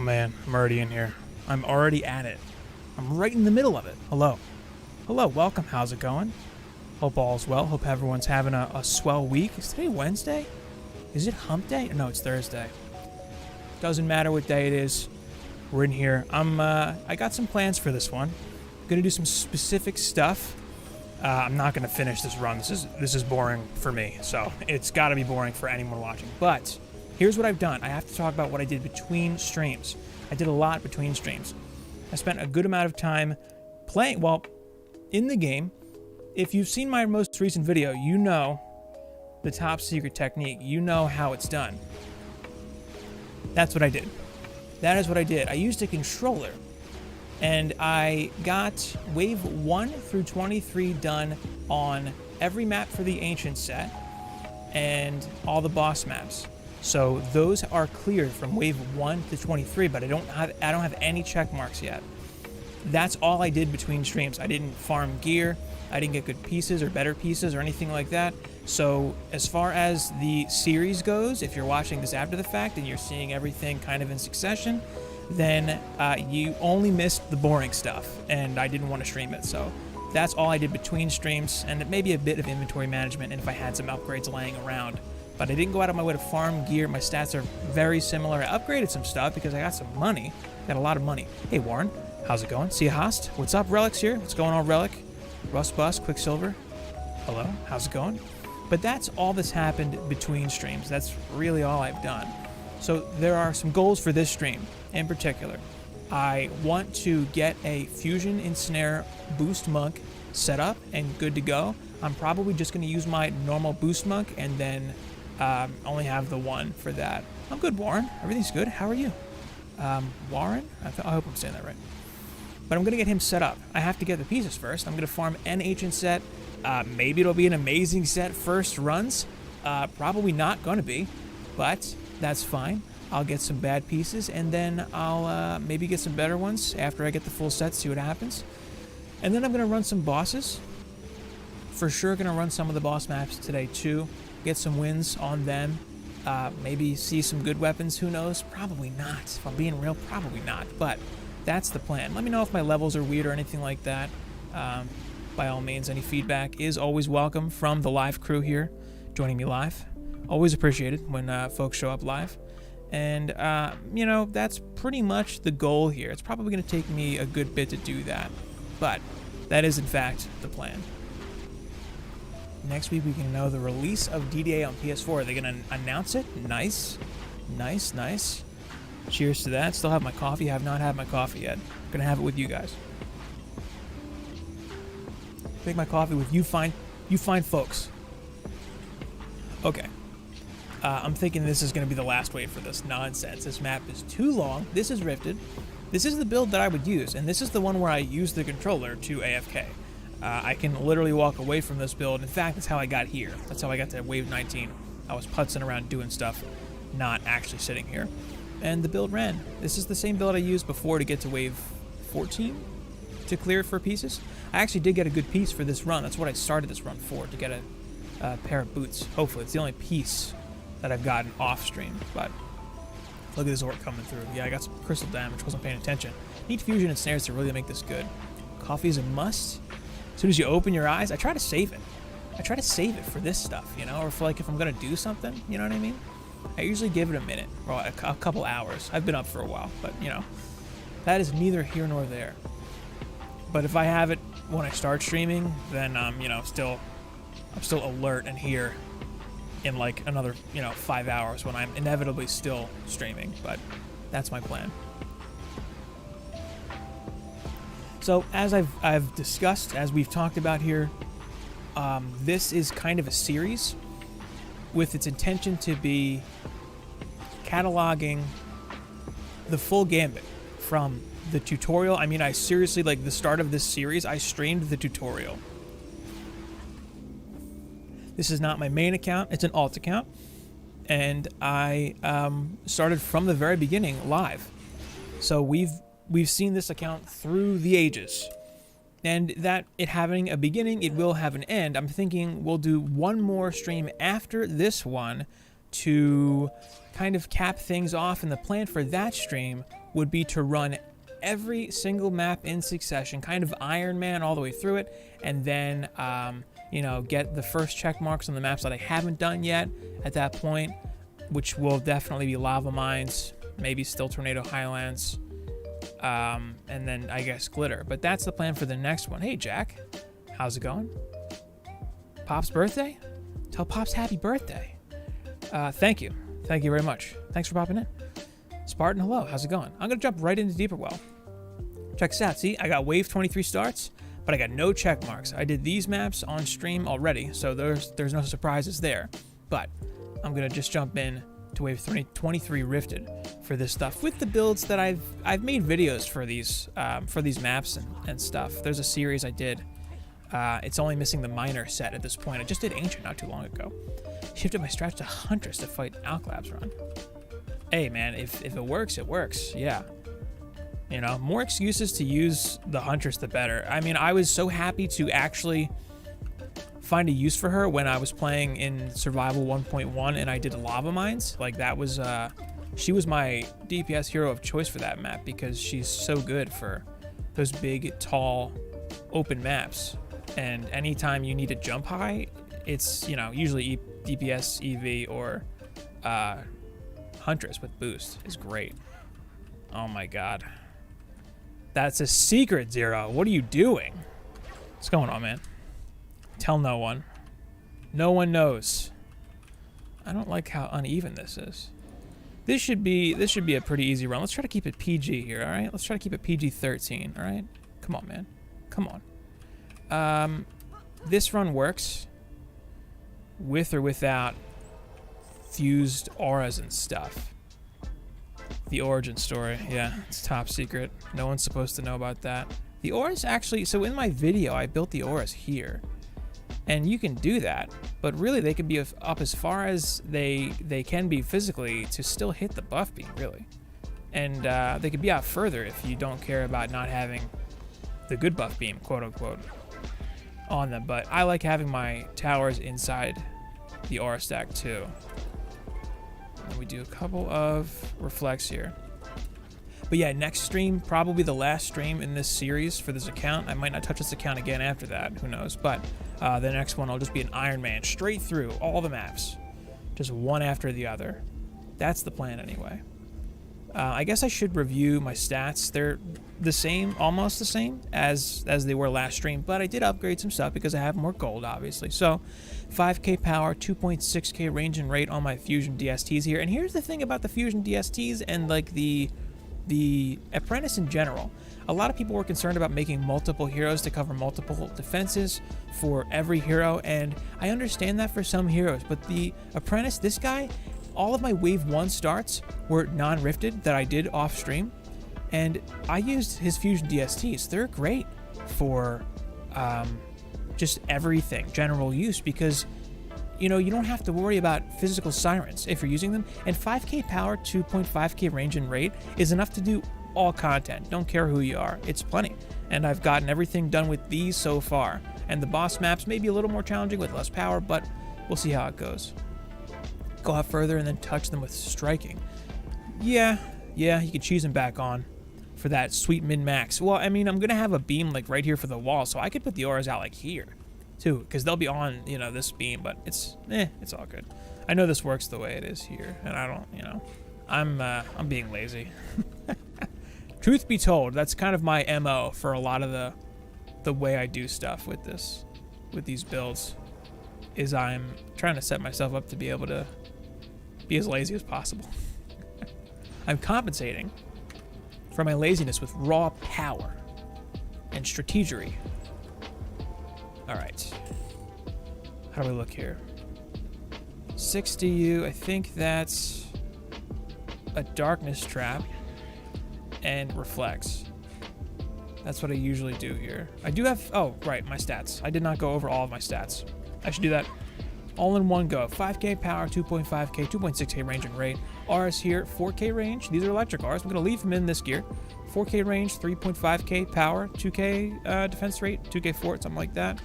man, I'm already in here. I'm already at it. I'm right in the middle of it. Hello. Hello, welcome. How's it going? Hope all's well. Hope everyone's having a swell week. Is today Wednesday? Is it hump day? No, it's Thursday. Doesn't matter what day it is. We're in here. I got some plans for this one. I'm gonna do some specific stuff. I'm not gonna finish this run. This is boring for me, so it's gotta be boring for anyone watching. But here's what I've done. I have to talk about what I did between streams. I did a lot between streams. I spent a good amount of time playing, well, in the game. If you've seen my most recent video, you know the top secret technique. You know how it's done. That's what I did. That is what I did. I used a controller, and I got wave 1 through 23 done on every map for the ancient set and all the boss maps. So those are cleared from wave 1 to 23, but I don't have any check marks yet. That's all I did between streams. I didn't farm gear. I didn't get good pieces or better pieces or anything like that. So as far as the series goes, if you're watching this after the fact and you're seeing everything kind of in succession, then you only missed the boring stuff, and I didn't want to stream it. So that's all I did between streams, and maybe a bit of inventory management and if I had some upgrades laying around. But I didn't go out of my way to farm gear. My stats are very similar. I upgraded some stuff because I got some money. Got a lot of money. Hey, Warren. How's it going? See ya, Host. What's up, Relic's here? What's going on, Relic? Rust Bust, Quicksilver. Hello. How's it going? But that's all that's happened between streams. That's really all I've done. So there are some goals for this stream in particular. I want to get a Fusion Ensnare Boost Monk set up and good to go. I'm probably just going to use my normal Boost Monk and then only have the one for that. I'm good, Warren. Everything's good. How are you? Warren? I hope I'm saying that right. But I'm going to get him set up. I have to get the pieces first. I'm going to farm an ancient set. Maybe it'll be an amazing set first runs. Probably not going to be, but that's fine. I'll get some bad pieces, and then I'll maybe get some better ones after I get the full set, see what happens. And then I'm going to run some bosses. For sure going to run some of the boss maps today too. Get some wins on them. Maybe see some good weapons, who knows? Probably not. If I'm being real, probably not. But that's the plan. Let me know if my levels are weird or anything like that. By all means, any feedback is always welcome from the live crew here, joining me live. Always appreciated when folks show up live. And, you know, that's pretty much the goal here. It's probably going to take me a good bit to do that. But that is, in fact, the plan. Next week, we can know the release of DDA on PS4. Are they going to announce it? Nice. Nice, nice. Cheers to that. Still have my coffee. Have not had my coffee yet. Going to have it with you guys. Make my coffee with you fine folks. Okay. I'm thinking this is going to be the last wave for this nonsense. This map is too long. This is rifted. This is the build that I would use, and this is the one where I use the controller to AFK. I can literally walk away from this build. In fact, that's how I got here. That's how I got to wave 19. I was putzing around doing stuff, not actually sitting here. And the build ran. This is the same build I used before to get to wave 14 to clear it for pieces. I actually did get a good piece for this run. That's what I started this run for, to get a pair of boots. Hopefully, it's the only piece that I've gotten off stream. But look at this orc coming through. Yeah, I got some crystal damage. Wasn't paying attention. Need Fusion and Snares to really make this good. Coffee is a must. As soon as you open your eyes, I try to save it. I try to save it for this stuff, you know, or for like if I'm gonna do something, you know what I mean? I usually give it a minute or a couple hours. I've been up for a while, but you know, that is neither here nor there. But if I have it when I start streaming, then you know, I'm still alert and here in like another, you know, 5 hours when I'm inevitably still streaming. But that's my plan. So as I've discussed, as we've talked about here, this is kind of a series with its intention to be cataloging the full gambit from the tutorial. I mean, I seriously, like the start of this series, I streamed the tutorial. This is not my main account, it's an alt account. And I started from the very beginning live. So we've seen this account through the ages. And that it having a beginning, it will have an end. I'm thinking we'll do one more stream after this one to kind of cap things off, and the plan for that stream would be to run every single map in succession, kind of Iron Man all the way through it, and then, you know, get the first check marks on the maps that I haven't done yet at that point, which will definitely be Lava Mines, maybe still Tornado Highlands, and then I guess Glitter. But that's the plan for the next one. Hey, Jack, how's it going? Pop's birthday? Tell Pops happy birthday. Thank you. Thank you very much. Thanks for popping in. Spartan, hello. How's it going? I'm going to jump right into Deeper Well. Check this out. See, I got wave 23 starts, but I got no check marks. I did these maps on stream already, so there's no surprises there. But I'm going to just jump in to wave 23 Rifted for this stuff with the builds that I've made videos for these maps and stuff. There's a series I did. It's only missing the minor set at this point. I just did Ancient not too long ago. Shifted my strat to Huntress to fight Alchemical Labs run. Hey man, if it works, it works. Yeah. You know, more excuses to use the Huntress, the better. I mean, I was so happy to actually find a use for her when I was playing in Survival 1.1 and I did Lava Mines. Like, that was, she was my DPS hero of choice for that map because she's so good for those big, tall, open maps. And anytime you need to jump high, it's, you know, usually DPS, EV, or Huntress with boost is great. Oh my god. That's a secret, Zero. What are you doing? What's going on, man? Tell no one. No one knows. I don't like how uneven this is. This should be a pretty easy run. Let's try to keep it PG here, all right? Let's try to keep it PG-13, all right? Come on, man. Come on. This run works with or without fused auras and stuff. The origin story, yeah, it's top secret. No one's supposed to know about that. The auras actually, so in my video, I built the auras here. And you can do that, but really they can be up as far as they can be physically to still hit the buff beam, really. And they could be out further if you don't care about not having the good buff beam, quote unquote, on them. But I like having my towers inside the aura stack too. And we do a couple of reflects here. But yeah, next stream, probably the last stream in this series for this account. I might not touch this account again after that, who knows. But the next one will just be an Iron Man, straight through all the maps. Just one after the other. That's the plan anyway. I guess I should review my stats. They're the same, almost the same as they were last stream. But I did upgrade some stuff because I have more gold, obviously. So 5k power, 2.6k range and rate on my Fusion DSTs here. And here's the thing about the Fusion DSTs and like the Apprentice in general. A lot of people were concerned about making multiple heroes to cover multiple defenses for every hero, and I understand that for some heroes, but the Apprentice, this guy, all of my wave 1 starts were non-rifted that I did off stream, and I used his Fusion DSTs. They're great for just everything, general use, because you know, you don't have to worry about physical sirens if you're using them. And 5k power, 2.5k range and rate is enough to do all content. Don't care who you are. It's plenty. And I've gotten everything done with these so far. And the boss maps may be a little more challenging with less power, but we'll see how it goes. Go out further and then touch them with striking. Yeah, you can choose them back on for that sweet min-max. Well, I mean, I'm going to have a beam like right here for the wall, so I could put the auras out like here too, because they'll be on, you know, this beam, but it's all good. I know this works the way it is here, and I don't, you know, I'm being lazy. Truth be told, that's kind of my MO for a lot of the way I do stuff with these builds, is I'm trying to set myself up to be able to be as lazy as possible. I'm compensating for my laziness with raw power and strategery. All right, how do we look here? 60U, I think that's a darkness trap and reflects. That's what I usually do here. I do have, oh, right, my stats. I did not go over all of my stats. I should do that all in one go. 5k power, 2.5k, 2.6k range and rate. Rs here, 4k range. These are electric Rs. I'm going to leave them in this gear. 4k range, 3.5k power, 2k defense rate, 2k fort, something like that.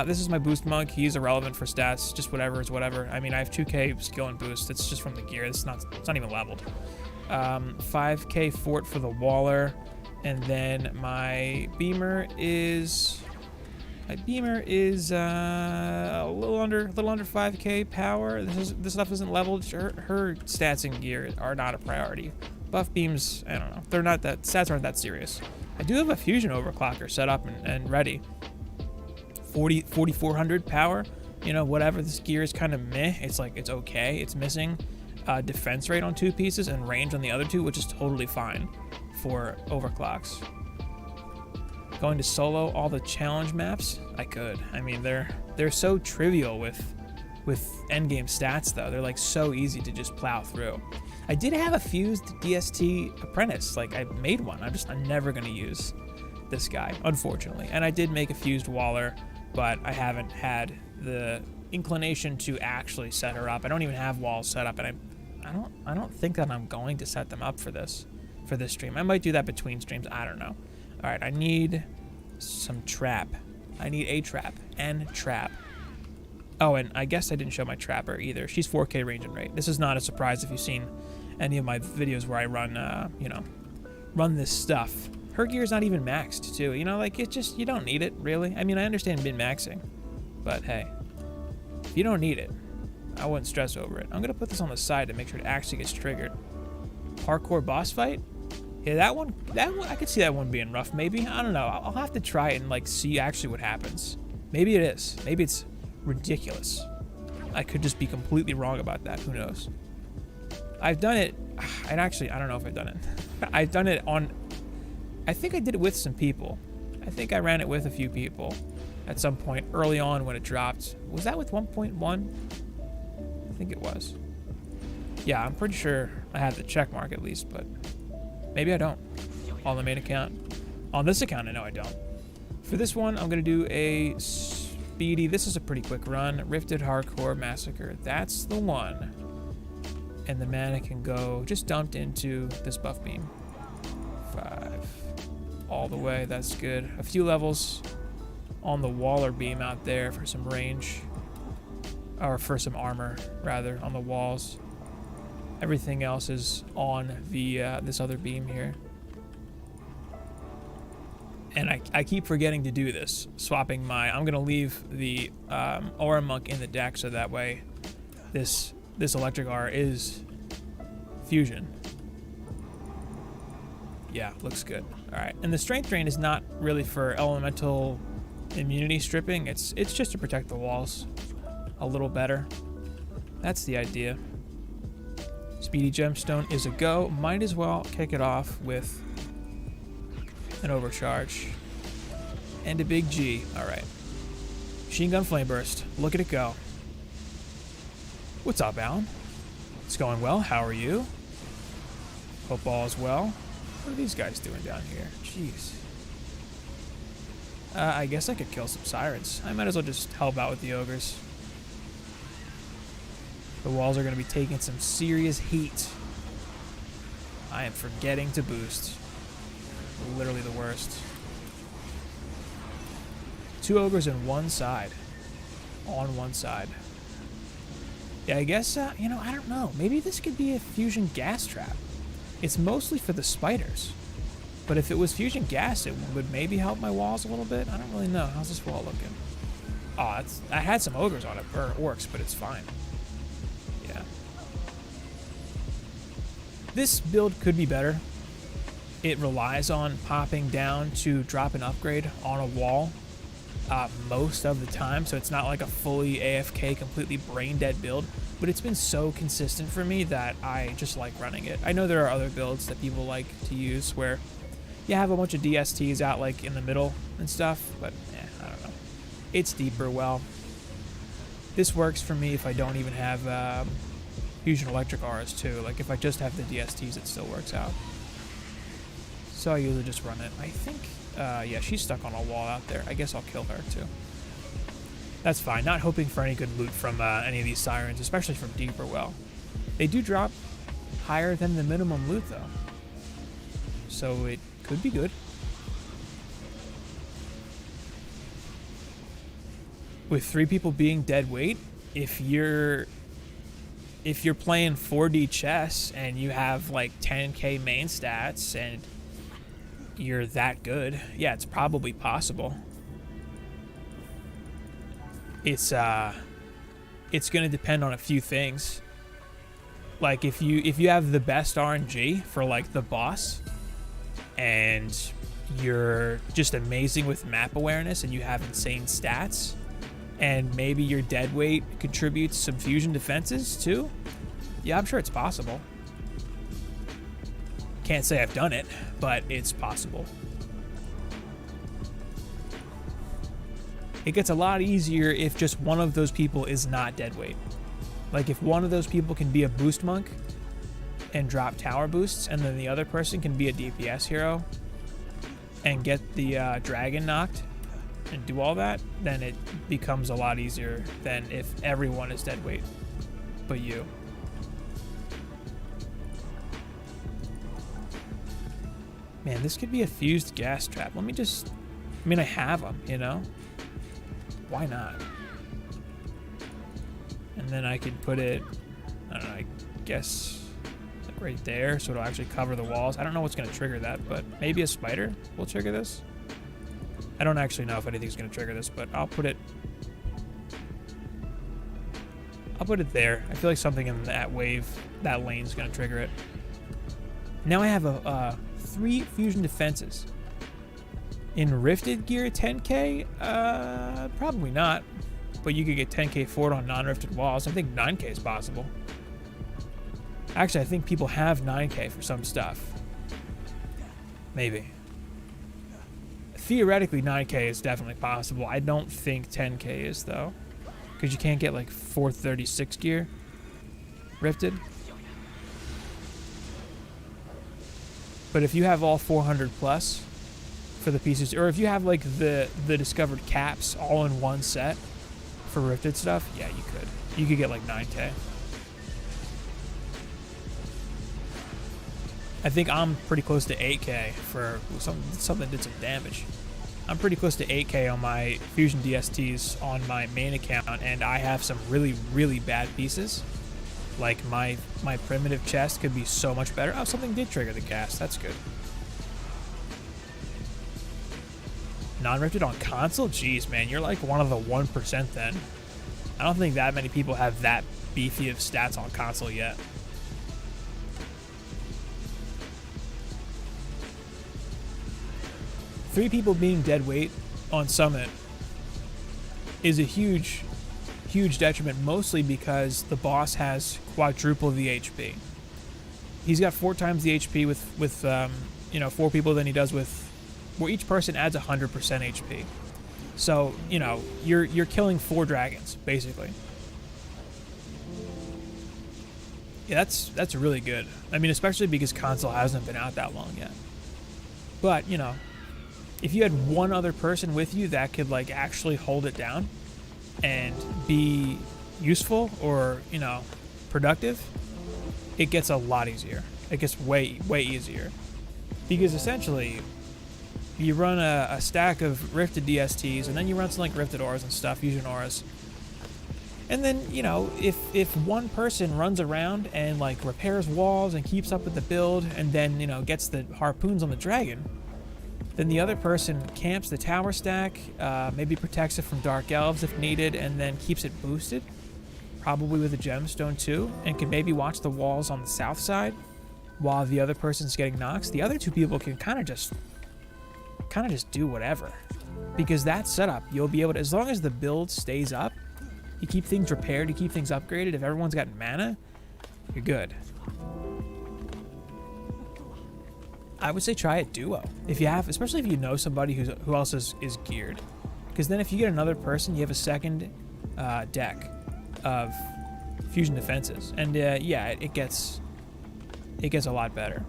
This is my boost monk. He's irrelevant for stats. Just whatever is whatever. I mean, I have 2k skill and boost. It's just from the gear. It's not even leveled. 5k fort for the waller. And then my beamer is... a little under 5k power. This stuff isn't leveled. Her stats and gear are not a priority. Buff beams, I don't know. They're not that, stats aren't that serious. I do have a fusion overclocker set up and ready. 4,400 power. You know, whatever. This gear is kind of meh. It's like, it's okay. It's missing defense rate on 2 pieces and range on the other 2, which is totally fine for overclocks. Going to solo all the challenge maps, I could. I mean, they're so trivial with endgame stats though. They're like so easy to just plow through. I did have a fused DST apprentice. Like I made one. I'm never gonna use this guy, unfortunately. And I did make a fused waller, but I haven't had the inclination to actually set her up. I don't even have walls set up, and I don't think that I'm going to set them up for this stream. I might do that between streams. I don't know. All right, I need some trap. I need a trap and trap. Oh, and I guess I didn't show my trapper either. She's 4k range and rate. This is not a surprise if you've seen any of my videos where I run, run this stuff. Her gear's not even maxed too. You know, like it's just, you don't need it really. I mean, I understand min-maxing, but hey, if you don't need it, I wouldn't stress over it. I'm gonna put this on the side to make sure it actually gets triggered. Parkour boss fight. Yeah, that one, I could see that one being rough, maybe. I don't know. I'll have to try it and, like, see actually what happens. Maybe it is. Maybe it's ridiculous. I could just be completely wrong about that. Who knows? I've done it, and actually, I don't know if I've done it. I've done it on, I think I did it with some people. I think I ran it with a few people at some point early on when it dropped. Was that with 1.1? I think it was. Yeah, I'm pretty sure I have the check mark at least, but... maybe I don't. On the main account. On this account, I know I don't. For this one, I'm going to do a speedy... this is a pretty quick run. Rifted Hardcore Massacre. That's the one. And the mana can go just dumped into this buff beam. 5. All the way. That's good. A few levels on the Waller beam out there for some range. Or for some armor, rather, on the walls. Everything else is on the this other beam here. And I keep forgetting to do this. Swapping my... I'm going to leave the Aura Monk in the deck so that way this Electric Aura is fusion. Yeah, looks good. Alright, and the Strength Drain is not really for elemental immunity stripping. It's just to protect the walls a little better. That's the idea. Speedy Gemstone is a go. Might as well kick it off with an overcharge. And a big G. Alright. Machine Gun Flame Burst. Look at it go. What's up, Alan? It's going well. How are you? Hope all is well. What are these guys doing down here? Jeez. I guess I could kill some sirens. I might as well just help out with the ogres. The walls are going to be taking some serious heat. I am forgetting to boost. Literally the worst. 2 ogres on one side. On one side. Yeah, I guess, you know, I don't know. Maybe this could be a fusion gas trap. It's mostly for the spiders. But if it was fusion gas, it would maybe help my walls a little bit. I don't really know. How's this wall looking? Oh, I had some ogres on it, or orcs, but it's fine. Yeah. This build could be better. It relies on popping down to drop an upgrade on a wall most of the time, so it's not like a fully AFK, completely brain-dead build, but it's been so consistent for me that I just like running it. I know there are other builds that people like to use where you have a bunch of DSTs out like in the middle and stuff, but I don't know. It's deeper. Well, this works for me if I don't even have Fusion Electric Auras too. Like if I just have the DSTs, it still works out. So I usually just run it. I think, yeah, she's stuck on a wall out there. I guess I'll kill her too. That's fine. Not hoping for any good loot from any of these sirens, especially from deeper well. They do drop higher than the minimum loot though, so it could be good. with 3 people being dead weight, if you're playing 4D chess and you have like 10k main stats and you're that good, yeah, it's probably possible. It's going to depend on a few things. Like if you have the best RNG for like the boss and you're just amazing with map awareness and you have insane stats and maybe your dead weight contributes some fusion defenses too, yeah, I'm sure it's possible. Can't say I've done it, but it's possible. It gets a lot easier if just one of those people is not dead weight. Like if one of those people can be a boost monk and drop tower boosts, and then the other person can be a DPS hero and get the dragon knocked and do all that, then it becomes a lot easier than if everyone is dead weight but you. Man, this could be a fused gas trap. Let me just... I mean, I have them, you know? Why not? And then I could put it... I don't know, I guess... like right there, so it'll actually cover the walls. I don't know what's going to trigger that, but maybe a spider will trigger this? I don't actually know if anything's going to trigger this, but I'll put it... I'll put it there. I feel like something in that wave, that lane's going to trigger it. Now I have a 3 fusion defenses. In Rifted gear, 10k? Probably not. But you could get 10k for it on non-rifted walls. I think 9k is possible. Actually, I think people have 9k for some stuff. Maybe. Theoretically, 9k is definitely possible. I don't think 10k is, though. Because you can't get, like, 436 gear rifted. But if you have all 400 plus for the pieces, or if you have like the discovered caps all in one set for rifted stuff, yeah, you could. You could get like 9k. I think I'm pretty close to 8k for something that did some damage. I'm pretty close to 8k on my fusion DSTs on my main account, and I have some really, really bad pieces. Like my primitive chest could be so much better. Oh, something did trigger the gas. That's good. Non-rifted on console? Jeez, man, you're like one of the 1% then. I don't think that many people have that beefy of stats on console yet. Three people being dead weight on Summit is a huge detriment, mostly because the boss has quadruple the HP. He's got 4 times the HP with 4 people than he does with, where each person adds 100% HP. So, you know, you're killing 4 dragons, basically. Yeah, that's really good. I mean, especially because console hasn't been out that long yet. But, you know, if you had one other person with you that could, like, actually hold it down and be useful or, you know, productive, it gets a lot easier. It gets way easier. Because essentially, you run a stack of rifted DSTs, and then you run some like rifted auras and stuff, fusion auras. And then, you know, if one person runs around and like repairs walls and keeps up with the build, and then, you know, gets the harpoons on the dragon, then the other person camps the tower stack, maybe protects it from dark elves if needed, and then keeps it boosted, probably with a gemstone too, and can maybe watch the walls on the south side while the other person's getting knocks. The other 2 people can kind of just do whatever, because that setup, you'll be able to, as long as the build stays up, you keep things repaired, you keep things upgraded. If everyone's got mana, you're good. I would say try it duo if you have, especially if you know somebody who else is geared, because then if you get another person, you have a second deck of fusion defenses, and yeah, it gets a lot better.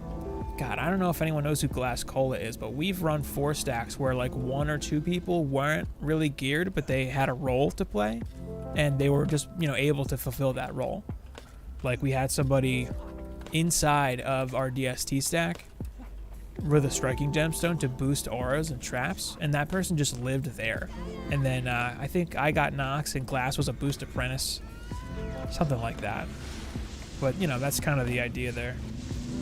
God, I don't know if anyone knows who Glass Cola is, but we've run 4 stacks where like 1 or 2 people weren't really geared, but they had a role to play, and they were just, you know, able to fulfill that role. Like we had somebody inside of our DST stack with a striking gemstone to boost auras and traps, and that person just lived there. And then I think I got Nox and Glass was a boost apprentice, something like that. But you know, that's kind of the idea there.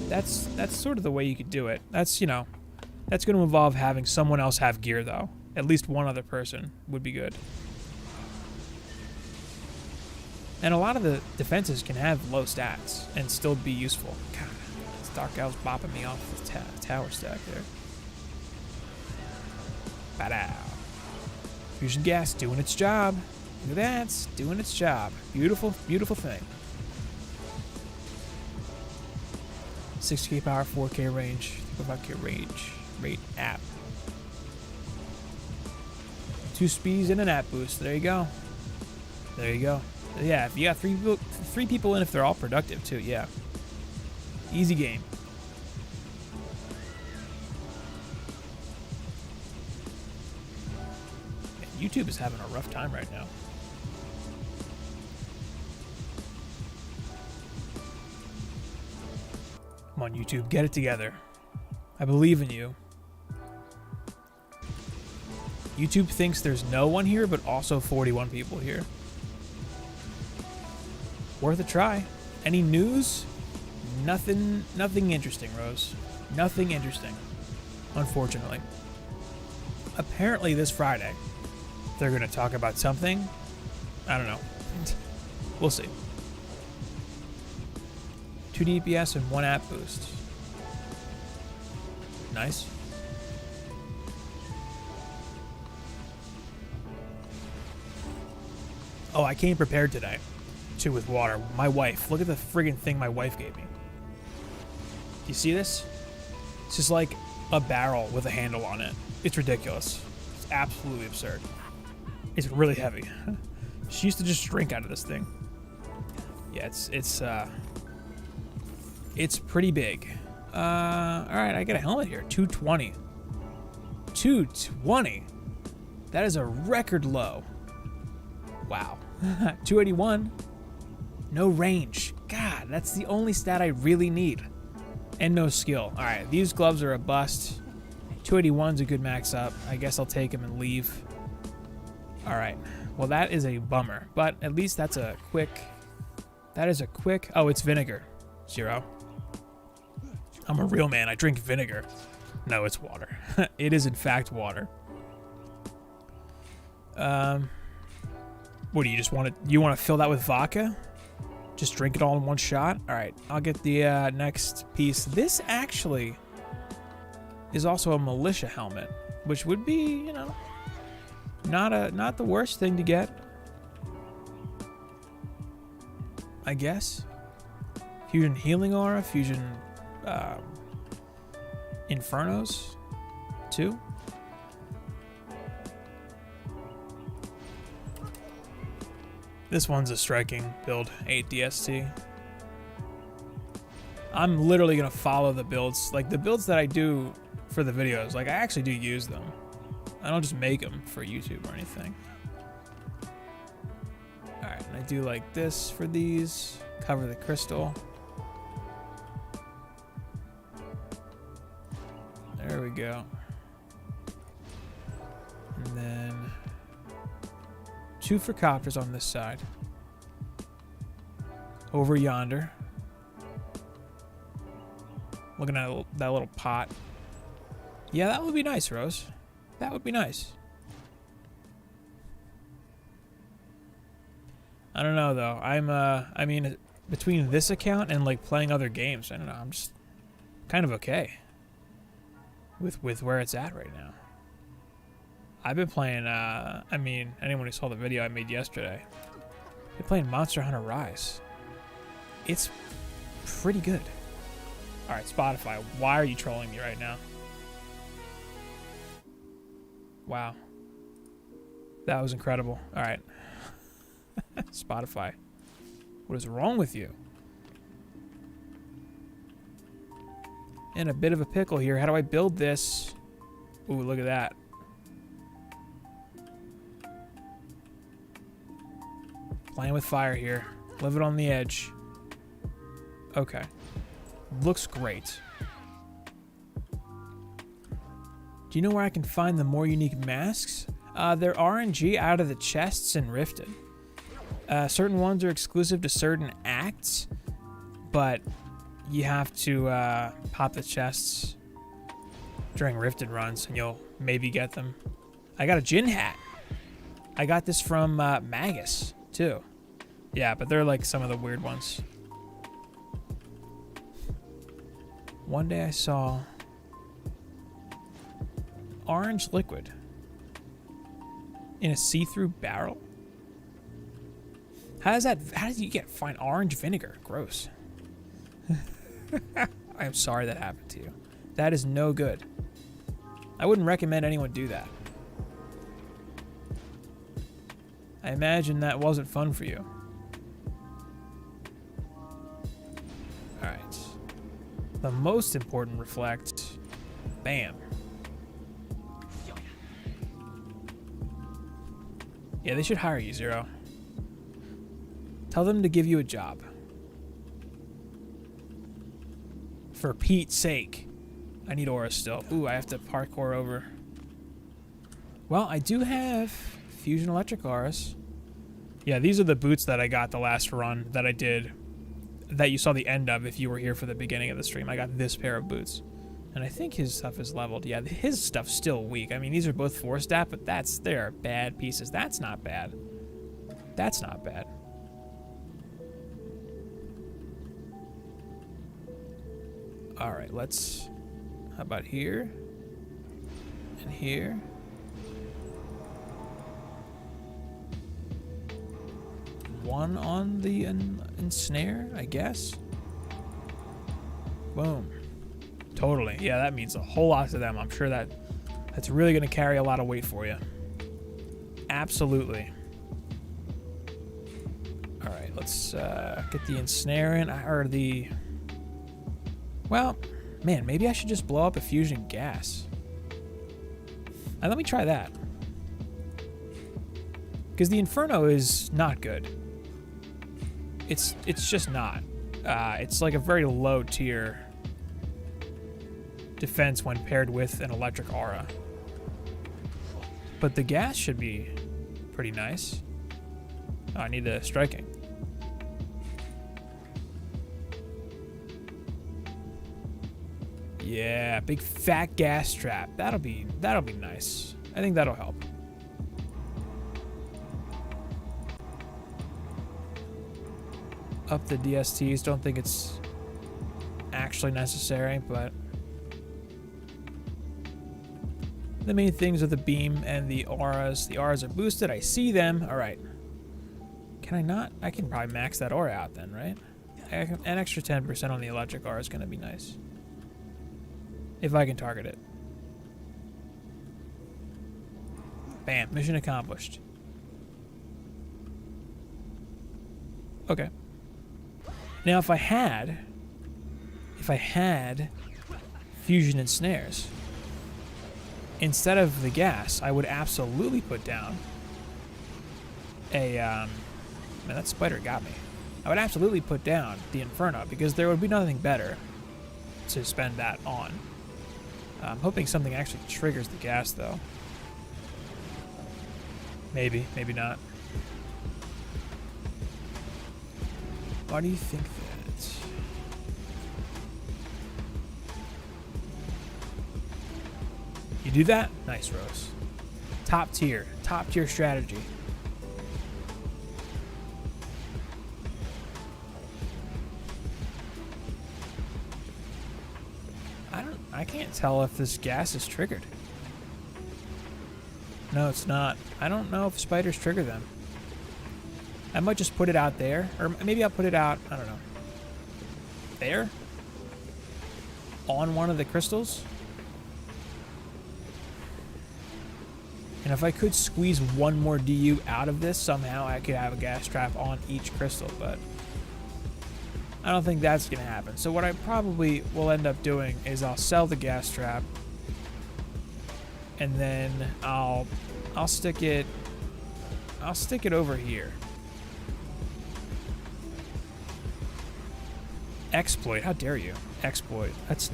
That's sort of the way you could do it. That's, you know, that's going to involve having someone else have gear though. At least one other person would be good. And a lot of the defenses can have low stats and still be useful. God, this Dark Owl's bopping me off the tower stack there. Ba-dow. Fusion gas doing its job. Look at that, it's doing its job. Beautiful, beautiful thing. 6K power, 4K range, 5K range, rate app. 2 speeds and an app boost. There you go. There you go. Yeah, if you got three people in, if they're all productive too, yeah. Easy game. Yeah, YouTube is having a rough time right now. Come on, YouTube, get it together. I believe in you. YouTube thinks there's no one here, but also 41 people here. Worth a try. Any news? Nothing interesting, Rose. Nothing interesting, unfortunately. Apparently this Friday, they're going to talk about something. I don't know. We'll see. 2 DPS and 1 app boost. Nice. Oh, I came prepared today. Too, with water. My wife. Look at the friggin' thing my wife gave me. Do you see this? It's just like a barrel with a handle on it. It's ridiculous. It's absolutely absurd. It's really heavy. She used to just drink out of this thing. Yeah, it's pretty big. All right, I got a helmet here. 220. 220. That is a record low. Wow. 281. No range. God, that's the only stat I really need. And no skill. All right, these gloves are a bust. 281's a good max up. I guess I'll take them and leave. All right. Well, that is a bummer, but at least that's a quick. That is a quick. Oh, it's vinegar. 0. I'm a real man. I drink vinegar. No, it's water. It is in fact water. What do you just want to? You want to fill that with vodka? Just drink it all in one shot? All right, I'll get the next piece. This actually is also a militia helmet, which would be, you know, not the worst thing to get, I guess. Fusion healing aura, fusion infernos, too. This one's a striking build, 8 DST. I'm literally gonna follow the builds, like the builds that I do for the videos. Like I actually do use them. I don't just make them for YouTube or anything. All right, and I do like this for these. Cover the crystal. There we go. And then 2 for copters on this side. Over yonder. Looking at that little pot. Yeah, that would be nice, Rose. That would be nice. I don't know though. I mean, between this account and like playing other games, I don't know. I'm just kind of okay with where it's at right now. I've been playing, I mean, anyone who saw the video I made yesterday, I've been playing Monster Hunter Rise. It's pretty good. All right, Spotify, why are you trolling me right now? Wow. That was incredible. All right. Spotify, what is wrong with you? In a bit of a pickle here. How do I build this? Ooh, look at that. Playing with fire here. Living on the edge. Okay. Looks great. Do you know where I can find the more unique masks? They're RNG out of the chests in Rifted. Certain ones are exclusive to certain acts, but you have to pop the chests during Rifted runs, and you'll maybe get them. I got a Jinn hat. I got this from Magus, too. Yeah, but they're like some of the weird ones. One day I saw orange liquid in a see-through barrel. How does you find orange vinegar? Gross. I am sorry that happened to you. That is no good. I wouldn't recommend anyone do that. I imagine that wasn't fun for you. Alright. The most important reflect. Bam. Yeah, they should hire you, Zero. Tell them to give you a job. For Pete's sake. I need aura still. Ooh, I have to parkour over. Well, I do have fusion electric auras. Yeah, these are the boots that I got the last run that I did, that you saw the end of if you were here for the beginning of the stream. I got this pair of boots. And I think his stuff is leveled. Yeah, his stuff's still weak. I mean, these are both 4-stat, but they're bad pieces. That's not bad. That's not bad. All right, let's... How about here? And here? One on the ensnare, I guess? Boom. Totally. Yeah, that means a whole lot to them. I'm sure that's really going to carry a lot of weight for you. Absolutely. All right, let's get the ensnare in, or the... Well, man, maybe I should just blow up a fusion gas. Let me try that. Because the Inferno is not good. It's just not. It's like a very low tier defense when paired with an electric aura. But the gas should be pretty nice. Oh, I need the striking. Yeah, big fat gas trap. That'll be nice. I think that'll help. Up the DSTs. Don't think it's actually necessary, but the main things are the beam and the auras. The auras are boosted. I see them. All right. Can I not? I can probably max that aura out then, right? An extra 10% on the electric aura is going to be nice. If I can target it. Bam. Mission accomplished. Okay. Now, if I had fusion and snares, instead of the gas, I would absolutely put down a, man, that spider got me. I would absolutely put down the Inferno, because there would be nothing better to spend that on. I'm hoping something actually triggers the gas, though. Maybe, maybe not. Why do you think that? You do that? Nice, Rose. Top tier strategy. I can't tell if this gas is triggered. No, it's not. I don't know if spiders trigger them. I might just put it out there, or maybe I'll put it out, I don't know, there? On one of the crystals? And if I could squeeze one more DU out of this, somehow I could have a gas trap on each crystal, but I don't think that's going to happen. So what I probably will end up doing is I'll sell the gas trap, and then I'll stick it over here. Exploit, how dare you? Exploit. That's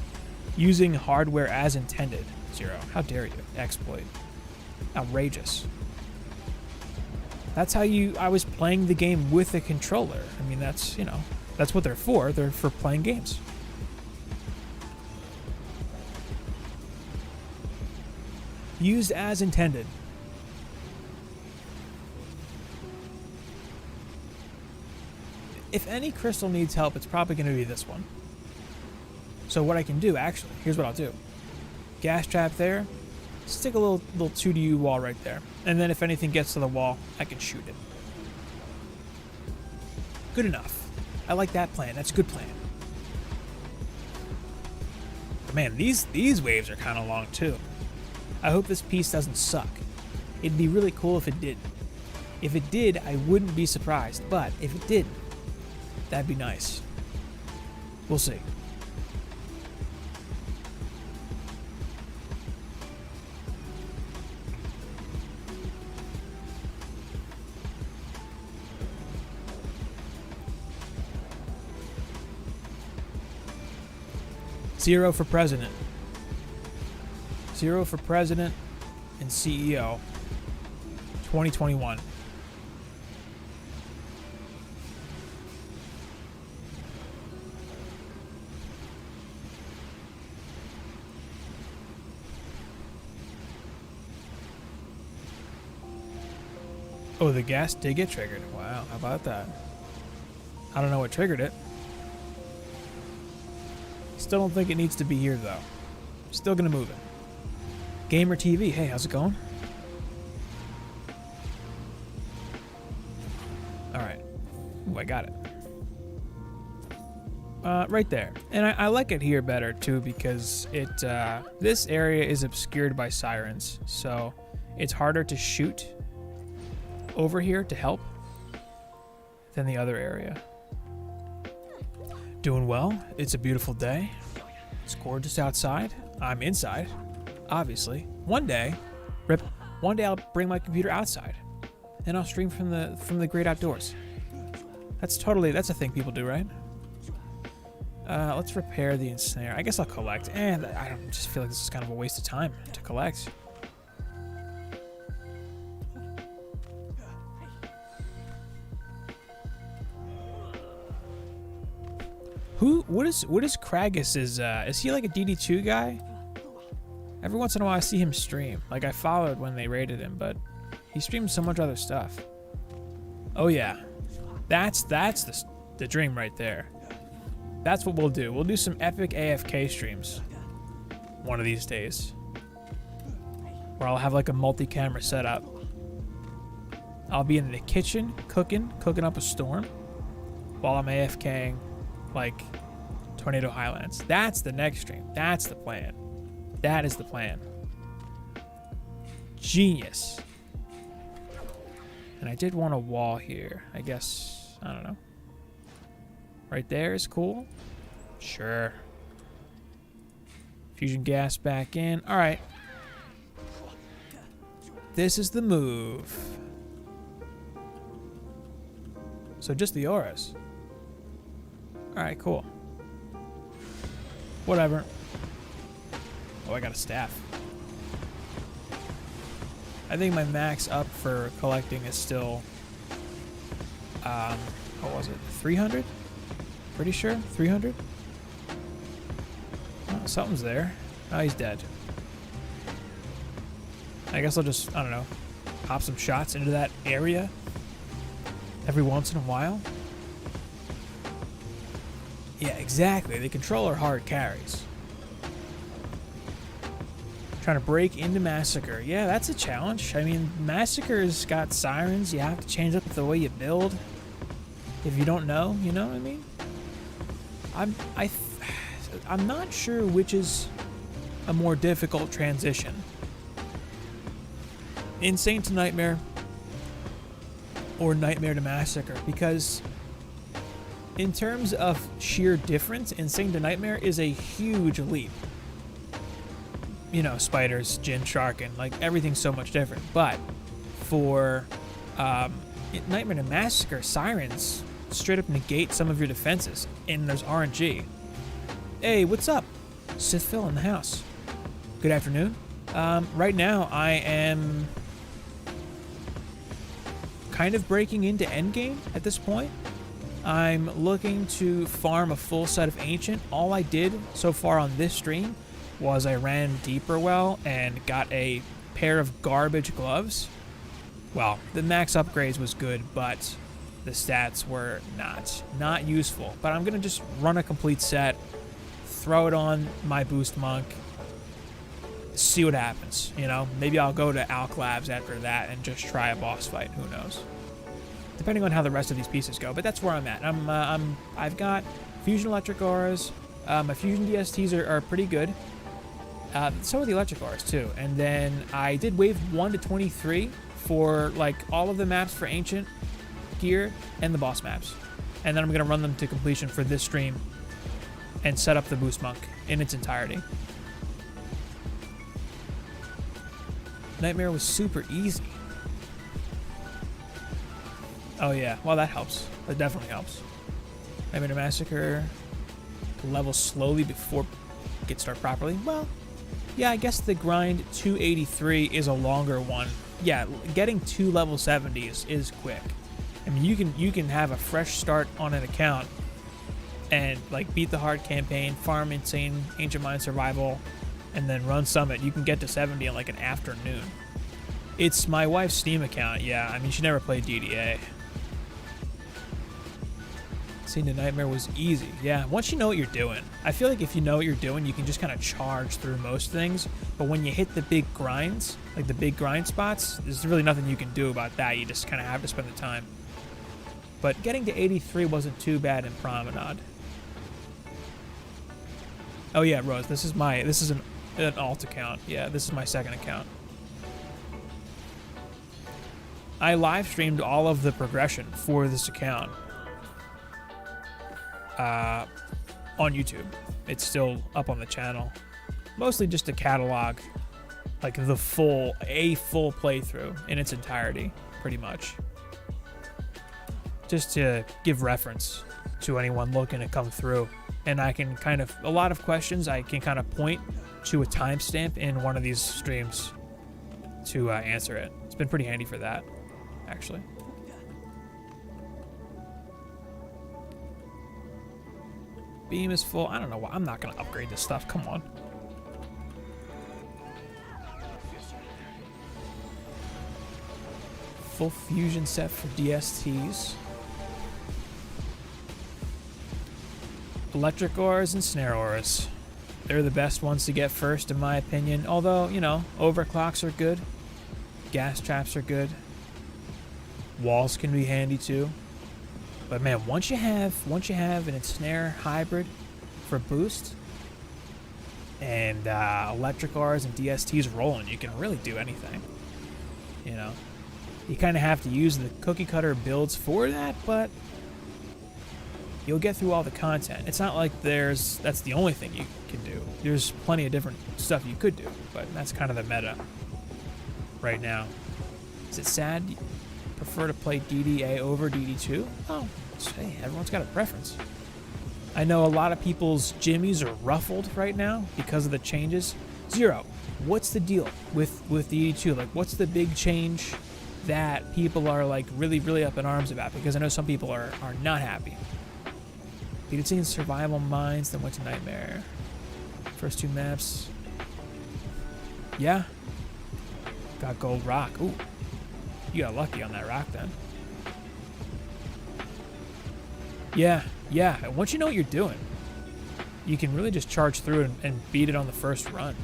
using hardware as intended. Zero. How dare you? Exploit. Outrageous. That's how I was playing the game with a controller. I mean, that's, you know, that's what they're for. They're for playing games. Used as intended. If any crystal needs help, it's probably going to be this one. So what I can do, actually, here's what I'll do. Gas trap there. Stick a little 2DU wall right there. And then if anything gets to the wall, I can shoot it. Good enough. I like that plan. That's a good plan. But man, these waves are kind of long too. I hope this piece doesn't suck. It'd be really cool if it did. If it did, I wouldn't be surprised. But if it didn't, that'd be nice. We'll see. Zero for president. Zero for president and CEO. 2021. Oh, the gas did get triggered. Wow, how about that? I don't know what triggered it. Still don't think it needs to be here, though. Still gonna move it. Gamer TV, hey, how's it going? Alright. Ooh, I got it. Right there. And I like it here better, too, because this area is obscured by sirens, so it's harder to shoot over here to help than the other area. Doing well. It's a beautiful day. It's gorgeous outside. I'm inside, obviously. One day I'll bring my computer outside and I'll stream from the great outdoors. That's a thing people do, right? Let's repair the ensnare. I guess I'll collect. And I just feel like this is kind of a waste of time to collect. What is Kragus? Is he like a DD2 guy? Every once in a while I see him stream. Like I followed when they raided him, but he streams so much other stuff. Oh yeah. That's the dream right there. That's what we'll do. We'll do some epic AFK streams one of these days. Where I'll have like a multi-camera setup. I'll be in the kitchen cooking up a storm while I'm AFKing like Tornado Highlands. That's the next stream. That's the plan. That is the plan. Genius. And I did want a wall here. I guess, I don't know. Right there is cool. Sure. Fusion gas back in. All right. This is the move. So just the auras. All right, cool. Whatever. Oh, I got a staff. I think my max up for collecting is still, what was it? 300? Pretty sure? 300? Oh, something's there. Oh, he's dead. I guess I'll just, I don't know, pop some shots into that area every once in a while. Yeah, exactly. The controller hard carries. Trying to break into Massacre. Yeah, that's a challenge. I mean, Massacre's got sirens. You have to change up the way you build. If you don't know, you know what I mean? I'm not sure which is a more difficult transition. Insane to Nightmare or Nightmare to Massacre, because in terms of sheer difference, Insane to Nightmare is a huge leap. You know, spiders, Jinn, Sharkin, like everything's so much different. But for Nightmare to Massacre, sirens straight up negate some of your defenses, and there's RNG. Hey, what's up? Sithville in the house. Good afternoon. Right now, I am kind of breaking into endgame at this point. I'm looking to farm a full set of Ancient. All I did so far on this stream was I ran Deeper Well and got a pair of garbage gloves. Well, the max upgrades was good, but the stats were not useful. But I'm going to just run a complete set, throw it on my Boost Monk, see what happens, you know? Maybe I'll go to Alchemical Labs after that and just try a boss fight, who knows? Depending on how the rest of these pieces go, but that's where I'm at. I've got Fusion Electric Auras, my Fusion DSTs are pretty good. So are the Electric Auras too. And then I did wave 1 to 23 for like all of the maps for Ancient gear and the boss maps. And then I'm gonna run them to completion for this stream and set up the Boost Monk in its entirety. Nightmare was super easy. Oh yeah, well that helps. That definitely helps. Nightmare Massacre level slowly before get start properly. Well, yeah, I guess the grind 283 is a longer one. Yeah, getting to level 70s is quick. I mean, you can have a fresh start on an account and like beat the hard campaign, farm insane Ancient Mind survival, and then run Summit. You can get to 70 in like an afternoon. It's my wife's Steam account. Yeah, I mean, she never played DDA. Seeing the Nightmare was easy. Yeah, once you know what you're doing. I feel like if you know what you're doing, you can just kind of charge through most things. But when you hit the big grinds, like the big grind spots, there's really nothing you can do about that. You just kind of have to spend the time. But getting to 83 wasn't too bad in Promenade. Oh yeah, Rose, this is an alt account. Yeah, this is my second account. I live streamed all of the progression for this account on YouTube. It's still up on the channel. Mostly just to catalog like a full playthrough in its entirety, pretty much. Just to give reference to anyone looking to come through. And I can kind of, a lot of questions, I can kind of point to a timestamp in one of these streams to answer it. It's been pretty handy for that, actually. Beam is full. I don't know why. I'm not going to upgrade this stuff. Come on. Full fusion set for DSTs. Electric Auras and Snare Auras. They're the best ones to get first, in my opinion. Although, you know, overclocks are good. Gas traps are good. Walls can be handy too. But man, once you have an ensnare hybrid for boost and electric Auras and DSTs rolling, you can really do anything. You know, you kind of have to use the cookie cutter builds for that, but you'll get through all the content. It's not like that's the only thing you can do. There's plenty of different stuff you could do, but that's kind of the meta right now. Is it sad? Prefer to play DDA over DD2? Oh, hey, everyone's got a preference. I know a lot of people's jimmies are ruffled right now because of the changes. Zero, what's the deal with DD2? Like, what's the big change that people are like really up in arms about? Because I know some people are not happy. You could see in Survival Mines, then went to Nightmare. First two maps. Yeah. Got Gold Rock. Ooh. You got lucky on that rock then. Yeah. Once you know what you're doing, you can really just charge through and beat it on the first run.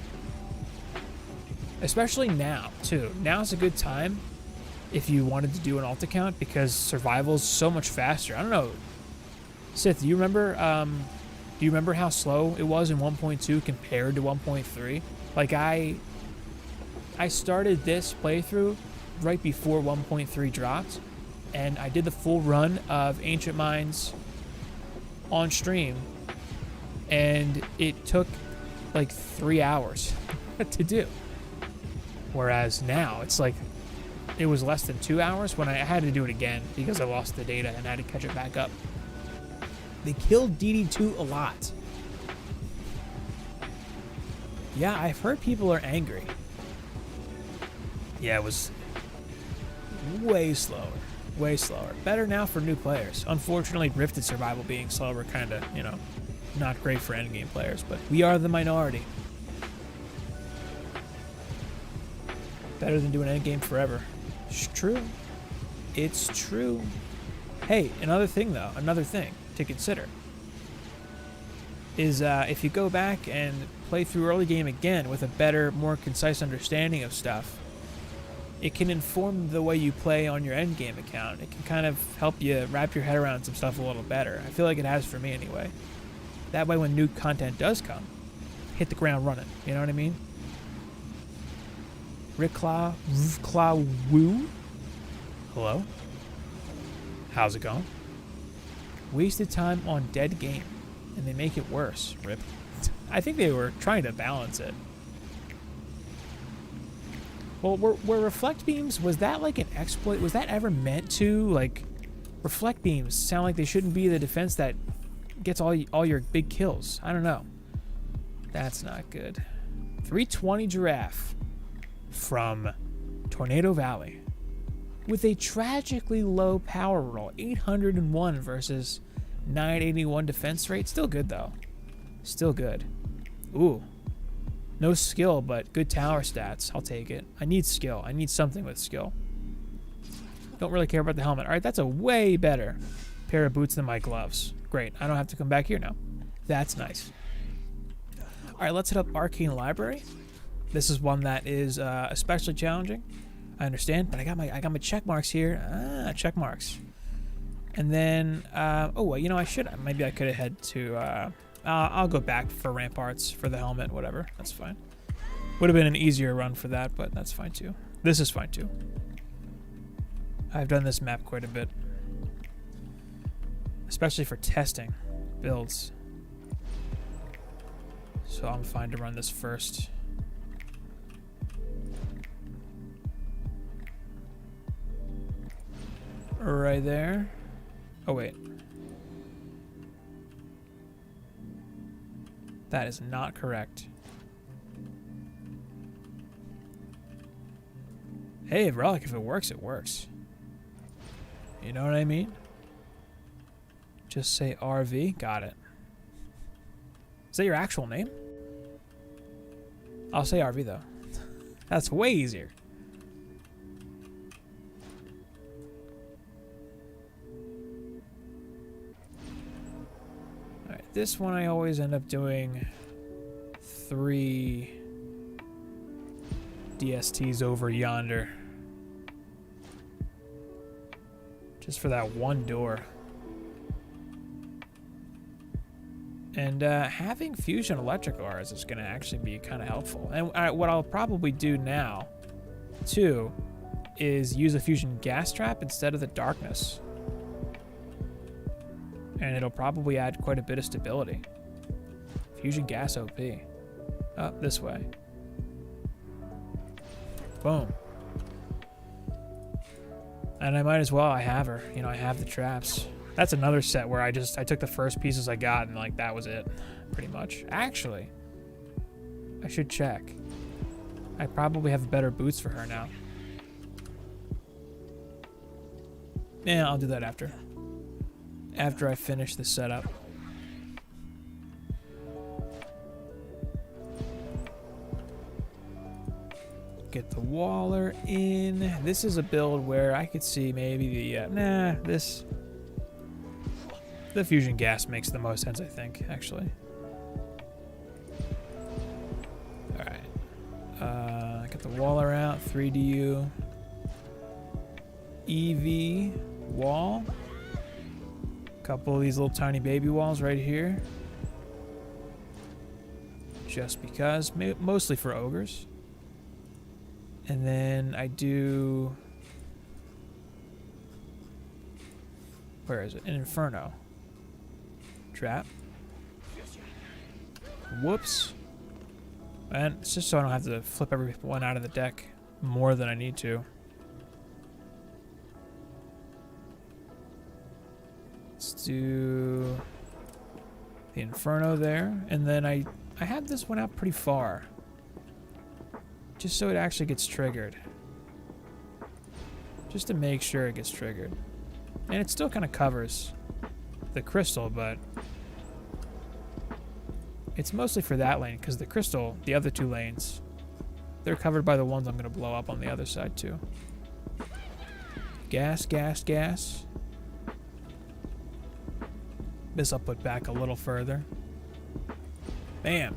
Especially now, too. Now's a good time if you wanted to do an alt account because survival's so much faster. I don't know. Sith, do you remember how slow it was in 1.2 compared to 1.3? Like I started this playthrough right before 1.3 dropped, and I did the full run of Ancient Minds on stream, and it took like 3 hours to do. Whereas now it's like it was less than 2 hours when I had to do it again because I lost the data and I had to catch it back up. They killed DD2 a lot. Yeah, I've heard people are angry. Yeah, it was way slower. Way slower. Better now for new players. Unfortunately, Rifted Survival being slower kind of, you know, not great for endgame players, but we are the minority. Better than doing endgame forever. It's true. It's true. Hey, another thing though, another thing to consider is if you go back and play through early game again with a better, more concise understanding of stuff, it can inform the way you play on your endgame account. It can kind of help you wrap your head around some stuff a little better. I feel like it has for me anyway. That way when new content does come, hit the ground running. You know what I mean? Rikla Woo? Hello? How's it going? Wasted time on dead game, and they make it worse. Rip. I think they were trying to balance it. Well, were reflect beams, was that like an exploit? Was that ever meant to, like, reflect beams sound like they shouldn't be the defense that gets all your big kills? I don't know. That's not good. 320 Giraffe from Tornado Valley with a tragically low power roll, 801 versus 981 defense rate. Still good though. Still good. Ooh. No skill, but good tower stats. I'll take it. I need skill. I need something with skill. Don't really care about the helmet. All right, that's a way better pair of boots than my gloves. Great. I don't have to come back here now. That's nice. All right, let's hit up Arcane Library. This is one that is especially challenging. I understand, but I got my check marks here. Check marks. And then, oh, you know, maybe I could have head to. I'll go back for Ramparts for the helmet, whatever. That's fine. Would have been an easier run for that, but that's fine too. This is fine too. I've done this map quite a bit, especially for testing builds. So I'm fine to run this first. Right there. Oh, wait. That is not correct. Hey, Relic, if it works, it works. You know what I mean? Just say RV. Got it. Is that your actual name? I'll say RV, though. That's way easier. This one I always end up doing 3 DSTs over yonder. Just for that one door. And having fusion electric arcs is going to actually be kind of helpful. And what I'll probably do now, too, is use a fusion gas trap instead of the darkness. And it'll probably add quite a bit of stability. Fusion gas OP. Up this way. Boom. And I might as well. I have her. You know, I have the traps. That's another set where I took the first pieces I got and like that was it, pretty much. Actually, I should check. I probably have better boots for her now. Yeah, I'll do that after I finish the setup. Get the Waller in. This is a build where I could see maybe the the fusion gas makes the most sense, I think, actually. All right, get the Waller out. 3DU, EV wall. Couple of these little tiny baby walls right here. Just because, mostly for ogres. And then I do... Where is it? An Inferno. Trap. Whoops. And it's just so I don't have to flip everyone out of the deck more than I need to. Let's do the Inferno there. And then I have this one out pretty far. Just so it actually gets triggered. just to make sure it gets triggered. And it still kind of covers the crystal, but it's mostly for that lane, because the crystal, the other 2 lanes, they're covered by the ones I'm going to blow up on the other side too. Gas, gas, gas. This I'll put back a little further. Bam.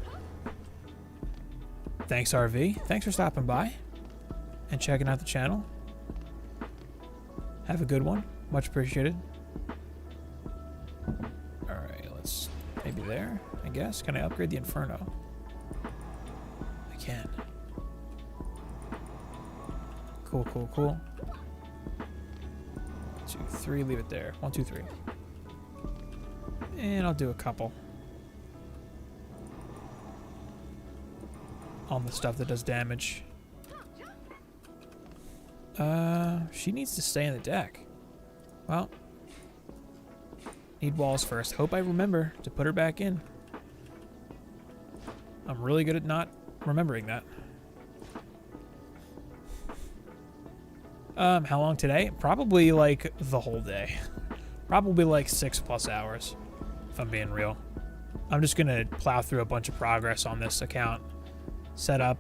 Thanks, RV. Thanks for stopping by and checking out the channel. Have a good one. Much appreciated. Alright, let's maybe there, I guess. Can I upgrade the Inferno? I can. Cool, cool, cool. 1, 2, 3, leave it there. 1, 2, 3. And I'll do a couple on the stuff that does damage. She needs to stay in the deck. Well, need walls first. Hope I remember to put her back in. I'm really good at not remembering that. How long today? Probably like the whole day. Probably like 6+ hours, if I'm being real. I'm just gonna plow through a bunch of progress on this account, set up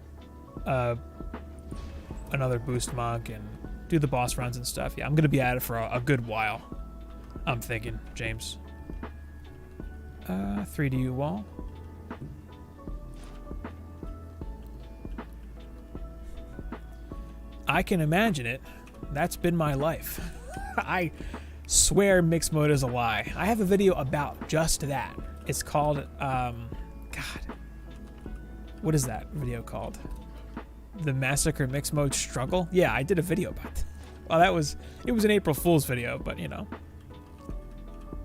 another boost mug, and do the boss runs and stuff. Yeah, I'm gonna be at it for a good while, I'm thinking, James. 3D wall. I can imagine it. That's been my life. I swear mixed mode is a lie. I have a video about just that. It's called, God, what is that video called? The Massacre Mixed Mode Struggle? Yeah, I did a video about that. Well, it was an April Fool's video, but you know,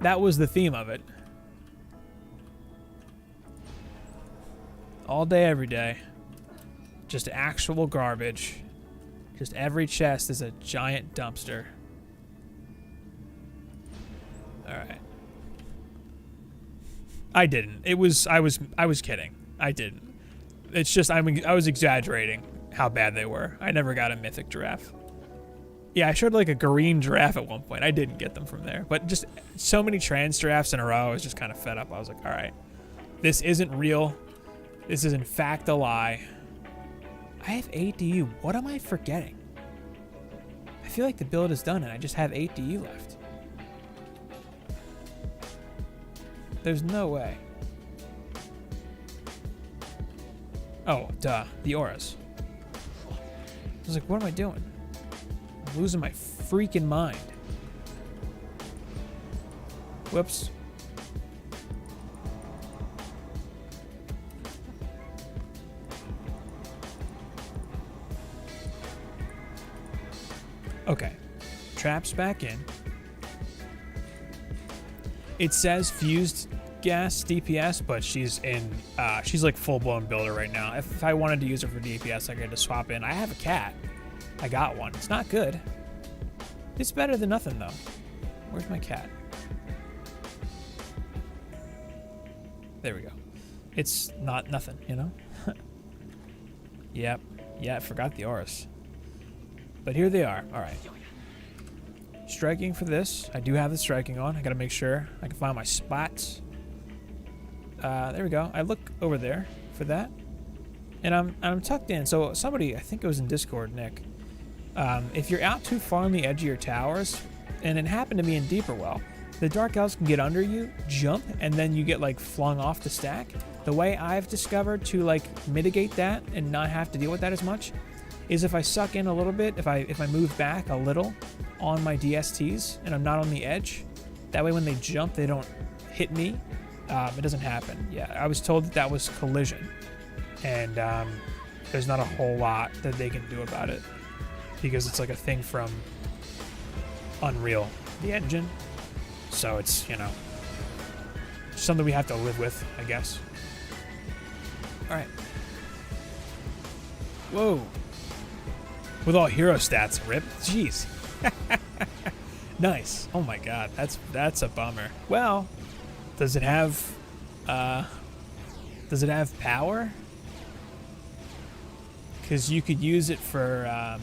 that was the theme of it. All day, every day. Just actual garbage. Just every chest is a giant dumpster. Alright. I didn't. I was kidding. I didn't. It's just I was exaggerating how bad they were. I never got a mythic giraffe. Yeah, I showed like a green giraffe at one point. I didn't get them from there. But just so many trans giraffes in a row, I was just kind of fed up. I was like, alright. This isn't real. This is in fact a lie. I have 8 DU. What am I forgetting? I feel like the build is done and I just have 8 DU left. There's no way. Oh, duh. The auras. I was like, what am I doing? I'm losing my freaking mind. Whoops. Okay. Traps back in. It says fused gas DPS, but she's in she's like full-blown builder right now. If I wanted to use her for DPS, I could just swap in. I have a cat. I got one. It's not good. It's better than nothing though. Where's my cat? There we go. It's not nothing, you know? Yep. Yeah, I forgot the auras. But here they are. Alright. Striking for this. I do have the striking on. I gotta make sure I can find my spots. There we go. I look over there for that. And I'm tucked in. So somebody, I think it was in Discord, Nick. If you're out too far on the edge of your towers, and it happened to me in Deeper Well, the Dark Elves can get under you, jump, and then you get like flung off the stack. The way I've discovered to like mitigate that and not have to deal with that as much is if I suck in a little bit, if I move back a little on my DSTs and I'm not on the edge, that way when they jump they don't hit me. It doesn't happen. Yeah, I was told that was collision, and there's not a whole lot that they can do about it because it's like a thing from Unreal, the engine. So it's, you know, something we have to live with, I guess. All right. Whoa. With all hero stats, rip. Jeez. Nice. Oh my god, that's a bummer. Well, does it have power? Because you could use it for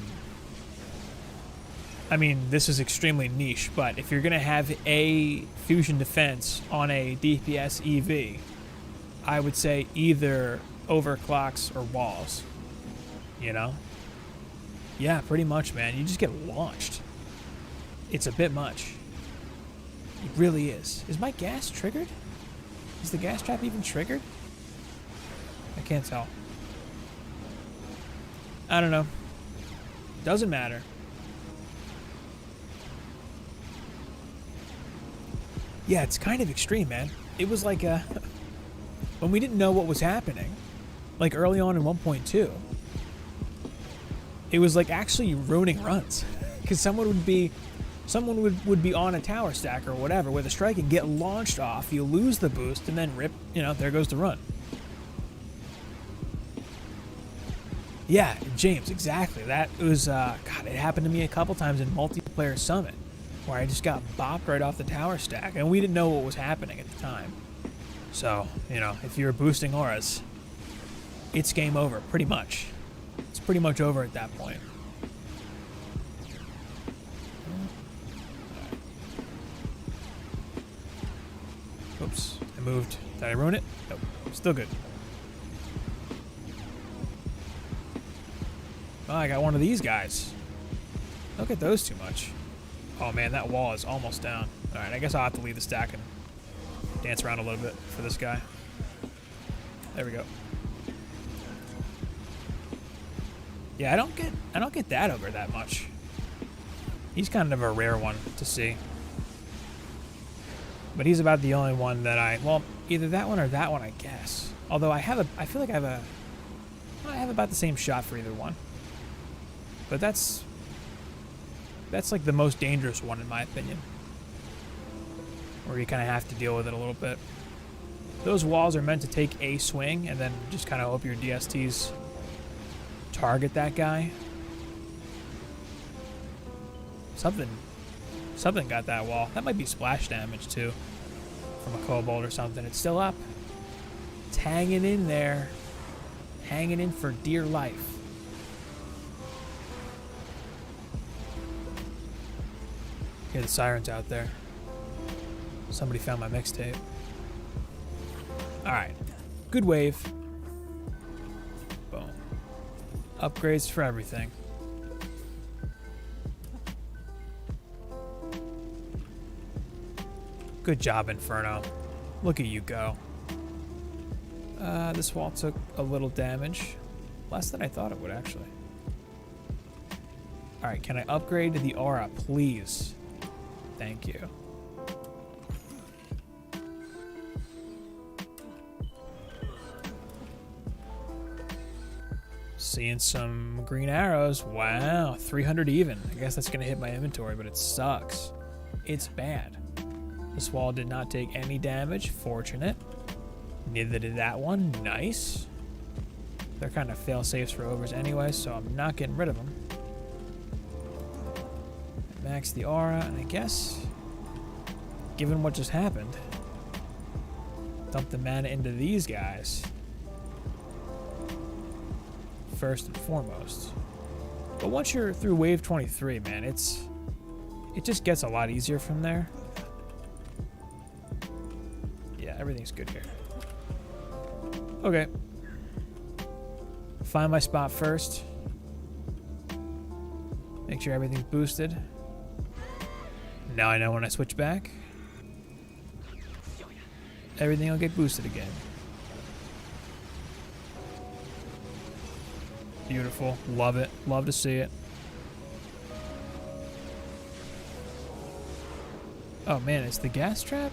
I mean, this is extremely niche, but if you're going to have a fusion defense on a DPS EV, I would say either overclocks or walls. You know? Yeah, pretty much, man. You just get launched. It's a bit much. It really is. Is my gas triggered? Is the gas trap even triggered? I can't tell. I don't know. Doesn't matter. Yeah, it's kind of extreme, man. It was like when we didn't know what was happening, like early on in 1.2, it was like actually ruining runs. Because someone would be on a tower stack or whatever with a strike and get launched off, you lose the boost, and then rip, there goes the run. Yeah, James, exactly. That was, God, it happened to me a couple times in multiplayer Summit, where I just got bopped right off the tower stack, and we didn't know what was happening at the time. So, if you're boosting auras, it's game over, pretty much. It's pretty much over at that point. Oops, I moved. Did I ruin it? Nope, still good. Oh, I got one of these guys. Don't get those too much. Oh man, that wall is almost down. Alright, I guess I'll have to leave the stack and dance around a little bit for this guy. There we go. Yeah, I don't get that ogre that much. He's kind of a rare one to see. But he's about the only one that well, either that one or that one, I guess. Although I feel like I have about the same shot for either one. But that's like the most dangerous one in my opinion. Where you kind of have to deal with it a little bit. Those walls are meant to take a swing and then just kind of hope your DSTs target that guy. Something got that wall. That might be splash damage too. From a kobold or something. It's still up. It's hanging in there. Hanging in for dear life. Hear the sirens out there. Somebody found my mixtape. Alright. Good wave. Boom. Upgrades for everything. Good job, Inferno. Look at you go. This wall took a little damage. Less than I thought it would, actually. Alright, can I upgrade the aura, please? Thank you. Seeing some green arrows. Wow, 300 even. I guess that's going to hit my inventory, but it sucks. It's bad. This wall did not take any damage. Fortunate. Neither did that one. Nice. They're kind of fail-safes for ogres anyway, so I'm not getting rid of them. Max the aura, and I guess, given what just happened, dump the mana into these guys first and foremost. But once you're through wave 23, man, it just gets a lot easier from there. Yeah, everything's good here. Okay. Find my spot first. Make sure everything's boosted. Now I know when I switch back, everything will get boosted again. Beautiful. Love it. Love to see it. Oh man, is the gas trap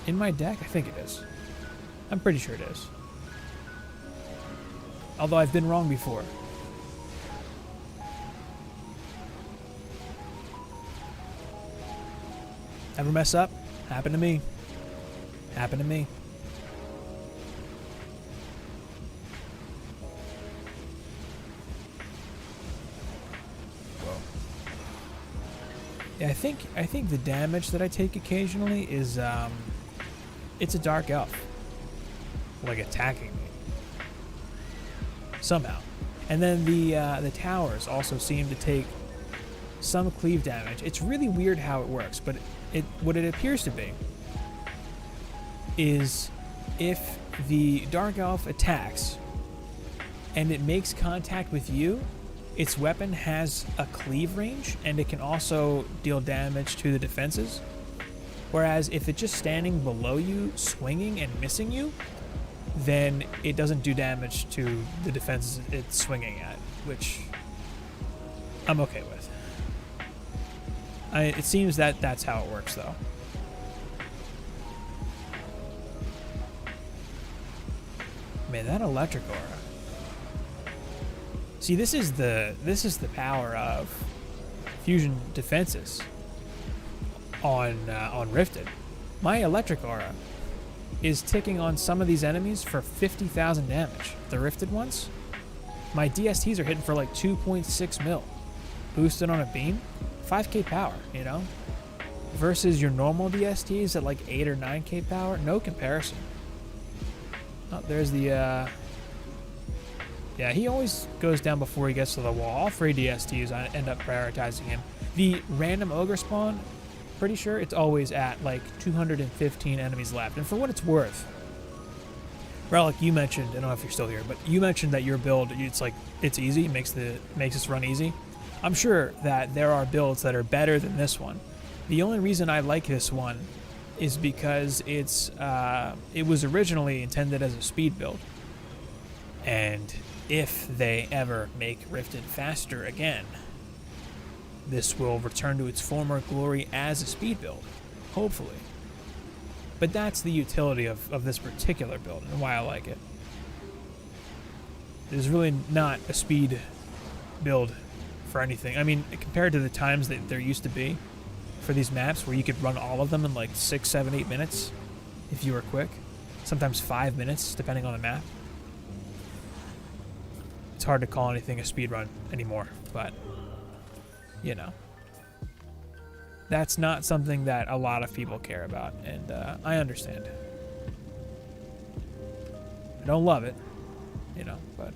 in my deck? I think it is. I'm pretty sure it is. Although I've been wrong before. Ever mess up? Happened to me. Happened to me. Whoa. Yeah, I think the damage that I take occasionally is it's a dark elf. Like attacking me. Somehow. And then the towers also seem to take some cleave damage. It's really weird how it works, but what it appears to be is if the Dark Elf attacks and it makes contact with you, its weapon has a cleave range and it can also deal damage to the defenses. Whereas if it's just standing below you, swinging and missing you, then it doesn't do damage to the defenses it's swinging at, which I'm okay with. It seems that that's how it works, though. Man, that electric aura. See, this is the power of fusion defenses on Rifted. My electric aura is ticking on some of these enemies for 50,000 damage. The Rifted ones, my DSTs are hitting for like 2.6 mil, boosted on a beam, 5k power. You know, versus your normal DSTs at like 8 or 9k power, no comparison. Oh, there's the. Yeah, he always goes down before he gets to the wall. All 3 DSTs, I end up prioritizing him. The random ogre spawn, pretty sure it's always at like 215 enemies left. And for what it's worth, Relic, you mentioned, I don't know if you're still here, but you mentioned that your build, it's easy, makes this run easy. I'm sure that there are builds that are better than this one. The only reason I like this one is because it was originally intended as a speed build. And if they ever make Rifted faster again, this will return to its former glory as a speed build, hopefully. But that's the utility of this particular build and why I like it. There's really not a speed build for anything. I mean, compared to the times that there used to be for these maps where you could run all of them in like 6, 7, 8 minutes if you were quick. Sometimes 5 minutes, depending on the map. It's hard to call anything a speed run anymore, but you know, that's not something that a lot of people care about, and I understand. I don't love it, you know, but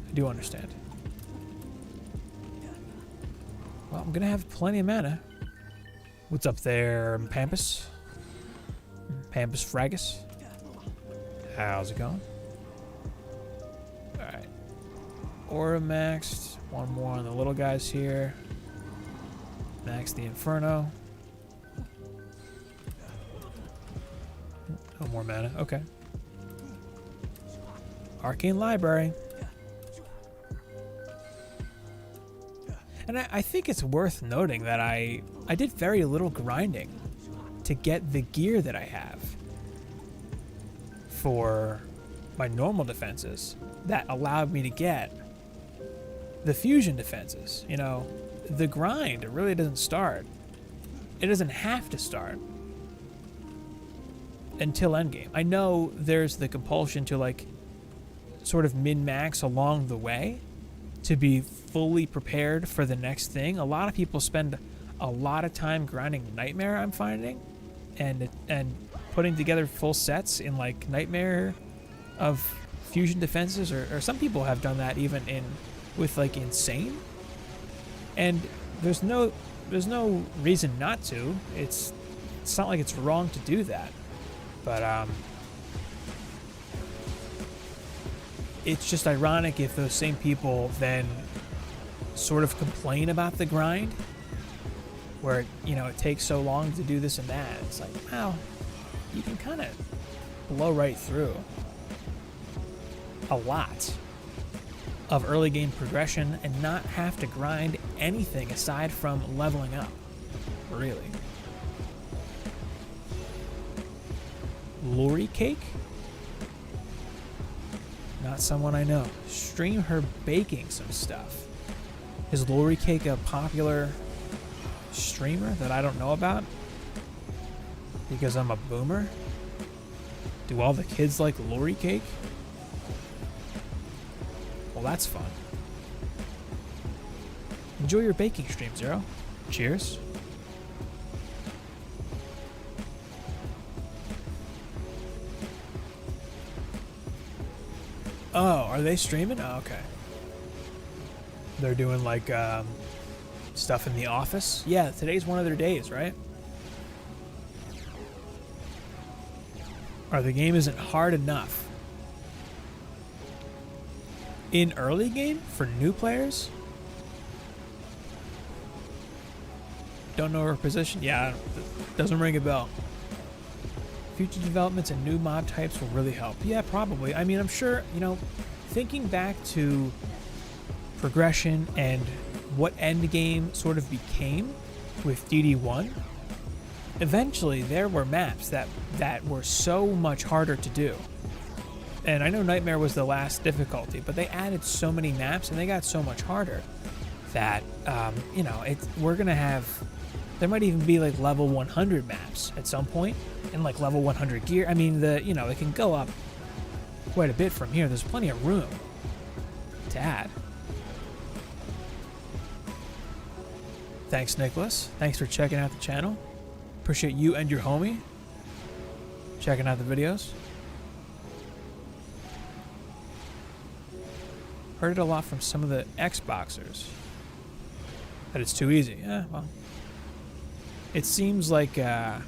I do understand. Well, I'm gonna have plenty of mana. What's up there, Pampas? Pampas Fragus? How's it going? Alright. Aura maxed. One more on the little guys here. Max the Inferno. No more mana. Okay. Arcane Library. And I think it's worth noting that I did very little grinding to get the gear that I have for my normal defenses that allowed me to get the fusion defenses. You know, the grind really doesn't start. It doesn't have to start until endgame. I know there's the compulsion to like sort of min-max along the way to be fully prepared for the next thing. A lot of people spend a lot of time grinding Nightmare, I'm finding, and putting together full sets in like Nightmare of fusion defenses, or some people have done that even with like Insane. And there's no reason not to. It's not like it's wrong to do that, but it's just ironic if those same people then sort of complain about the grind, where, you know, it takes so long to do this and that. It's like, wow, you can kind of blow right through a lot of early game progression and not have to grind anything aside from leveling up, really. Lori Cake? Not someone I know. Stream her baking some stuff. Is Lori Cake a popular streamer that I don't know about? Because I'm a boomer? Do all the kids like Lori Cake? Well, that's fun. Enjoy your baking stream, Zero. Cheers. Oh, are they streaming? Oh, okay. They're doing like Stuff in the office. Yeah, today's one of their days, right? Or the game isn't hard enough. In early game for new players? Don't know her position? Yeah, doesn't ring a bell. Future developments and new mob types will really help. Yeah, probably. I mean, I'm sure, you know, thinking back to progression and what endgame sort of became with DD1, eventually there were maps that were so much harder to do. And I know Nightmare was the last difficulty, but they added so many maps and they got so much harder that, you know, we're going to have, there might even be like level 100 maps at some point and like level 100 gear. I mean, you know, it can go up quite a bit from here. There's plenty of room to add. Thanks, Nicholas. Thanks for checking out the channel. Appreciate you and your homie checking out the videos. Heard it a lot from some of the Xboxers that it's too easy. Yeah, well, it seems like I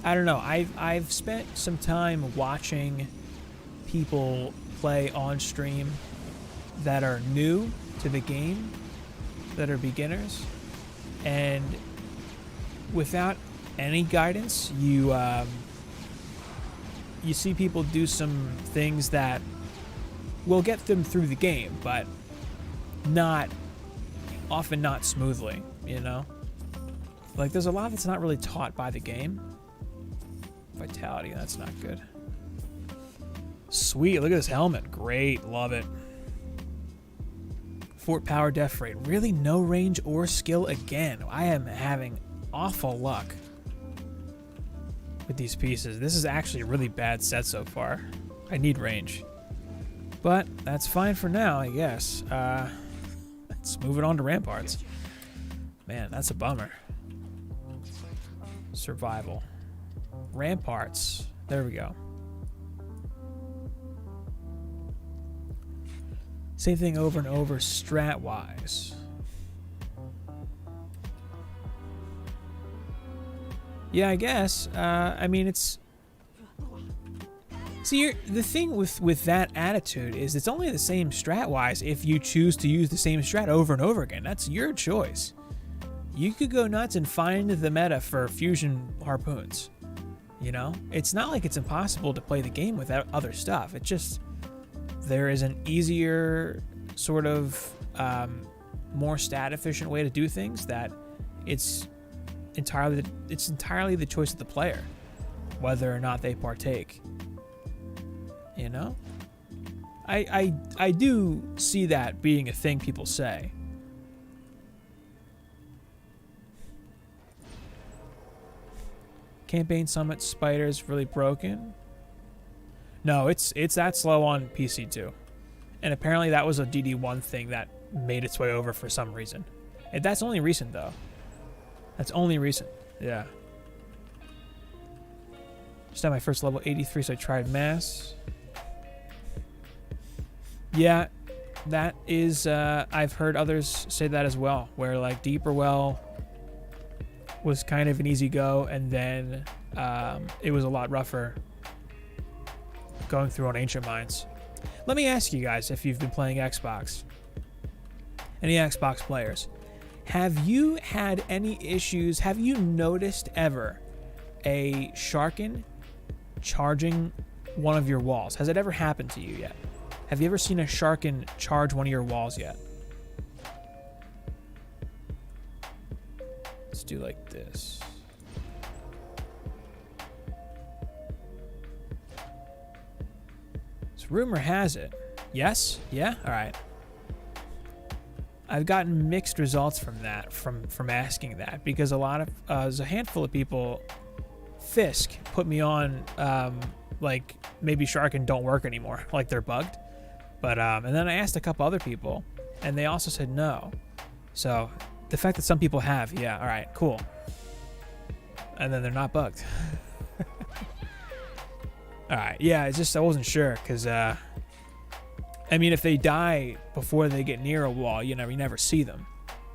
don't know. I've spent some time watching people play on stream that are new to the game, that are beginners, and without any guidance, you see people do some things that will get them through the game, but often not smoothly, you know? Like, there's a lot that's not really taught by the game. Vitality, that's not good. Sweet, look at this helmet. Great, love it. Fort power def rate. Really no range or skill again. I am having awful luck with these pieces. This is actually a really bad set so far. I need range. But that's fine for now, I guess. Let's move it on to Ramparts. Man, that's a bummer. Survival. Ramparts. There we go. Same thing over and over strat-wise. Yeah, I guess. I mean, it's... See, the thing with that attitude is it's only the same strat-wise if you choose to use the same strat over and over again. That's your choice. You could go nuts and find the meta for fusion harpoons. You know? It's not like it's impossible to play the game without other stuff. It's just... there is an easier, sort of, more stat-efficient way to do things that it's entirely the choice of the player, whether or not they partake. You know? I do see that being a thing people say. Campaign Summit Spiders really broken. No, it's that slow on PC too. And apparently that was a DD1 thing that made its way over for some reason. And that's only recent though. That's only recent. Yeah. Just had my first level 83, so I tried mass. Yeah, that is, I've heard others say that as well, where like Deeper Well was kind of an easy go, and then it was a lot rougher going through on Ancient Mines. Let me ask you guys, if you've been playing Xbox, any Xbox players, have you had any issues, have you noticed ever a Sharkin charging one of your walls? Has it ever happened to you yet? Have you ever seen a Sharkin charge one of your walls yet? Let's do like this. So rumor has it. Yes? Yeah? Alright. I've gotten mixed results from that, from asking that, because a lot of, there's a handful of people, Fisk put me on, like, maybe Sharkin don't work anymore, like they're bugged. But, and then I asked a couple other people, and they also said no. So, the fact that some people have, yeah, alright, cool. And then they're not bugged. Alright, yeah, it's just, I wasn't sure, because, I mean, if they die before they get near a wall, you never see them.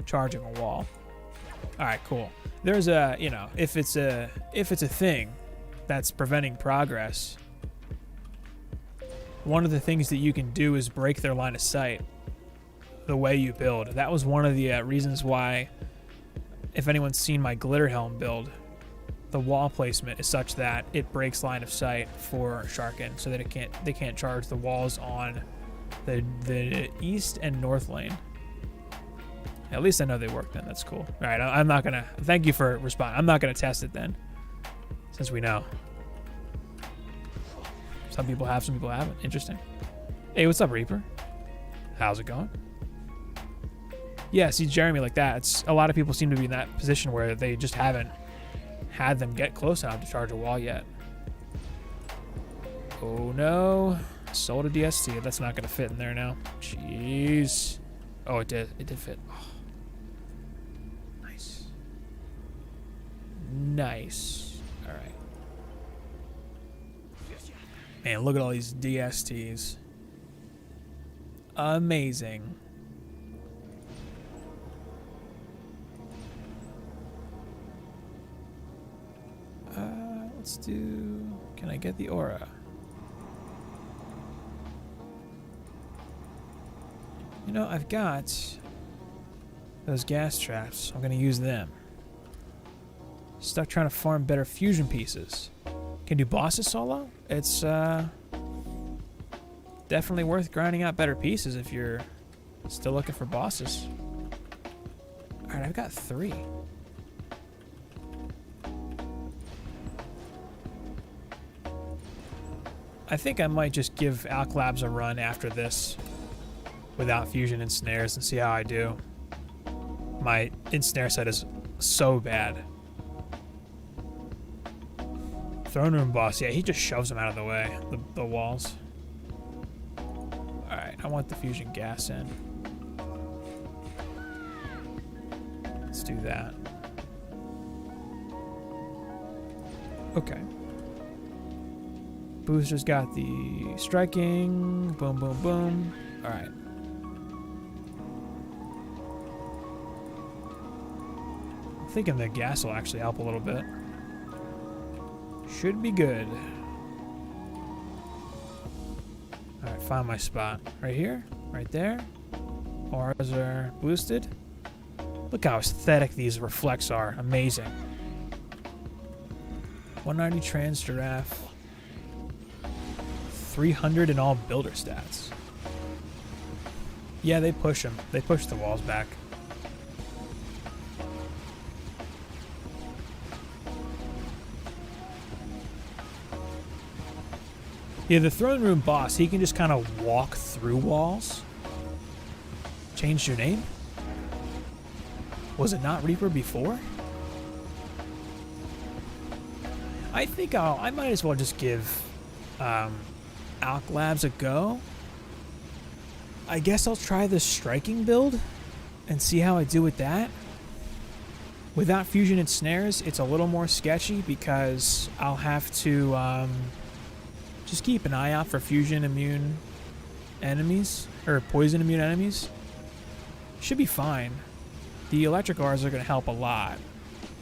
charging a wall. All right, cool. There's a, you know, if it's a thing that's preventing progress, one of the things that you can do is break their line of sight the way you build. That was one of the reasons why, if anyone's seen my glitter helm build, the wall placement is such that it breaks line of sight for Sharkin, so that they can't charge the walls on the east and north lane. At least I know they work then. That's cool. All right, I'm not gonna. Thank you for responding. I'm not gonna test it then, since we know. Some people have, some people haven't. Interesting. Hey, what's up, Reaper? How's it going? Yeah, see Jeremy like that. It's a lot of people seem to be in that position where they just haven't had them get close enough to charge a wall yet. Oh no. Sold a DST. That's not gonna fit in there now. Jeez. Oh, it did. It did fit. Oh. Nice. Nice. All right. Man, look at all these DSTs. Amazing. Let's do... Can I get the aura? You know, I've got those gas traps. I'm going to use them. Stuck trying to farm better fusion pieces. Can do bosses solo? It's definitely worth grinding out better pieces if you're still looking for bosses. Alright, I've got 3. I think I might just give Alch Labs a run after this without fusion and snares and see how I do. My ensnare set is so bad. Throne room boss, yeah, he just shoves them out of the way, the walls. Alright, I want the fusion gas in. Let's do that. Okay. Booster's got the striking. Boom, boom, boom. Alright. I'm thinking the gas will actually help a little bit. Should be good. Alright, find my spot. Right here. Right there. Auras are boosted. Look how aesthetic these reflects are. Amazing. 190 trans giraffe. 300 in all builder stats. Yeah, they push them. They push the walls back. Yeah, the throne room boss, he can just kind of walk through walls. Changed your name? Was it not Reaper before? I think I might as well just give Alch Labs a go. I guess I'll try the striking build and see how I do with that. Without fusion and snares, it's a little more sketchy because I'll have to just keep an eye out for fusion immune enemies or poison immune enemies. Should be fine. The electric auras are going to help a lot.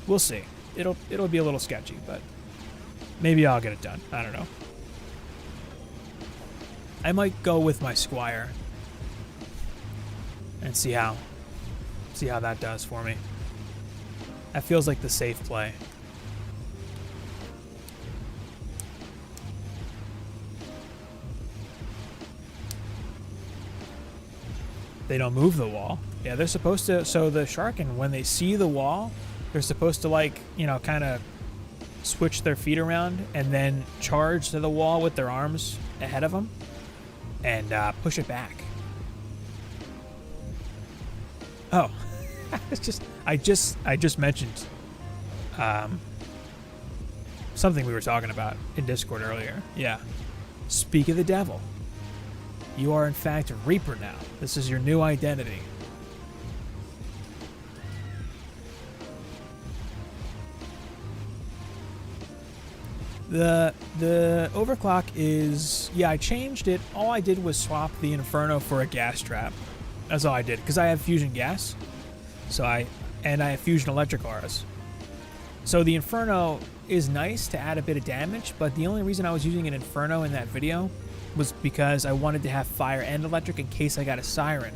We'll see. It'll be a little sketchy, but maybe I'll get it done. I don't know. I might go with my Squire and see how that does for me. That feels like the safe play. They don't move the wall. Yeah, they're supposed to. So the Sharkin, when they see the wall, they're supposed to, like, you know, kind of switch their feet around and then charge to the wall with their arms ahead of them and push it back. Oh, I just mentioned something we were talking about in Discord earlier. Yeah. Speak of the devil. You are in fact a Reaper now. This is your new identity. The overclock is, yeah, I changed it. All I did was swap the Inferno for a gas trap. That's all I did, because I have fusion gas. So I have fusion electric auras. So the Inferno is nice to add a bit of damage, but the only reason I was using an Inferno in that video was because I wanted to have fire and electric in case I got a Siren.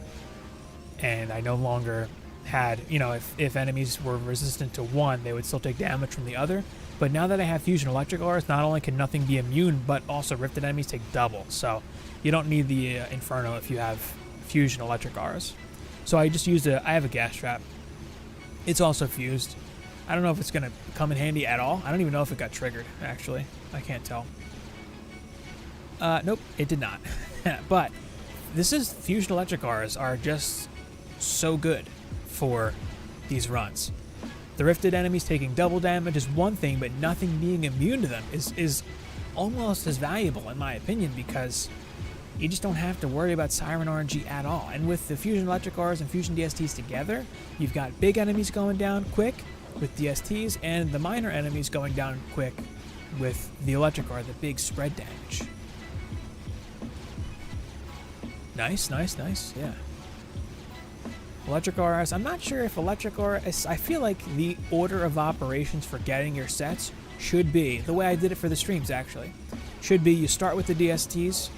And I no longer had, you know, if enemies were resistant to one, they would still take damage from the other. But now that I have fusion electric auras, not only can nothing be immune, but also rifted enemies take double. So you don't need the Inferno if you have fusion electric auras. So I just used I have a gas trap. It's also fused. I don't know if it's going to come in handy at all. I don't even know if it got triggered, actually. I can't tell. Nope, it did not. But fusion electric auras are just so good for these runs. The rifted enemies taking double damage is one thing, but nothing being immune to them is almost as valuable, in my opinion, because you just don't have to worry about Siren RNG at all. And with the fusion electric auras and fusion DSTs together, you've got big enemies going down quick with DSTs, and the minor enemies going down quick with the electric aura, the big spread damage. Nice, nice, nice, yeah. Electric auras, I'm not sure if electric aura I feel like the order of operations for getting your sets should be, the way I did it for the streams actually, should be you start with the DSTs,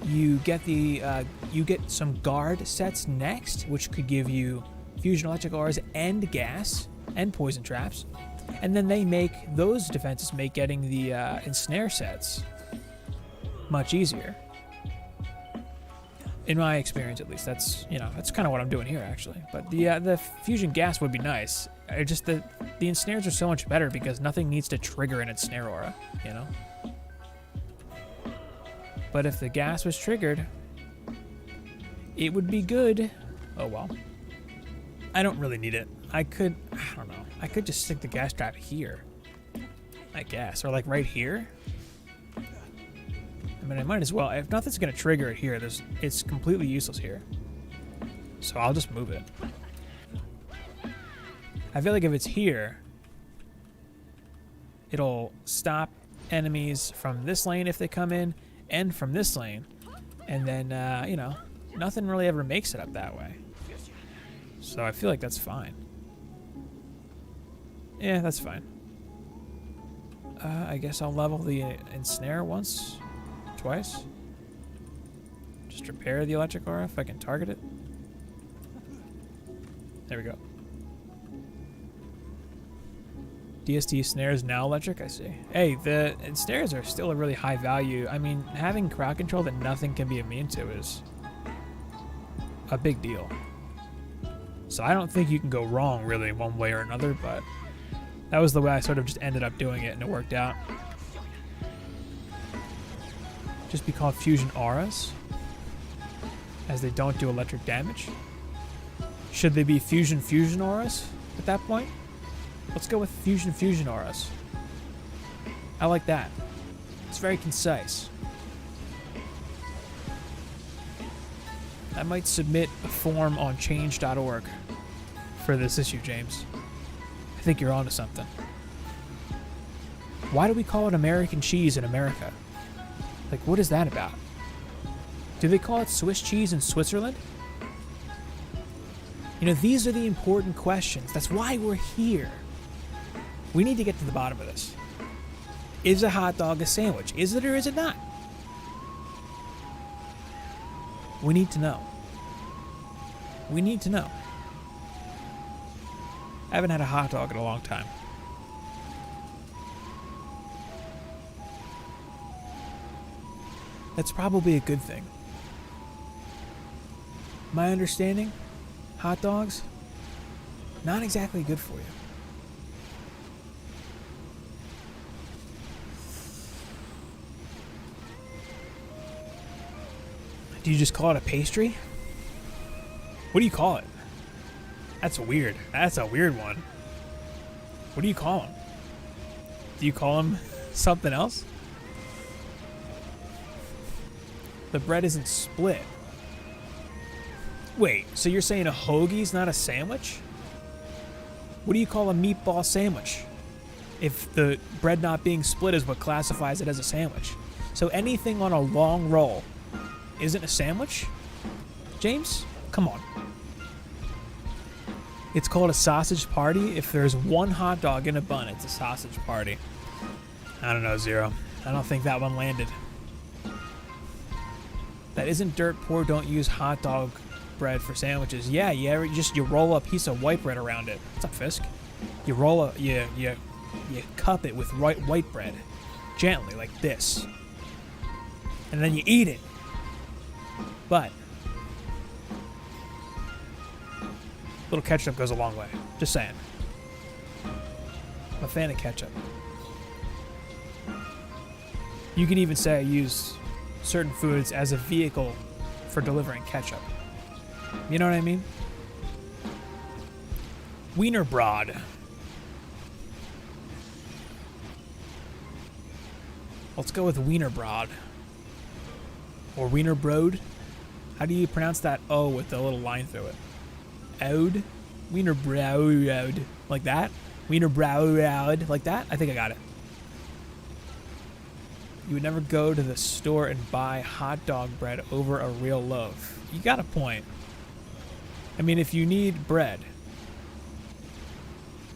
you get some guard sets next, which could give you fusion electric auras and gas, and poison traps, and then those defenses make getting the ensnare sets much easier. In my experience, at least, that's kind of what I'm doing here, actually. But the fusion gas would be nice. Just the ensnares are so much better because nothing needs to trigger an ensnare aura, you know. But if the gas was triggered, it would be good. Oh well. I don't really need it. I don't know. I could just stick the gas trap here, I guess, or like right here. I mean, I might as well. If nothing's gonna trigger it here, it's completely useless here. So I'll just move it. I feel like if it's here, it'll stop enemies from this lane if they come in, and from this lane, and then nothing really ever makes it up that way. So I feel like that's fine. Yeah, that's fine. I guess I'll level the ensnare once, twice. Just repair the electric aura if I can target it. There we go. DST snares now electric, I see. Hey, the ensnares are still a really high value. I mean, having crowd control that nothing can be immune to is a big deal. So I don't think you can go wrong really one way or another, but that was the way I sort of just ended up doing it and it worked out. Just be called fusion auras, as they don't do electric damage. Should they be fusion auras at that point? Let's go with fusion auras. I like that. It's very concise. I might submit a form on change.org for this issue, James. I think you're onto something. Why do we call it American cheese in America? Like, what is that about? Do they call it Swiss cheese in Switzerland? You know, these are the important questions. That's why we're here. We need to get to the bottom of this. Is a hot dog a sandwich? Is it or is it not? We need to know. We need to know. I haven't had a hot dog in a long time. That's probably a good thing. My understanding, hot dogs, not exactly good for you. Do you just call it a pastry? What do you call it? That's weird. That's a weird one. What do you call them? Do you call them something else? The bread isn't split. Wait, so you're saying a hoagie's not a sandwich? What do you call a meatball sandwich? If the bread not being split is what classifies it as a sandwich. So anything on a long roll isn't a sandwich? James? Come on. It's called a sausage party. If there's one hot dog in a bun, it's a sausage party. I don't know, Zero. I don't think that one landed. That isn't dirt poor. Don't use hot dog bread for sandwiches. Yeah, you roll a piece of white bread around it. What's up, Fisk? You cup it with white bread, gently like this, and then you eat it. But a little ketchup goes a long way. Just saying. I'm a fan of ketchup. You could even say I use certain foods as a vehicle for delivering ketchup. You know what I mean? Wienerbrod. Let's go with Wienerbrod. Or Wienerbrod. How do you pronounce that O with the little line through it? Ode? Wienerbrod. Like that? Wienerbrod. Like that? I think I got it. You would never go to the store and buy hot dog bread over a real loaf. You got a point. I mean, if you need bread,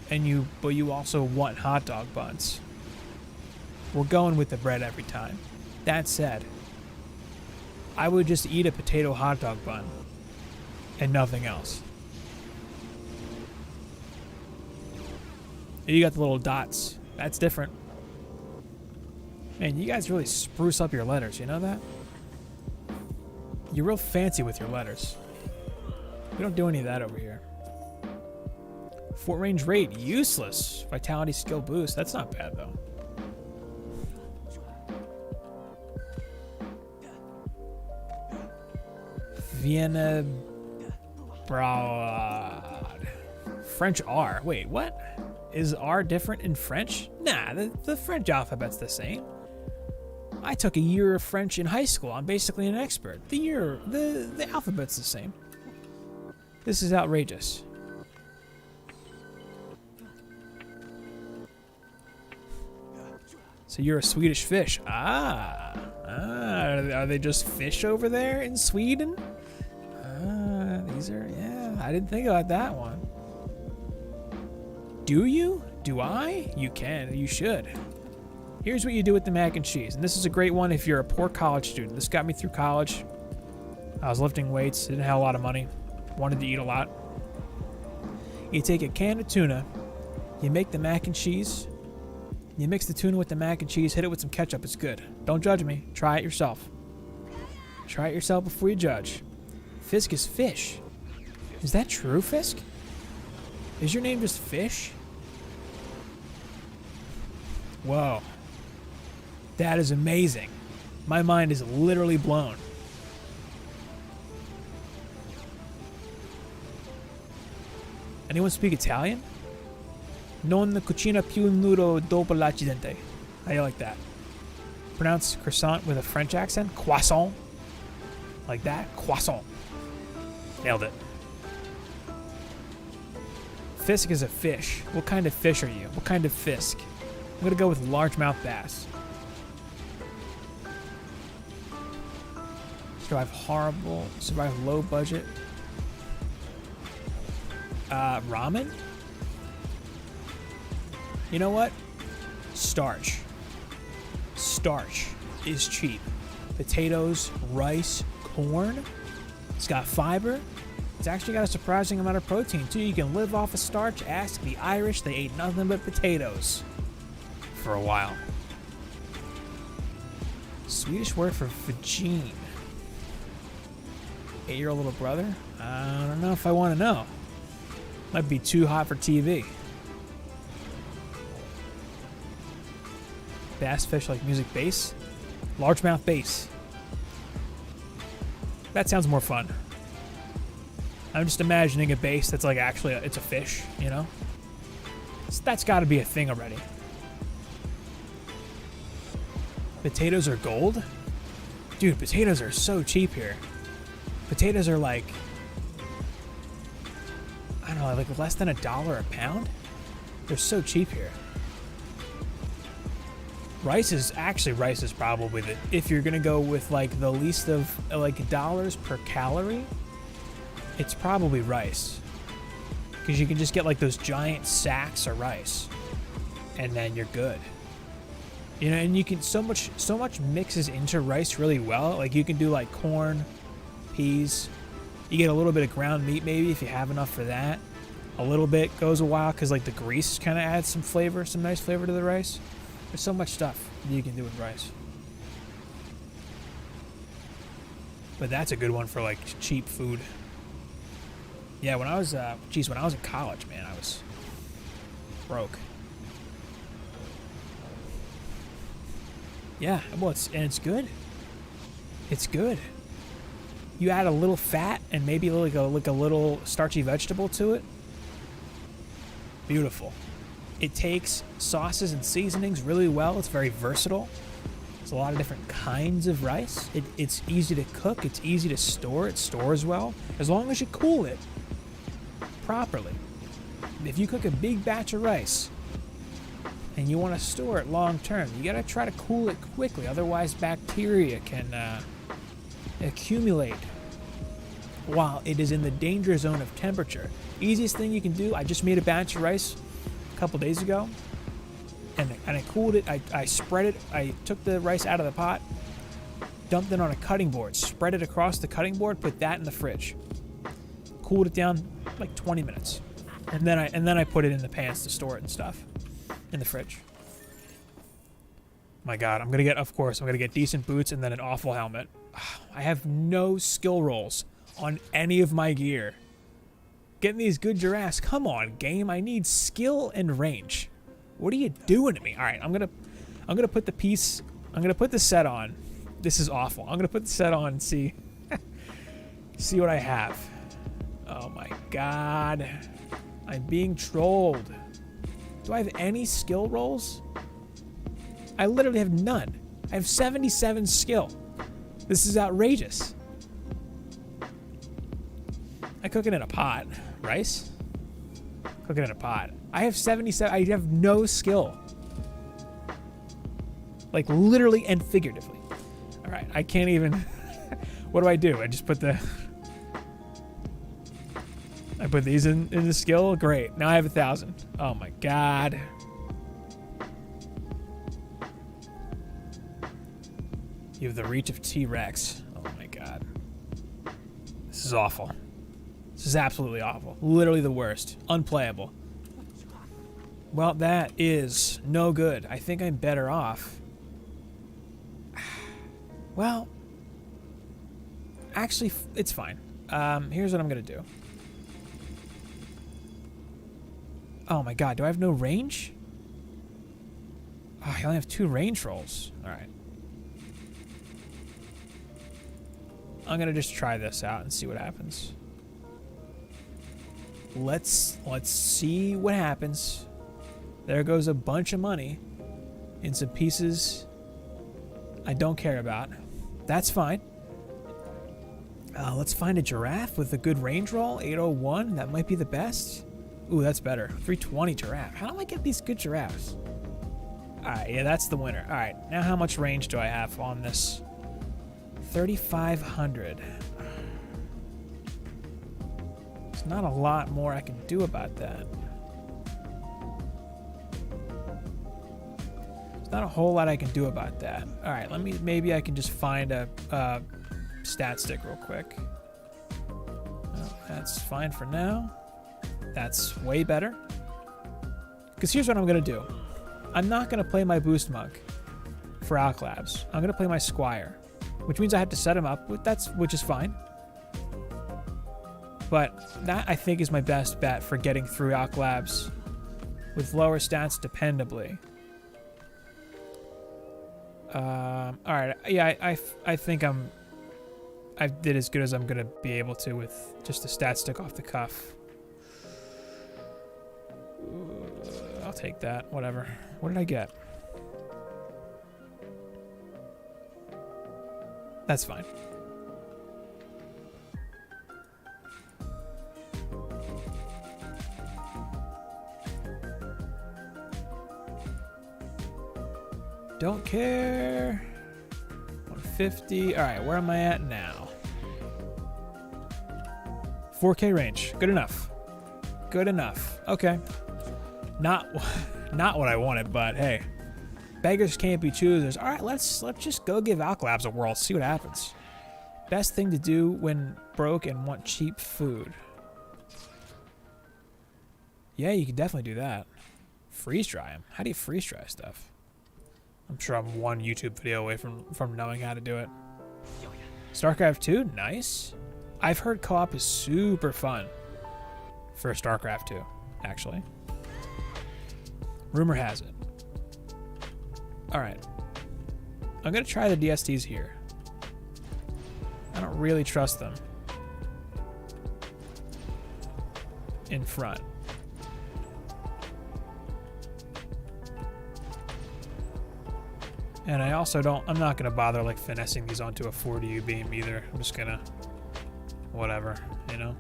but you also want hot dog buns, we're going with the bread every time. That said, I would just eat a potato hot dog bun and nothing else. You got the little dots. That's different. Man, you guys really spruce up your letters, you know that? You're real fancy with your letters. We don't do any of that over here. Fort range rate, useless. Vitality skill boost, that's not bad though. Vienna Broad. French R. Wait, what? Is R different in French? Nah, the French alphabet's the same. I took a year of French in high school. I'm basically an expert. The alphabet's the same. This is outrageous. So you're a Swedish fish. Are they just fish over there in Sweden? I didn't think about that one. Do you? Do I? You can. You should. Here's what you do with the mac and cheese. And this is a great one if you're a poor college student. This got me through college. I was lifting weights, didn't have a lot of money, wanted to eat a lot. You take a can of tuna, you make the mac and cheese, you mix the tuna with the mac and cheese, hit it with some ketchup, it's good. Don't judge me, try it yourself. Try it yourself before you judge. Fisk is fish. Is that true, Fisk? Is your name just Fish? Whoa. That is amazing. My mind is literally blown. Anyone speak Italian? Non cucina più nudo dopo l'accidente. How do you like that? Pronounce croissant with a French accent? Croissant. Like that? Croissant. Nailed it. Fisk is a fish. What kind of fish are you? What kind of fisk? I'm gonna go with largemouth bass. Survive low budget. Ramen? You know what? Starch. Starch is cheap. Potatoes, rice, corn. It's got fiber. It's actually got a surprising amount of protein too. You can live off of starch. Ask the Irish, they ate nothing but potatoes for a while. Swedish word for vagine. 8-year-old little brother? I don't know if I want to know. Might be too hot for TV. Bass fish like music bass? Largemouth bass. That sounds more fun. I'm just imagining a bass that's like actually it's a fish, you know? So that's got to be a thing already. Potatoes are gold? Dude, potatoes are so cheap here. Potatoes are like, I don't know, like less than $1 a pound? They're so cheap here. Rice is probably the, if you're gonna go with like the least of like dollars per calorie, it's probably rice. because you can just get like those giant sacks of rice, and then you're good. You know, and you can so much mixes into rice really well. Like you can do like corn, peas. You get a little bit of ground meat maybe if you have enough for that. A little bit goes a while because like the grease kind of adds some flavor, some nice flavor to the rice. There's so much stuff that you can do with rice. But that's a good one for like cheap food. Yeah, when I was when I was in college, man, I was broke. Yeah, well, it's good. It's good. You add a little fat and maybe like a little starchy vegetable to it. Beautiful. It takes sauces and seasonings really well. It's very versatile. There's a lot of different kinds of rice. It's easy to cook. It's easy to store. It stores well as long as you cool it properly. If you cook a big batch of rice and you want to store it long term, you gotta try to cool it quickly, otherwise bacteria can accumulate while it is in the danger zone of temperature. Easiest thing you can do, I just made a batch of rice a couple days ago, and I cooled it. I spread it. I took the rice out of the pot, dumped it on a cutting board, spread it across the cutting board, put that in the fridge, cooled it down like 20 minutes, and then I put it in the pans to store it and stuff in the fridge. My God, I'm gonna get decent boots and then an awful helmet. I have no skill rolls on any of my gear. Getting these good giraffes, come on, game. I need skill and range. What are you doing to me? All right, I'm gonna put the piece. I'm gonna put the set on. This is awful. I'm gonna put the set on and see what I have. Oh my God, I'm being trolled. Do I have any skill rolls? I literally have none. I have 77 skill. This is outrageous. I cook it in a pot. Rice? Cook it in a pot. I have 77. I have no skill. Like literally and figuratively. All right, I can't even. What do? I just put the. I put these in the skill. Great. Now I have 1,000. Oh my God. You have the reach of T-Rex. Oh my God. This is awful. This is absolutely awful. Literally the worst. Unplayable. Well, that is no good. I think I'm better off. Well, actually, it's fine. Here's what I'm going to do. Oh my God, do I have no range? Oh, I only have 2 range rolls. All right. I'm going to just try this out and see what happens. Let's see what happens. There goes a bunch of money in some pieces I don't care about. That's fine. Let's find a giraffe with a good range roll. 801. That might be the best. Ooh, that's better. 320 giraffe. How do I get these good giraffes? Alright, yeah, that's the winner. Alright, now how much range do I have on this? 3,500. There's not a lot more I can do about that. There's not a whole lot I can do about that. Alright, maybe I can just find a stat stick real quick. Oh, that's fine for now. That's way better. Because here's what I'm going to do. I'm not going to play my boost monk for Alch Labs. I'm going to play my squire, which means I have to set him up, which is fine. But that, I think, is my best bet for getting through Alch Labs with lower stats dependably. Alright, yeah, I think I did as good as I'm going to be able to with just a stat stick off the cuff. I'll take that, whatever. What did I get? That's fine. Don't care. 150. All right, where am I at now? 4K range. Good enough. Good enough. Okay. Not what I wanted, but hey. Beggars can't be choosers. All right, let's just go give Alchemical Labs a whirl. See what happens. Best thing to do when broke and want cheap food. Yeah, you can definitely do that. Freeze dry them. How do you freeze dry stuff? I'm sure I'm one YouTube video away from knowing how to do it. StarCraft 2, nice. I've heard co-op is super fun for StarCraft 2, actually. Rumor has it. All right. I'm gonna try the DSTs here. I don't really trust them in front. And I also I'm not gonna bother like finessing these onto a 4DU beam either. I'm just gonna, whatever, you know?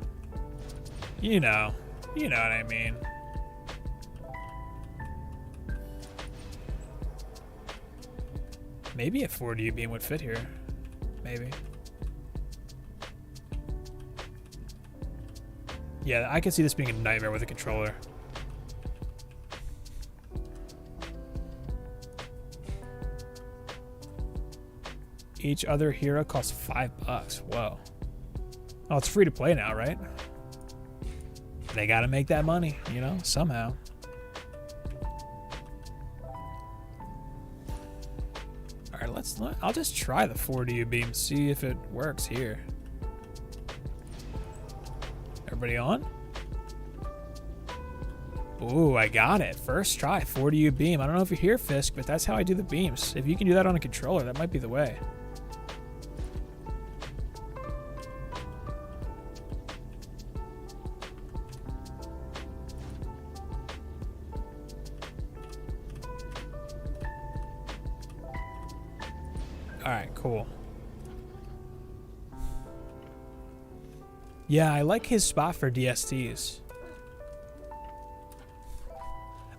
You know what I mean. Maybe a 4DU beam would fit here. Maybe. Yeah, I could see this being a nightmare with a controller. Each other hero costs $5. Whoa. Oh, it's free to play now, right? They gotta make that money, you know, somehow. All right, I'll just try the 4DU beam, see if it works here. Everybody on? Ooh, I got it. First try, 4DU beam. I don't know if you're here, Fisk, but that's how I do the beams. If you can do that on a controller, that might be the way. Alright, cool. Yeah, I like his spot for DSTs.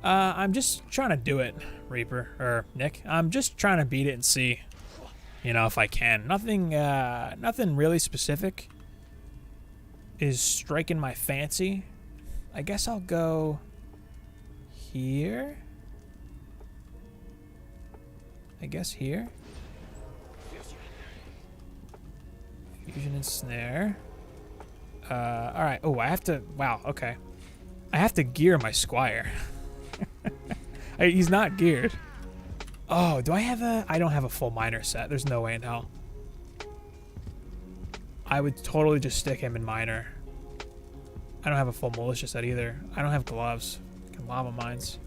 I'm just trying to do it, Reaper, or Nick. I'm just trying to beat it and see, you know, if I can. Nothing really specific is striking my fancy. I guess I'll go here. I guess here. Fusion ensnare. Alright. Oh, I have to... Wow, okay. I have to gear my Squire. He's not geared. Oh, do I have a... I don't have a full miner set. There's no way in hell. I would totally just stick him in miner. I don't have a full militia set either. I don't have gloves. Fucking lava mines.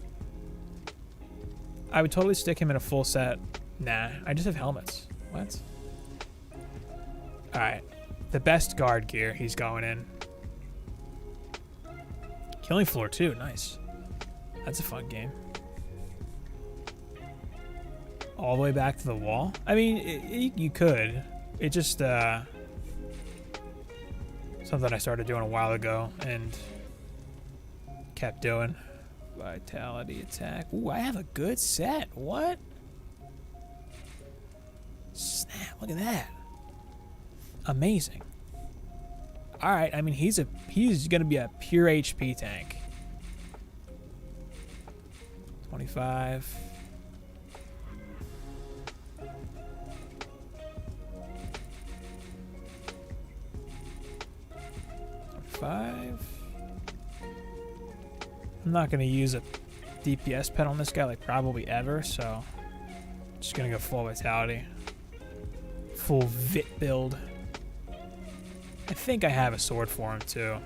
I would totally stick him in a full set. Nah, I just have helmets. What? Alright. The best guard gear he's going in. Killing floor too, nice. That's a fun game. All the way back to the wall? I mean, you could. It just, something I started doing a while ago and kept doing. Vitality attack. Ooh, I have a good set. What? Snap, look at that. Amazing. Alright, I mean, he's gonna be a pure HP tank. 25. I'm not gonna use a DPS pet on this guy like probably ever, so just gonna go full vitality. Full vit build. I think I have a sword for him too.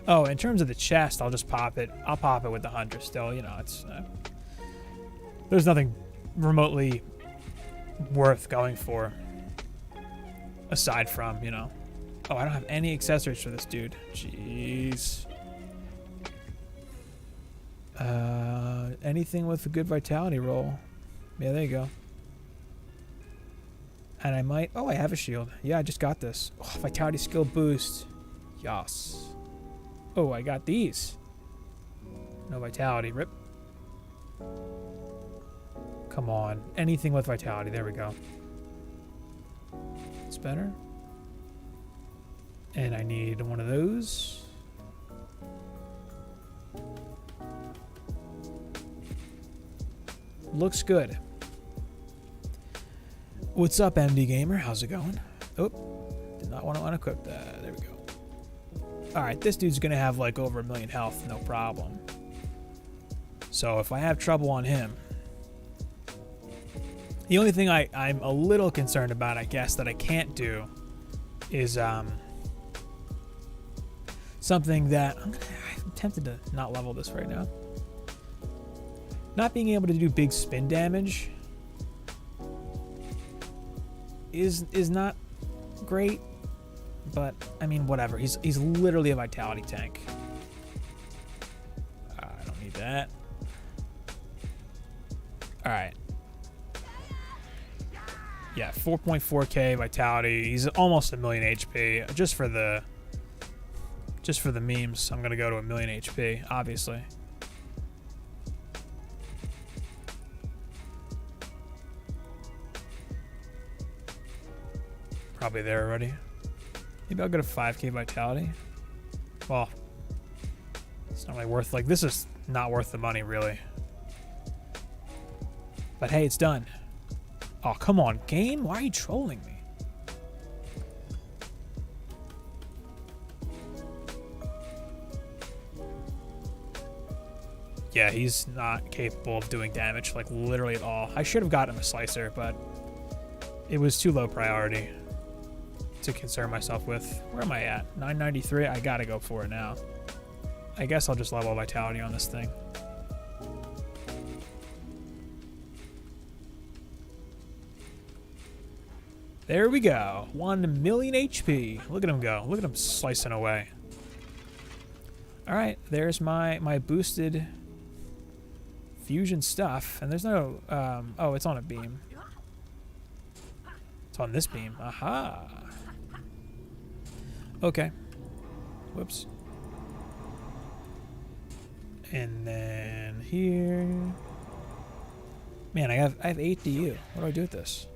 Oh, in terms of the chest, I'll just pop it. I'll pop it with the Hunter still. You know, it's there's nothing remotely worth going for aside from, you know. Oh, I don't have any accessories for this dude. Jeez. Anything with a good vitality roll. Yeah, there you go. And I might... Oh, I have a shield. Yeah, I just got this. Oh, vitality skill boost. Yas. Oh, I got these. No vitality. Rip. Come on. Anything with vitality. There we go. It's better. And I need one of those. Looks good. What's up, MD Gamer? How's it going? Oh, did not want to unequip that. There we go. Alright, this dude's going to have like over 1 million health, no problem. So if I have trouble on him... The only thing I'm a little concerned about, I guess, that I can't do is something that... I'm tempted to not level this right now. Not being able to do big spin damage is not great, but I mean, whatever. He's literally a vitality tank. I don't need that. All right. Yeah, 4.4k vitality. He's almost 1 million HP. Just for the memes, I'm gonna go to 1 million HP, obviously. Probably there already. Maybe I'll go to 5k vitality. Well, it's not really worth, like, this is not worth the money, really. But hey, it's done. Oh, come on, game? Why are you trolling me? Yeah, he's not capable of doing damage, like, literally at all. I should have gotten him a slicer, but it was too low priority to concern myself with. Where am I at? 993? I gotta go for it now. I guess I'll just level vitality on this thing. There we go. 1 million HP. Look at him go. Look at him slicing away. Alright, there's my boosted fusion stuff. And there's no... oh, it's on a beam. It's on this beam. Aha! Okay. Whoops. And then here... Man, I have 8 DU. What do I do with this?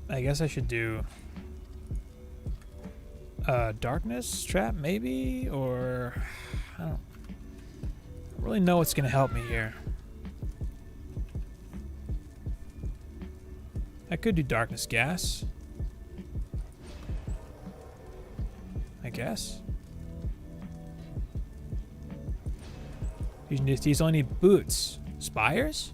I guess I should do darkness trap maybe, or I don't really know what's gonna help me here. I could do darkness gas, I guess. These only need boots. Spires?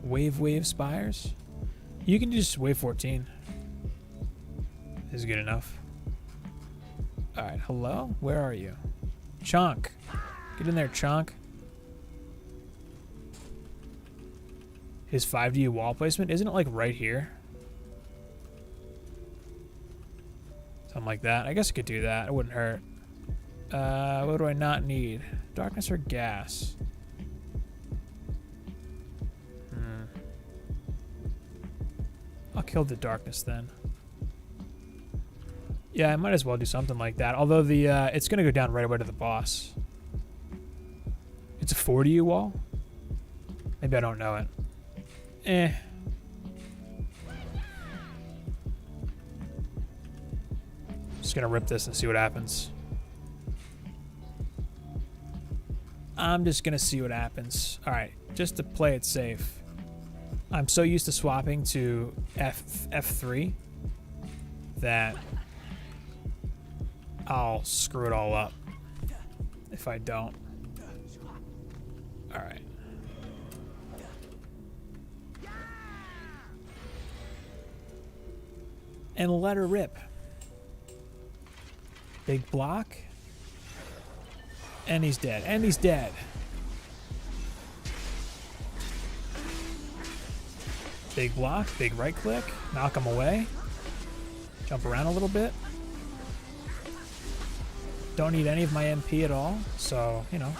Wave spires? You can do just wave 14. Is good enough. Alright, hello? Where are you? Chunk. Get in there, Chunk. His 5D wall placement, isn't it like right here? Something like that. I guess I could do that. It wouldn't hurt. What do I not need? Darkness or gas? I'll kill the darkness then. Yeah, I might as well do something like that. Although the it's gonna go down right away to the boss. It's a 40U wall? Maybe I don't know it. Just gonna rip this and see what happens. I'm just gonna see what happens. Alright, just to play it safe. I'm so used to swapping to F3 that I'll screw it all up if I don't. Alright. And let her rip. Big block. And he's dead. And he's dead. Big block, big right click, knock him away. Jump around a little bit. Don't need any of my MP at all, so, you know,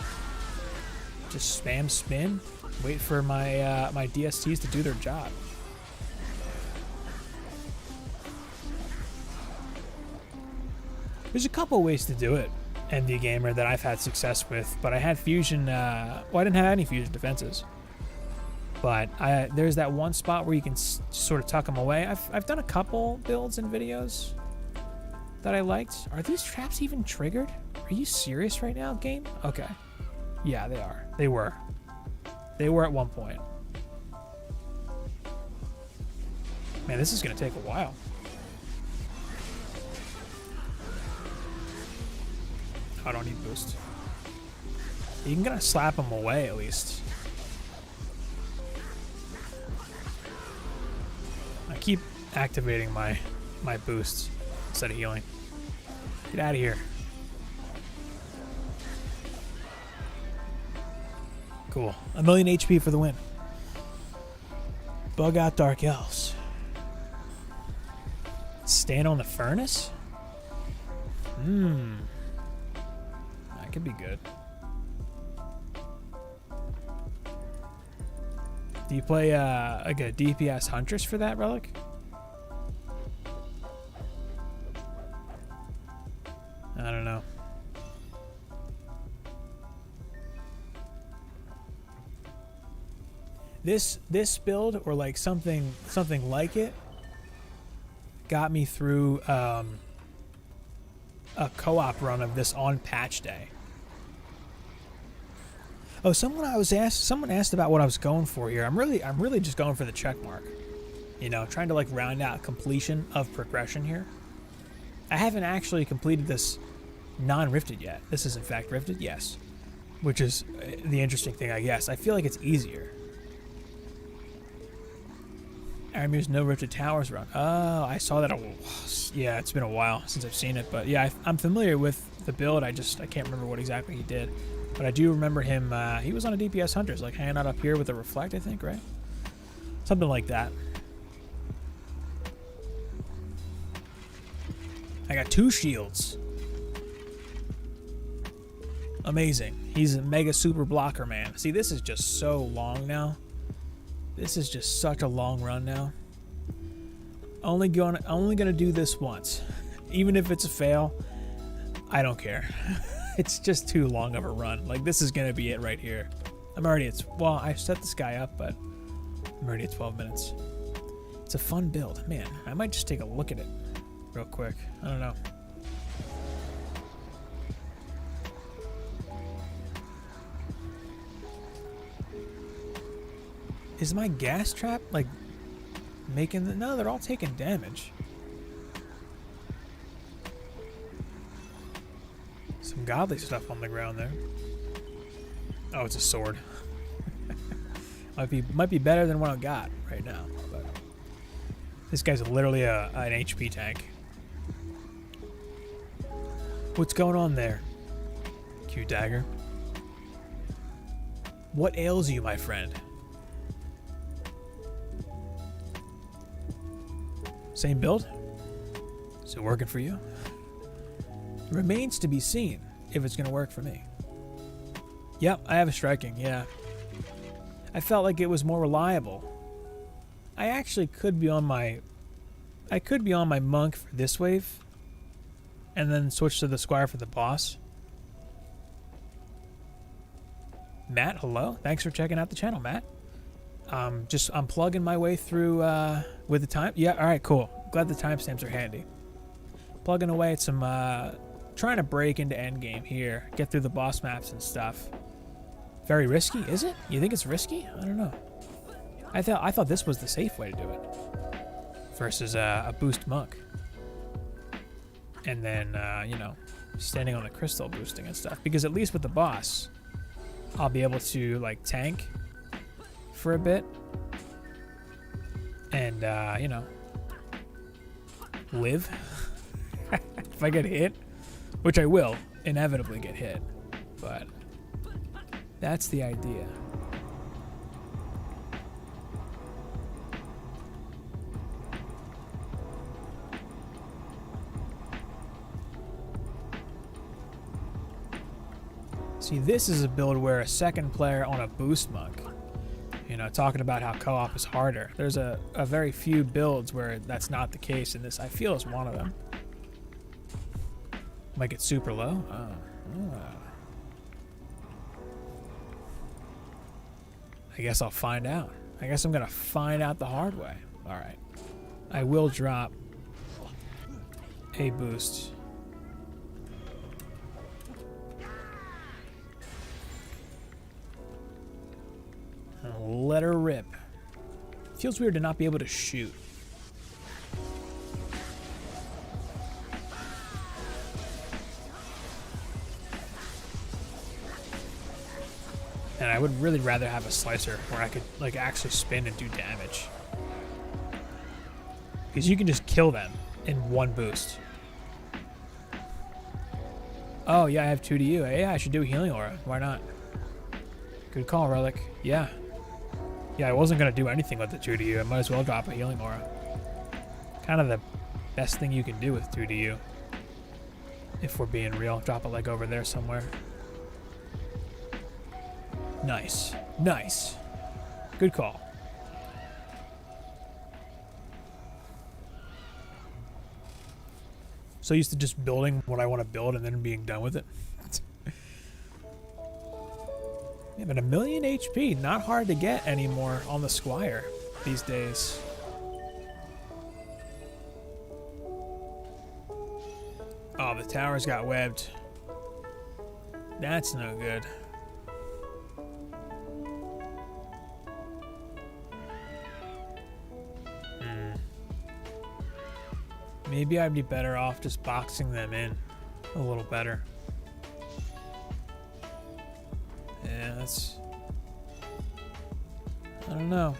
just spam spin, wait for my my DSTs to do their job. There's a couple ways to do it. MD gamer that I've had success with, but I had fusion. Well, I didn't have any fusion defenses, but there's that one spot where you can sort of tuck them away. I've done a couple builds and videos that I liked. Are these traps even triggered? Are you serious right now, game? Okay. Yeah, they are. They were. They were at one point. Man, this is going to take a while. I don't need boost. You can kind of slap them away at least. I keep activating my boosts instead of healing. Get out of here. Cool. 1,000,000 HP for the win. Bug out Dark Elves. Stand on the furnace? That could be good. Do you play like a DPS Huntress for that relic? I don't know. This build or like something like it got me through a co-op run of this on patch day. Oh, someone asked about what I was going for here. I'm really just going for the check mark. You know, trying to like round out completion of progression here. I haven't actually completed this non-rifted yet. This is in fact rifted, yes. Which is the interesting thing, I guess. I feel like it's easier. Aramir's no rifted towers run. Oh, I saw that. Yeah, it's been a while since I've seen it, but yeah, I'm familiar with the build. I can't remember what exactly he did, but I do remember him. He was on a DPS Hunters, like hanging out up here with a reflect, I think, right? Something like that. I got 2 shields. Amazing. He's a mega super blocker, man. See, this is just so long now. This is just such a long run now. Only gonna do this once. Even if it's a fail, I don't care. It's just too long of a run. Like, this is gonna be it right here. I'm already at, well, I set this guy up, but I'm already at 12 minutes. It's a fun build. Man, I might just take a look at it real quick. I don't know. Is my gas trap, like, making the... No, they're all taking damage. Some godly stuff on the ground there. Oh, it's a sword. might be better than what I've got right now. But this guy's literally an HP tank. What's going on there? Q dagger. What ails you, my friend? Same build? Is it working for you? Remains to be seen if it's going to work for me. Yep, I have a striking, yeah. I felt like it was more reliable. I actually could be on my... I could be on my monk for this wave, and then switch to the squire for the boss. Matt, hello. Thanks for checking out the channel, Matt. I'm plugging my way through with the time. Yeah, all right, cool. Glad the timestamps are handy. Plugging away at some, trying to break into endgame here. Get through the boss maps and stuff. Very risky, is it? You think it's risky? I don't know. I thought this was the safe way to do it. Versus a boost monk. And then, you know, standing on the crystal boosting and stuff. Because at least with the boss, I'll be able to, like, tank for a bit and you know, live. If I get hit, which I will inevitably get hit, but that's the idea. See, this is a build where a second player on a boost monk, you know, talking about how co-op is harder. There's a very few builds where that's not the case, and this, I feel, is one of them. Might get super low. Oh, I guess I'll find out. I guess I'm gonna find out the hard way. Alright. I will drop a boost. Let her rip. Feels weird to not be able to shoot. And I would really rather have a slicer where I could like actually spin and do damage. Because you can just kill them in one boost. Oh yeah, I have 2 to you. Yeah, I should do a healing aura. Why not? Good call, Relic. Yeah. Yeah, I wasn't going to do anything with the 2 to you. I might as well drop a healing aura. Kind of the best thing you can do with 2 to you. If we're being real. Drop a leg over there somewhere. Nice. Nice. Good call. So used to just building what I want to build and then being done with it. Yeah, but 1,000,000 HP, not hard to get anymore on the Squire these days. Oh, the towers got webbed. That's no good. Maybe I'd be better off just boxing them in a little better. Yeah, that's... I don't know.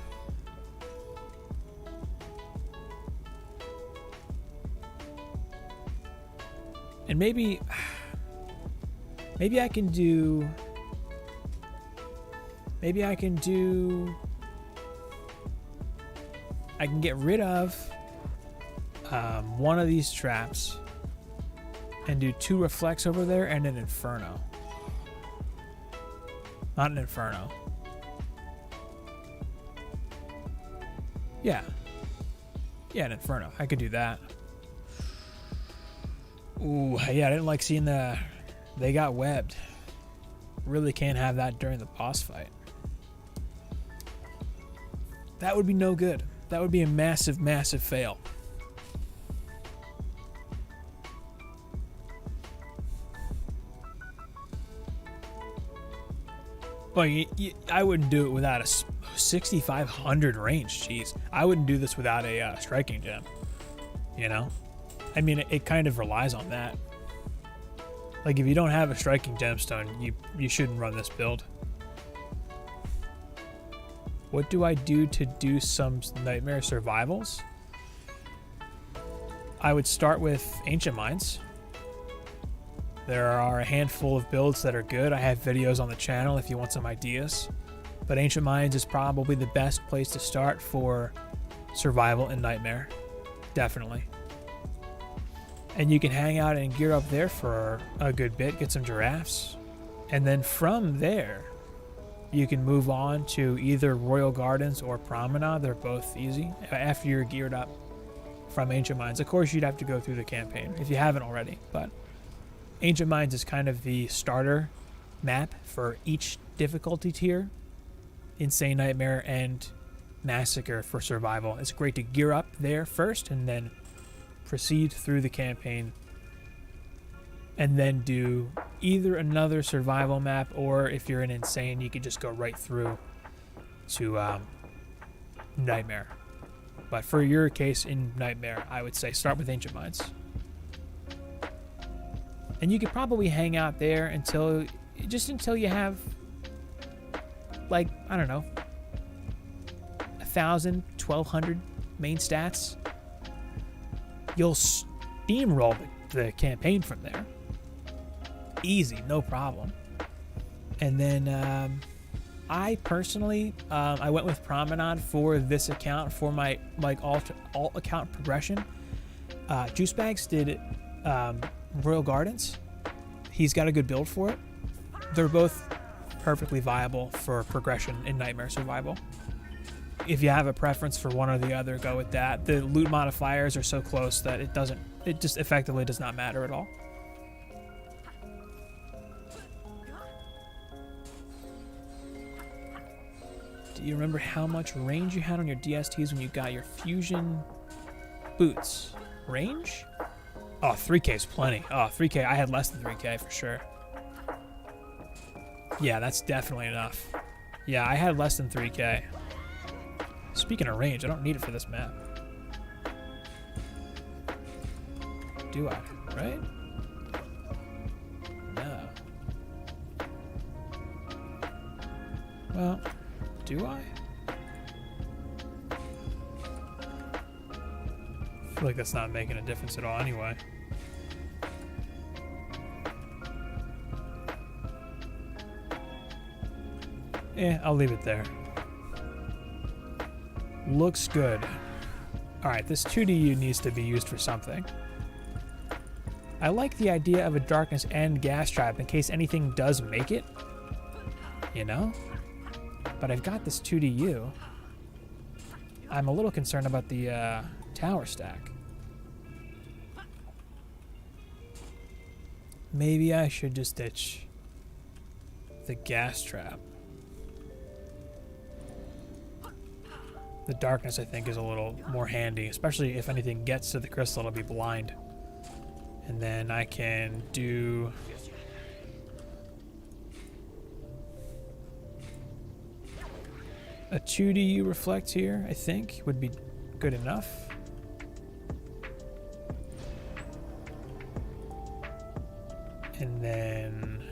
And maybe I can do... I can get rid of one of these traps and do 2 reflects over there and an inferno. Not an inferno. Yeah. Yeah, an inferno. I could do that. Ooh, yeah, I didn't like seeing they got webbed. Really can't have that during the boss fight. That would be no good. That would be a massive, massive fail. Well, I wouldn't do it without a 6,500 range. Jeez, I wouldn't do this without a striking gem. You know, I mean, it kind of relies on that. Like, if you don't have a striking gemstone, you shouldn't run this build. What do I do to do some nightmare survivals? I would start with Ancient Mines. There are a handful of builds that are good. I have videos on the channel if you want some ideas. But Ancient Mines is probably the best place to start for survival in Nightmare. Definitely. And you can hang out and gear up there for a good bit, get some giraffes. And then from there, you can move on to either Royal Gardens or Promenade. They're both easy after you're geared up from Ancient Mines. Of course, you'd have to go through the campaign if you haven't already, but Ancient Mines is kind of the starter map for each difficulty tier. Insane Nightmare and Massacre for survival. It's great to gear up there first and then proceed through the campaign and then do either another survival map, or if you're an Insane, you can just go right through to Nightmare. But for your case in Nightmare, I would say start with Ancient Mines. And you could probably hang out there until you have, like, I don't know, 1,000, 1,200 main stats. You'll steamroll the campaign from there. Easy, no problem. And then I personally, I went with Promenade for this account for my alt account progression. Juicebags did Royal Gardens. He's got a good build for it. They're both perfectly viable for progression in Nightmare Survival. If you have a preference for one or the other, go with that. The loot modifiers are so close that it just effectively does not matter at all. Do you remember how much range you had on your DSTs when you got your fusion boots? Range? Oh, 3K is plenty. Oh, 3K. I had less than 3K for sure. Yeah, that's definitely enough. Yeah, I had less than 3K. Speaking of range, I don't need it for this map. Do I? Right? No. Well, do I? I feel like that's not making a difference at all anyway. I'll leave it there. Looks good. Alright, this 2DU needs to be used for something. I like the idea of a darkness and gas trap in case anything does make it. You know? But I've got this 2DU. I'm a little concerned about the tower stack. Maybe I should just ditch the gas trap. The darkness, I think, is a little more handy, especially if anything gets to the crystal, it'll be blind. And then I can do... a 2DU reflect here, I think, would be good enough. And then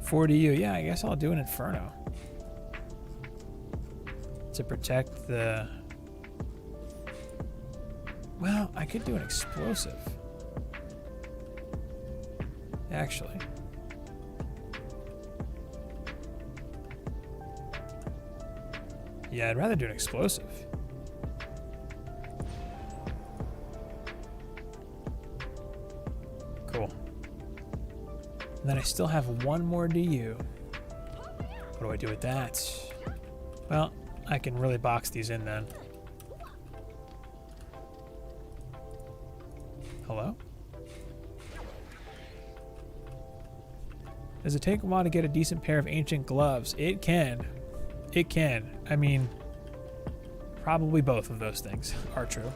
4DU, yeah, I guess I'll do an Inferno. To protect the... Well, I could do an explosive. Actually. Yeah, I'd rather do an explosive. Cool. And then I still have one more DU. What do I do with that? Well, I can really box these in then. Hello? Does it take a while to get a decent pair of ancient gloves? It can. It can. I mean, probably both of those things are true.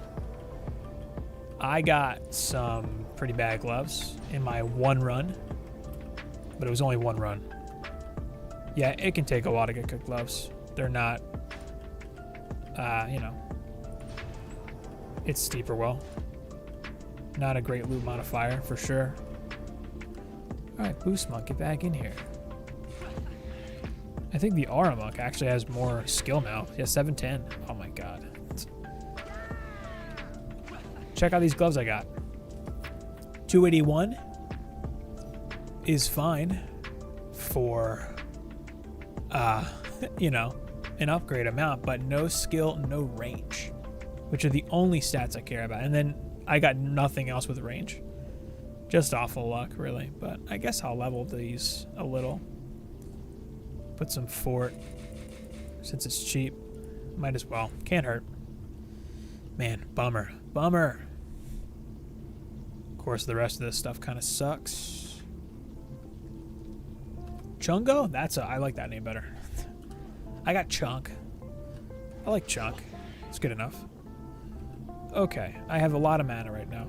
I got some pretty bad gloves in my one run, but it was only one run. Yeah, it can take a while to get good gloves. They're not, you know, it's steeper well. Not a great loot modifier for sure. All right, Boost Monk, get back in here. I think the Aura Monk actually has more skill now. Yeah, 710. Oh my god. Check out these gloves I got. 281 is fine for, you know, an upgrade amount, but no skill, no range, which are the only stats I care about. And then I got nothing else with range. Just awful luck, really. But I guess I'll level these a little. Put some fort. Since it's cheap, might as well. Can't hurt. Man, bummer. Bummer. Of course, the rest of this stuff kind of sucks. Chungo? I like that name better. I got Chunk. I like Chunk. It's good enough. Okay, I have a lot of mana right now.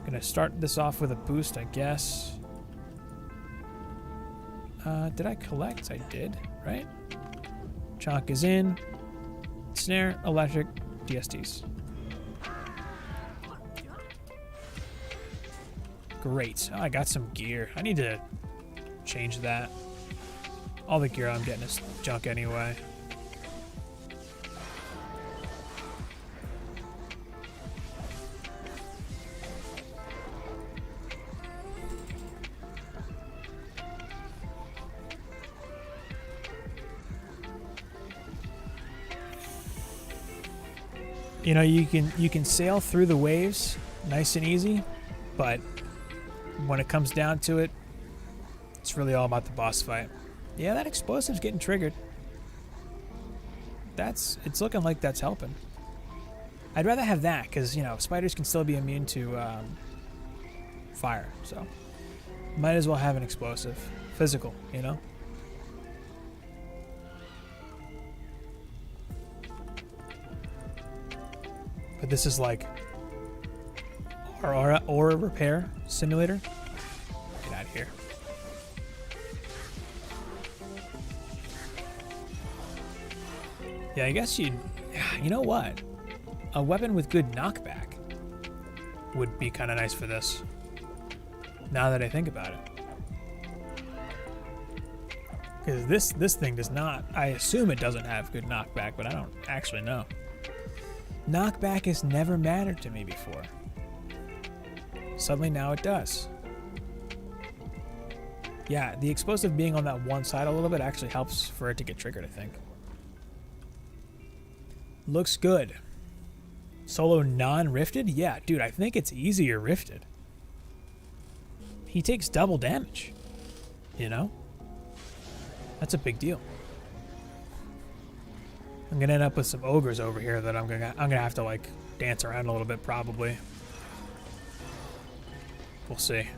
Gonna start this off with a boost, I guess. Did I collect? I did, right? Chunk is in. Snare, electric, DSTs. Great. Oh, I got some gear. I need to change that. All the gear I'm getting is junk anyway. You know, you can sail through the waves nice and easy, but when it comes down to it, it's really all about the boss fight. Yeah, that explosive's getting triggered. It's looking like that's helping. I'd rather have that, because, you know, spiders can still be immune to fire, so might as well have an explosive. Physical, you know? But this is like our aura repair simulator. Get out of here. Yeah, I guess you know what? A weapon with good knockback would be kind of nice for this. Now that I think about it. Because this thing does not, I assume it doesn't have good knockback, but I don't actually know. Knockback has never mattered to me before. Suddenly now it does. Yeah, the explosive being on that one side a little bit actually helps for it to get triggered, I think. Looks good. Solo non-rifted? Yeah, dude, I think it's easier rifted. He takes double damage, you know? That's a big deal. I'm gonna end up with some ogres over here that I'm gonna have to like dance around a little bit probably. We'll see.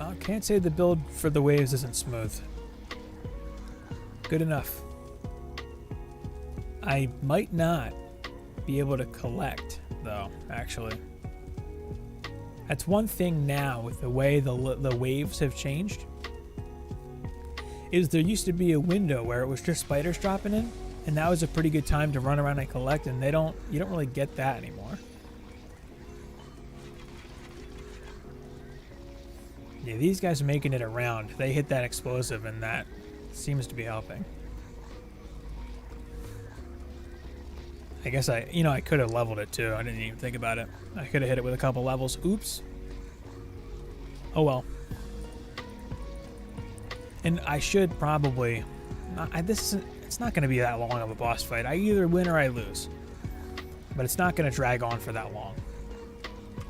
I can't say the build for the waves isn't smooth. Good enough. I might not be able to collect, though, actually. That's one thing now with the way the waves have changed. Is there used to be a window where it was just spiders dropping in, and that was a pretty good time to run around and collect, and you don't really get that anymore. Yeah, these guys are making it around. They hit that explosive, and that seems to be helping. I guess I could have leveled it too. I didn't even think about it. I could have hit it with a couple levels. Oops. Oh well. And I should probably. It's not going to be that long of a boss fight. I either win or I lose. But it's not going to drag on for that long.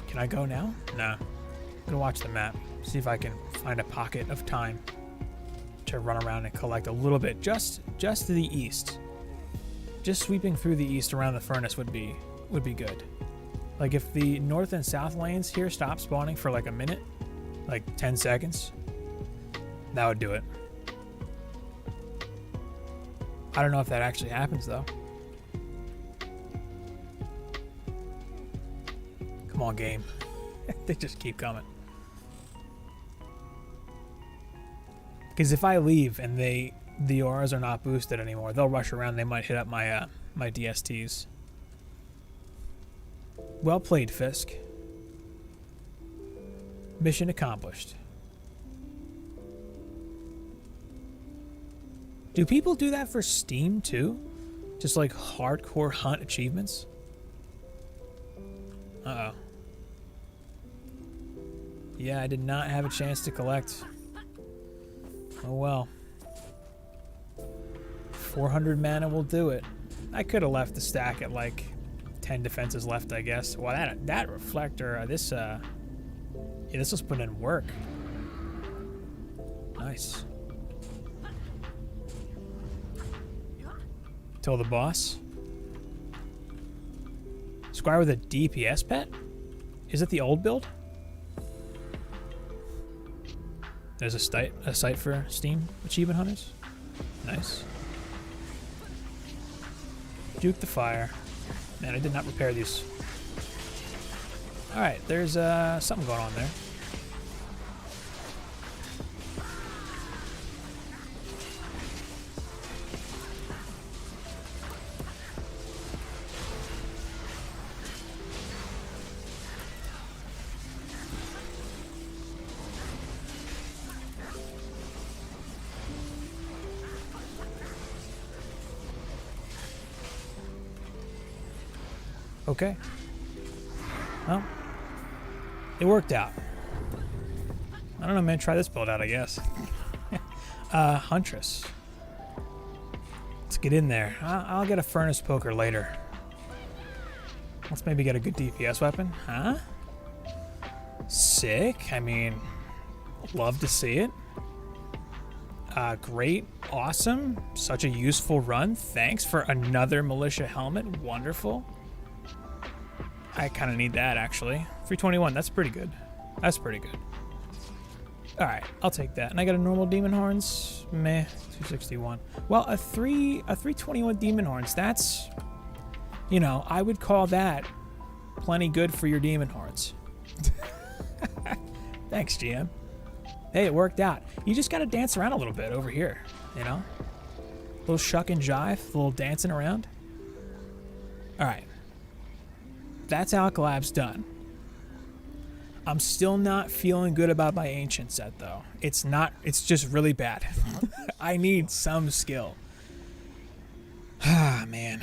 Can I go now? Nah. I'm going to watch the map. See if I can find a pocket of time to run around and collect a little bit, just to the east. Just sweeping through the east around the furnace would be good. Like if the north and south lanes here stop spawning for like a minute, like 10 seconds, that would do it. I don't know if that actually happens though. Come on, game. They just keep coming. Because if I leave and the auras are not boosted anymore, they'll rush around. They might hit up my my DSTs. Well played, Fisk. Mission accomplished. Do people do that for Steam too? Just like hardcore hunt achievements? Uh-oh. Yeah, I did not have a chance to collect. Oh well. 400 mana will do it. I could have left the stack at like 10 defenses left, I guess. Well, that reflector, this was put in work. Nice. Till the boss. Squire with a DPS pet? Is it the old build? There's a site for Steam achievement hunters. Nice. Juke the fire. Man, I did not repair these. Alright, there's something going on there. Okay. Well, it worked out. I don't know, man. Try this build out, I guess. Huntress. Let's get in there. I'll get a furnace poker later. Let's maybe get a good DPS weapon. Huh? Sick. I mean, Love to see it. Great. Awesome. Such a useful run. Thanks for another militia helmet. Wonderful. I kind of need that, actually. 321. That's pretty good. That's pretty good. Alright, I'll take that. And I got a normal Demon Horns. Meh. 261. Well, a 321 Demon Horns. That's... You know, I would call that plenty good for your Demon Horns. Thanks, GM. Hey, it worked out. You just gotta dance around a little bit over here, you know? A little shuck and jive, a little dancing around. Alright. That's Alchemical Labs done. I'm still not feeling good about my Ancient set, though. It's just really bad. I need some skill. Ah, man.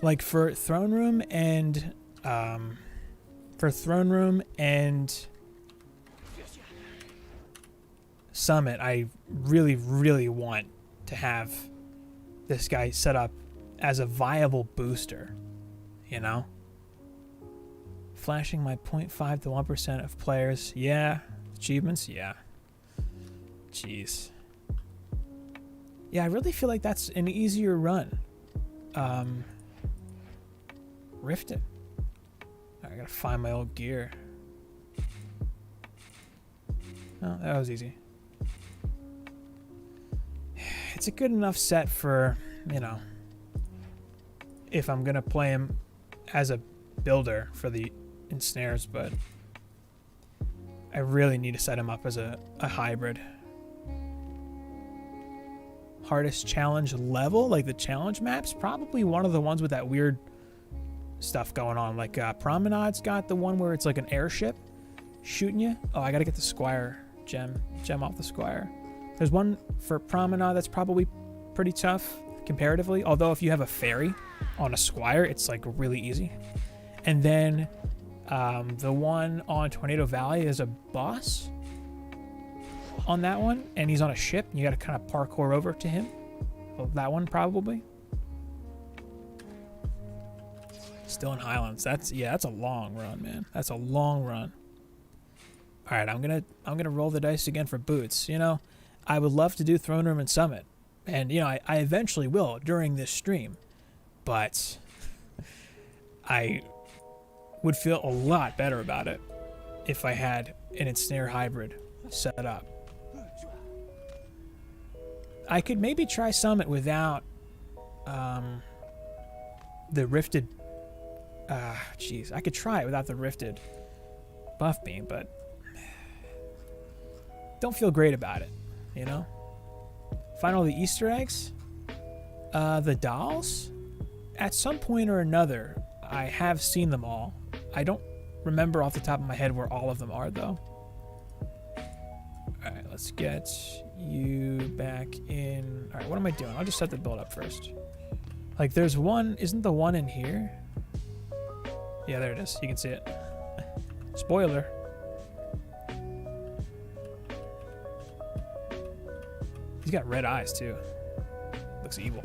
Like, for Throne Room and... Summit, I really, really want to have this guy set up as a viable booster, you know? Flashing my 0.5 to 1% of players. Yeah. Achievements? Yeah. Jeez. Yeah, I really feel like that's an easier run. Rifted. I gotta find my old gear. Oh, that was easy. It's a good enough set for, you know, if I'm gonna play him as a builder for the ensnares, but I really need to set him up as a hybrid. Hardest challenge level, like the challenge maps, probably one of the ones with that weird stuff going on. Like Promenade's got the one where it's like an airship shooting you. Oh, I gotta get the Squire gem off the Squire. There's one for Promenade that's probably pretty tough comparatively, although if you have a ferry on a Squire, it's like really easy. And then the one on Tornado Valley is a boss on that one, and he's on a ship, and you gotta kind of parkour over to him. Well, that one probably. Still in Highlands. That's a long run, man. That's a long run. All right, I'm gonna roll the dice again for boots. You know, I would love to do Throne Room and Summit, and you know, I eventually will during this stream, but I would feel a lot better about it if I had an ensnare hybrid set up. I could maybe try Summit without the rifted. Jeez, I could try it without the rifted buff beam, but don't feel great about it, you know? Find all the Easter eggs. The dolls? At some point or another, I have seen them all. I don't remember off the top of my head where all of them are, though. Alright, let's get you back in. Alright, what am I doing? I'll just set the build up first. Like, there's one. Isn't the one in here? Yeah, there it is. You can see it. Spoiler. He's got red eyes, too. Looks evil.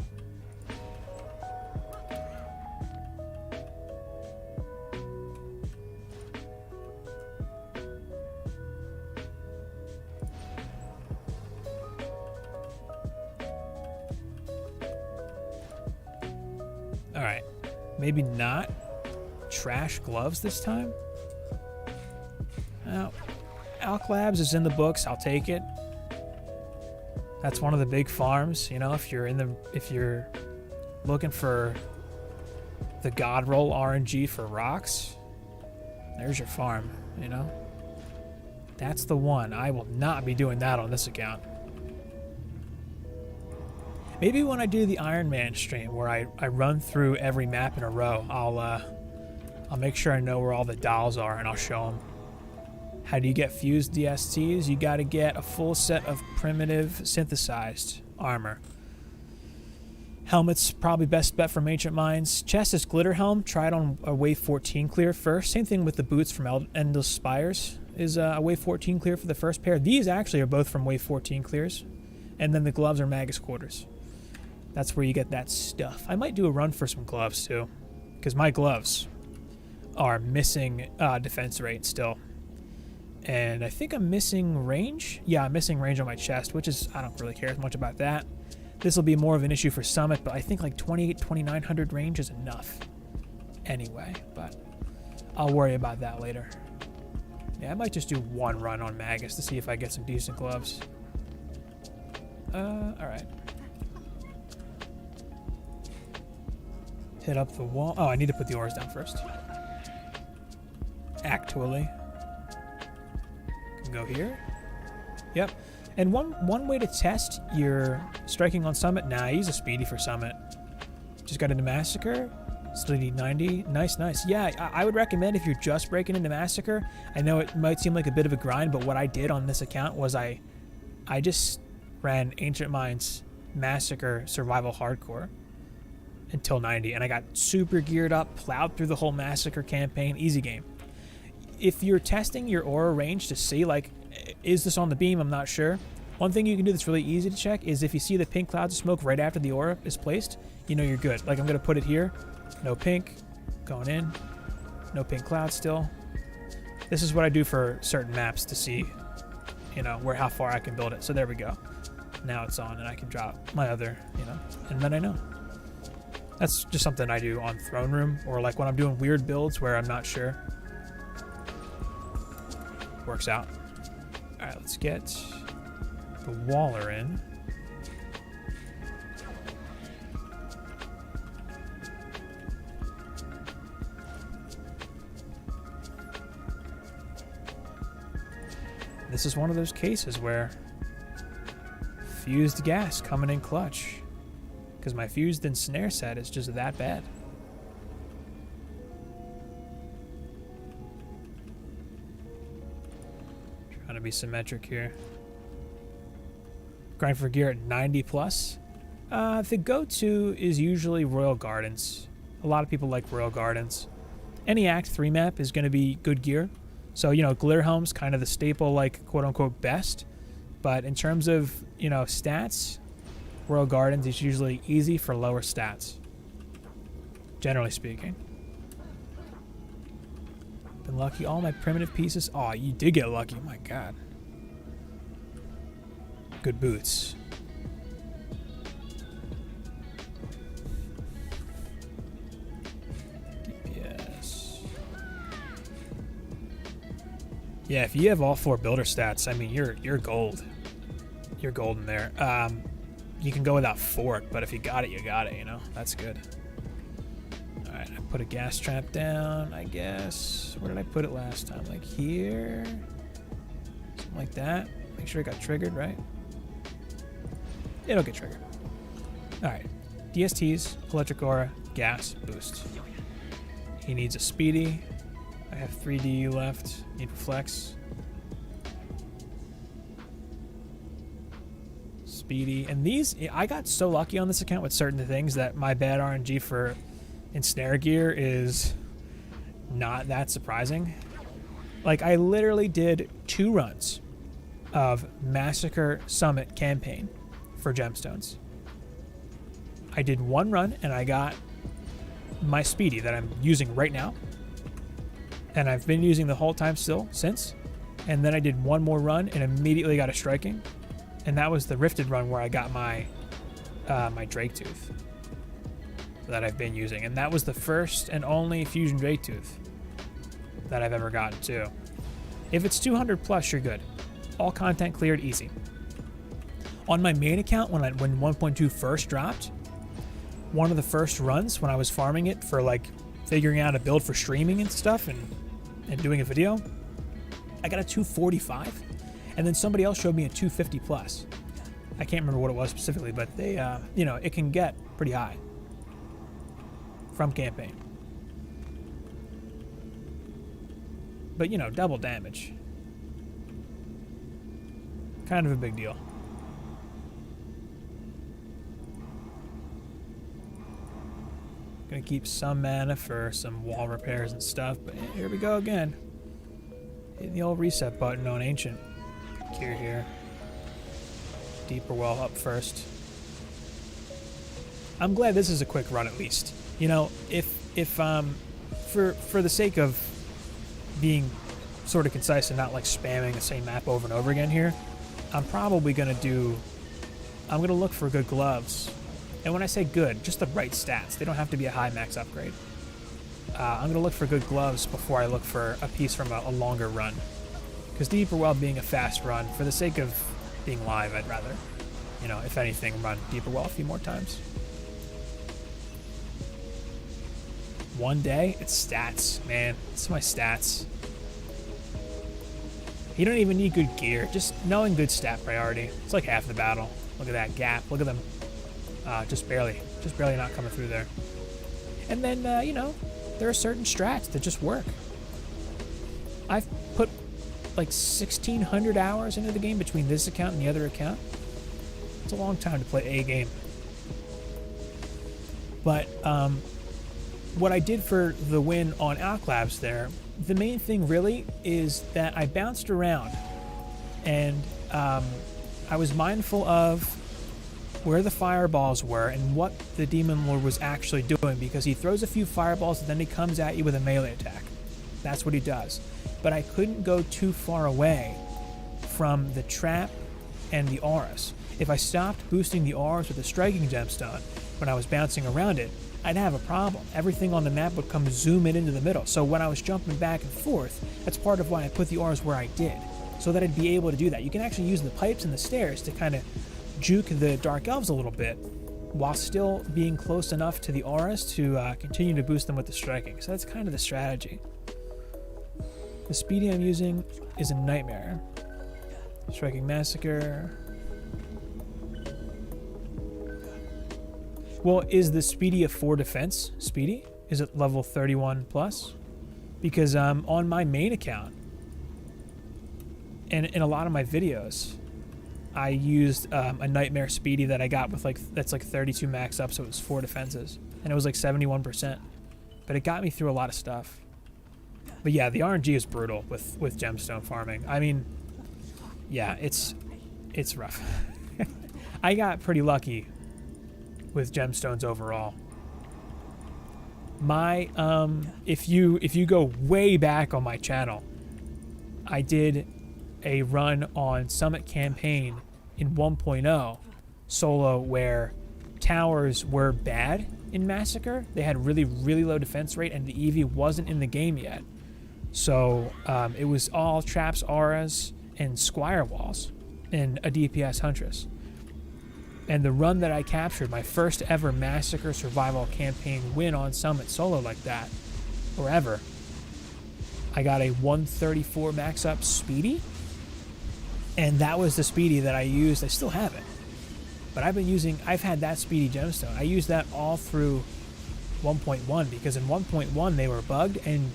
Alright. Maybe not trash gloves this time? Now, Alchemical Labs is in the books. I'll take it. That's one of the big farms, you know, if you're looking for the God Roll RNG for rocks, there's your farm, you know. That's the one. I will not be doing that on this account. Maybe when I do the Iron Man stream where I run through every map in a row, I'll make sure I know where all the dolls are and I'll show them. How do you get fused DSTs? You got to get a full set of primitive synthesized armor. Helmet's probably best bet from Ancient Minds. Chest is Glitter Helm. Try it on a Wave 14 clear first. Same thing with the boots from Endless Spires. Is a Wave 14 clear for the first pair. These actually are both from Wave 14 clears. And then the gloves are Magus Quarters. That's where you get that stuff. I might do a run for some gloves too, because my gloves are missing defense rate still. And I think I'm missing range. Yeah, I'm missing range on my chest, which is, I don't really care as much about that. This will be more of an issue for Summit, but I think like 2,900 range is enough anyway, but I'll worry about that later. Yeah, I might just do one run on Magus to see if I get some decent gloves. Alright. Hit up the wall. Oh, I need to put the ores down first. Actually. Can go here. Yep. And one way to test your striking on Summit. Nah, use a speedy for Summit. Just got into Massacre. Still need 90. Nice, nice. Yeah, I would recommend if you're just breaking into Massacre. I know it might seem like a bit of a grind, but what I did on this account was I just ran Ancient Minds Massacre Survival Hardcore until 90, and I got super geared up, plowed through the whole Massacre campaign. Easy game. If you're testing your aura range to see, like, is this on the beam? I'm not sure. One thing you can do that's really easy to check is if you see the pink clouds of smoke right after the aura is placed, you know you're good. Like, I'm going to put it here. No pink. Going in. No pink clouds still. This is what I do for certain maps to see, you know, how far I can build it. So there we go. Now it's on, and I can drop my other, you know, and then I know. That's just something I do on Throne Room, or like when I'm doing weird builds where I'm not sure. Works out. Alright, let's get the Waller in. This is one of those cases where fused gas coming in clutch. Because my fused ensnare set is just that bad. Trying to be symmetric here. Grind for gear at 90 plus. The go-to is usually Royal Gardens. A lot of people like Royal Gardens. Any Act 3 map is going to be good gear. So, you know, Glitterhelm's kind of the staple, like, quote-unquote best. But in terms of, you know, stats, Royal Gardens is usually easy for lower stats, generally speaking. Been lucky. All my primitive pieces. Oh, you did get lucky. My God. Good boots. DPS. Yeah, if you have all 4 builder stats, I mean, you're gold. You're golden there. You can go without Fork, but if you got it, you got it, you know? That's good. Alright, I put a gas trap down, I guess. Where did I put it last time? Like here? Something like that. Make sure it got triggered, right? It'll get triggered. Alright. DSTs, Electric Aura, Gas, Boost. He needs a Speedy. I have 3 DU left. Need Reflex. Speedy. And these, I got so lucky on this account with certain things that my bad RNG for ensnare gear is not that surprising. Like, I literally did 2 runs of Massacre Summit campaign for gemstones. I did 1 run and I got my Speedy that I'm using right now. And I've been using the whole time still since. And then I did 1 more run and immediately got a striking. And that was the Rifted run where I got my my Drake Tooth that I've been using. And that was the first and only Fusion Drake Tooth that I've ever gotten too. If it's 200 plus, you're good. All content cleared, easy. On my main account, when 1.2 first dropped, one of the first runs when I was farming it for like figuring out a build for streaming and stuff and doing a video, I got a 245. And then somebody else showed me a 250 plus. I can't remember what it was specifically, but they, you know, it can get pretty high from campaign. But, you know, double damage. Kind of a big deal. Gonna keep some mana for some wall repairs and stuff, but here we go again. Hitting the old reset button on Ancient. Here. Deeper well up first. I'm glad this is a quick run at least. You know, if for the sake of being sort of concise and not like spamming the same map over and over again here, I'm probably going to look for good gloves. And when I say good, just the right stats. They don't have to be a high max upgrade. I'm going to look for good gloves before I look for a piece from a longer run. Because Deeper Well being a fast run, for the sake of being live, I'd rather, you know, if anything, run Deeper Well a few more times. One day, it's stats, man. It's my stats. You don't even need good gear. Just knowing good stat priority. It's like half the battle. Look at that gap. Look at them. Just barely not coming through there. And then, you know, there are certain strats that just work. I've put like 1,600 hours into the game between this account and the other account. It's a long time to play a game. But what I did for the win on Alchemical Labs there, the main thing really is that I bounced around and I was mindful of where the fireballs were and what the Demon Lord was actually doing, because he throws a few fireballs and then he comes at you with a melee attack. That's what he does. But I couldn't go too far away from the trap and the auras. If I stopped boosting the auras with the striking gemstone when I was bouncing around it, I'd have a problem. Everything on the map would come zooming into the middle. So when I was jumping back and forth, that's part of why I put the auras where I did, so that I'd be able to do that. You can actually use the pipes and the stairs to kind of juke the Dark Elves a little bit while still being close enough to the auras to continue to boost them with the striking. So that's kind of the strategy. The speedy I'm using is a nightmare. Striking Massacre. Well, is the speedy a 4 defense speedy? Is it level 31 plus? Because on my main account and in a lot of my videos, I used a nightmare speedy that I got with that's like 32 max up, so it was 4 defenses, and it was like 71%. But it got me through a lot of stuff. But yeah, the RNG is brutal with gemstone farming. I mean, yeah, it's rough. I got pretty lucky with gemstones overall. My if you go way back on my channel, I did a run on Summit Campaign in 1.0 solo where towers were bad in Massacre. They had really low defense rate and the EV wasn't in the game yet. So it was all traps, auras, and squire walls and a DPS Huntress. And the run that I captured, my first ever Massacre survival campaign win on Summit solo like that, or ever, I got a 134 max up speedy, and that was the speedy that I used. I still have it, but I've had that speedy gemstone. I used that all through 1.1 because in 1.1 they were bugged and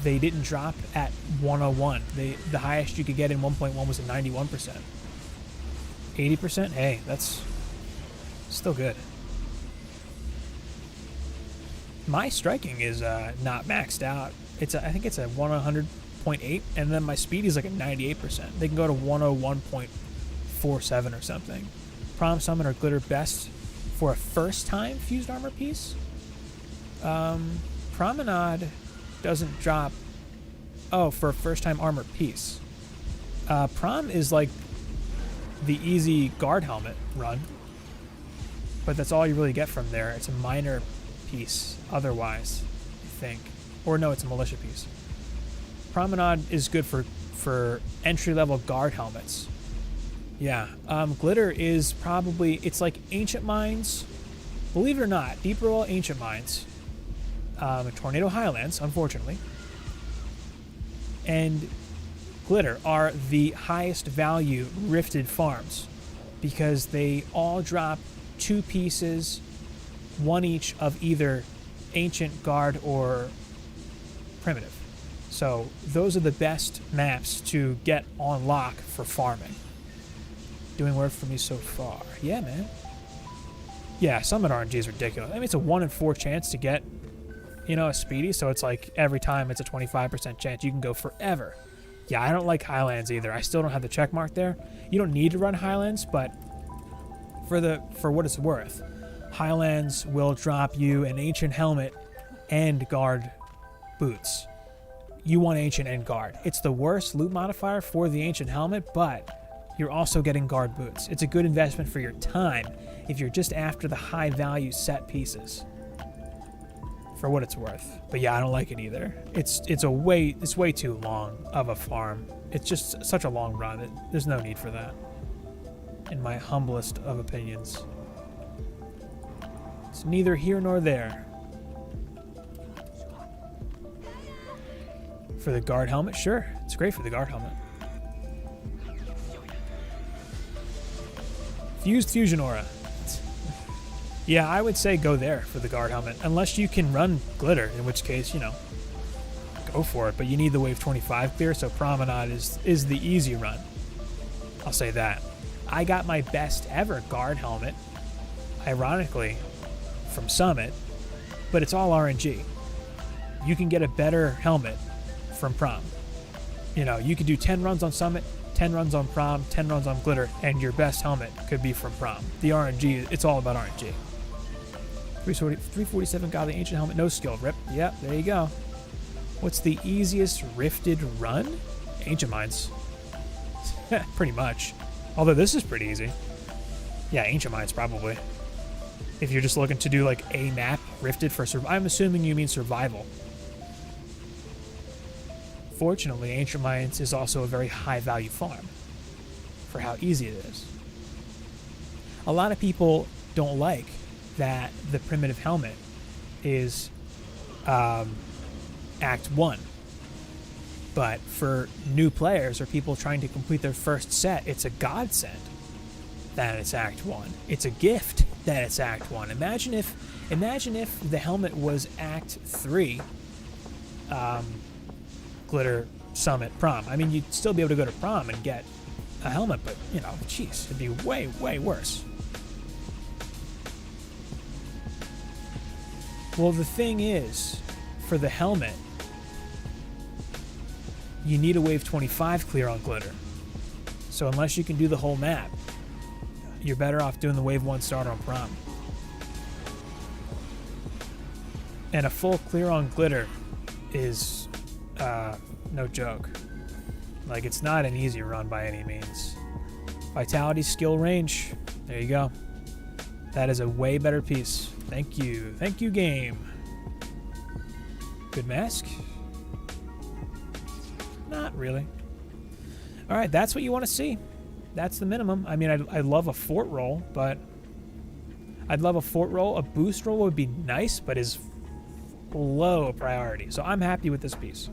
they didn't drop at 101. The highest you could get in 1.1 was a 91%. 80%? Hey, that's still good. My striking is not maxed out. I think it's a 100.8, and then my speed is like a 98%. They can go to 101.47 or something. Prom Summon or Glitter best for a first-time fused armor piece. Promenade doesn't drop. Oh, for a first-time armor piece. Prom is like the easy guard helmet run, but that's all you really get from there. It's a minor piece otherwise, I think, or no, it's a militia piece. Promenade is good for entry-level guard helmets. Yeah, Glitter is probably, it's like Ancient Mines, believe it or not, Deeper Well Ancient Mines, Tornado Highlands, unfortunately, and Glitter are the highest value rifted farms because they all drop 2 pieces, 1 each of either ancient, guard, or primitive. So those are the best maps to get on lock for farming. Doing work for me so far. Yeah, man. Yeah, Summit RNG is ridiculous. I mean, it's a 1 in 4 chance to get, you know, a speedy, so it's like every time it's a 25% chance. You can go forever. Yeah, I don't like Highlands either. I still don't have the check mark there. You don't need to run Highlands, but for what it's worth, Highlands will drop you an ancient helmet and guard boots. you want Ancient and Guard. It's the worst loot modifier for the Ancient helmet, but you're also getting Guard boots. It's a good investment for your time if you're just after the high value set pieces, for what it's worth. But yeah, I don't like it either. It's way too long of a farm. It's just such a long run. There's no need for that, in my humblest of opinions. It's neither here nor there. For the Guard helmet, sure. It's great for the Guard helmet. Fused Fusion Aura. Yeah, I would say go there for the Guard helmet. Unless you can run Glitter, in which case, you know, go for it. But you need the Wave 25 clear, so Promenade is the easy run. I'll say that. I got my best ever Guard helmet, ironically, from Summit, but it's all RNG. You can get a better helmet from Prom. You know, you could do 10 runs on Summit, 10 runs on Prom, 10 runs on Glitter, and your best helmet could be from Prom. The RNG, it's all about RNG. 347 got the Ancient helmet, no skill. Rip. Yep, there you go. What's the easiest rifted run? Ancient Mines. Pretty much. Although this is pretty easy. Yeah, Ancient Mines probably. If you're just looking to do like a map rifted for survival. I'm assuming you mean survival. Fortunately, Ancient Mines is also a very high value farm for how easy it is. A lot of people don't like that the primitive helmet is Act 1. But for new players or people trying to complete their first set, it's a godsend that it's Act 1. It's a gift that it's Act 1. Imagine if the helmet was Act 3, Glitter, Summit, Prom. I mean, you'd still be able to go to Prom and get a helmet, but, you know, jeez, it'd be way, way worse. Well, the thing is, for the helmet, you need a Wave 25 clear on Glitter. So unless you can do the whole map, you're better off doing the Wave 1 starter on Prom. And a full clear on Glitter is no joke. Like, it's not an easy run by any means. Vitality, skill, range. There you go. That is a way better piece. Thank you. Thank you, game. Good mask? Not really. All right, that's what you want to see. That's the minimum. I mean, I'd love a fort roll, but I'd love a fort roll. A boost roll would be nice, but is low priority. So I'm happy with this piece.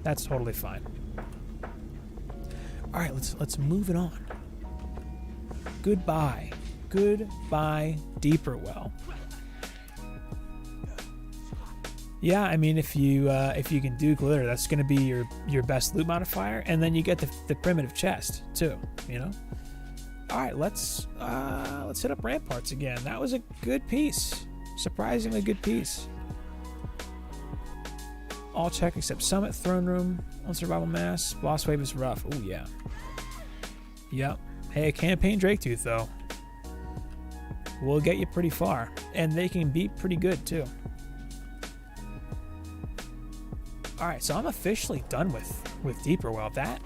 That's totally fine. All right, let's move it on. Goodbye. Goodbye, Deeper Well. Yeah, I mean, if you can do Glitter, that's going to be your best loot modifier, and then you get the primitive chest too. You know. All right, let's hit up Ramparts again. That was a good piece, surprisingly good piece. All check except Summit, Throne Room, on Survival Mass. Boss Wave is rough. Oh yeah. Yep. Hey, a Campaign Draketooth though will get you pretty far, and they can be pretty good too. All right, so I'm officially done with Deeper Well. That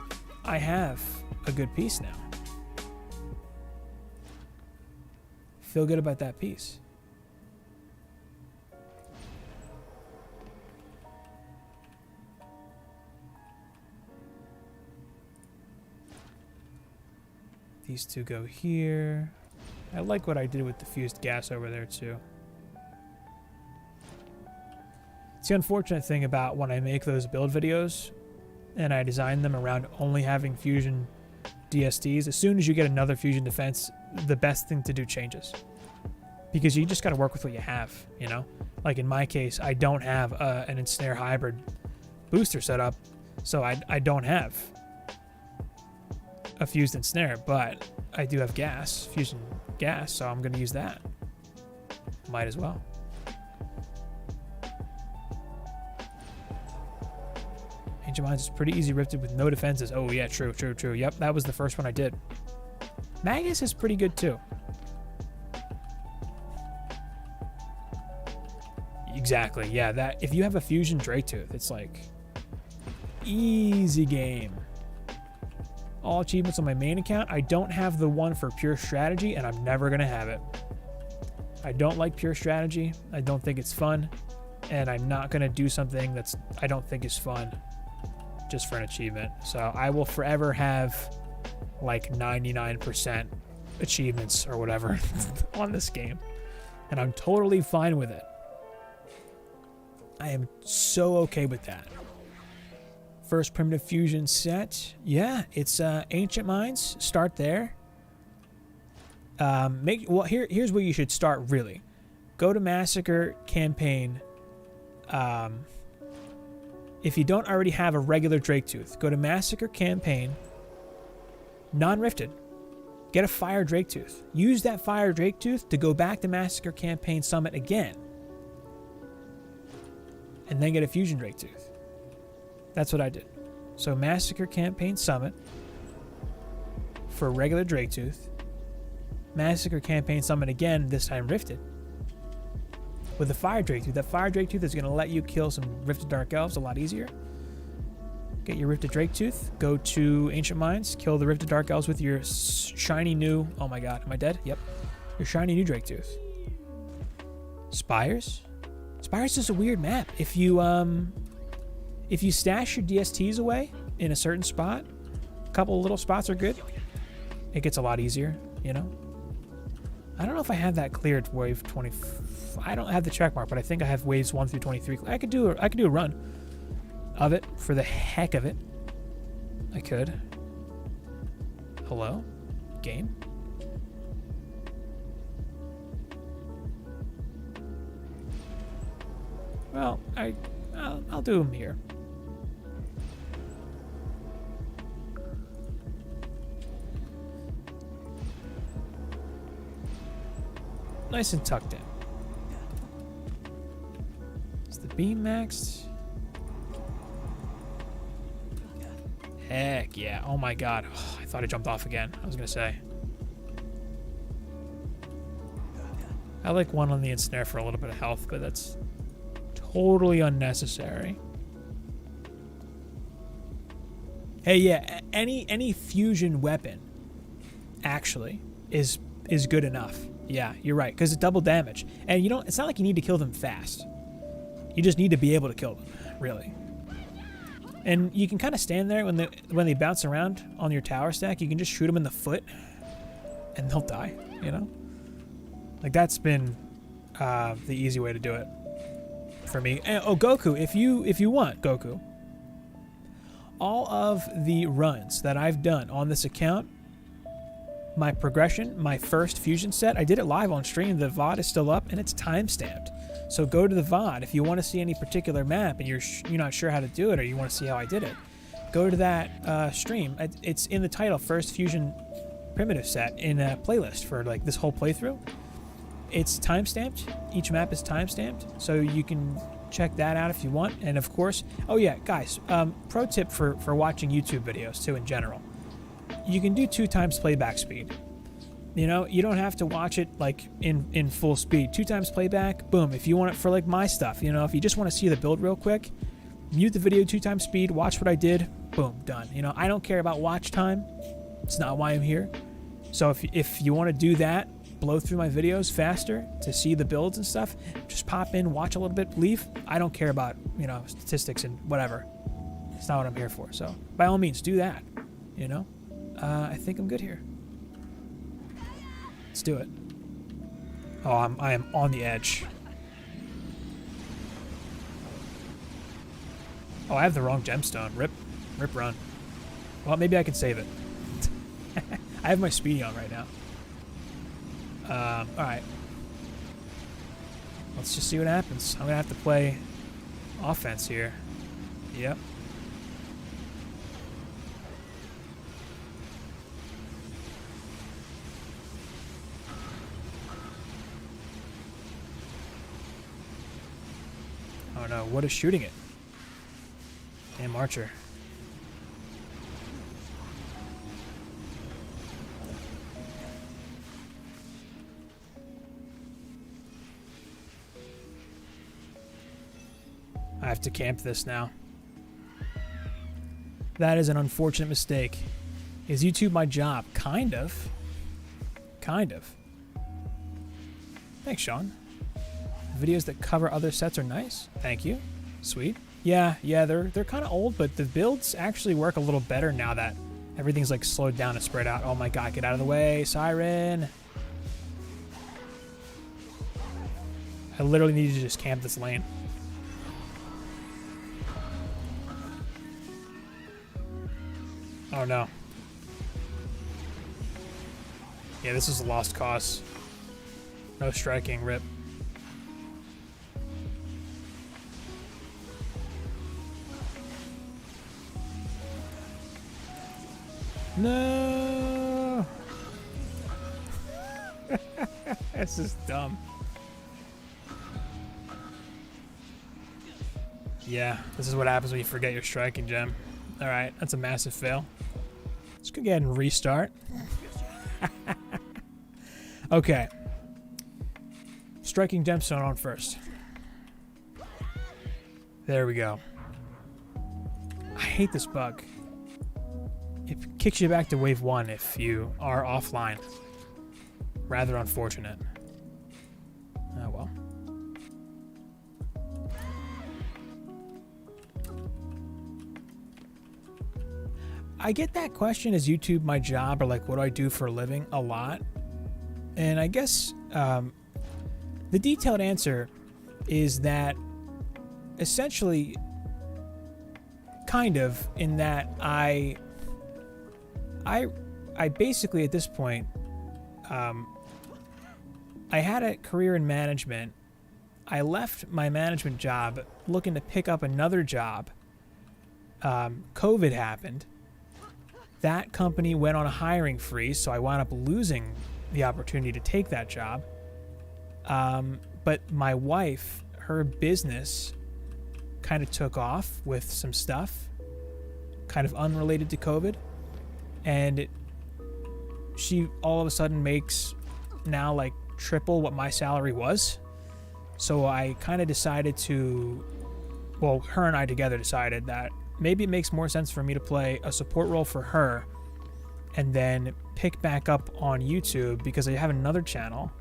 I have a good piece now. Feel good about that piece. These two go here. I like what I did with the fused gas over there too. It's the unfortunate thing about when I make those build videos and I design them around only having fusion DSTs, as soon as you get another fusion defense, the best thing to do changes. Because you just got to work with what you have, you know? Like in my case, I don't have an ensnare hybrid booster set up, so I don't have a fused ensnare, but I do have gas, fusion gas, so I'm going to use that. Might as well. Ancient Mines is pretty easy rifted with no defenses. Oh yeah, true. Yep, that was the first one I did. Magus is pretty good too. Exactly, yeah, that if you have a fusion Draketooth, it's like Easy game. All achievements on my main account. I don't have the one for pure strategy, and I'm never going to have it. I don't like pure strategy. I don't think it's fun. And I'm not going to do something that's I don't think is fun just for an achievement. So I will forever have like 99% achievements or whatever on this game. And I'm totally fine with it. I am so okay with that. First primitive fusion set. Yeah, it's Ancient Minds. Start there. Here's where you should start really. Go to Massacre Campaign. If you don't already have a regular Drake Tooth, go to Massacre Campaign. Non-rifted. Get a Fire Drake Tooth. Use that Fire Drake Tooth to go back to Massacre Campaign Summit again. And then get a Fusion Drake Tooth. That's what I did. So Massacre Campaign Summit for regular Drake Tooth. Massacre Campaign Summit again, this time Rifted. With the Fire Drake Tooth. That Fire Drake Tooth is going to let you kill some Rifted Dark Elves a lot easier. Get your Rifted Drake Tooth. Go to Ancient Minds. Kill the Rifted Dark Elves with your shiny new... Oh my god, am I dead? Yep. Your shiny new Drake Tooth. Spires? Spires is a weird map. If you stash your DSTs away in a certain spot, a couple of little spots are good. It gets a lot easier, you know? I don't know if I have that cleared wave 20. I don't have the check mark, but I think I have waves 1 through 23. I could do a run of it for the heck of it. I could. Hello? Game? Well, I'll do them here. Nice and tucked in. Is the beam maxed? Heck yeah. Oh my god. Oh, I thought I jumped off again. I was going to say. I like one on the ensnare for a little bit of health, but that's totally unnecessary. Hey, yeah, any fusion weapon actually is good enough. Yeah, you're right, because it's double damage. And it's not like you need to kill them fast. You just need to be able to kill them, really. And you can kind of stand there when they bounce around on your tower stack. You can just shoot them in the foot, and they'll die, you know? Like, that's been the easy way to do it for me. And, oh, Goku, if you want, Goku. All of the runs that I've done on this account, my progression, my first fusion set, I did it live on stream. The VOD is still up, and it's time-stamped. So go to the VOD. If you want to see any particular map and you're not sure how to do it, or you want to see how I did it, go to that stream. It's in the title, First Fusion Primitive Set, in a playlist for like this whole playthrough. It's time-stamped. Each map is time-stamped, so you can check that out if you want. And of course, oh yeah, guys, pro tip for watching YouTube videos too in general. You can do 2 times playback speed. You know, you don't have to watch it like in full speed. 2 times playback, boom. If you want it for like my stuff, you know, if you just want to see the build real quick, mute the video 2 times speed, watch what I did, boom, done. You know, I don't care about watch time. It's not why I'm here. So if you want to do that, blow through my videos faster to see the builds and stuff, just pop in, watch a little bit, leave. I don't care about, you know, statistics and whatever. It's not what I'm here for. So by all means, do that, you know. I think I'm good here. Let's do it. Oh, I am on the edge. Oh, I have the wrong gemstone. Rip run. Well, maybe I can save it. I have my speedy on right now. Alright. Let's just see what happens. I'm gonna have to play offense here. Yep. Oh no, what is shooting it? Damn archer. I have to camp this now. That is an unfortunate mistake. Is YouTube my job? Kind of. Kind of. Thanks, Sean. Videos that cover other sets are nice. Thank you. Sweet. Yeah, they're kind of old, but the builds actually work a little better now that everything's like slowed down and spread out. Oh my god, get out of the way, Siren. I literally need to just camp this lane. Oh no. Yeah, this is a lost cause. No striking, rip. No. This is dumb. Yeah, this is what happens when you forget your striking gem. Alright, that's a massive fail. Let's go ahead and restart. Okay. Striking gemstone on first. There we go. I hate this bug. It kicks you back to wave 1 if you are offline. Rather unfortunate. Oh well. I get that question, is YouTube my job, or like what do I do for a living, a lot. And I guess the detailed answer is that essentially kind of, in that I basically at this point I had a career in management. I left my management job looking to pick up another job. COVID happened. That company went on a hiring freeze, so I wound up losing the opportunity to take that job. But my wife, her business kind of took off with some stuff, kind of unrelated to COVID. And she all of a sudden makes now like triple what my salary was. So I kind of decided to, well, her and I together decided that maybe it makes more sense for me to play a support role for her and then pick back up on YouTube, because I have another channel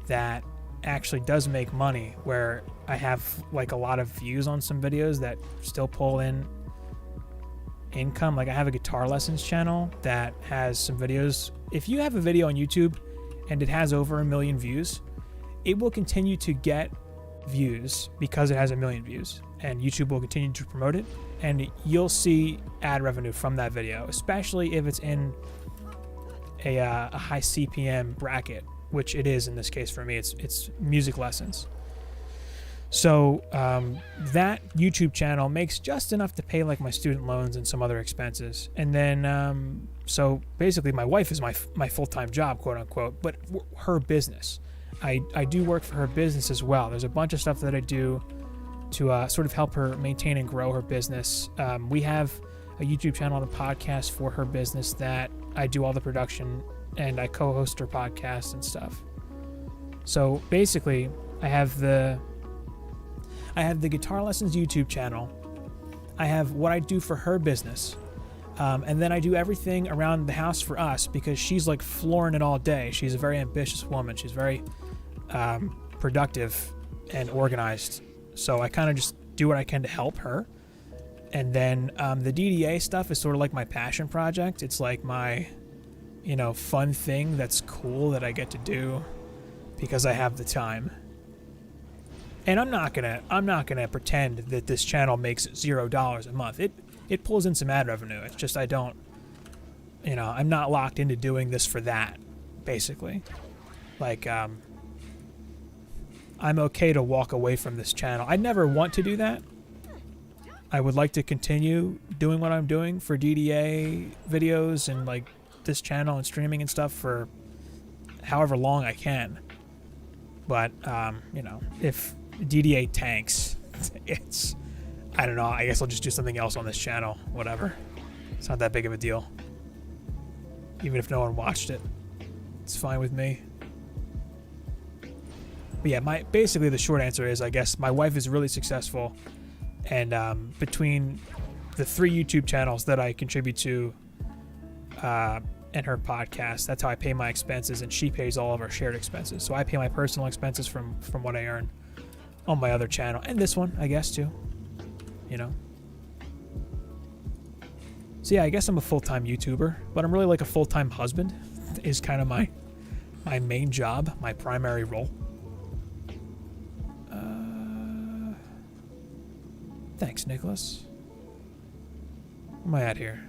that actually does make money, where I have like a lot of views on some videos that still pull in income. Like I have a guitar lessons channel that has some videos. If you have a video on YouTube and it has over 1 million views, it will continue to get views because it has 1 million views, and YouTube will continue to promote it, and you'll see ad revenue from that video, especially if it's in a high CPM bracket, which it is in this case for me. It's music lessons. So that YouTube channel makes just enough to pay like my student loans and some other expenses. And then, so basically my wife is my full-time job, quote unquote, but her business. I do work for her business as well. There's a bunch of stuff that I do to sort of help her maintain and grow her business. We have a YouTube channel and a podcast for her business that I do all the production, and I co-host her podcast and stuff. So basically, I have the Guitar Lessons YouTube channel. I have what I do for her business. And then I do everything around the house for us, because she's like flooring it all day. She's a very ambitious woman. She's very productive and organized. So I kind of just do what I can to help her. And then the DDA stuff is sort of like my passion project. It's like my, fun thing that's cool that I get to do because I have the time. And I'm not gonna pretend that this channel makes $0 a month. It pulls in some ad revenue. It's just I don't, I'm not locked into doing this for that, basically. Like, I'm okay to walk away from this channel. I never want to do that. I would like to continue doing what I'm doing for DDA videos and like this channel and streaming and stuff for however long I can. But, if DDA tanks, I don't know, I guess I'll just do something else on this channel. Whatever. It's not that big of a deal. Even if no one watched it, it's fine with me. But yeah, basically the short answer is, I guess my wife is really successful, and between the 3 YouTube channels that I contribute to, and her podcast. That's how I pay my expenses, and she pays all of our shared expenses. So I pay my personal expenses from what I earn on my other channel, and this one, I guess, too. You know. So yeah, I guess I'm a full-time YouTuber, but I'm really like a full-time husband. Is kind of my main job, my primary role. Thanks, Nicholas. Where am I at here?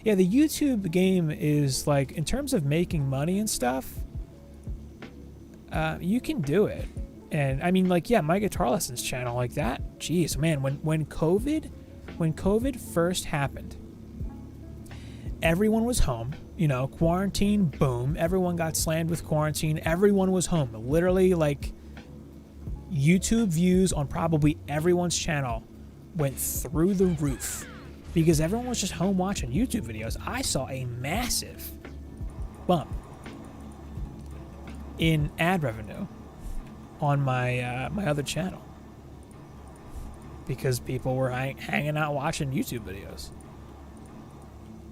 Yeah, the YouTube game is like, in terms of making money and stuff, you can do it. And I mean, like, yeah, my guitar lessons channel like that. Jeez, man, when COVID first happened, everyone was home. You know, quarantine, boom. Everyone got slammed with quarantine. Everyone was home. Literally, like, YouTube views on probably everyone's channel went through the roof because everyone was just home watching YouTube videos. I saw a massive bump in ad revenue on my my other channel because people were hanging out watching YouTube videos.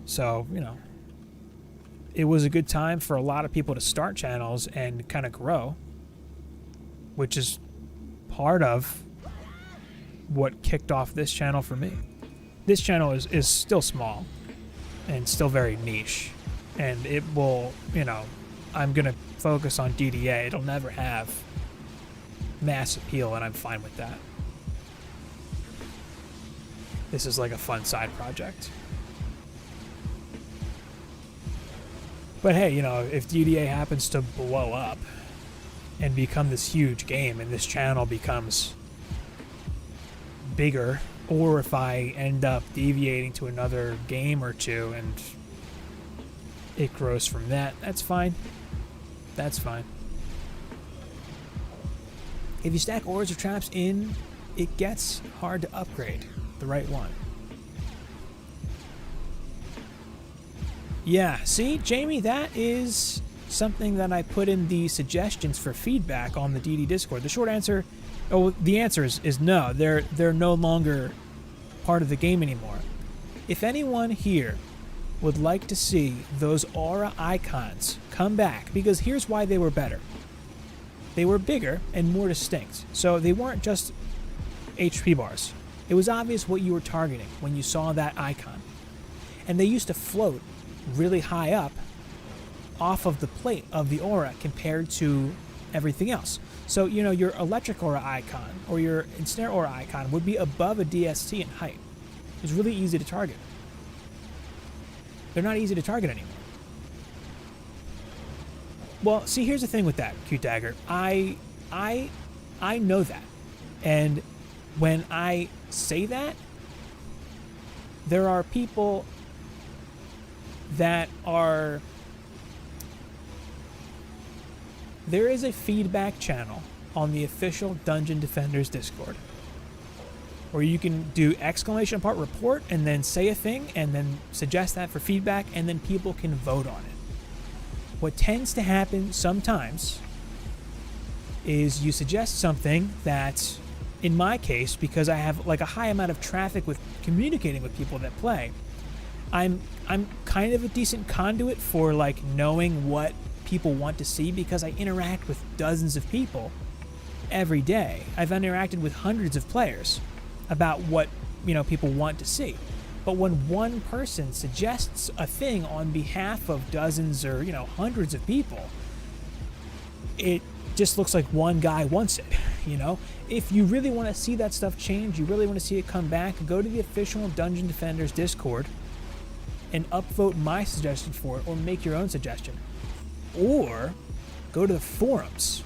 So, you know, it was a good time for a lot of people to start channels and kind of grow, which is part of what kicked off this channel for me. This channel is still small and still very niche, and it will, you know, I'm going to focus on DDA. It'll never have mass appeal, and I'm fine with that. This is like a fun side project. But hey, you know, if DDA happens to blow up and become this huge game and this channel becomes bigger, or if I end up deviating to another game or two and it grows from that, that's fine. That's fine. If you stack ores or traps in, it gets hard to upgrade the right one. Yeah, see, Jamie, that is something that I put in the suggestions for feedback on the DD Discord. The short answer, the answer is no. They're no longer part of the game anymore. If anyone here would like to see those aura icons come back, because here's why they were better. They were bigger and more distinct. So they weren't just HP bars. It was obvious what you were targeting when you saw that icon. And they used to float really high up off of the plate of the aura compared to everything else. So, you know, your electric aura icon or your ensnare aura icon would be above a DST in height. It's really easy to target. They're not easy to target anymore. Well, see, here's the thing with that, Cute Dagger. I know that. And when I say that, there are people that are... There is a feedback channel on the official Dungeon Defenders Discord where you can do !report and then say a thing and then suggest that for feedback, and then people can vote on it. What tends to happen sometimes is you suggest something that, in my case, because I have like a high amount of traffic with communicating with people that play, I'm kind of a decent conduit for like knowing what people want to see because I interact with dozens of people every day. I've interacted with hundreds of players about what, you know, people want to see. But when one person suggests a thing on behalf of dozens or, you know, hundreds of people, it just looks like one guy wants it, you know? If you really want to see that stuff change, you really want to see it come back, go to the official Dungeon Defenders Discord and upvote my suggestion for it, or make your own suggestion. Or go to the forums,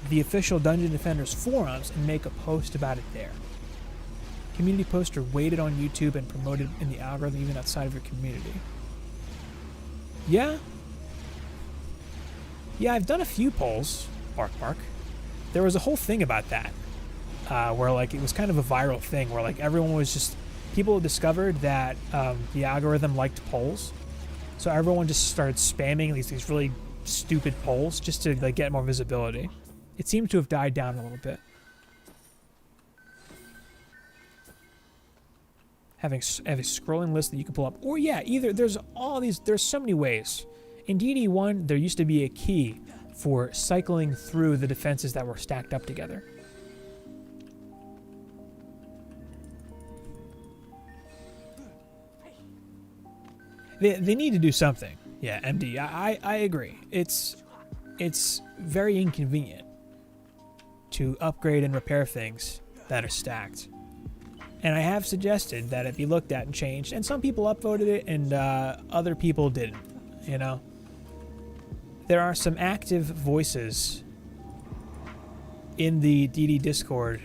the official Dungeon Defenders forums, and make a post about it there. Community posts are weighted on YouTube and promoted in the algorithm even outside of your community. Yeah, I've done a few polls, Bark. There was a whole thing about that, where like it was kind of a viral thing where like everyone was just, people discovered that the algorithm liked polls. So everyone just started spamming these really stupid polls just to like get more visibility. It seemed to have died down a little bit. have a scrolling list that you can pull up. Or yeah, either there's so many ways. In DD1, there used to be a key for cycling through the defenses that were stacked up together. They need to do something. Yeah, MD, I agree. It's very inconvenient to upgrade and repair things that are stacked. And I have suggested that it be looked at and changed, and some people upvoted it and other people didn't, you know? There are some active voices in the DD Discord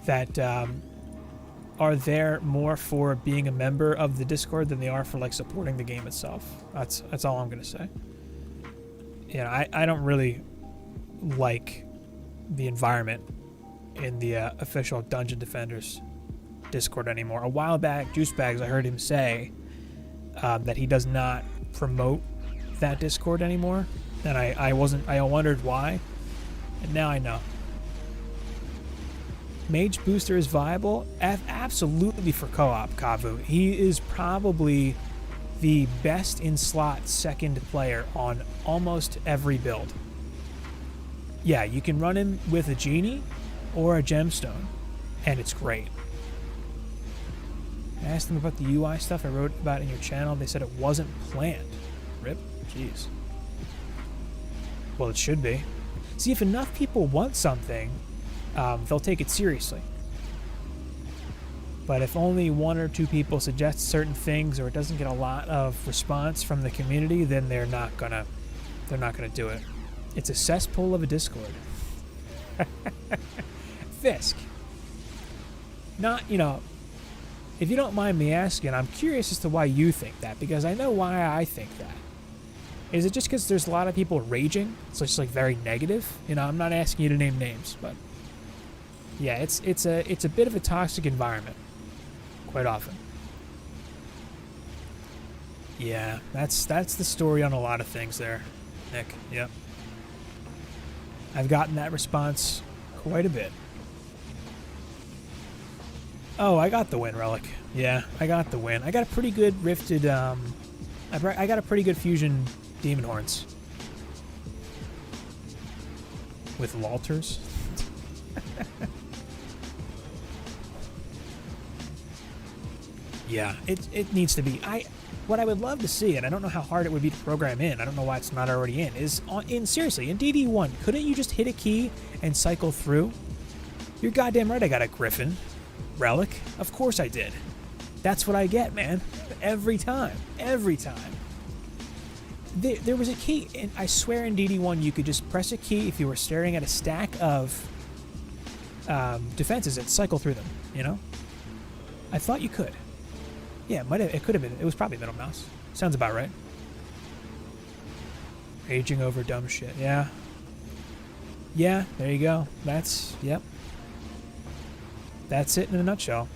that are there more for being a member of the Discord than they are for like supporting the game itself. That's all I'm gonna say. You know, I don't really like the environment in the official Dungeon Defenders Discord anymore. A while back, Juicebags, I heard him say that he does not promote that Discord anymore, and I wondered why, and now I know. Mage Booster is viable? Absolutely for co-op, Kavu. He is probably the best in slot second player on almost every build. Yeah, you can run him with a genie or a gemstone, and it's great. I asked them about the UI stuff I wrote about in your channel. They said it wasn't planned. Rip? Jeez. Well, it should be. See, if enough people want something, they'll take it seriously. But if only one or two people suggest certain things, or it doesn't get a lot of response from the community, then they're not gonna do it. It's a cesspool of a Discord. Fisk. Not, you know, if you don't mind me asking, I'm curious as to why you think that, because I know why I think that. Is it just because there's a lot of people raging? So it's like very negative? You know, I'm not asking you to name names, but yeah, it's a bit of a toxic environment quite often. Yeah, that's the story on a lot of things there, Nick. Yep. I've gotten that response quite a bit. Oh, I got the win, Relic. Yeah, I got the win. I got a pretty good rifted, I got a pretty good fusion Demon Horns. With Lalters. Yeah, it needs to be. What I would love to see, and I don't know how hard it would be to program in, I don't know why it's not already in, seriously, in DD1, couldn't you just hit a key and cycle through? You're goddamn right I got a Griffin. Relic? Of course I did. That's what I get, man. Every time. Every time. There was a key, and I swear in DD1 you could just press a key if you were staring at a stack of defenses and cycle through them, you know? I thought you could. Yeah, it could have been. It was probably middle mouse. Sounds about right. Raging over dumb shit. Yeah. Yeah, there you go. Yep. That's it in a nutshell.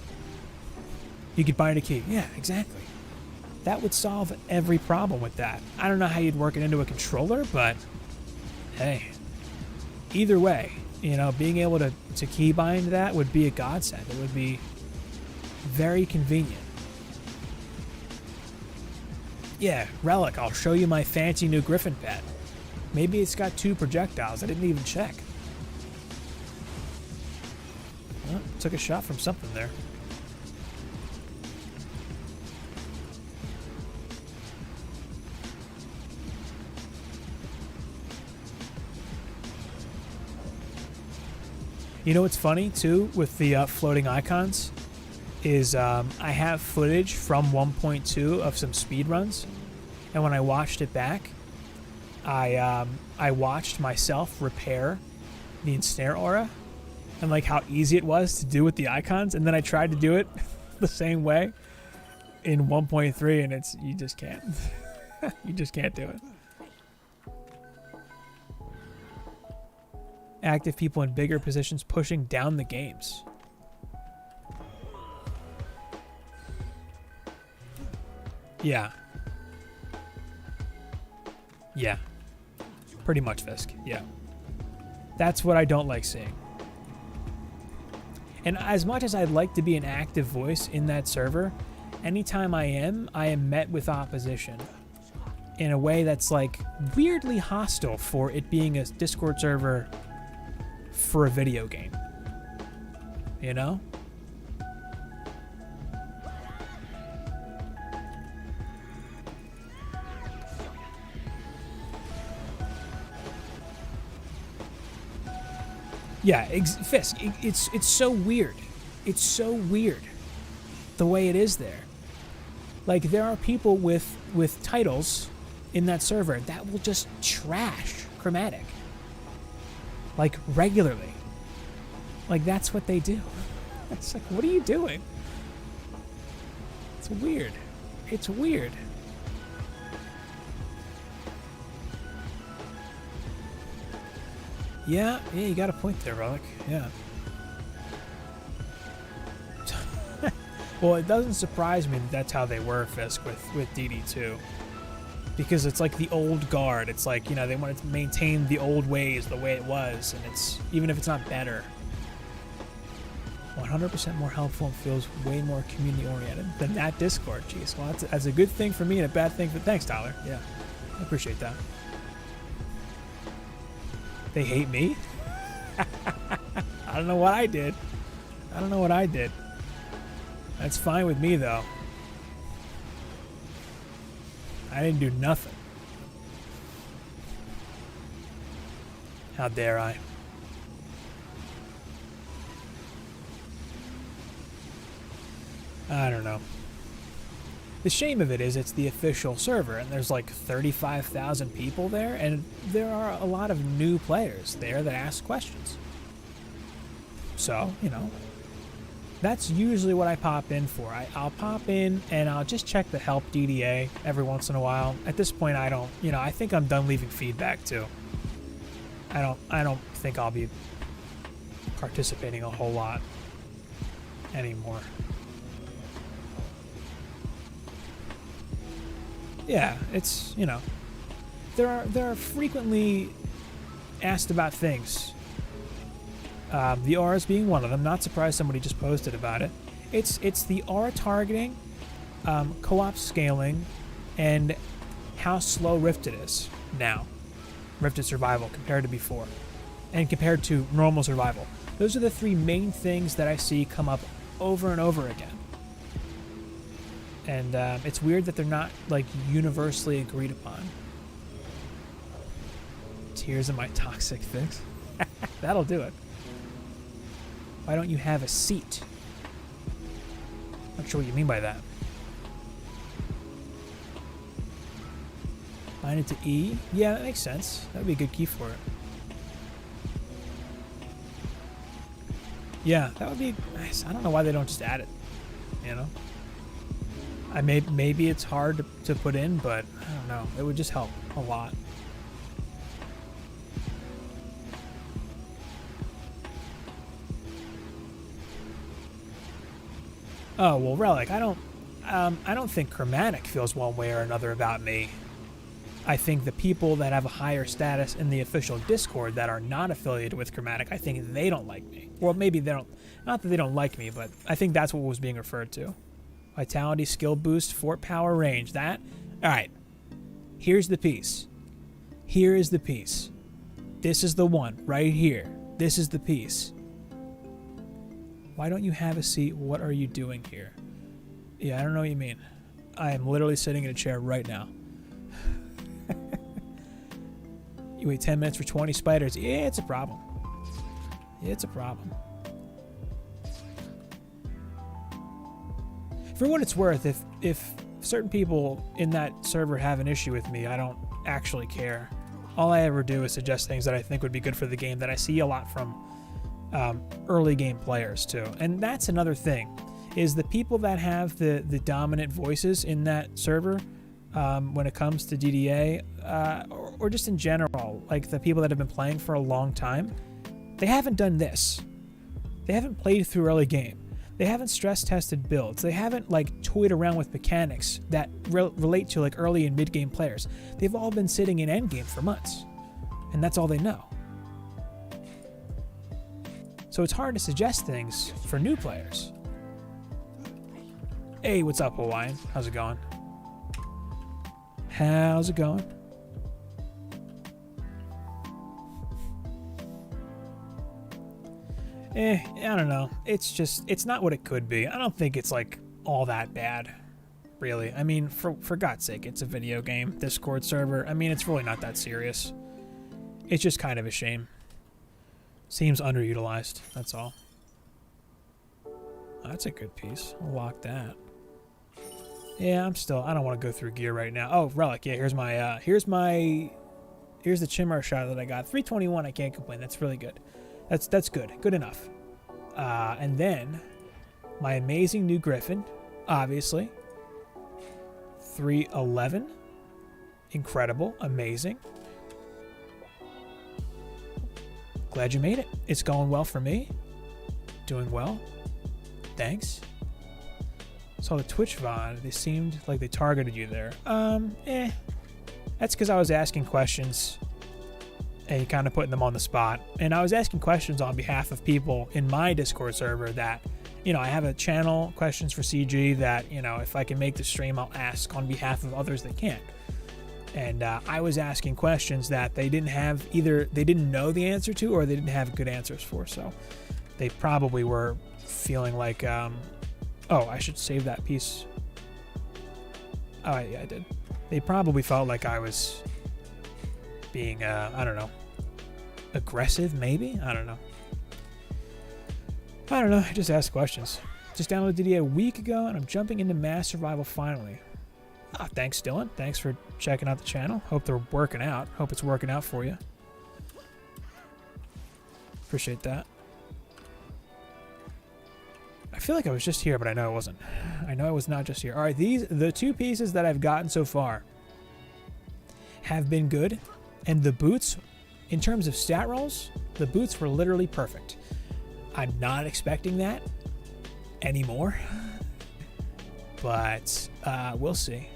You could bind a key. Yeah, exactly. That would solve every problem with that. I don't know how you'd work it into a controller, but hey. Either way, you know, being able to keybind that would be a godsend. It would be very convenient. Yeah, Relic, I'll show you my fancy new Griffin pet. Maybe it's got 2 projectiles. I didn't even check. Well, took a shot from something there. You know what's funny, too, with the floating icons? Is I have footage from 1.2 of some speedruns, and when I watched it back, I watched myself repair the ensnare aura, and like how easy it was to do with the icons, and then I tried to do it the same way in 1.3, and you just can't. You just can't do it. Active people in bigger positions pushing down the games. Yeah. Yeah. Pretty much, Fisk. Yeah. That's what I don't like seeing. And as much as I'd like to be an active voice in that server, anytime I am met with opposition in a way that's like weirdly hostile for it being a Discord server for a video game. You know? Yeah, Fisk, it's so weird. It's so weird the way it is there. Like, there are people with titles in that server that will just trash Chromatic. Like, regularly. Like, that's what they do. It's like, what are you doing? It's weird. It's weird. Yeah, you got a point there, Relic. Yeah. Well, it doesn't surprise me that that's how they were, Fisk, with DD2. Because it's like the old guard. It's like, you know, they wanted to maintain the old ways the way it was, and it's, even if it's not better. 100% more helpful and feels way more community-oriented than that Discord. Jeez, well, that's a good thing for me and a bad thing for... Thanks, Tyler. Yeah, I appreciate that. They hate me? I don't know what I did. I don't know what I did. That's fine with me, though. I didn't do nothing. How dare I? I don't know. The shame of it is it's the official server, and there's like 35,000 people there, and there are a lot of new players there that ask questions. So, you know, that's usually what I pop in for. I'll pop in and I'll just check the help DDA every once in a while. At this point, I don't, you know, I think I'm done leaving feedback too. I don't think I'll be participating a whole lot anymore. Yeah, it's, you know, there are frequently asked about things. The R's being one of them. Not surprised somebody just posted about it. It's the R targeting, co-op scaling, and how slow Rifted is now. Rifted survival compared to before, and compared to normal survival. Those are the three main things that I see come up over and over again. And it's weird that they're not, like, universally agreed upon. Tears in my toxic things. That'll do it. Why don't you have a seat? Not sure what you mean by that. Bind it to E? Yeah, that makes sense. That would be a good key for it. Yeah, that would be nice. I don't know why they don't just add it, you know? Maybe it's hard to put in, but I don't know. It would just help a lot. Oh well, Relic. I don't think Chromatic feels one way or another about me. I think the people that have a higher status in the official Discord that are not affiliated with Chromatic, I think they don't like me. Well, maybe they don't. Not that they don't like me, but I think that's what was being referred to. Vitality, skill boost, fort power, range. That? Alright. Here's the piece. Here is the piece. This is the one. Right here. This is the piece. Why don't you have a seat? What are you doing here? Yeah, I don't know what you mean. I am literally sitting in a chair right now. You wait 10 minutes for 20 spiders. Yeah, it's a problem. It's a problem. For what it's worth, if certain people in that server have an issue with me, I don't actually care. All I ever do is suggest things that I think would be good for the game that I see a lot from early game players too. And that's another thing, is the people that have the dominant voices in that server when it comes to DDA, or just in general, like the people that have been playing for a long time, they haven't done this. They haven't played through early game. They haven't stress-tested builds. They haven't, like, toyed around with mechanics that relate to, like, early and mid-game players. They've all been sitting in endgame for months, and that's all they know. So it's hard to suggest things for new players. Hey, what's up, Hawaiian? How's it going? How's it going? I don't know. It's not what it could be. I don't think it's like all that bad, really. I mean, for God's sake, it's a video game, Discord server. I mean, it's really not that serious. It's just kind of a shame. Seems underutilized, that's all. Oh, that's a good piece. I'll lock that. Yeah, I don't want to go through gear right now. Oh, relic. Yeah, here's the Chimera shot that I got. 321, I can't complain. That's really good. That's good. Good enough. And then my amazing new Griffin, obviously. 311. Incredible. Amazing. Glad you made it. It's going well for me. Doing well. Thanks. Saw the Twitch VOD. They seemed like they targeted you there. That's because I was asking questions and kind of putting them on the spot. And I was asking questions on behalf of people in my Discord server that, you know, I have a channel, questions for CG, that, you know, if I can make the stream, I'll ask on behalf of others that can't. And I was asking questions that they didn't have, either they didn't know the answer to or they didn't have good answers for. So they probably were feeling like, oh, I should save that piece. Oh, yeah, I did. They probably felt like I was being, I don't know, aggressive, maybe? I don't know. I just asked questions. Just downloaded DDA a week ago, and I'm jumping into Mass Survival finally. Ah, thanks, Dylan. Thanks for checking out the channel. Hope they're working out. Hope it's working out for you. Appreciate that. I feel like I was just here, but I know it wasn't. I know I was not just here. All right, the two pieces that I've gotten so far have been good, and the boots, in terms of stat rolls, the boots were literally perfect. I'm not expecting that anymore, but we'll see.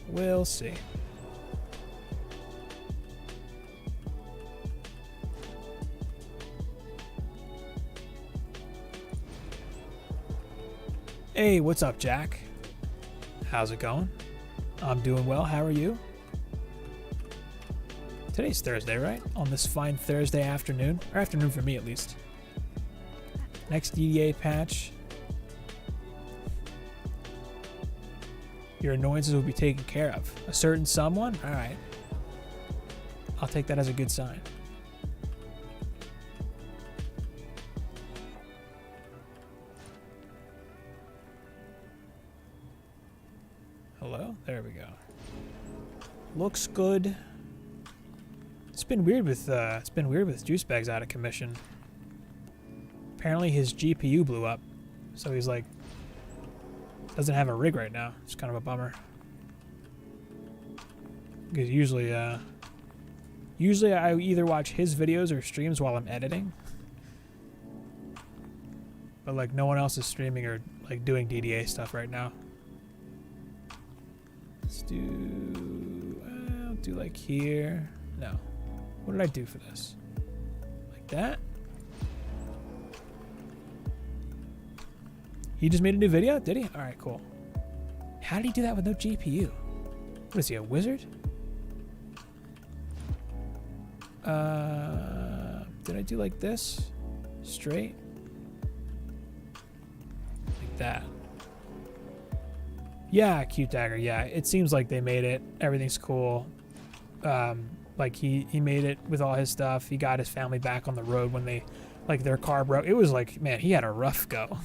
We'll see. Hey, what's up, Jack? How's it going? I'm doing well. How are you? Today's Thursday, right? On this fine Thursday afternoon. Or afternoon for me, at least. Next DDA patch. Your annoyances will be taken care of. A certain someone? Alright. I'll take that as a good sign. Hello? There we go. Looks good. It's been weird with Juice Bags out of commission. Apparently his GPU blew up, so he's like doesn't have a rig right now. It's kind of a bummer. Because usually I either watch his videos or streams while I'm editing, but like no one else is streaming or like doing DDA stuff right now. Let's do I'll do like here. No. What did I do for this? Like that? He just made a new video? Did he? Alright, cool. How did he do that with no GPU? What is he, a wizard? Did I do like this? Straight? Like that. Yeah, cute dagger. Yeah, it seems like they made it. Everything's cool. Like he made it with all his stuff. He got his family back on the road when they, like, their car broke. It was like, man, he had a rough go.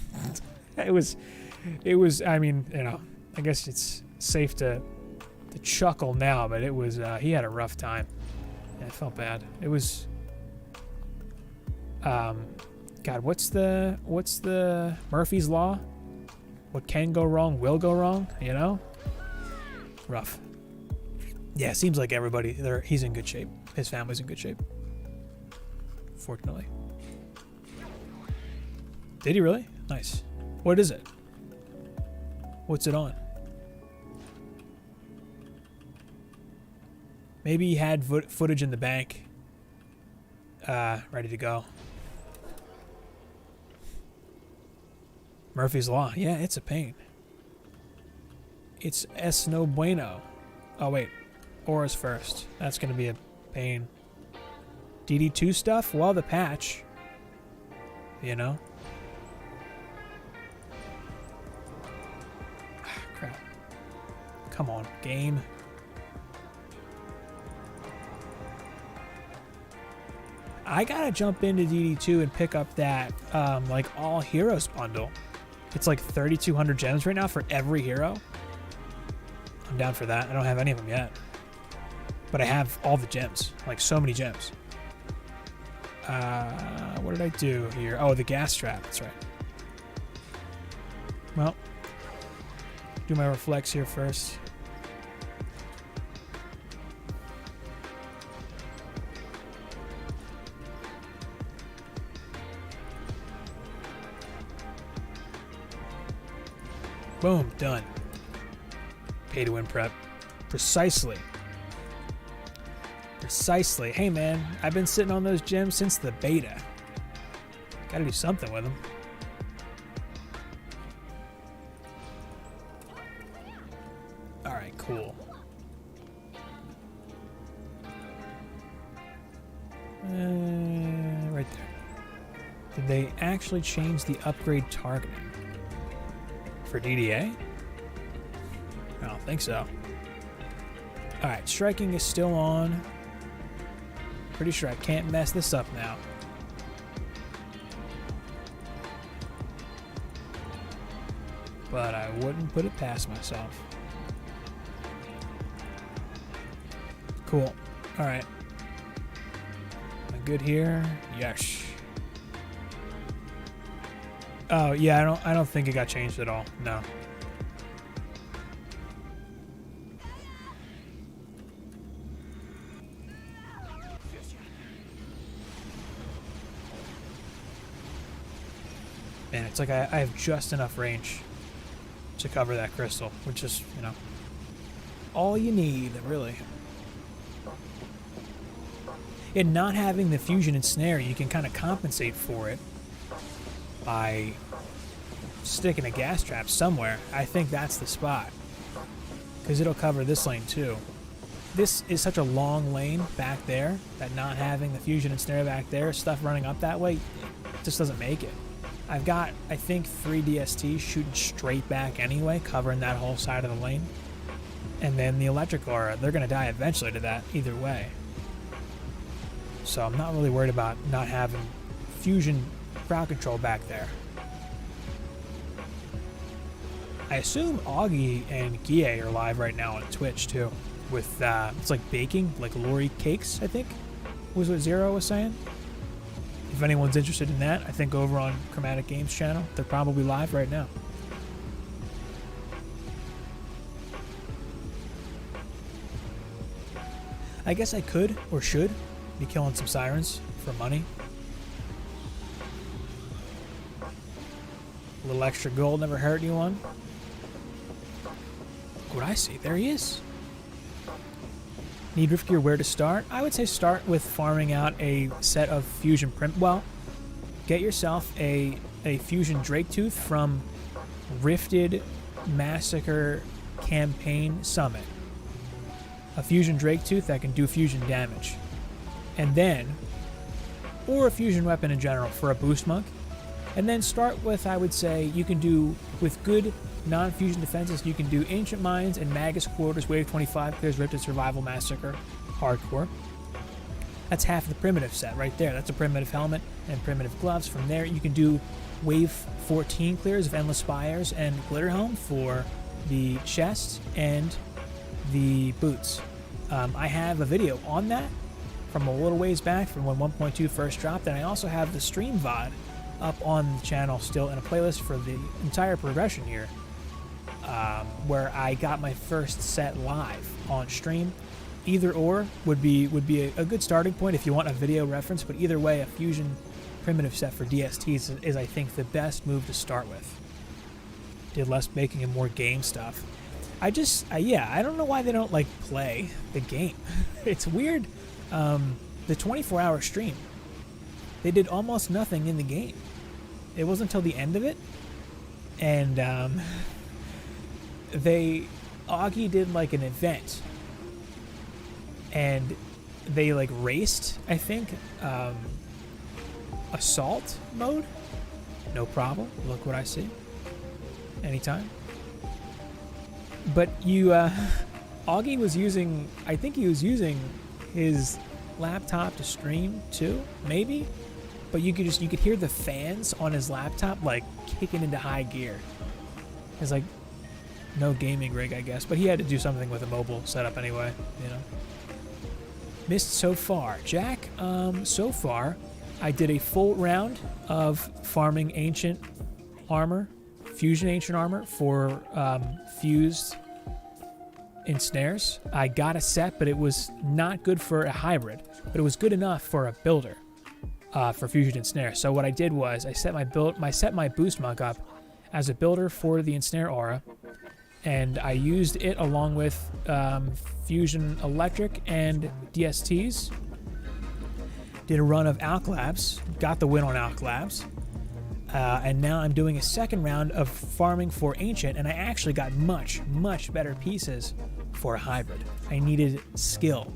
It was, I mean, you know, I guess it's safe to chuckle now, but it was, he had a rough time. Yeah, I felt bad. It was, God, what's the Murphy's Law? What can go wrong will go wrong, you know? Rough. Yeah, it seems like everybody, he's in good shape. His family's in good shape. Fortunately. Did he really? Nice. What is it? What's it on? Maybe he had footage in the bank. Ready to go. Murphy's Law. Yeah, it's a pain. It's es no bueno. Oh, wait. Aura's first. That's going to be a pain. DD2 stuff? Well, the patch. You know? Ah, crap. Come on, game. I gotta jump into DD2 and pick up that, like, all heroes bundle. It's like 3,200 gems right now for every hero. I'm down for that. I don't have any of them yet. But I have all the gems. Like, so many gems. What did I do here? Oh, the gas trap. That's right. Well, do my reflex here first. Boom, done. Pay to win prep. Precisely. Precisely. Hey man, I've been sitting on those gems since the beta. Gotta do something with them. Alright, cool. Right there. Did they actually change the upgrade targeting? For DDA? I don't think so. Alright, striking is still on. Pretty sure I can't mess this up now. But I wouldn't put it past myself. Cool. Alright. Am I good here? Yes. Oh yeah, I don't think it got changed at all. No. Man, it's like I have just enough range to cover that crystal, which is, you know, all you need, really. And not having the fusion ensnare, you can kind of compensate for it by sticking a gas trap somewhere. I think that's the spot, because it'll cover this lane too. This is such a long lane back there that not having the fusion ensnare back there, stuff running up that way, just doesn't make it. I've got, I think, 3 DSTs shooting straight back anyway, covering that whole side of the lane. And then the electric aura, they're going to die eventually to that either way. So I'm not really worried about not having fusion crowd control back there. I assume Augie and Gie are live right now on Twitch too. With, it's like baking, like Lori Cakes, I think, was what Zero was saying. If anyone's interested in that, I think over on Chromatic Games channel, they're probably live right now. I guess I could, or should, be killing some sirens for money. A little extra gold never hurt anyone. What I see, there he is. Need Rift Gear where to start? I would say start with farming out a set of fusion well, get yourself a fusion Drake Tooth from Rifted Massacre Campaign Summit. A fusion Drake Tooth that can do fusion damage. And then, or a fusion weapon in general for a boost monk. And then start with, I would say, you can do, with good non-fusion defenses, you can do Ancient Mines and Magus Quarters, Wave 25, clears Rifted Survival Massacre, Hardcore. That's half the primitive set right there. That's a primitive helmet and primitive gloves. From there, you can do Wave 14 clears of Endless Spires and Glitter Helm for the chest and the boots. I have a video on that from a little ways back, from when 1.2 first dropped, and I also have the stream VOD up on the channel still in a playlist for the entire progression here, where I got my first set live on stream. Either or would be a good starting point if you want a video reference, but either way, a fusion primitive set for DSTs is I think the best move to start with. Did less baking and more game stuff. I don't know why they don't like play the game. It's weird. The 24-hour stream, they did almost nothing in the game. It wasn't until the end of it, And Augie did like an event, and they like raced, I think, assault mode. No problem. Look what I see. Anytime. But Augie was using, I think he was using his laptop to stream too, maybe. But you could hear the fans on his laptop like kicking into high gear. It's like no gaming rig, I guess, but he had to do something with a mobile setup anyway, you know. Missed so far, Jack. So far, I did a full round of farming ancient armor, fusion ancient armor for fused ensnares. I got a set, but it was not good for a hybrid, but it was good enough for a builder for fusion ensnare. So what I did was I set my boost monk up as a builder for the ensnare aura, and I used it along with fusion electric and DSTs. Did a run of Alch Labs, got the win on Alch Labs, and now I'm doing a second round of farming for ancient, and I actually got much better pieces for a hybrid. I needed skill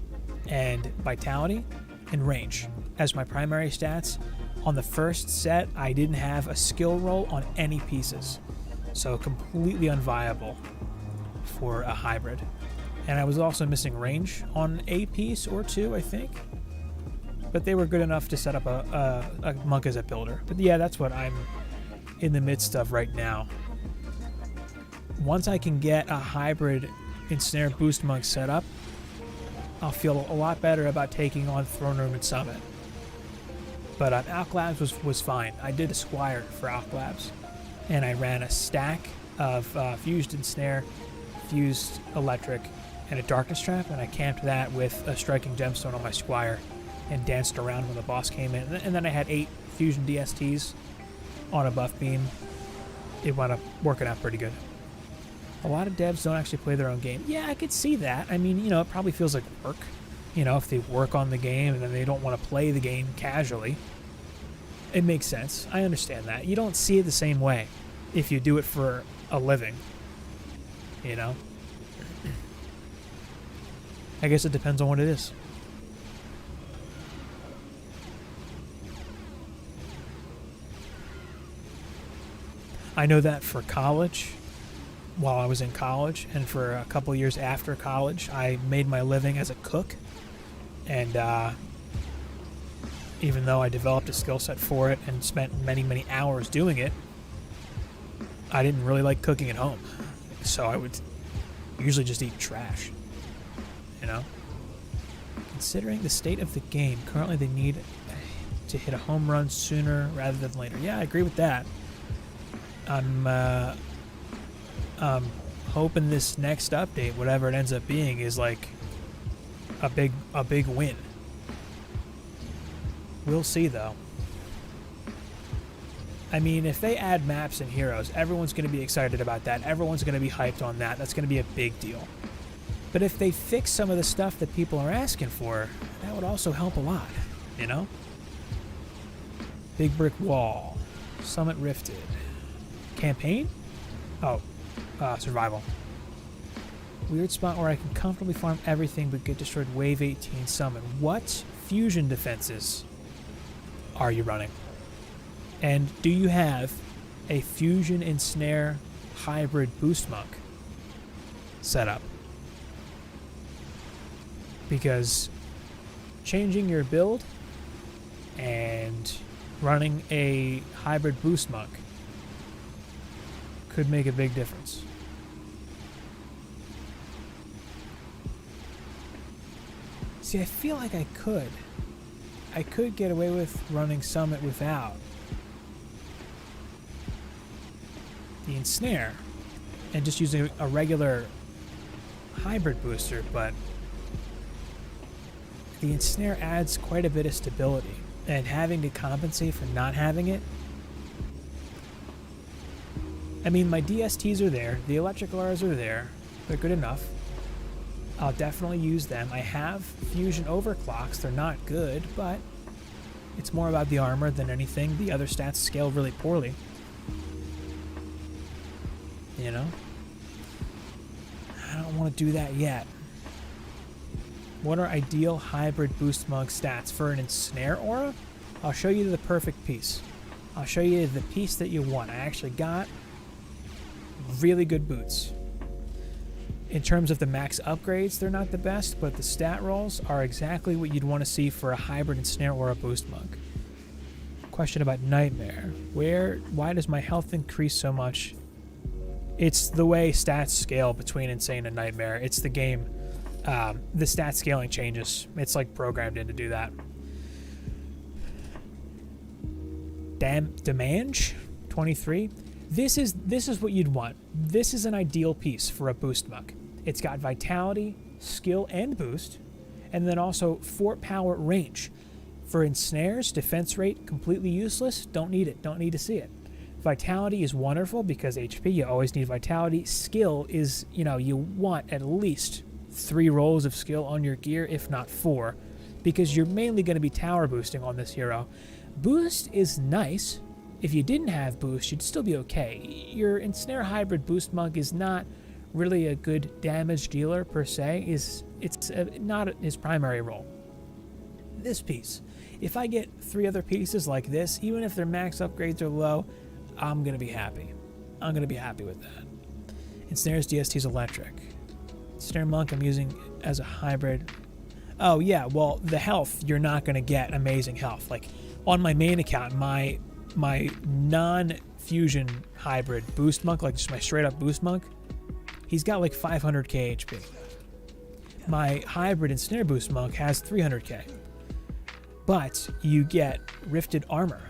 and vitality and range as my primary stats. On the first set, I didn't have a skill roll on any pieces, so completely unviable for a hybrid. And I was also missing range on a piece or two, I think, but they were good enough to set up a monk as a builder. But yeah, that's what I'm in the midst of right now. Once I can get a hybrid ensnare boost monk set up, I'll feel a lot better about taking on Throne Room and Summit. But Alch Labs was fine. I did a squire for Alch Labs, and I ran a stack of fused ensnare, fused electric, and a darkness trap, and I camped that with a striking gemstone on my squire and danced around when the boss came in. And then I had 8 fusion DSTs on a buff beam. It wound up working out pretty good. A lot of devs don't actually play their own game. Yeah, I could see that. I mean, you know, it probably feels like work. You know, if they work on the game and then they don't want to play the game casually. It makes sense. I understand that. You don't see it the same way if you do it for a living. You know? I guess it depends on what it is. I know that for college, while I was in college, and for a couple of years after college, I made my living as a cook. And even though I developed a skill set for it and spent many hours doing it, I didn't really like cooking at home. So I would usually just eat trash, you know? Considering the state of the game, currently they need to hit a home run sooner rather than later. Yeah, I agree with that. I'm hoping this next update, whatever it ends up being, is like a big win. We'll see, though. I mean, if they add maps and heroes, everyone's going to be excited about that. Everyone's going to be hyped on that. That's going to be a big deal. But if they fix some of the stuff that people are asking for, that would also help a lot, you know? Big brick wall. Summit rifted. Campaign? Oh, survival. Weird spot where I can comfortably farm everything but get destroyed wave 18 summon. What fusion defenses are you running? And do you have a fusion ensnare hybrid boost monk set up? Because changing your build and running a hybrid boost monk could make a big difference. See, I feel like I could get away with running Summit without the ensnare and just using a regular hybrid booster, but the ensnare adds quite a bit of stability, and having to compensate for not having it. I mean, my DSTs are there, the electrical auras are there, they're good enough. I'll definitely use them. I have fusion overclocks, they're not good, but it's more about the armor than anything. The other stats scale really poorly. You know? I don't want to do that yet. What are ideal hybrid boost mug stats for an ensnare aura? I'll show you the perfect piece. I'll show you the piece that you want. I actually got really good boots. In terms of the max upgrades, they're not the best, but the stat rolls are exactly what you'd want to see for a hybrid ensnare aura boost mug. Question about Nightmare. Why does my health increase so much? It's the way stats scale between Insane and Nightmare. It's the game. The stat scaling changes. It's like programmed in to do that. Damage 23. This is what you'd want. This is an ideal piece for a boost mug. It's got vitality, skill, and boost, and then also fort power range. For ensnares, defense rate completely useless. Don't need it. Don't need to see it. Vitality is wonderful because HP, you always need vitality. Skill is, you want at least 3 rolls of skill on your gear, if not 4, because you're mainly going to be tower boosting on this hero. Boost is nice. If you didn't have boost, you'd still be okay. Your ensnare hybrid boost mug is not really a good damage dealer per se. It's not his primary role. This piece, if I get 3 other pieces like this, even if their max upgrades are low, I'm going to be happy. I'm going to be happy with that. Ensnare's DST is electric. Ensnare Monk I'm using as a hybrid. Oh yeah, well the health, you're not going to get amazing health. Like on my main account, my non-fusion hybrid boost monk, like just my straight up boost monk, he's got like 500k HP. My hybrid ensnare boost monk has 300k. But you get rifted armor.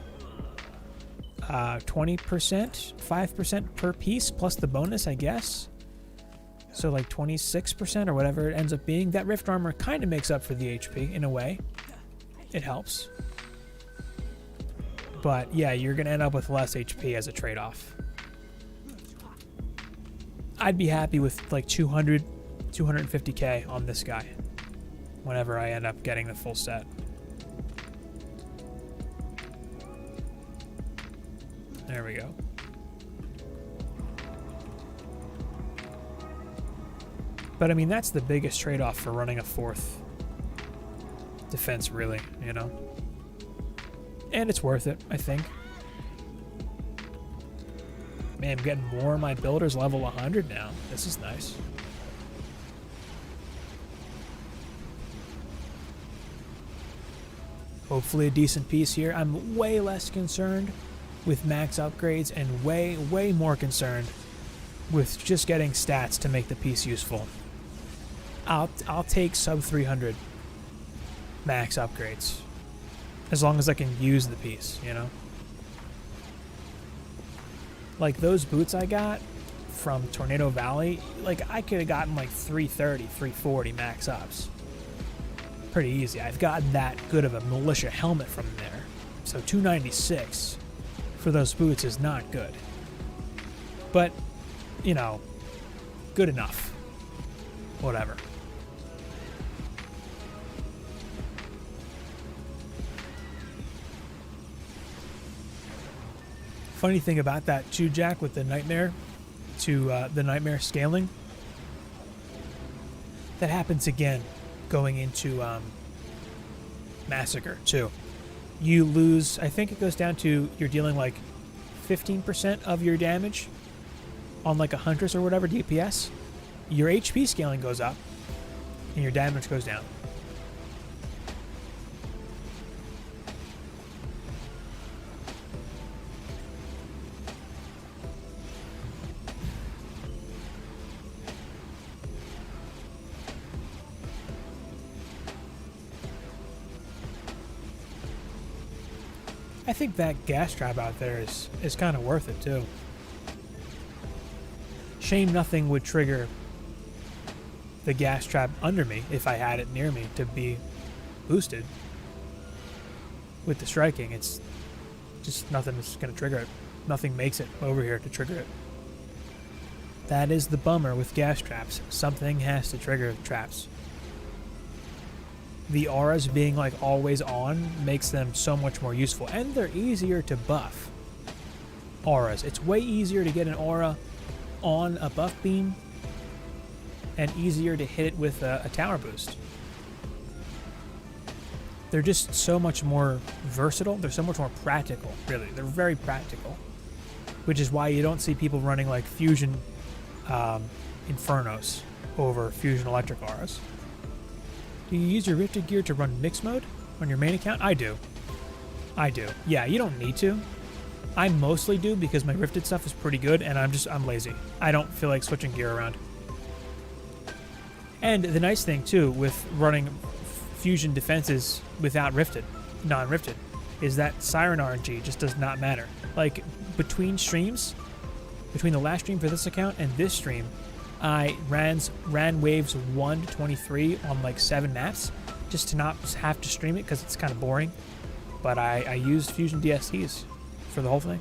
20%, 5% per piece, plus the bonus, I guess. So like 26% or whatever it ends up being. That rift armor kind of makes up for the HP in a way. It helps. But yeah, you're going to end up with less HP as a trade-off. I'd be happy with like 200, 250k on this guy whenever I end up getting the full set. There we go. But I mean, that's the biggest trade-off for running a 4th defense, really, And it's worth it, I think. Man, I'm getting more of my builders level 100 now. This is nice. Hopefully a decent piece here. I'm way less concerned with max upgrades and way more concerned with just getting stats to make the piece useful. I'll take sub 300 max upgrades as long as I can use the piece, Like those boots I got from Tornado Valley, like I could have gotten like 330, 340 max ups. Pretty easy. I've gotten that good of a militia helmet from there. So 296 for those boots is not good. But, good enough. Whatever. Funny thing about that too, Jack, with the nightmare the nightmare scaling, that happens again going into Massacre too. You lose, I think it goes down to you're dealing like 15% of your damage on like a Huntress or whatever DPS. Your HP scaling goes up and your damage goes down. I think that gas trap out there is kind of worth it too. Shame nothing would trigger the gas trap under me if I had it near me to be boosted. With the striking, it's just nothing is going to trigger it. Nothing makes it over here to trigger it. That is the bummer with gas traps. Something has to trigger traps. The auras being like always on makes them so much more useful, and they're easier to buff. Auras. It's way easier to get an aura on a buff beam and easier to hit it with a tower boost. They're just so much more versatile. They're so much more practical, really. They're very practical, which is why you don't see people running like Fusion Infernos over Fusion Electric Auras. Do you use your Rifted gear to run mixed mode on your main account? I do. Yeah, you don't need to. I mostly do because my Rifted stuff is pretty good, and I'm lazy. I don't feel like switching gear around. And the nice thing too with running Fusion defenses without Rifted, non-Rifted, is that Siren RNG just does not matter. Like between streams, between the last stream for this account and this stream, I ran waves 1 to 23 on like 7 maps just to not have to stream it because it's kind of boring. But I used Fusion DSTs for the whole thing.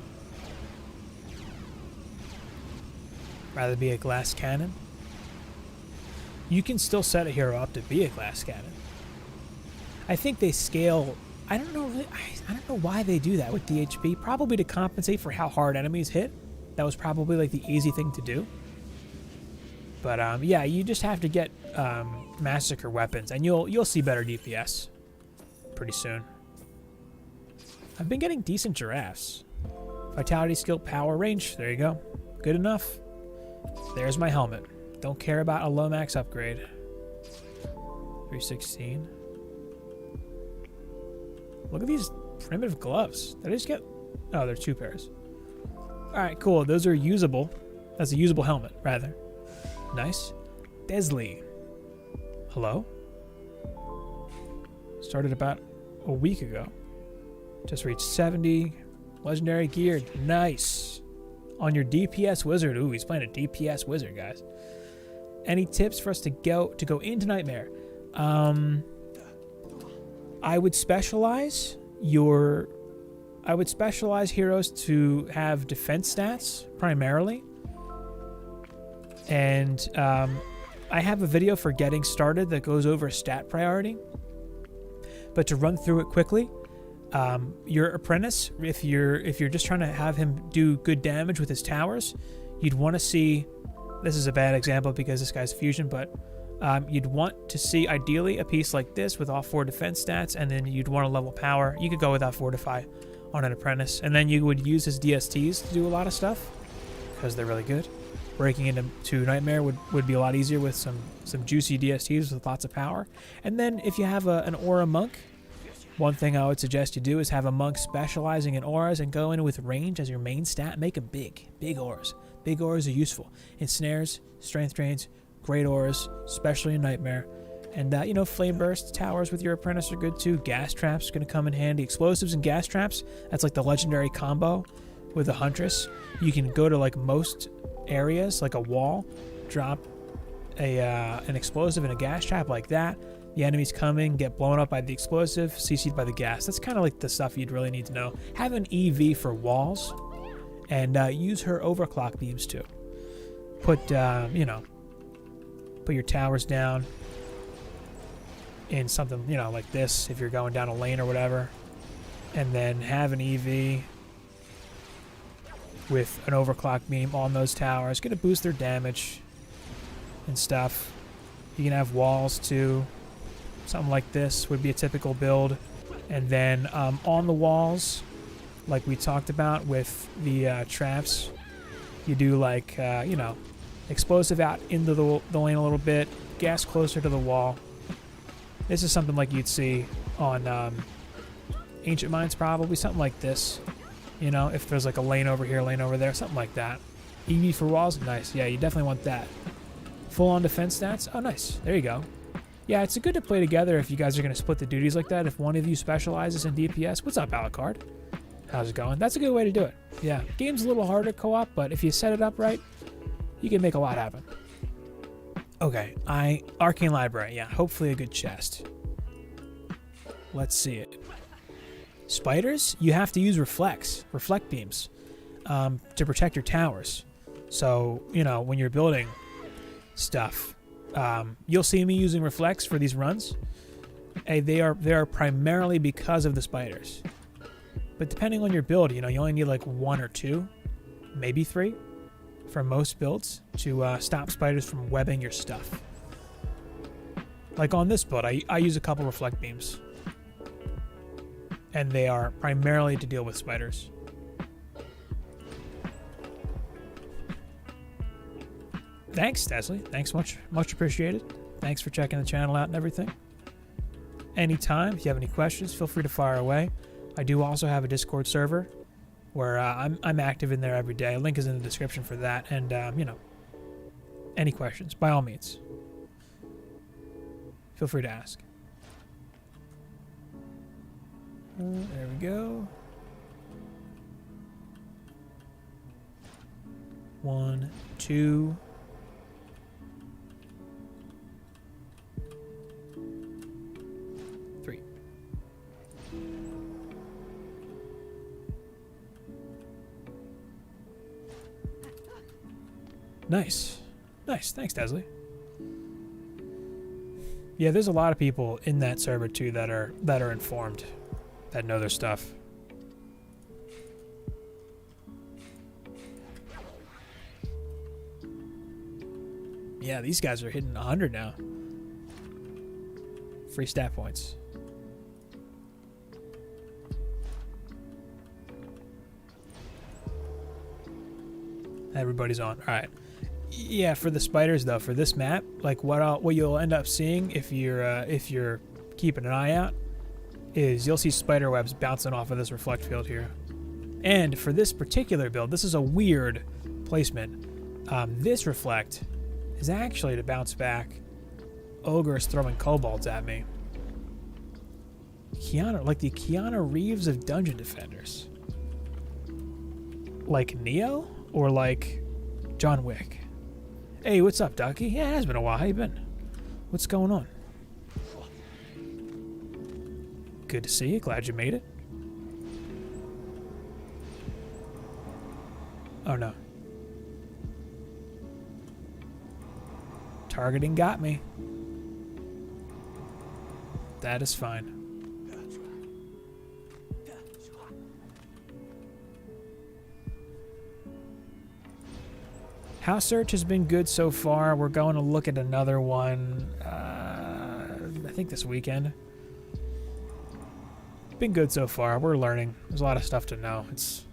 Rather be a glass cannon. You can still set a hero up to be a glass cannon. I think they scale. I don't know why they do that with DHP. Probably to compensate for how hard enemies hit. That was probably like the easy thing to do. But yeah, you just have to get massacre weapons, and you'll see better DPS pretty soon. I've been getting decent giraffes. Vitality, skill, power, range. There you go. Good enough. There's my helmet. Don't care about a low max upgrade. 316. Look at these primitive gloves. Did I just get... Oh, they're 2 pairs. Alright, cool. Those are usable. That's a usable helmet, rather. Nice. Desley. Hello? Started about a week ago. Just reached 70. Legendary gear. Nice. On your DPS wizard. Ooh, he's playing a DPS wizard, guys. Any tips for us to go into Nightmare? I would specialize heroes to have defense stats primarily. And I have a video for getting started that goes over stat priority. But to run through it quickly, your apprentice, if you're just trying to have him do good damage with his towers, you'd want to see. This is a bad example because this guy's fusion, but you'd want to see ideally a piece like this with all 4 defense stats, and then you'd want to level power. You could go without Fortify on an apprentice, and then you would use his DSTs to do a lot of stuff because they're really good. Breaking into Nightmare would be a lot easier with some juicy DSTs with lots of power. And then if you have an Aura Monk, one thing I would suggest you do is have a Monk specializing in auras and go in with range as your main stat. Make them big auras. Big auras are useful. Ensnares, strength drains, great auras, especially in Nightmare. And, flame burst towers with your apprentice are good too. Gas traps are going to come in handy. Explosives and gas traps, that's like the legendary combo with the Huntress. You can go to like most areas, like a wall, drop an explosive and a gas trap like that. The enemies coming, get blown up by the explosive, CC'd by the gas. That's kind of like the stuff you'd really need to know. Have an EV for walls, and use her overclock beams too. Put your towers down in something, like this if you're going down a lane or whatever. And then have an EV with an overclock beam on those towers. Gonna boost their damage and stuff. You can have walls too. Something like this would be a typical build. And then on the walls, like we talked about with the traps, you do like, explosive out into the lane a little bit, gas closer to the wall. This is something like you'd see on Ancient Mines, probably. Something like this. If there's like a lane over here, lane over there, something like that. EV for walls, nice. Yeah, you definitely want that. Full-on defense stats, oh nice. There you go. Yeah, it's good to play together if you guys are going to split the duties like that. If one of you specializes in DPS, what's up, Alucard? How's it going? That's a good way to do it. Yeah, game's a little harder co-op, but if you set it up right, you can make a lot happen. Okay, Arcane Library, yeah, hopefully a good chest. Let's see it. Spiders, you have to use reflect beams to protect your towers. So, when you're building stuff, you'll see me using reflects for these runs. They are primarily because of the spiders. But depending on your build, you only need like 1 or 2, maybe 3. for most builds to stop spiders from webbing your stuff. Like on this build, I use a couple reflect beams. And they are primarily to deal with spiders. Thanks, Desley. Thanks much appreciated. Thanks for checking the channel out and everything. Anytime, if you have any questions, feel free to fire away. I do also have a Discord server where I'm active in there every day. A link is in the description for that. And, you know, any questions, by all means, feel free to ask. There we go. 1, 2. Nice. Nice. Thanks, Desley. Yeah, there's a lot of people in that server too that are informed, that know their stuff. Yeah, these guys are hitting 100 now. Free stat points. Everybody's on. All right. Yeah, for the spiders though, for this map, like what you'll end up seeing if you're keeping an eye out is you'll see spider webs bouncing off of this reflect field here. And for this particular build, this is a weird placement. This reflect is actually to bounce back ogres throwing kobolds at me. Like the Keanu Reeves of Dungeon Defenders. Like Neo or like John Wick. Hey, what's up, Ducky? Yeah, it has been a while. How you been? What's going on? Good to see you. Glad you made it. Oh, no. Targeting got me. That is fine. House search has been good so far. We're going to look at another one, I think this weekend. Been good so far. We're learning. There's a lot of stuff to know. It's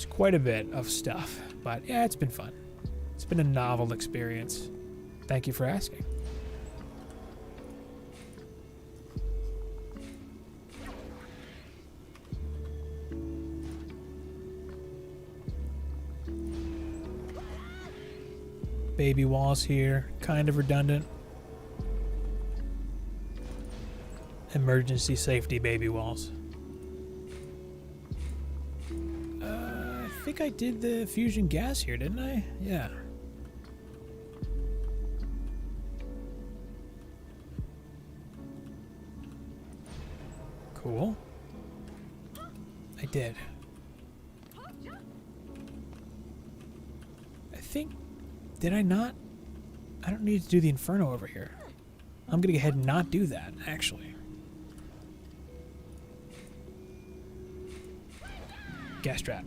quite a bit of stuff, but yeah, it's been fun. It's been a novel experience. Thank you for asking. Baby walls here, kind of redundant. Emergency safety baby walls. I think I did the fusion gas here, didn't I? Yeah. Cool. I did. I think... Did I not? I don't need to do the Inferno over here. I'm going to go ahead and not do that, actually. Gas trap.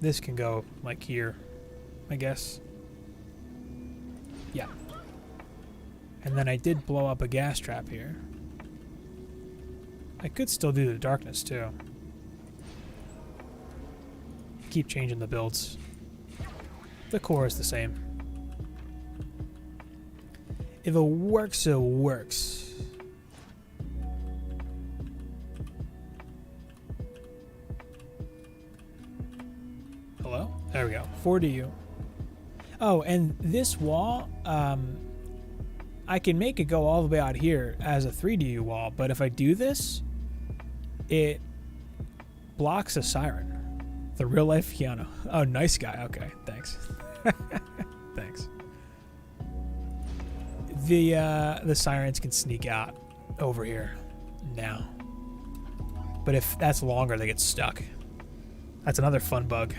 This can go, like, here, I guess. Yeah. And then I did blow up a gas trap here. I could still do the darkness, too. Keep changing the builds. The core is the same. If it works, it works. Hello? There we go. 4DU. Oh, and this wall, I can make it go all the way out here as a 3DU wall, but if I do this, it blocks a siren. The real life Keanu. Oh, nice guy. Okay, thanks. Thanks. The sirens can sneak out over here now. But if that's longer, they get stuck. That's another fun bug.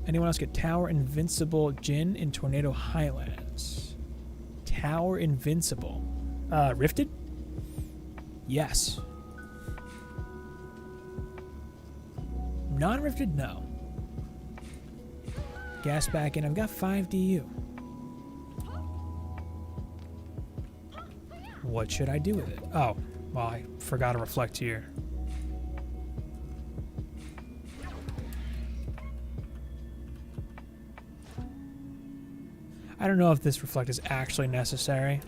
Anyone else get Tower Invincible Jin in Tornado Highlands? Tower Invincible. Rifted? Yes. Non-rifted, no. Gas back in. I've got 5 DU. What should I do with it? Oh, well, I forgot to reflect here. I don't know if this reflect is actually necessary.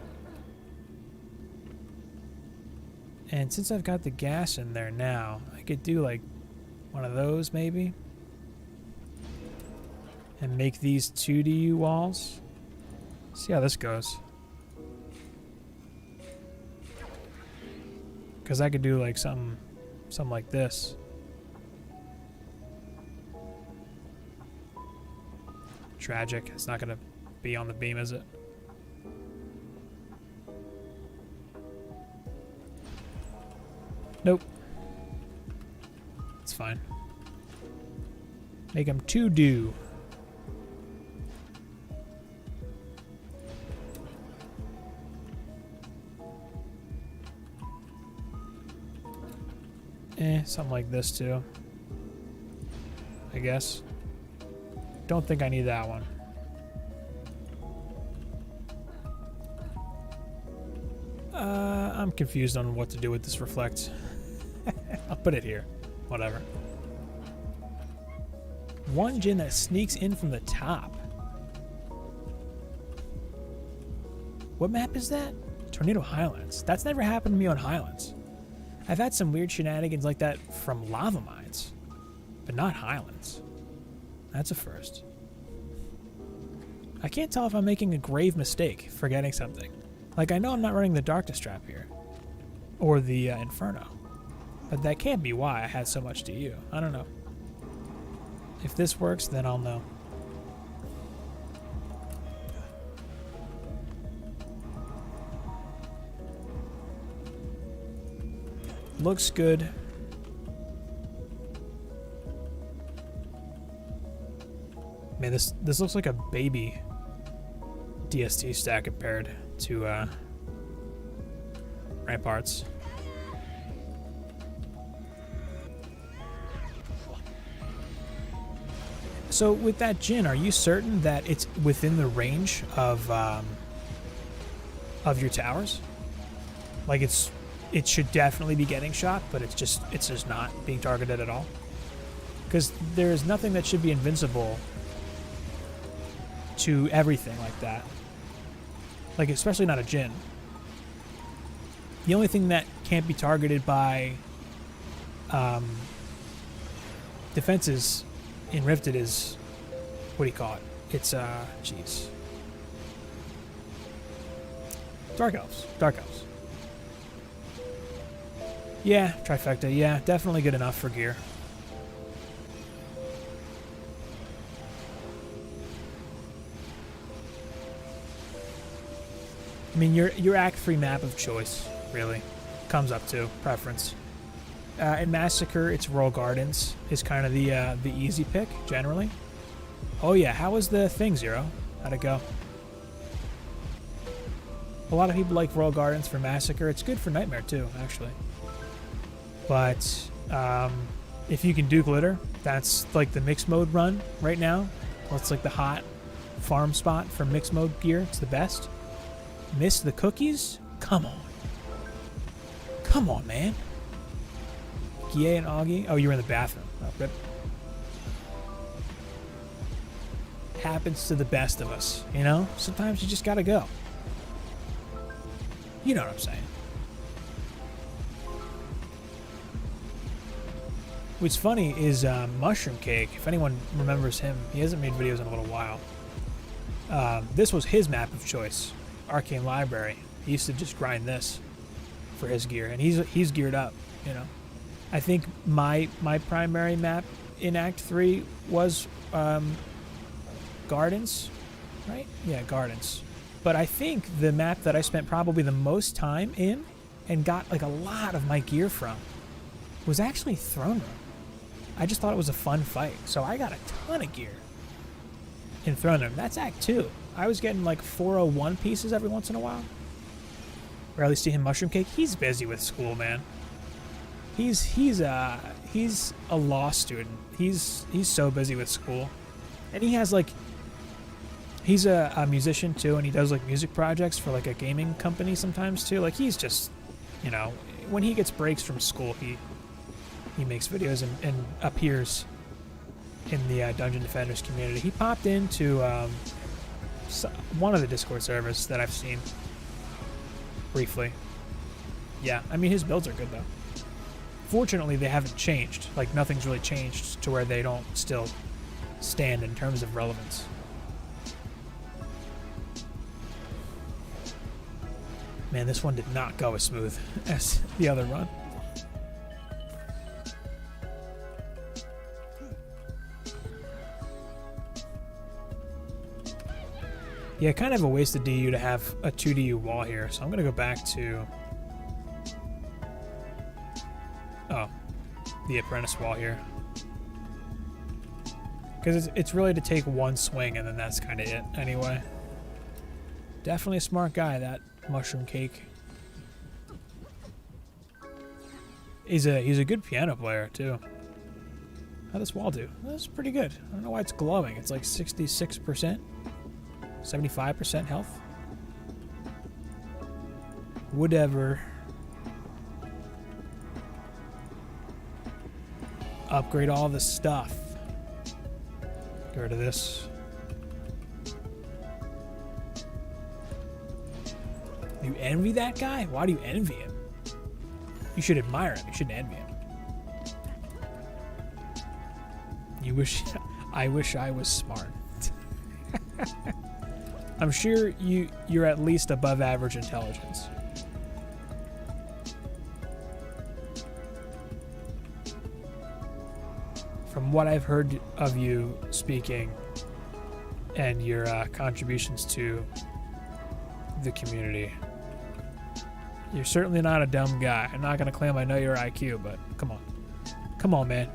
And since I've got the gas in there now, I could do like one of those maybe. And make these 2 DU walls. See how this goes. Because I could do like something like this. Tragic. It's not going to be on the beam, is it? Nope. It's fine. Make them 2 DU. Something like this too. I guess. Don't think I need that one. I'm confused on what to do with this reflect. I'll put it here. Whatever. One Jin that sneaks in from the top. What map is that? Tornado Highlands. That's never happened to me on Highlands. I've had some weird shenanigans like that from lava mines, but not Highlands. That's a first. I can't tell if I'm making a grave mistake forgetting something. Like, I know I'm not running the Darkness Trap here, or the Inferno, but that can't be why I had so much DU. I don't know. If this works, then I'll know. Looks good. Man, this looks like a baby DST stack compared to Ramparts. So with that Jin, are you certain that it's within the range of your towers? Like it should definitely be getting shot, but it's just not being targeted at all. Because there is nothing that should be invincible to everything like that. Like, especially not a Jin. The only thing that can't be targeted by defenses in Rifted is, what do you call it? It's, jeez. Dark Elves. Dark Elves. Yeah, trifecta. Yeah, definitely good enough for gear. I mean, your Act 3 map of choice, really, comes up to preference. In Massacre, it's Royal Gardens is kind of the easy pick, generally. Oh yeah, how was the thing, Zero? How'd it go? A lot of people like Royal Gardens for Massacre. It's good for Nightmare, too, actually. But if you can do Glitter, that's like the mixed mode run right now. That's like the hot farm spot for mixed mode gear. It's the best. Miss the cookies? Come on. Come on, man. Gie and Augie? Oh, you were in the bathroom. Oh, rip. Happens to the best of us, you know? Sometimes you just gotta go. You know what I'm saying. What's funny is Mushroom Cake. If anyone remembers him, he hasn't made videos in a little while. This was his map of choice, Arcane Library. He used to just grind this for his gear, and he's geared up, you know. I think my primary map in Act 3 was Gardens, right? Yeah, Gardens. But I think the map that I spent probably the most time in and got like a lot of my gear from was actually Throne Room. I just thought it was a fun fight, so I got a ton of gear in Throne Room. That's Act 2. I was getting like 401 pieces every once in a while. Rarely see him Mushroom Cake. He's busy with school, man. He's a law student. He's so busy with school, and he has like he's a musician too, and he does like music projects for like a gaming company sometimes too. Like he's just, you know, when he gets breaks from school, he makes videos and appears in the Dungeon Defenders community. He popped into one of the Discord servers that I've seen briefly. Yeah, I mean his builds are good though. Fortunately, they haven't changed. Like nothing's really changed to where they don't still stand in terms of relevance. Man, this one did not go as smooth as the other run. Yeah, kind of a wasted DU to have a 2DU wall here, so I'm going to go back to the apprentice wall here. Because it's really to take one swing, and then that's kind of it anyway. Definitely a smart guy, that mushroom cake. He's a good piano player, too. How'd this wall do? That's pretty good. I don't know why it's glowing. It's like 66%. 75% health. Whatever. Upgrade all the stuff. Get rid of this. You envy that guy? Why do you envy him? You should admire him. You shouldn't envy him. You wish... I wish I was smart. I'm sure you're at least above average intelligence. From what I've heard of you speaking and your contributions to the community, you're certainly not a dumb guy. I'm not going to claim I know your IQ, but come on. Come on, man.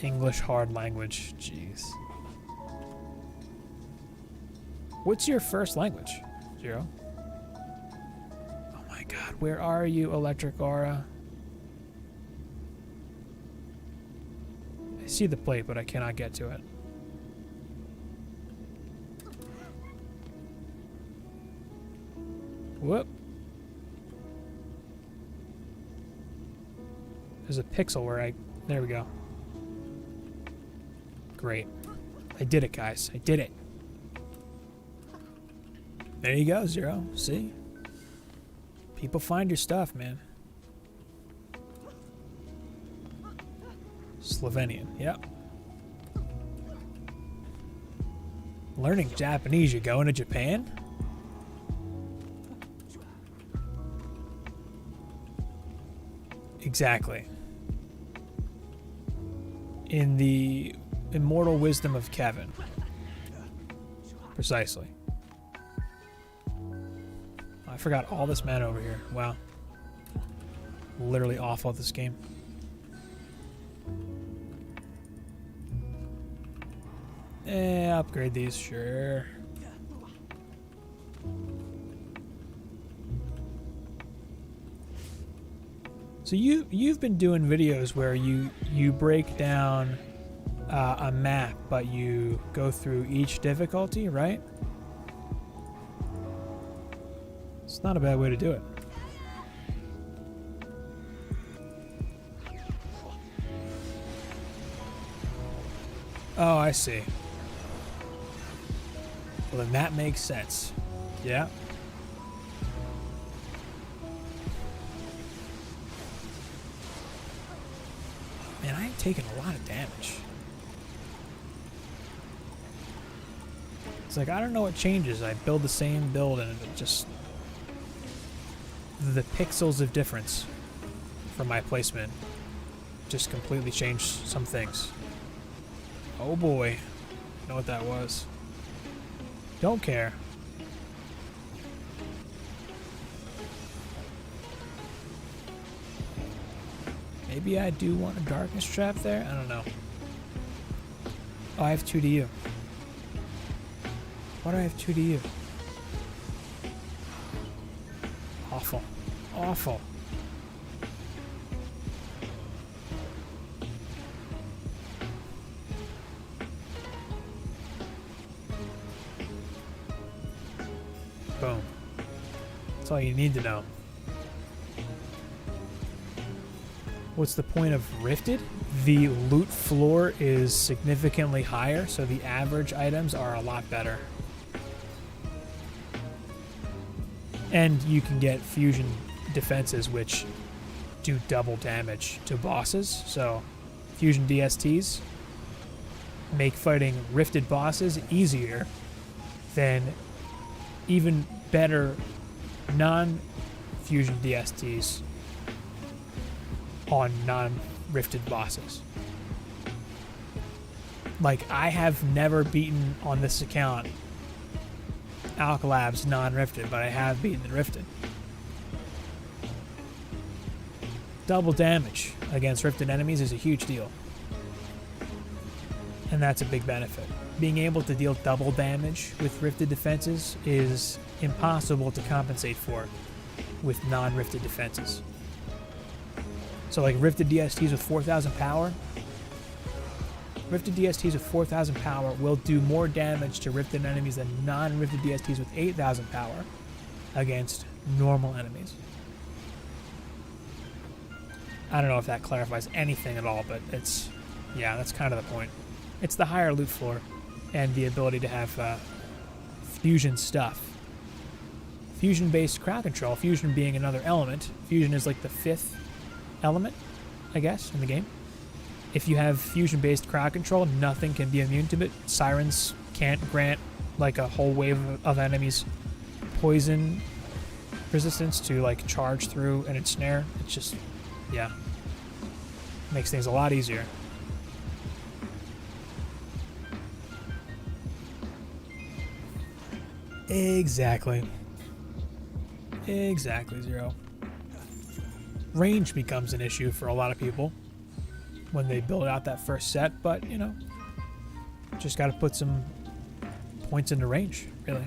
English hard language. Jeez. What's your first language, Zero? Oh my god, where are you, Electric Aura? I see the plate, but I cannot get to it. Whoop. There's a pixel where there we go. Great. I did it, guys. I did it. There you go, Zero. See? People find your stuff, man. Slovenian. Yep. Learning Japanese. You going to Japan? Exactly. In the immortal wisdom of Kevin. Precisely. I forgot all this mana over here. Wow. Literally awful at this game. Upgrade these, sure. So you've been doing videos where you break down a map, but you go through each difficulty, right? It's not a bad way to do it. Oh, I see. Well, then that makes sense. Yeah. Man, I am taking a lot of damage. It's like, I don't know what changes. I build the same build and it just... The pixels of difference from my placement just completely changed some things. Oh boy. Know what that was. Don't care. Maybe I do want a darkness trap there? I don't know. Oh, I have 2DU. Why do I have 2DU? Awful. Awful. Boom. That's all you need to know. What's the point of Rifted? The loot floor is significantly higher, so the average items are a lot better. And you can get fusion defenses which do double damage to bosses. So fusion DSTs make fighting Rifted bosses easier than even better non-fusion DSTs on non-rifted bosses. Like, I have never beaten on this account Alchemical Labs non-rifted, but I have beaten the rifted. Double damage against rifted enemies is a huge deal. And that's a big benefit. Being able to deal double damage with rifted defenses is impossible to compensate for with non-rifted defenses. So like rifted DSTs with 4,000 power, rifted DSTs with 4,000 power will do more damage to rifted enemies than non-rifted DSTs with 8,000 power against normal enemies. I don't know if that clarifies anything at all, but it's, yeah, that's kind of the point. It's the higher loot floor and the ability to have fusion stuff. Fusion-based crowd control, fusion being another element. Fusion is like the 5th element, I guess, in the game. If you have fusion-based crowd control, nothing can be immune to it. Sirens can't grant like a whole wave of enemies poison resistance to like charge through an ensnare. It's just, yeah, makes things a lot easier. Exactly. Exactly, Zero. Range becomes an issue for a lot of people when they build out that first set, but, you know, just got to put some points into range, really.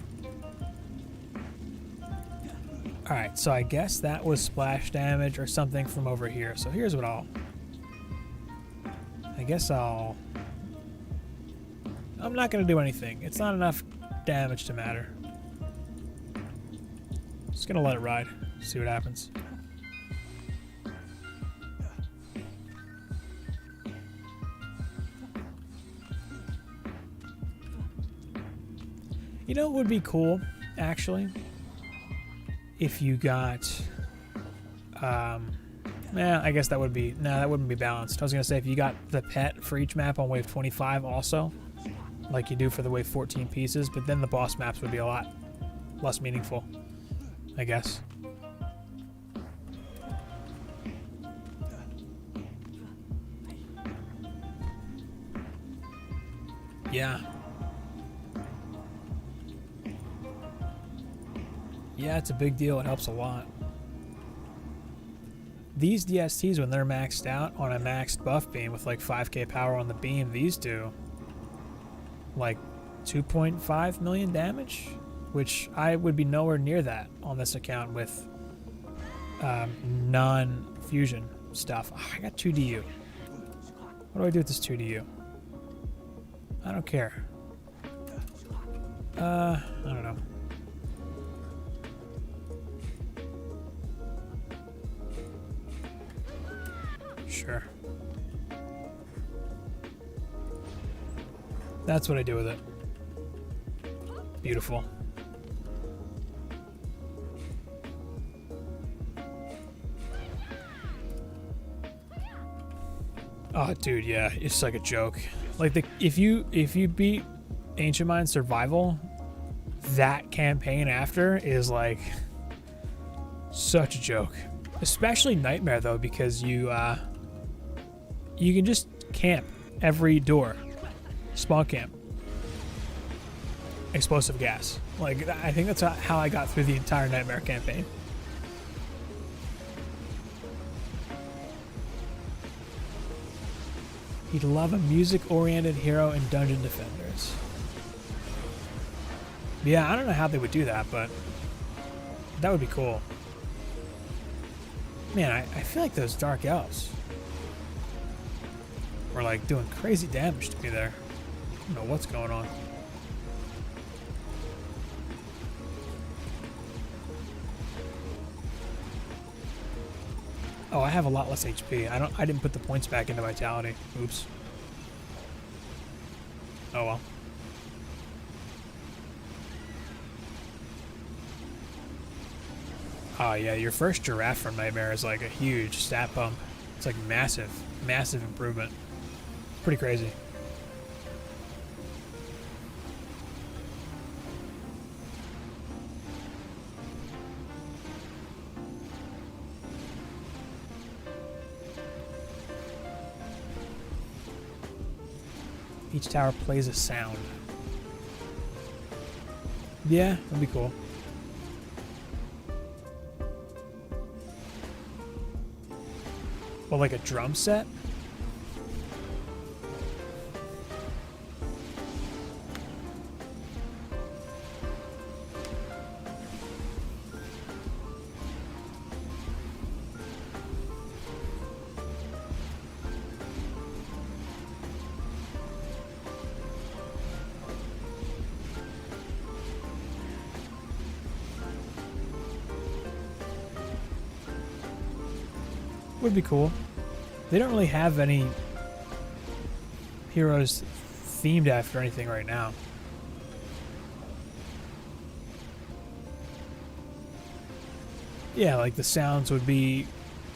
Alright, so I guess that was splash damage or something from over here. So here's what I'm not going to do anything. It's not enough damage to matter. Just going to let it ride, see what happens. You know what would be cool, actually? If you got, I guess that would be, that wouldn't be balanced. I was going to say if you got the pet for each map on wave 25 also, like you do for the wave 14 pieces, but then the boss maps would be a lot less meaningful, I guess. Yeah. Yeah, it's a big deal. It helps a lot. These DSTs, when they're maxed out on a maxed buff beam with like 5k power on the beam, these do like 2.5 million damage, which I would be nowhere near that on this account with non-fusion stuff. Oh, I got 2DU. What do I do with this 2DU? I don't care. I don't know. Sure. That's what I do with it. Beautiful. Oh, dude, yeah, it's like a joke. Like if you beat Ancient Mind Survival, that campaign after is like such a joke. Especially Nightmare though, because you can just camp every door. Spawn camp. Explosive gas. Like, I think that's how I got through the entire Nightmare campaign. You'd love a music-oriented hero in Dungeon Defenders. Yeah, I don't know how they would do that, but that would be cool. Man, I feel like those dark elves were like doing crazy damage to me there. I don't know what's going on. Oh, I have a lot less HP. I didn't put the points back into vitality. Oops. Oh well. Oh yeah, your first giraffe from Nightmare is like a huge stat bump. It's like massive, massive improvement. Pretty crazy. Each tower plays a sound. Yeah, that'd be cool. Well, like a drum set? Would be cool. They don't really have any heroes themed after anything right now. Yeah, like the sounds would be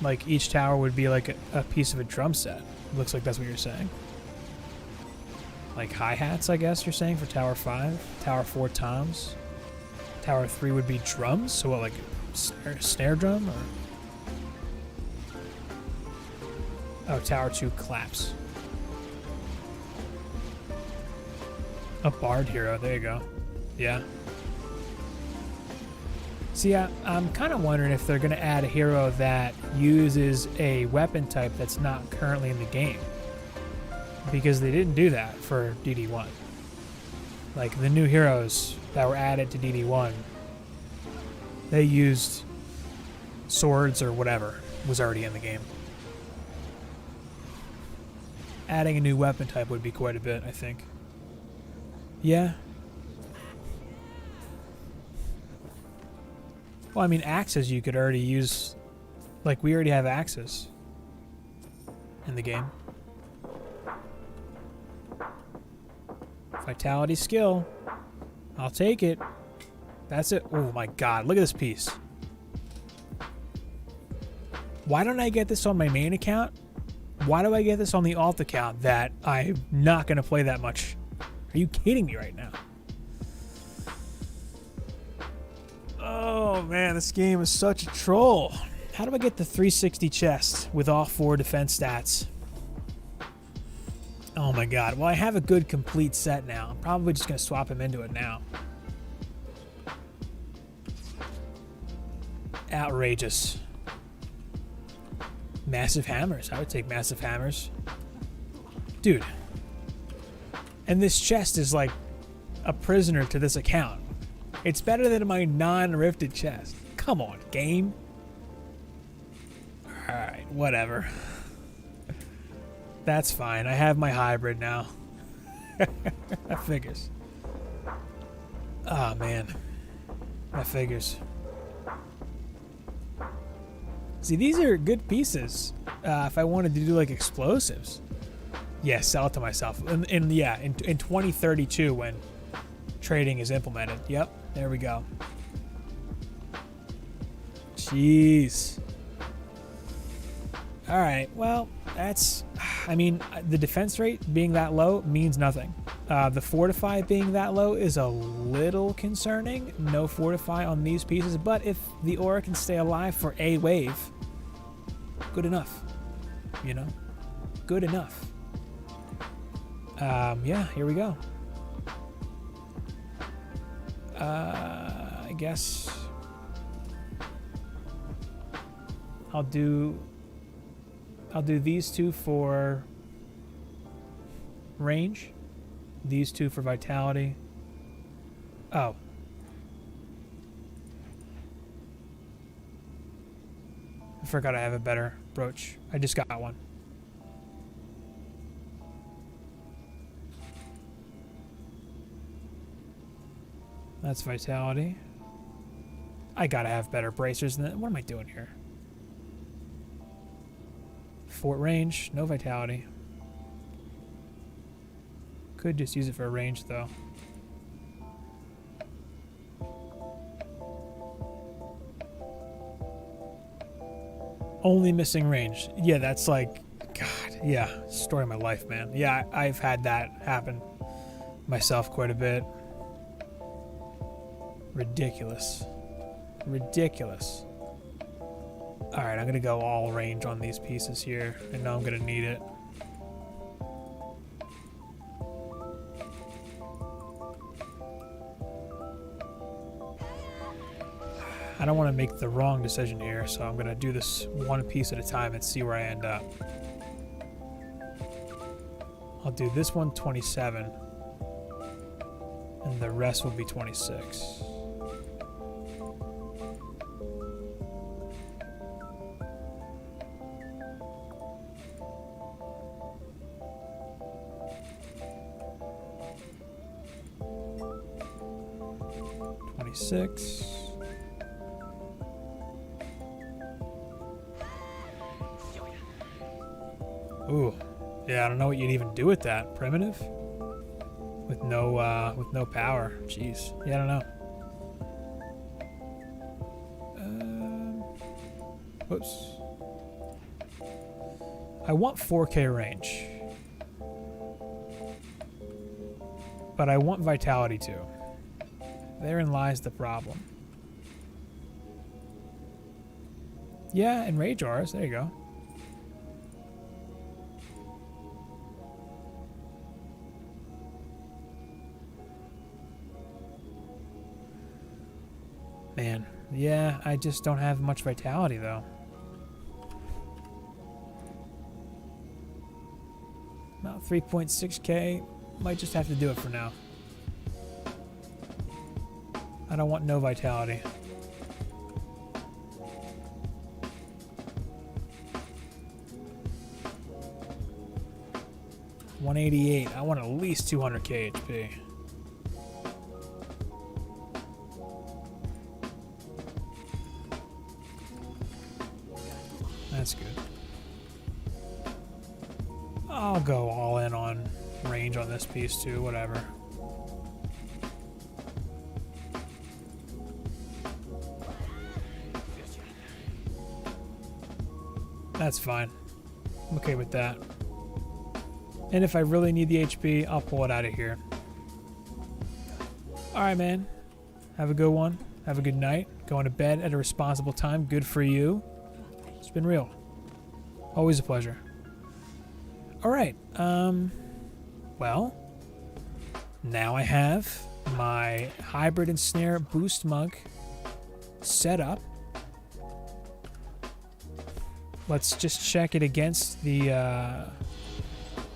like each tower would be like a piece of a drum set. Looks like that's what you're saying. Like hi-hats, I guess you're saying for Tower 5. Tower 4 toms. Tower 3 would be drums. So what, like snare drum or? Oh, Tower 2 claps. A bard hero, there you go. Yeah. See, I'm kind of wondering if they're going to add a hero that uses a weapon type that's not currently in the game. Because they didn't do that for DD1. Like, the new heroes that were added to DD1, they used swords or whatever was already in the game. Adding a new weapon type would be quite a bit, I think. Yeah. Well, I mean, axes you could already use. Like, we already have axes in the game. Vitality skill. I'll take it. That's it. Oh my god, look at this piece. Why don't I get this on my main account? Why do I get this on the alt account that I'm not going to play that much? Are you kidding me right now? Oh man, this game is such a troll. How do I get the 360 chest with all 4 defense stats? Oh my god. Well, I have a good complete set now. I'm probably just going to swap him into it now. Outrageous. Massive hammers. I would take massive hammers. Dude. And this chest is like a prisoner to this account. It's better than my non-rifted chest. Come on, game. Alright, whatever. That's fine. I have my hybrid now. That figures. Oh, man. That figures. See, these are good pieces. If I wanted to do like explosives. Yeah, sell it to myself. In 2032 when trading is implemented. Yep, there we go. Jeez. Alright, well, that's... I mean, the defense rate being that low means nothing. The fortify being that low is a little concerning. No fortify on these pieces, but if the aura can stay alive for a wave, good enough. You know? Good enough. Yeah, here we go. I guess I'll do these two for range, these two for vitality. Oh. forgot I have a better brooch. I just got one. That's vitality. I gotta have better bracers than that. What am I doing here? Fort range, no vitality. Could just use it for range though. Only missing range. Yeah, that's like, God, yeah, story of my life, man. Yeah, I've had that happen myself quite a bit. Ridiculous. Ridiculous. Alright, I'm gonna go all range on these pieces here. I know I'm gonna need it. I don't want to make the wrong decision here, so I'm going to do this one piece at a time and see where I end up. I'll do this one 27, and the rest will be 26. Ooh, yeah, I don't know what you'd even do with that. Primitive? With no power. Jeez. Yeah, I don't know. Whoops. I want 4K range. But I want vitality too. Therein lies the problem. Yeah, and rage Auras. There you go. Man, yeah, I just don't have much vitality though. About 3.6K. Might just have to do it for now. I don't want no vitality. $188. I want at least 200K HP. That's good. I'll go all in on range on this piece too, whatever. That's fine. I'm okay with that. And if I really need the HP, I'll pull it out of here. Alright, man. Have a good one. Have a good night. Going to bed at a responsible time. Good for you. It's been real. Always a pleasure. Alright. Well, now I have my hybrid ensnare boost mug set up. Let's just check it against the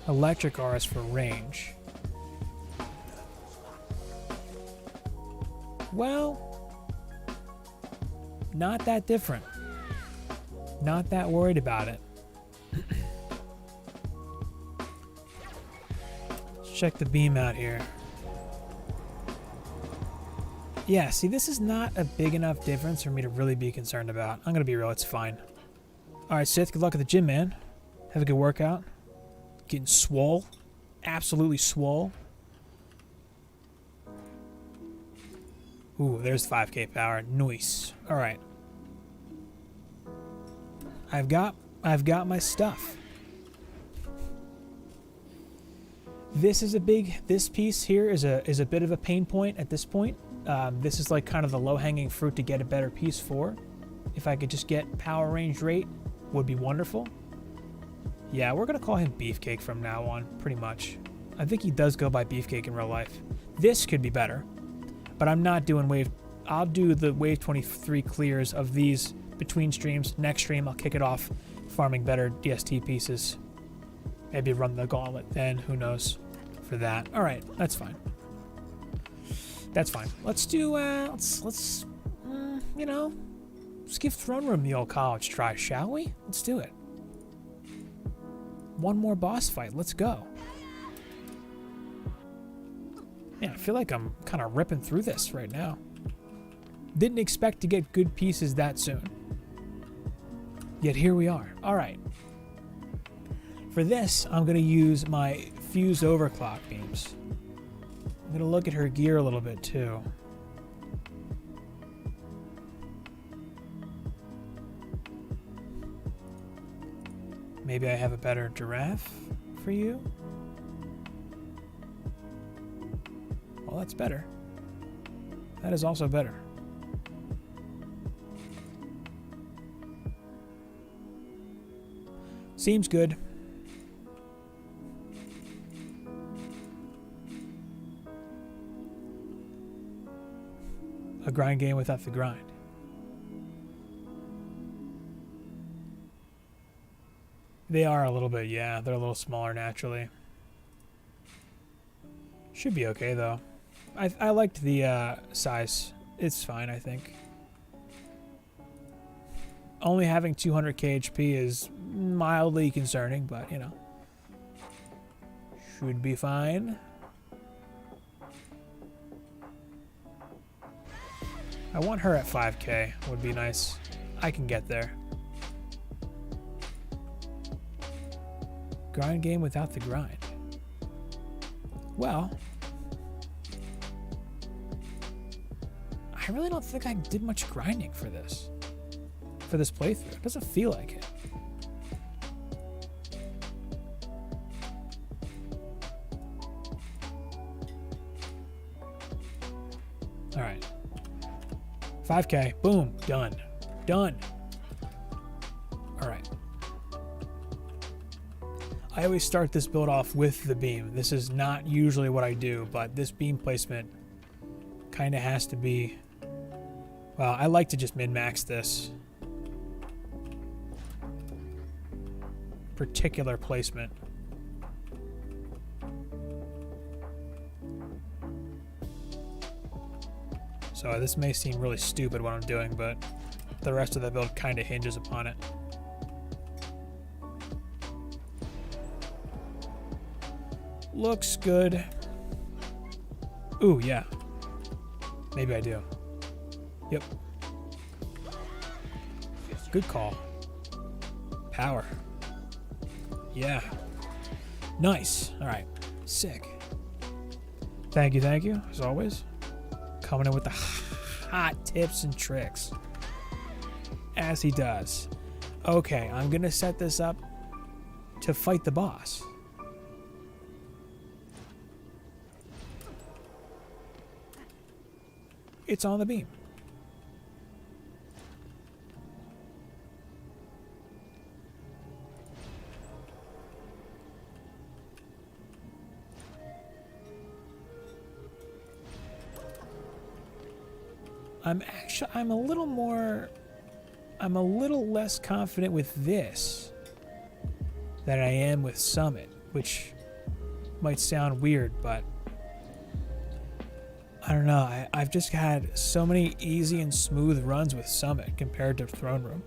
electric auras for range. Well, not that different. Not that worried about it. Let's check the beam out here. Yeah, see, this is not a big enough difference for me to really be concerned about. I'm gonna be real, it's fine. Alright, Sith, good luck at the gym, man. Have a good workout. Getting swole. Absolutely swole. Ooh, there's 5K power. Nice. Alright. I've got my stuff. This piece here is a bit of a pain point at this point. This is like kind of the low-hanging fruit to get a better piece for. If I could just get power range rate, would be wonderful. Yeah, we're gonna call him Beefcake from now on, pretty much. I think he does go by Beefcake in real life. This could be better, but I'm not doing wave. I'll do the wave 23 clears of these between streams. Next stream, I'll kick it off, farming better DST pieces. Maybe run the gauntlet then. Who knows? For that. All right, that's fine. That's fine. Let's do. You know, Let's give Throne Room the old college try, shall we? Let's do it. One more boss fight. Let's go. Man, I feel like I'm kind of ripping through this right now. Didn't expect to get good pieces that soon. Yet here we are. All right. For this, I'm going to use my fused overclock beams. I'm going to look at her gear a little bit too. Maybe I have a better giraffe for you? Well, that's better. That is also better. Seems good. A grind game without the grind. They are a little bit, yeah. They're a little smaller naturally. Should be okay, though. I liked the size. It's fine, I think. Only having 200k HP is mildly concerning, but, you know. Should be fine. I want her at 5k. Would be nice. I can get there. Grind game without the grind. Well, I really don't think I did much grinding for this playthrough. It doesn't feel like it. All right. 5k. Boom. Done. Done. All right. I always start this build off with the beam. This is not usually what I do, but this beam placement kind of has to be... Well, I like to just min-max this particular placement. So this may seem really stupid what I'm doing, but the rest of the build kind of hinges upon it. Looks good. Ooh, yeah. Maybe I do. Yep. Good call. Power. Yeah. Nice. All right. Sick. Thank you, as always. Coming in with the hot tips and tricks. As he does. Okay, I'm going to set this up to fight the boss. It's on the beam. I'm a little less confident with this than I am with Summit, which might sound weird, but I don't know. I've just had so many easy and smooth runs with Summit compared to Throne Room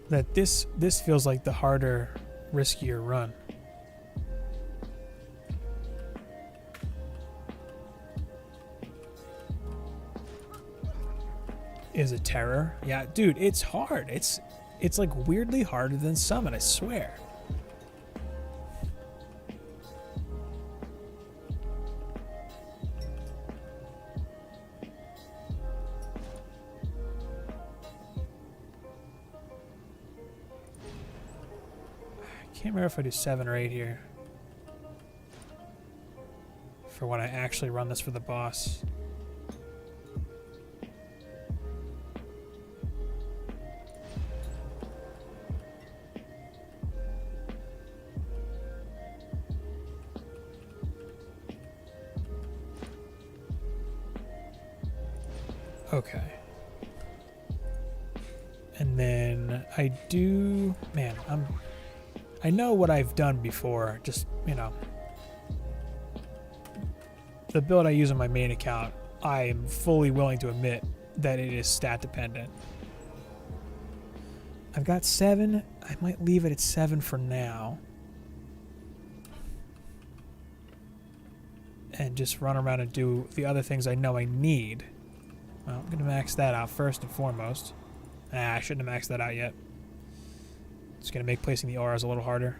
that this feels like the harder, riskier run. Is a terror? Yeah, dude, it's hard. It's like weirdly harder than Summit, I swear. I can't remember if I do 7 or 8 here for when I actually run this for the boss. Okay. And then I do... Man, I know what I've done before. Just, you know. The build I use on my main account, I am fully willing to admit that it is stat dependent. I've got 7. I might leave it at 7 for now. And just run around and do the other things I know I need. Well, I'm going to max that out first and foremost. I shouldn't have maxed that out yet. It's going to make placing the auras a little harder.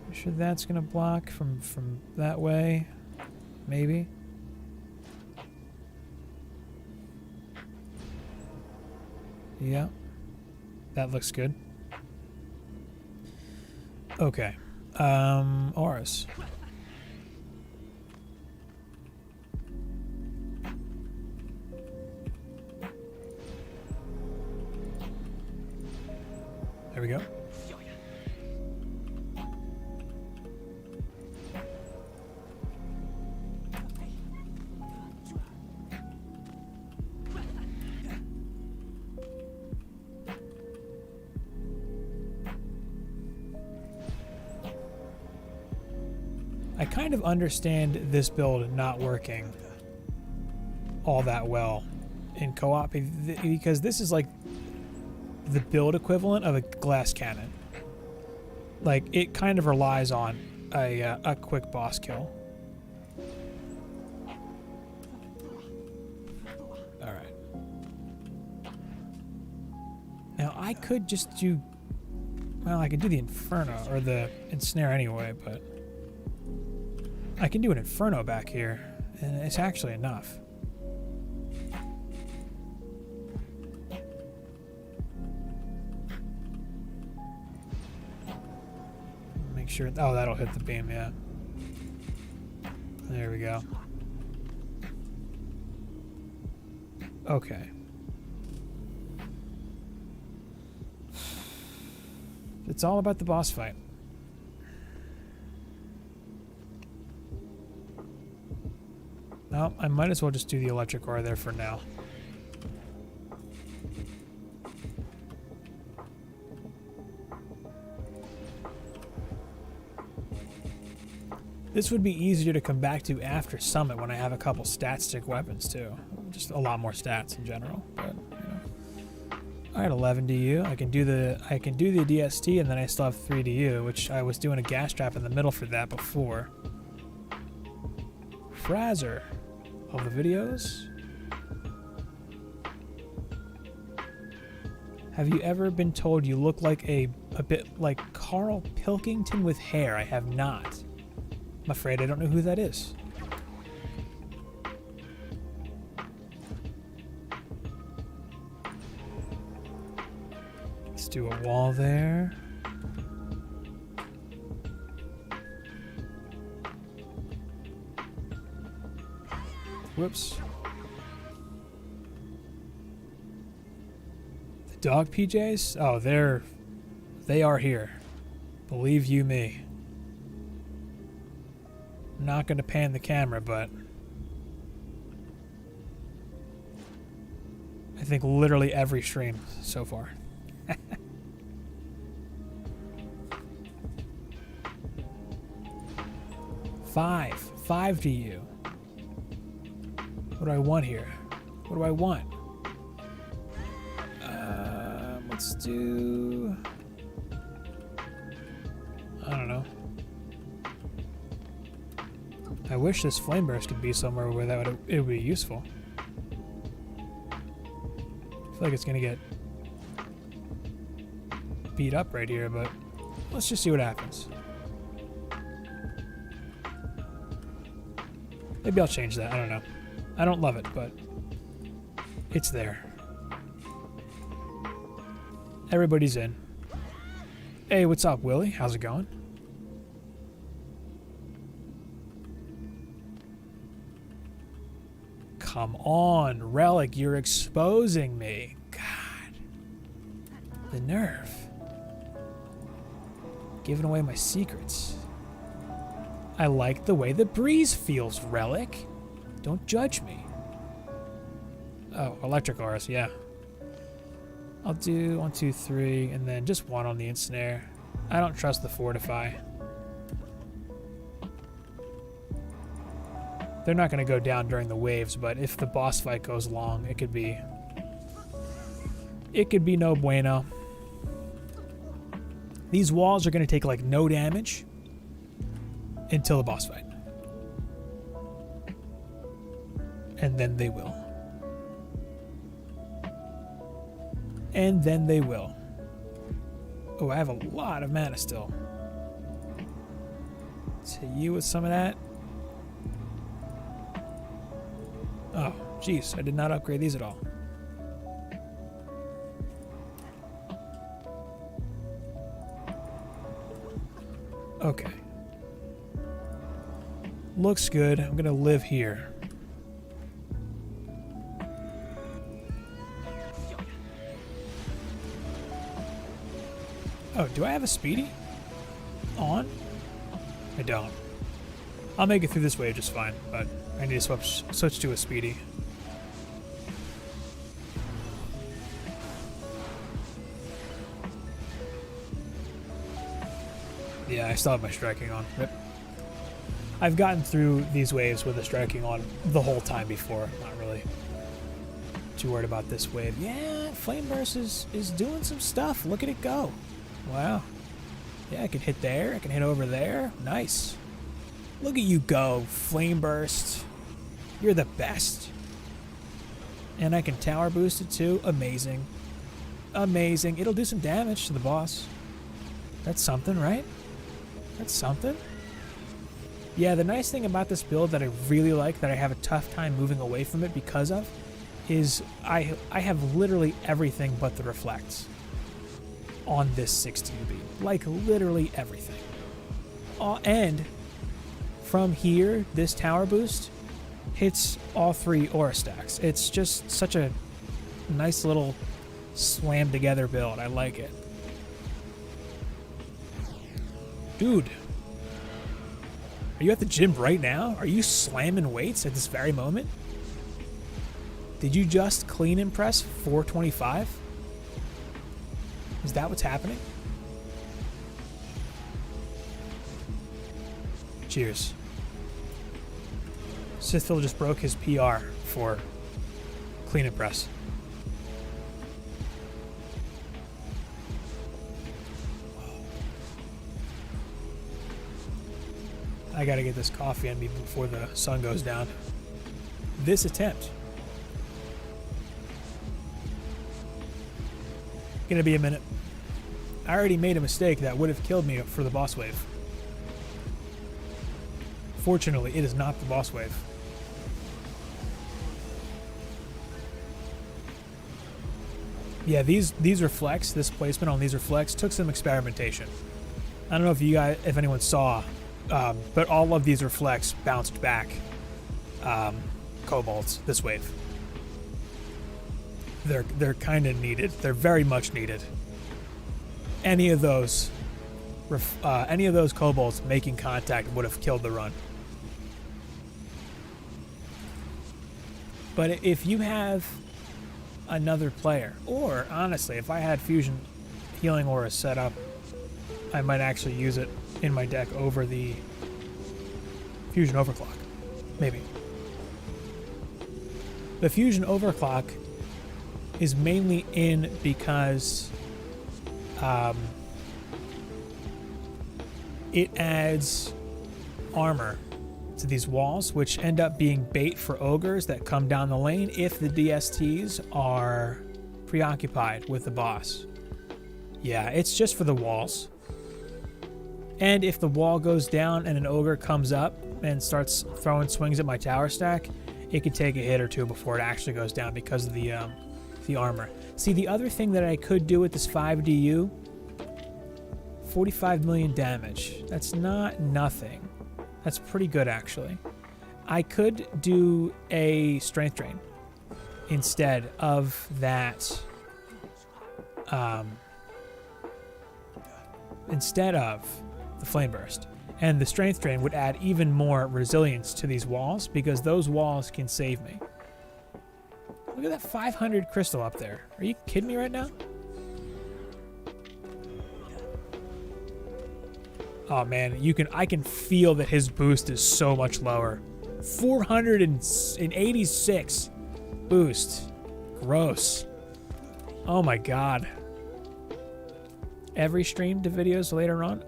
You sure that's going to block from that way? Maybe. Yeah. That looks good. Okay. Auras. There we go. I kind of understand this build not working all that well in co-op because this is like the build equivalent of a glass cannon. Like, it kind of relies on a quick boss kill. Alright. Now, I could just do... Well, I could do the Inferno, or the Ensnare anyway, but... I can do an Inferno back here, and it's actually enough. Make sure... Oh, that'll hit the beam, yeah. There we go. Okay. It's all about the boss fight. No, I might as well just do the electric ore there for now. This would be easier to come back to after Summit when I have a couple stat-stick weapons too. Just a lot more stats in general. But, you know. All right, 11 DU. I can do the DST, and then I still have 3 DU, which I was doing a gas trap in the middle for that before. Frazer of the videos. Have you ever been told you look like a bit like Carl Pilkington with hair? I have not. I'm afraid I don't know who that is. Let's do a wall there. Whoops. The dog PJs? Oh, they are here. Believe you me. I'm not going to pan the camera, but I think literally every stream so far. Five to you. What do I want here? What do I want? Let's do... I don't know. I wish this flame burst could be somewhere where it would be useful. I feel like it's gonna get beat up right here, but let's just see what happens. Maybe I'll change that. I don't know. I don't love it, but it's there. Everybody's in. Hey, what's up, Willie? How's it going? Come on, Relic, you're exposing me. God. The nerve. Giving away my secrets. I like the way the breeze feels, Relic. Don't judge me. Oh, electric auras, yeah. I'll do 1, 2, 3, and then just 1 on the ensnare. I don't trust the fortify. They're not going to go down during the waves, but if the boss fight goes long, it could be no bueno. These walls are going to take like no damage until the boss fight. And then they will. And then they will. Oh, I have a lot of mana still. To you with some of that. Oh, jeez, I did not upgrade these at all. Okay. Looks good. I'm gonna live here. Oh, do I have a speedy on? I don't. I'll make it through this wave just fine, but I need to switch to a speedy. Yeah, I still have my striking on. Yep. I've gotten through these waves with the striking on the whole time before. Not really too worried about this wave. Yeah, Flame Burst is doing some stuff. Look at it go. Wow. Yeah, I can hit there. I can hit over there. Nice. Look at you go, Flame Burst. You're the best. And I can tower boost it too. Amazing. Amazing. It'll do some damage to the boss. That's something, right? That's something. Yeah, the nice thing about this build that I really like, that I have a tough time moving away from it because of, is I have literally everything but the reflects on this 16B. Like, literally everything. And from here, this tower boost hits all 3 aura stacks. It's just such a nice little slam together build. I like it. Dude, are you at the gym right now? Are you slamming weights at this very moment? Did you just clean and press 425? Is that what's happening? Cheers. Sithil just broke his PR for clean and press. I gotta get this coffee on me before the sun goes down. This attempt. Gonna be a minute. I already made a mistake that would have killed me for the boss wave. Fortunately, it is not the boss wave. Yeah, these reflects, this placement on these reflects took some experimentation. I don't know if anyone saw, but all of these reflects bounced back kobolds this wave. They're kind of needed. They're very much needed. Any of those kobolds making contact would have killed the run. But if you have another player, or honestly, if I had Fusion Healing Aura set up, I might actually use it in my deck over the Fusion Overclock. Maybe. The Fusion Overclock is mainly in because it adds armor to these walls, which end up being bait for ogres that come down the lane if the DSTs are preoccupied with the boss. Yeah, it's just for the walls. And if the wall goes down and an ogre comes up and starts throwing swings at my tower stack, it could take a hit or two before it actually goes down because of the armor. See, the other thing that I could do with this 5DU, 45 million damage. That's not nothing. That's pretty good, actually. I could do a strength drain instead of that. Instead of the flame burst. And the strength drain would add even more resilience to these walls because those walls can save me. Look at that 500 crystal up there. Are you kidding me right now? Oh man, I can feel that his boost is so much lower 486 boost. Gross. Oh my god. Every stream to videos later on.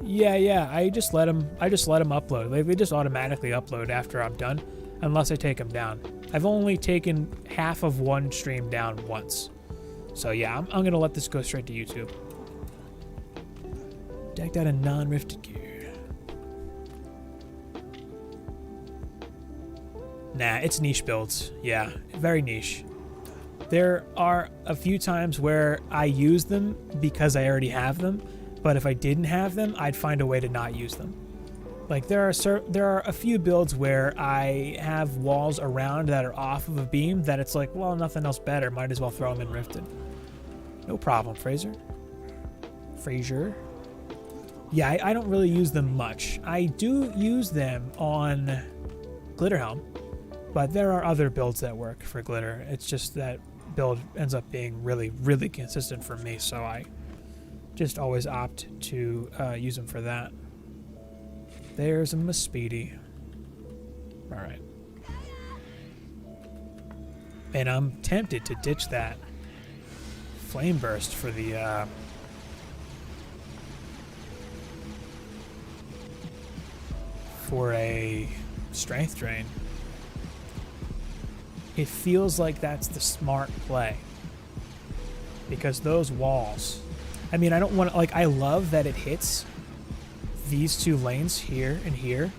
Yeah. I just let them upload. They just automatically upload after I'm done, unless I take them down. I've only taken half of one stream down once. So yeah, I'm gonna let this go straight to YouTube. Decked out in non-rifted gear. Nah, it's niche builds. Yeah, very niche. There are a few times where I use them because I already have them, but if I didn't have them, I'd find a way to not use them. Like there are a few builds where I have walls around that are off of a beam that it's like, well, nothing else better, might as well throw them in rifted. No problem, Fraser. Yeah, I don't really use them much. I do use them on Glitterhelm, but there are other builds that work for Glitter. It's just that build ends up being really, really consistent for me, so I just always opt to use them for that. There's a Speedy. Alright. And I'm tempted to ditch that Flame Burst for the for a Strength Drain. It feels like that's the smart play. Because those walls... I mean, I don't want to... Like, I love that it hits these two lanes here and here.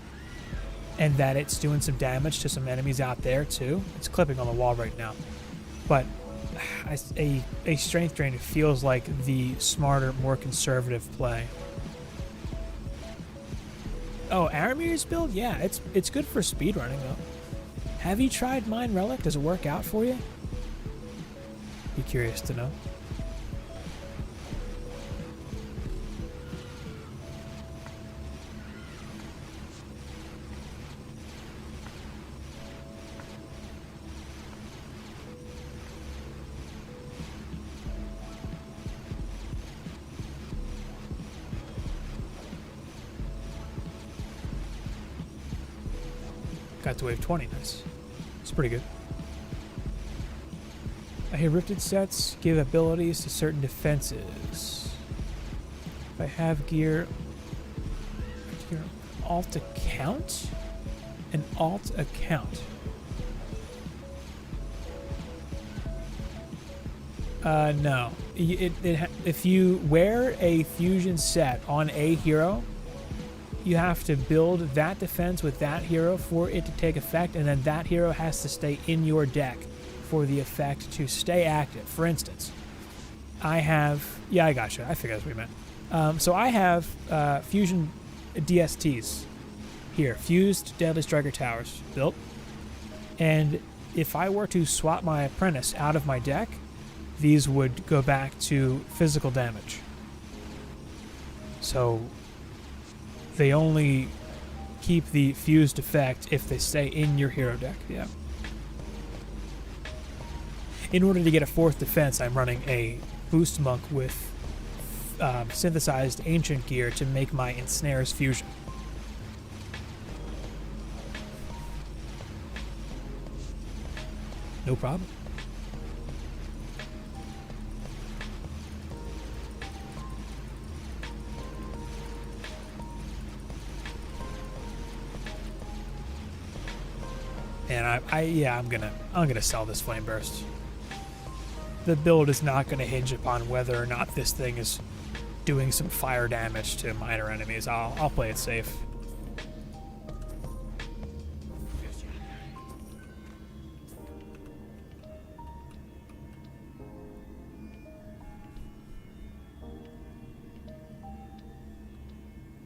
And that it's doing some damage to some enemies out there, too. It's clipping on the wall right now. But a Strength Drain feels like the smarter, more conservative play. Oh, Aramir's build? Yeah, it's good for speedrunning, though. Have you tried Mind Relic? Does it work out for you? Be curious to know. Got to wave 20, nice. It's pretty good. I hear rifted sets give abilities to certain defenses. If I have gear alt account? An alt account. No. If you wear a fusion set on a hero, you have to build that defense with that hero for it to take effect, and then that hero has to stay in your deck for the effect to stay active. For instance, I have... Yeah, I gotcha. I figured that's what you meant. So I have fusion DSTs here. Fused Deadly Striker Towers built. And if I were to swap my Apprentice out of my deck, these would go back to physical damage. So... they only keep the fused effect if they stay in your hero deck, yeah. In order to get a fourth defense, I'm running a Boost Monk with synthesized ancient gear to make my ensnares fusion. No problem. And I'm gonna sell this Flame Burst. The build is not gonna hinge upon whether or not this thing is doing some fire damage to minor enemies. I'll play it safe.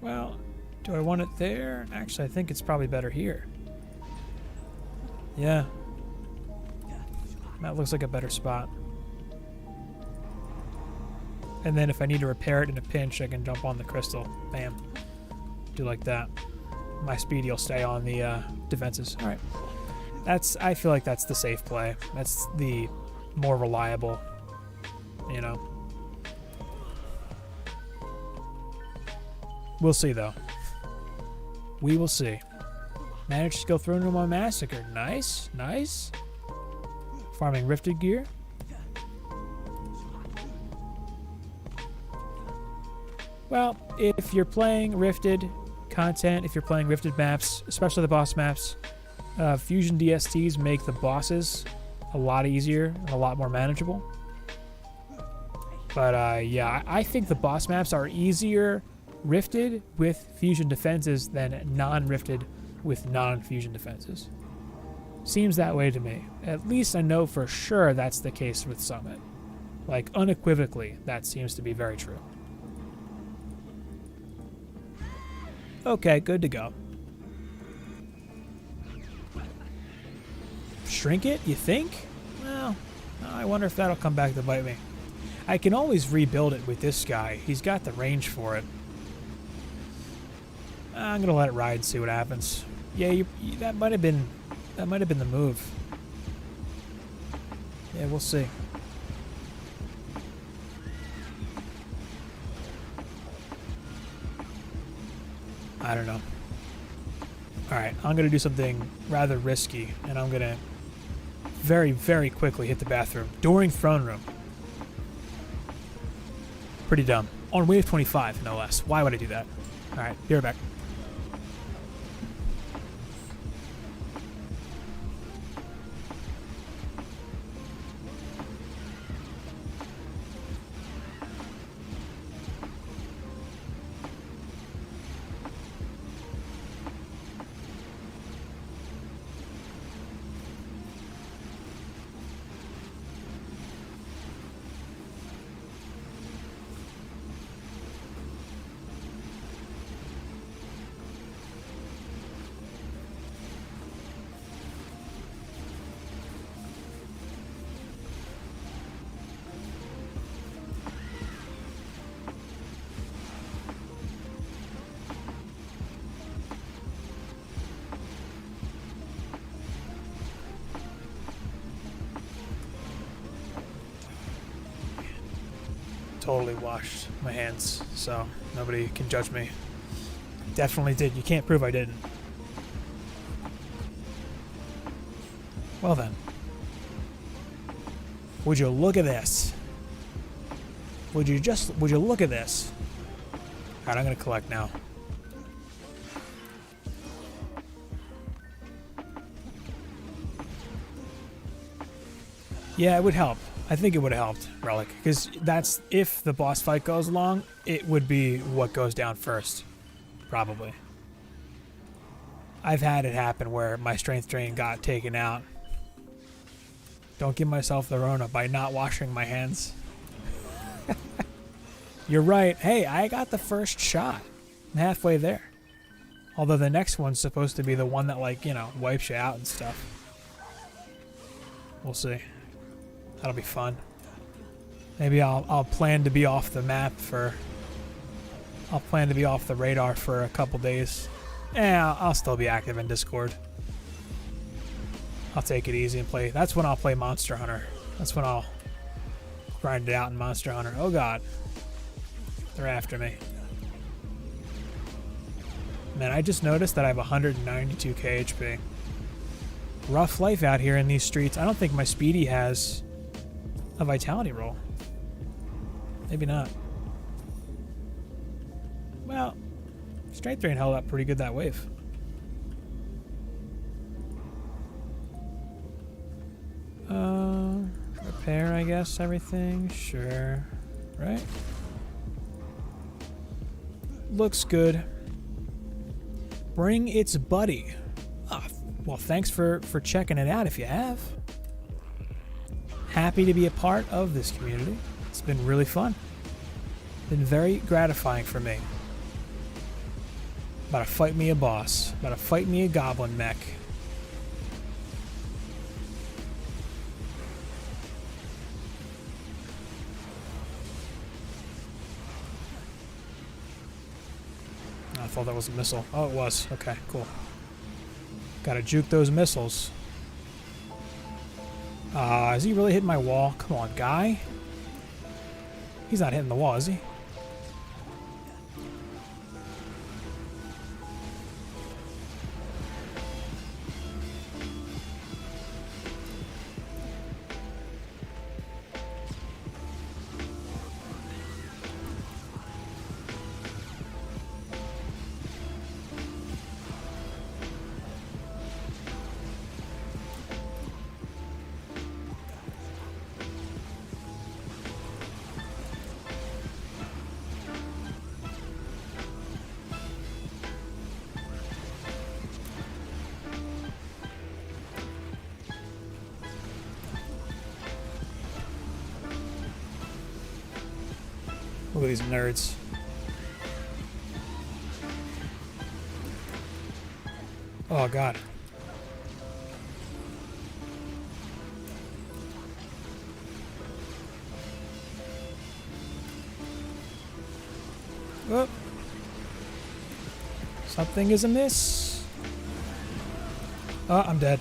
Well, do I want it there? Actually, I think it's probably better here. Yeah. That looks like a better spot. And then if I need to repair it in a pinch, I can jump on the crystal. Bam. Do like that. My speedy will stay on the defenses. Alright. I feel like that's the safe play. That's the more reliable, you know. We'll see, though. We will see. Managed to go through into my massacre. Nice, nice. Farming rifted gear. Well, if you're playing rifted content, if you're playing rifted maps, especially the boss maps, Fusion DSTs make the bosses a lot easier and a lot more manageable. But yeah, I think the boss maps are easier rifted with fusion defenses than non-rifted with non-fusion defenses. Seems that way to me. At least I know for sure that's the case with Summit. Like, unequivocally, that seems to be very true. Okay, good to go. Shrink it, you think? Well, I wonder if that'll come back to bite me. I can always rebuild it with this guy. He's got the range for it. I'm gonna let it ride and see what happens. Yeah, that might have been the move. Yeah, we'll see. I don't know. Alright, I'm going to do something rather risky, and I'm going to very, very quickly hit the bathroom during throne room. Pretty dumb. On wave 25, no less. Why would I do that? Alright, be right back. Totally washed my hands, so nobody can judge me. Definitely did. You can't prove I didn't. Well then. Would you look at this? Would you look at this? Alright, I'm gonna collect now. Yeah, it would help. I think it would have helped, Relic, because that's, if the boss fight goes long, it would be what goes down first, probably. I've had it happen where my strength drain got taken out. Don't give myself the Rona by not washing my hands. You're right. Hey, I got the first shot. I'm halfway there. Although the next one's supposed to be the one that, like, you know, wipes you out and stuff. We'll see. That'll be fun. Maybe I'll plan to be off the map for... I'll plan to be off the radar for a couple days. I'll still be active in Discord. I'll take it easy and play. That's when I'll play Monster Hunter. That's when I'll grind it out in Monster Hunter. Oh god. They're after me. Man, I just noticed that I have 192k HP. Rough life out here in these streets. I don't think my Speedy has a vitality roll. Maybe not. Well, Strength Drain held up pretty good that wave. Repair, I guess, everything. Sure. Right? Looks good. Bring its buddy. Well, thanks for checking it out if you have. Happy to be a part of this community. It's been really fun. Been very gratifying for me. About to fight me a boss. About to fight me a Goblin Mech. I thought that was a missile. Oh, it was. Okay, cool. Gotta juke those missiles. Is he really hitting my wall? Come on, guy. He's not hitting the wall, is he? Look at these nerds. Oh, God. Oh. Something is amiss. Oh, I'm dead.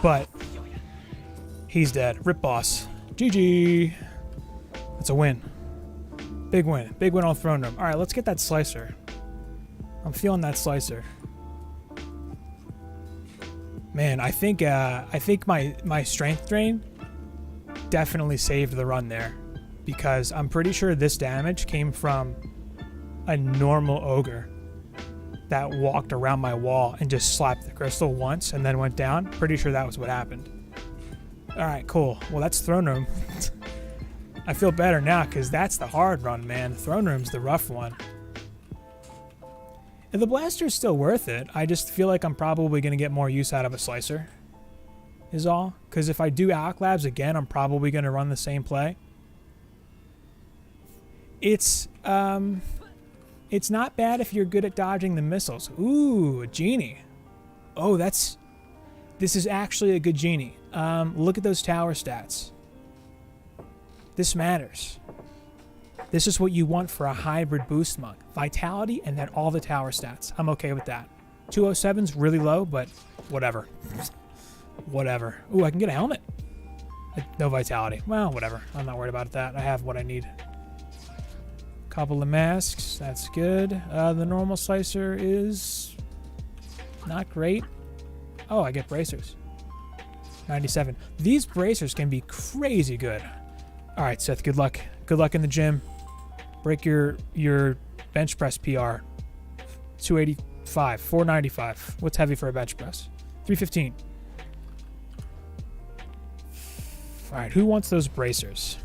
But he's dead. Rip boss. GG. That's a win. Big win. Big win on throne room. All right, let's get that slicer. I'm feeling that slicer. Man, I think my strength drain definitely saved the run there, because I'm pretty sure this damage came from a normal ogre that walked around my wall and just slapped the crystal once and then went down. Pretty sure that was what happened. All right, cool. Well, that's throne room. I feel better now because that's the hard run, man. Throne room's the rough one. And the blaster's still worth it. I just feel like I'm probably going to get more use out of a slicer, is all. Because if I do Alch Labs again, I'm probably going to run the same play. It's not bad if you're good at dodging the missiles. Ooh, a genie. Oh, this is actually a good genie. Look at those tower stats. This matters. This is what you want for a hybrid boost monk. Vitality and then all the tower stats. I'm okay with that. 207's really low, but whatever. Whatever. Ooh, I can get a helmet. No vitality. Well, whatever. I'm not worried about that. I have what I need. Couple of masks. That's good. The normal slicer is not great. Oh, I get bracers. 97. These bracers can be crazy good. All right, Seth, good luck. Good luck in the gym. Break your bench press PR. 285, 495. What's heavy for a bench press? 315. All right, who wants those bracers?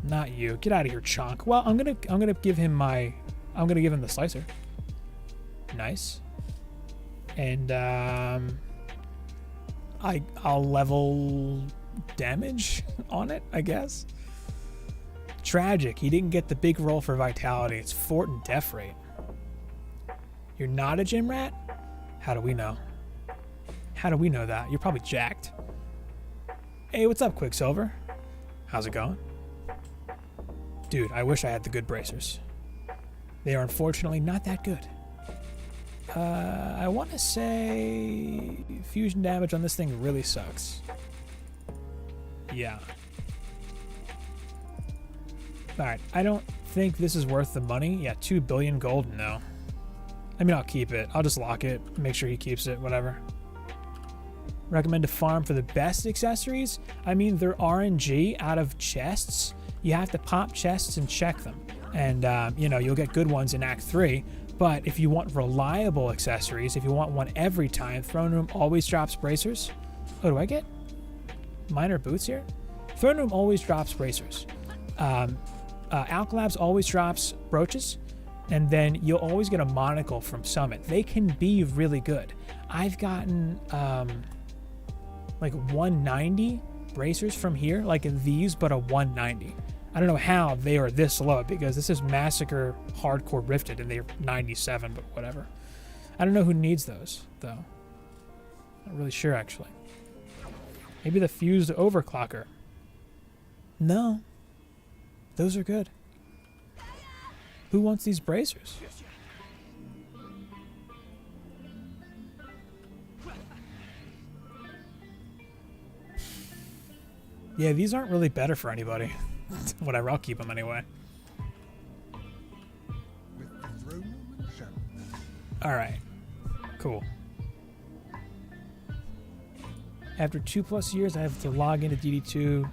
Not you. Get out of here, Chonk. Well, I'm gonna give him the slicer. Nice. And I'll level damage on it, I guess. Tragic. He didn't get the big roll for vitality. It's fort and def rate. You're not a gym rat? How do we know? How do we know that? You're probably jacked. Hey, what's up, Quicksilver? How's it going? Dude, I wish I had the good bracers. They are unfortunately not that good. I want to say fusion damage on this thing really sucks. Yeah. Alright, I don't think this is worth the money. Yeah, 2 billion gold, no. I mean, I'll keep it. I'll just lock it, make sure he keeps it, whatever. Recommend to farm for the best accessories? I mean, they're RNG out of chests. You have to pop chests and check them. And, you know, you'll get good ones in Act 3. But if you want reliable accessories, if you want one every time, Throne Room always drops bracers. Oh, do I get minor boots here? Throne Room always drops bracers. Alch Labs always drops brooches. And then you'll always get a monocle from Summit. They can be really good. I've gotten like 190 bracers from here, like these, but a 190. I don't know how they are this low, because this is Massacre Hardcore Rifted and they're 97, but whatever. I don't know who needs those, though. Not really sure, actually. Maybe the fused overclocker. No. Those are good. Who wants these bracers? Yeah, these aren't really better for anybody. Whatever, I'll keep them anyway. Alright. Cool. After 2+ years, I have to log into DD2.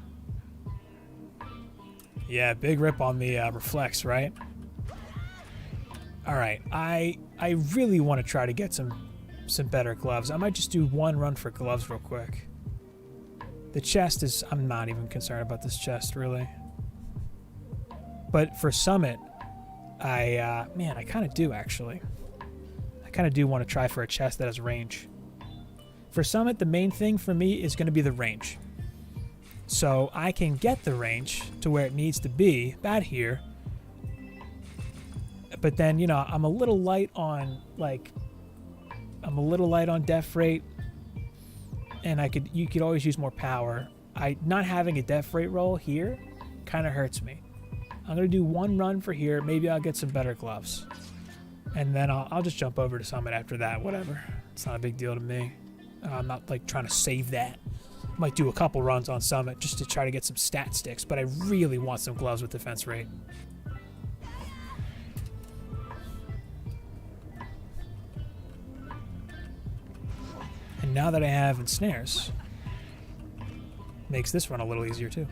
Yeah, big rip on the reflex, right? Alright, I really want to try to get some better gloves. I might just do one run for gloves real quick. The chest is... I'm not even concerned about this chest, really. But for Summit, man, I kind of do, actually. I kind of do want to try for a chest that has range. For Summit, the main thing for me is going to be the range. So I can get the range to where it needs to be, about here. But then, you know, I'm a little light on, like, def rate, and you could always use more power. Not having a def rate roll here kind of hurts me. I'm going to do one run for here. Maybe I'll get some better gloves. And then I'll just jump over to Summit after that. Whatever. It's not a big deal to me. I'm not, like, trying to save that. Might do a couple runs on Summit just to try to get some stat sticks, but I really want some gloves with defense rate. And now that I have ensnares, makes this run a little easier too.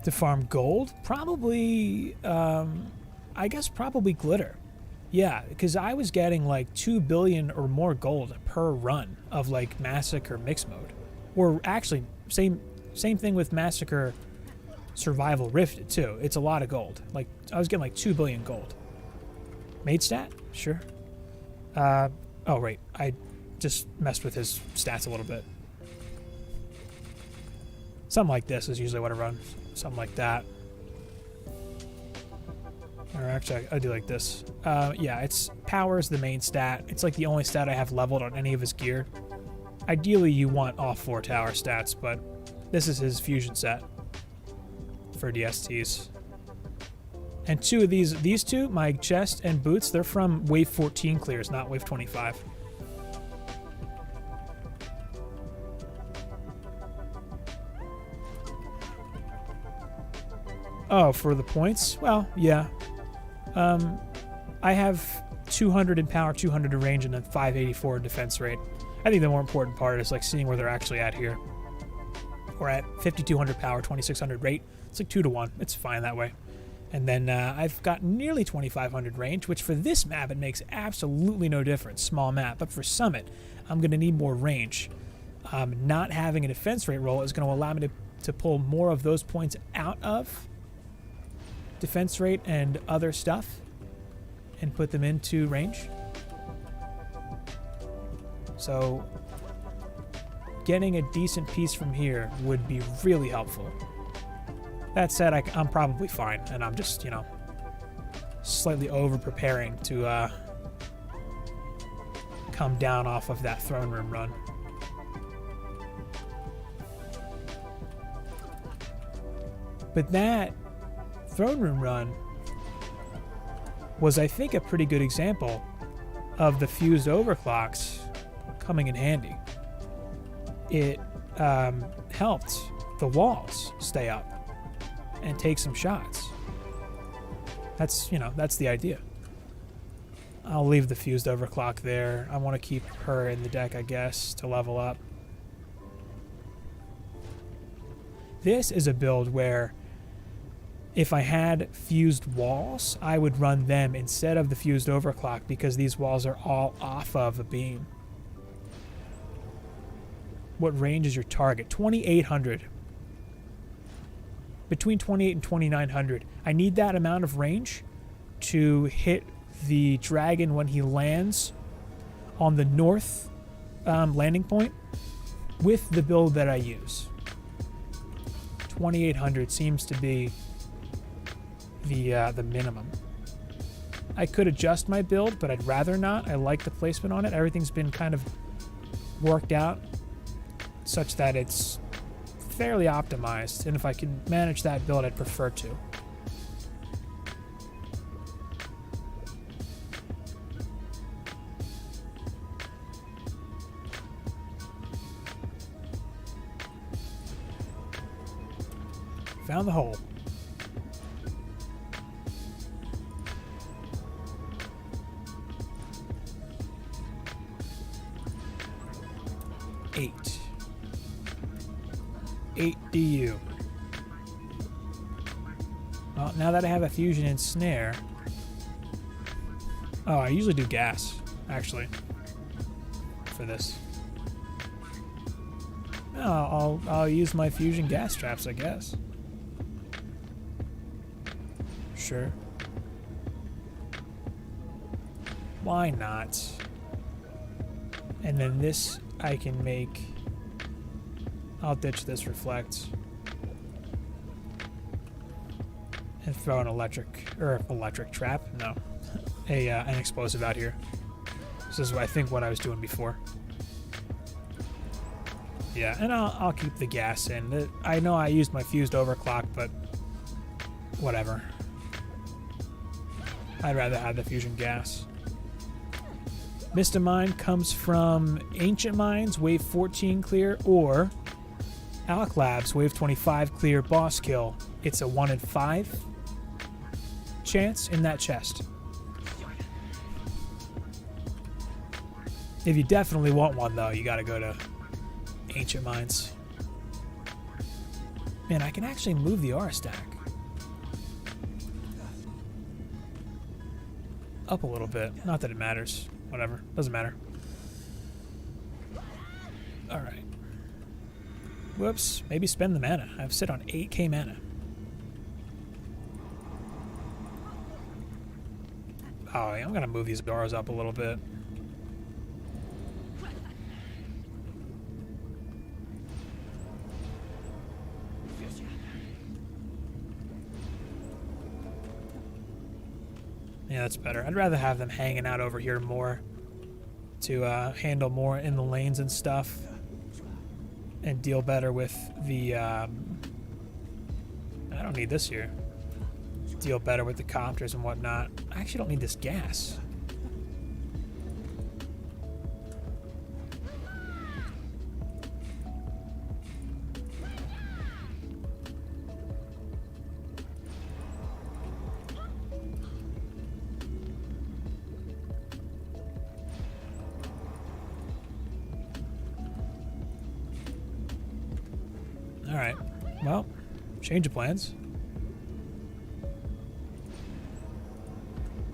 To farm gold? Probably, I guess probably glitter. Yeah, because I was getting like 2 billion or more gold per run of like Massacre mixed mode. Or actually, same thing with Massacre Survival Rifted too. It's a lot of gold. Like, I was getting like 2 billion gold. Made stat? Sure. Oh, right. I just messed with his stats a little bit. Something like this is usually what I run. Something like that. Or actually, I do like this. Yeah, it's power is the main stat. It's like the only stat I have leveled on any of his gear. Ideally, you want all 4 tower stats, but this is his fusion set for DSTs. And 2 of these two, my chest and boots, they're from wave 14 clears, not wave 25. Oh, for the points? Well, yeah. I have 200 in power, 200 in range, and then 584 in defense rate. I think the more important part is like seeing where they're actually at here. We're at 5200 power, 2600 rate. It's like 2 to 1. It's fine that way. And then I've got nearly 2500 range, which for this map, it makes absolutely no difference. Small map. But for Summit, I'm going to need more range. Not having a defense rate roll is going to allow me to pull more of those points out of defense rate and other stuff and put them into range. So getting a decent piece from here would be really helpful. That said, I'm probably fine, and I'm just, you know, slightly over-preparing to come down off of that throne room run. But that throne room run was, I think, a pretty good example of the fused overclocks coming in handy. It helped the walls stay up and take some shots. That's, you know, that's the idea. I'll leave the fused overclock there. I want to keep her in the deck, I guess, to level up. This is a build where if I had fused walls, I would run them instead of the fused overclock because these walls are all off of a beam. What range is your target? 2800. Between 28 and 2900. I need that amount of range to hit the dragon when he lands on the north landing point with the build that I use. 2800 seems to be the minimum. I could adjust my build, but I'd rather not. I like the placement on it. Everything's been kind of worked out such that it's fairly optimized, and if I can manage that build, I'd prefer to. Found the hole. Eight DU. Well, now that I have a fusion ensnare. Oh, I usually do gas, actually, for this. Oh, I'll use my fusion gas traps, I guess. Sure. Why not? And then this I can make... I'll ditch this reflect. And throw an electric trap? No. An explosive out here. This is, I think, what I was doing before. Yeah, and I'll keep the gas in. I know I used my fused overclock, but whatever. I'd rather have the fusion gas. Mista Mine comes from Ancient Mines, Wave 14 clear, or Alch Labs, Wave 25 clear, boss kill. It's a 1 in 5 chance in that chest. If you definitely want one, though, you gotta go to Ancient Mines. Man, I can actually move the aura stack up a little bit. Not that it matters. Whatever. Doesn't matter. Alright. Whoops. Maybe spend the mana. I've sit on 8k mana. Oh, yeah, I'm gonna move these auras up a little bit. Yeah, that's better. I'd rather have them hanging out over here more to handle more in the lanes and stuff and deal better with the... I don't need this here. Deal better with the copters and whatnot. I actually don't need this gas. Alright, well, change of plans.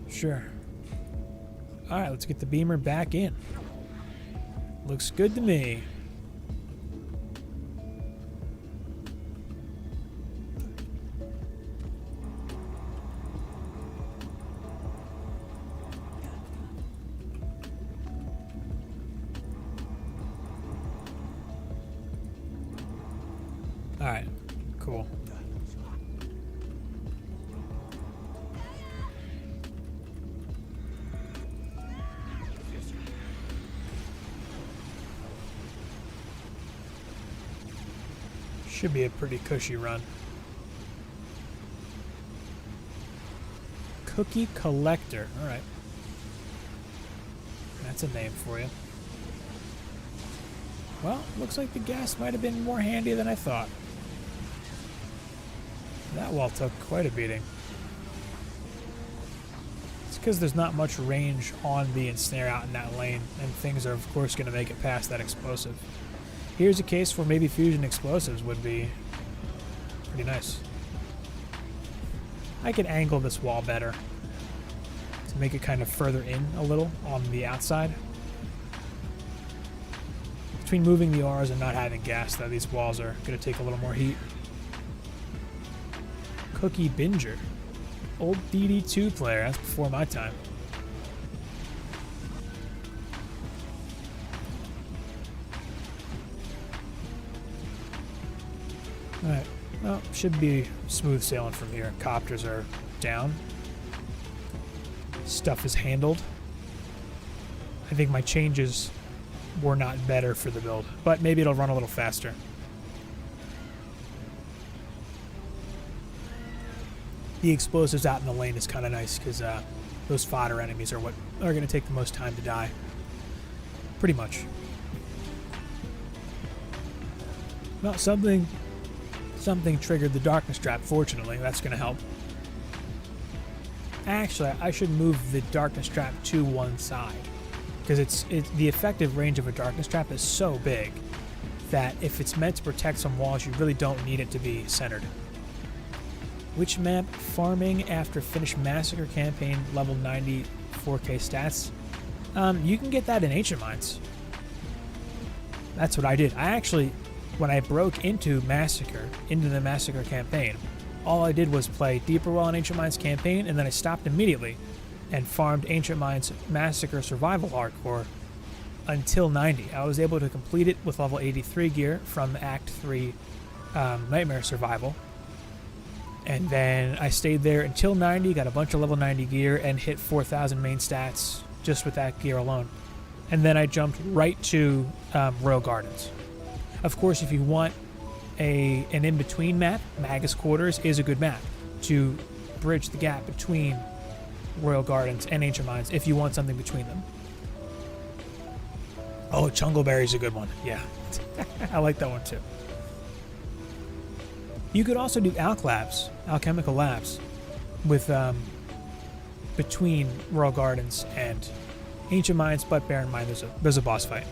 Sure. Alright, let's get the beamer back in. Looks good to me. Alright, cool. Should be a pretty cushy run. Cookie Collector. Alright. That's a name for you. Well, looks like the gas might have been more handy than I thought. That wall took quite a beating. It's because there's not much range on the ensnare out in that lane, and things are, of course, going to make it past that explosive. Here's a case where maybe fusion explosives would be pretty nice. I could angle this wall better to make it kind of further in a little on the outside. Between moving the auras and not having gas, though, these walls are going to take a little more heat. Cookie Binger. Old DD2 player. That's before my time. Alright. Well, should be smooth sailing from here. Copters are down. Stuff is handled. I think my changes were not better for the build, but maybe it'll run a little faster. The explosives out in the lane is kind of nice because those fodder enemies are what are going to take the most time to die. Pretty much. Well, something triggered the darkness trap, fortunately. That's going to help. Actually, I should move the darkness trap to one side, because the effective range of a darkness trap is so big that if it's meant to protect some walls, you really don't need it to be centered. Which map? Farming after finish Massacre campaign, level 90, 4K stats. You can get that in Ancient Mines. That's what I did. I actually, when I broke into the Massacre campaign, all I did was play Deeper Well and Ancient Mines campaign, and then I stopped immediately and farmed Ancient Mines Massacre Survival Hardcore until 90. I was able to complete it with level 83 gear from Act 3 Nightmare Survival. And then I stayed there until 90, got a bunch of level 90 gear, and hit 4,000 main stats just with that gear alone. And then I jumped right to Royal Gardens. Of course, if you want an in-between map, Magus Quarters is a good map to bridge the gap between Royal Gardens and Ancient Mines if you want something between them. Oh, Chungleberry's a good one. Yeah. I like that one too. You could also do Alchemical Labs, with between Royal Gardens and Ancient Mines, but bear in mind there's a boss fight.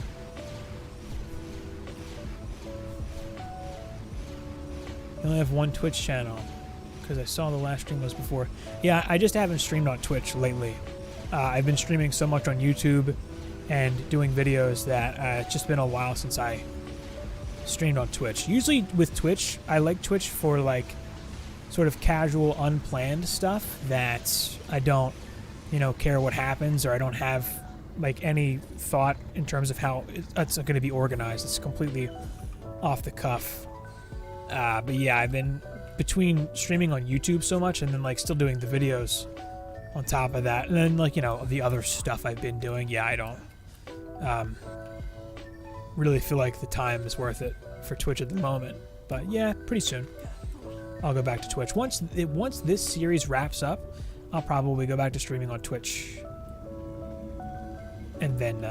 You only have one Twitch channel, because I saw the last stream was before. Yeah, I just haven't streamed on Twitch lately. I've been streaming so much on YouTube and doing videos that it's just been a while since I streamed on Twitch. Usually with Twitch, I like Twitch for like sort of casual, unplanned stuff that I don't, care what happens, or I don't have like any thought in terms of how it's going to be organized. It's completely off the cuff. But yeah, I've been between streaming on YouTube so much and then like still doing the videos on top of that, and then like the other stuff I've been doing. Yeah, I don't really feel like the time is worth it for Twitch at the moment. But yeah, pretty soon I'll go back to Twitch. Once this series wraps up, I'll probably go back to streaming on Twitch, and then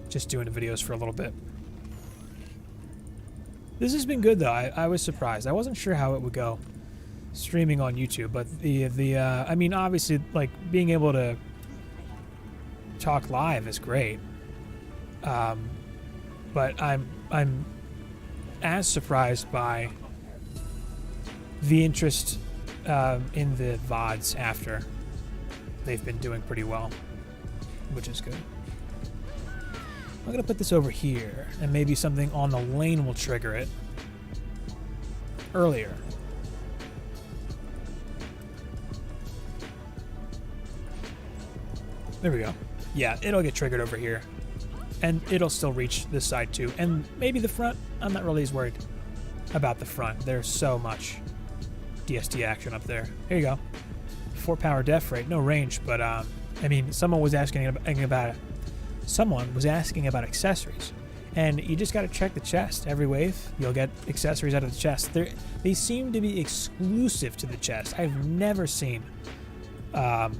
just doing the videos for a little bit. This has been good though. I was surprised. I wasn't sure how it would go streaming on YouTube, but I mean, obviously, like being able to talk live is great. But I'm as surprised by the interest in the VODs after. They've been doing pretty well, which is good. I'm gonna put this over here, and maybe something on the lane will trigger it earlier. There we go. Yeah, it'll get triggered over here. And it'll still reach this side too. And maybe the front. I'm not really as worried about the front. There's so much DSD action up there. Here you go. 4 power def rate. No range, but I mean, someone was asking about accessories. And you just got to check the chest. Every wave, you'll get accessories out of the chest. They seem to be exclusive to the chest. I've never seen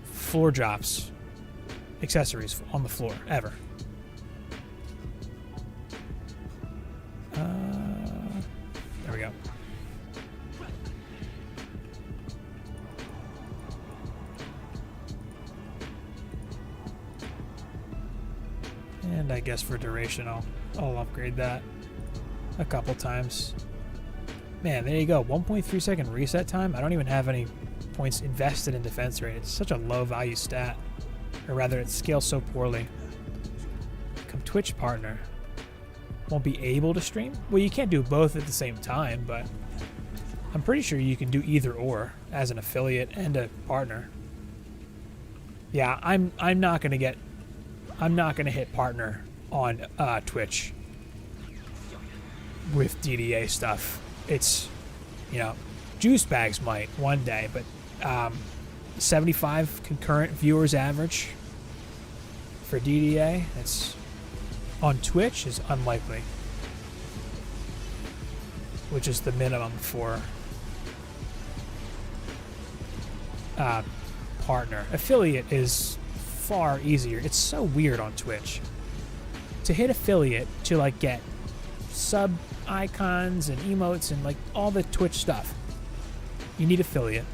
floor drops accessories on the floor, ever. There we go. And I guess for duration, I'll upgrade that a couple times. Man, there you go. 1.3 second reset time. I don't even have any points invested in defense rate. It's such a low value stat. Or rather, it scales so poorly. Become Twitch partner. Won't be able to stream? Well, you can't do both at the same time, but I'm pretty sure you can do either or as an affiliate and a partner. Yeah, I'm not gonna hit partner on Twitch with DDA stuff. It's, juice bags might one day, but 75 concurrent viewers average for DDA. It's on Twitch is unlikely, which is the minimum for partner. Affiliate is far easier. It's so weird on Twitch to hit affiliate to like get sub icons and emotes and like all the Twitch stuff. You need affiliate.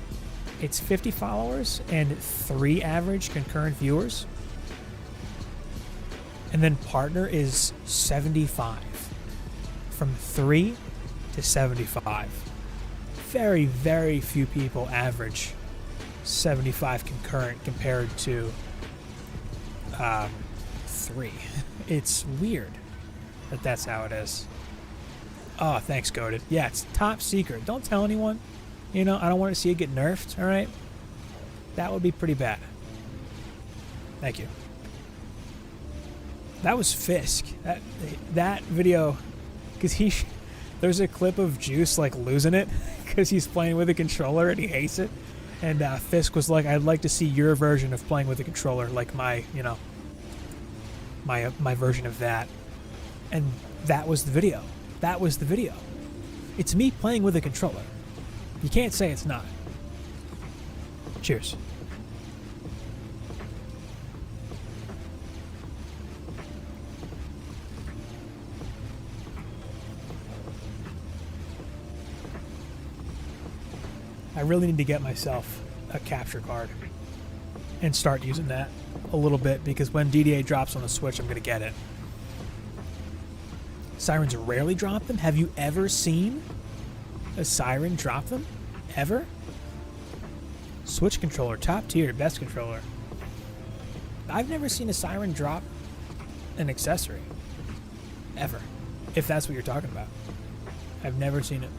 It's 50 followers and 3 average concurrent viewers. And then partner is 75. From 3 to 75. Very, very few people average 75 concurrent compared to 3. It's weird that that's how it is. Oh, thanks, Goated. Yeah, it's top secret. Don't tell anyone. You know, I don't want to see it get nerfed, alright? That would be pretty bad. Thank you. That was Fisk. That video, because there's a clip of Juice like losing it because he's playing with a controller and he hates it. And Fisk was like, "I'd like to see your version of playing with a controller, like my, you know, my version of that." And that was the video. That was the video. It's me playing with a controller. You can't say it's not. Cheers. I really need to get myself a capture card and start using that a little bit, because when DDA drops on the Switch, I'm going to get it. Sirens rarely drop them. Have you ever seen a Siren drop them? Ever? Switch controller, top tier, best controller. I've never seen a Siren drop an accessory. Ever. If that's what you're talking about. I've never seen it.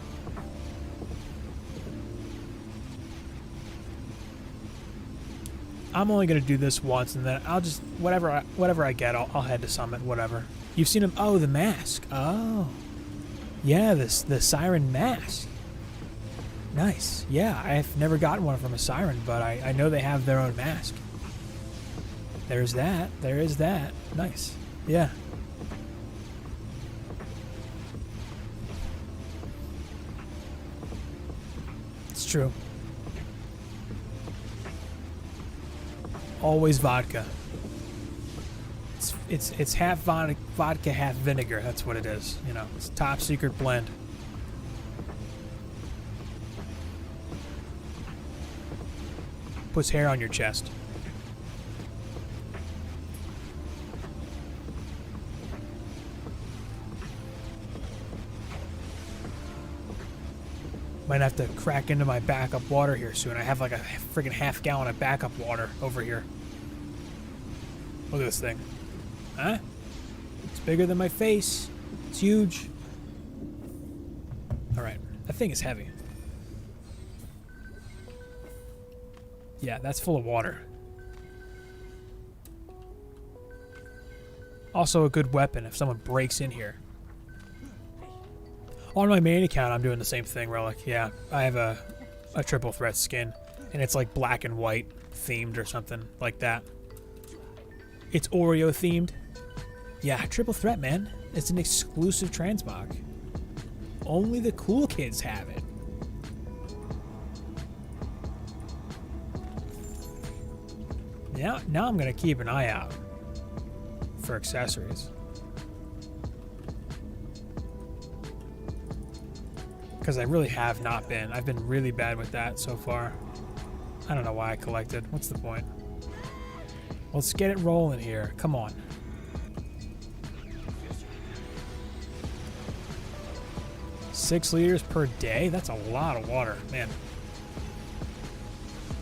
I'm only going to do this once, and then I'll just, whatever I get, I'll head to Summit, whatever. You've seen him? Oh, the mask. Oh. Yeah, the Siren mask. Nice. Yeah, I've never gotten one from a Siren, but I know they have their own mask. There's that. There is that. Nice. Yeah. It's true. Always vodka. It's half vodka, half vinegar. That's what it is. You know, it's a top secret blend. Puts hair on your chest. Might have to crack into my backup water here soon. I have like a freaking half gallon of backup water over here. Look at this thing. Huh? It's bigger than my face. It's huge. Alright. That thing is heavy. Yeah, that's full of water. Also a good weapon if someone breaks in here. On my main account, I'm doing the same thing, Relic. Yeah, I have a triple threat skin, and it's like black and white themed or something like that. It's Oreo themed. Yeah, triple threat, man. It's an exclusive transmog. Only the cool kids have it. Now I'm gonna keep an eye out for accessories. Because I really have not been. I've been really bad with that so far. I don't know why I collected. What's the point? Let's get it rolling here. Come on. $6 liters per day? That's a lot of water, man.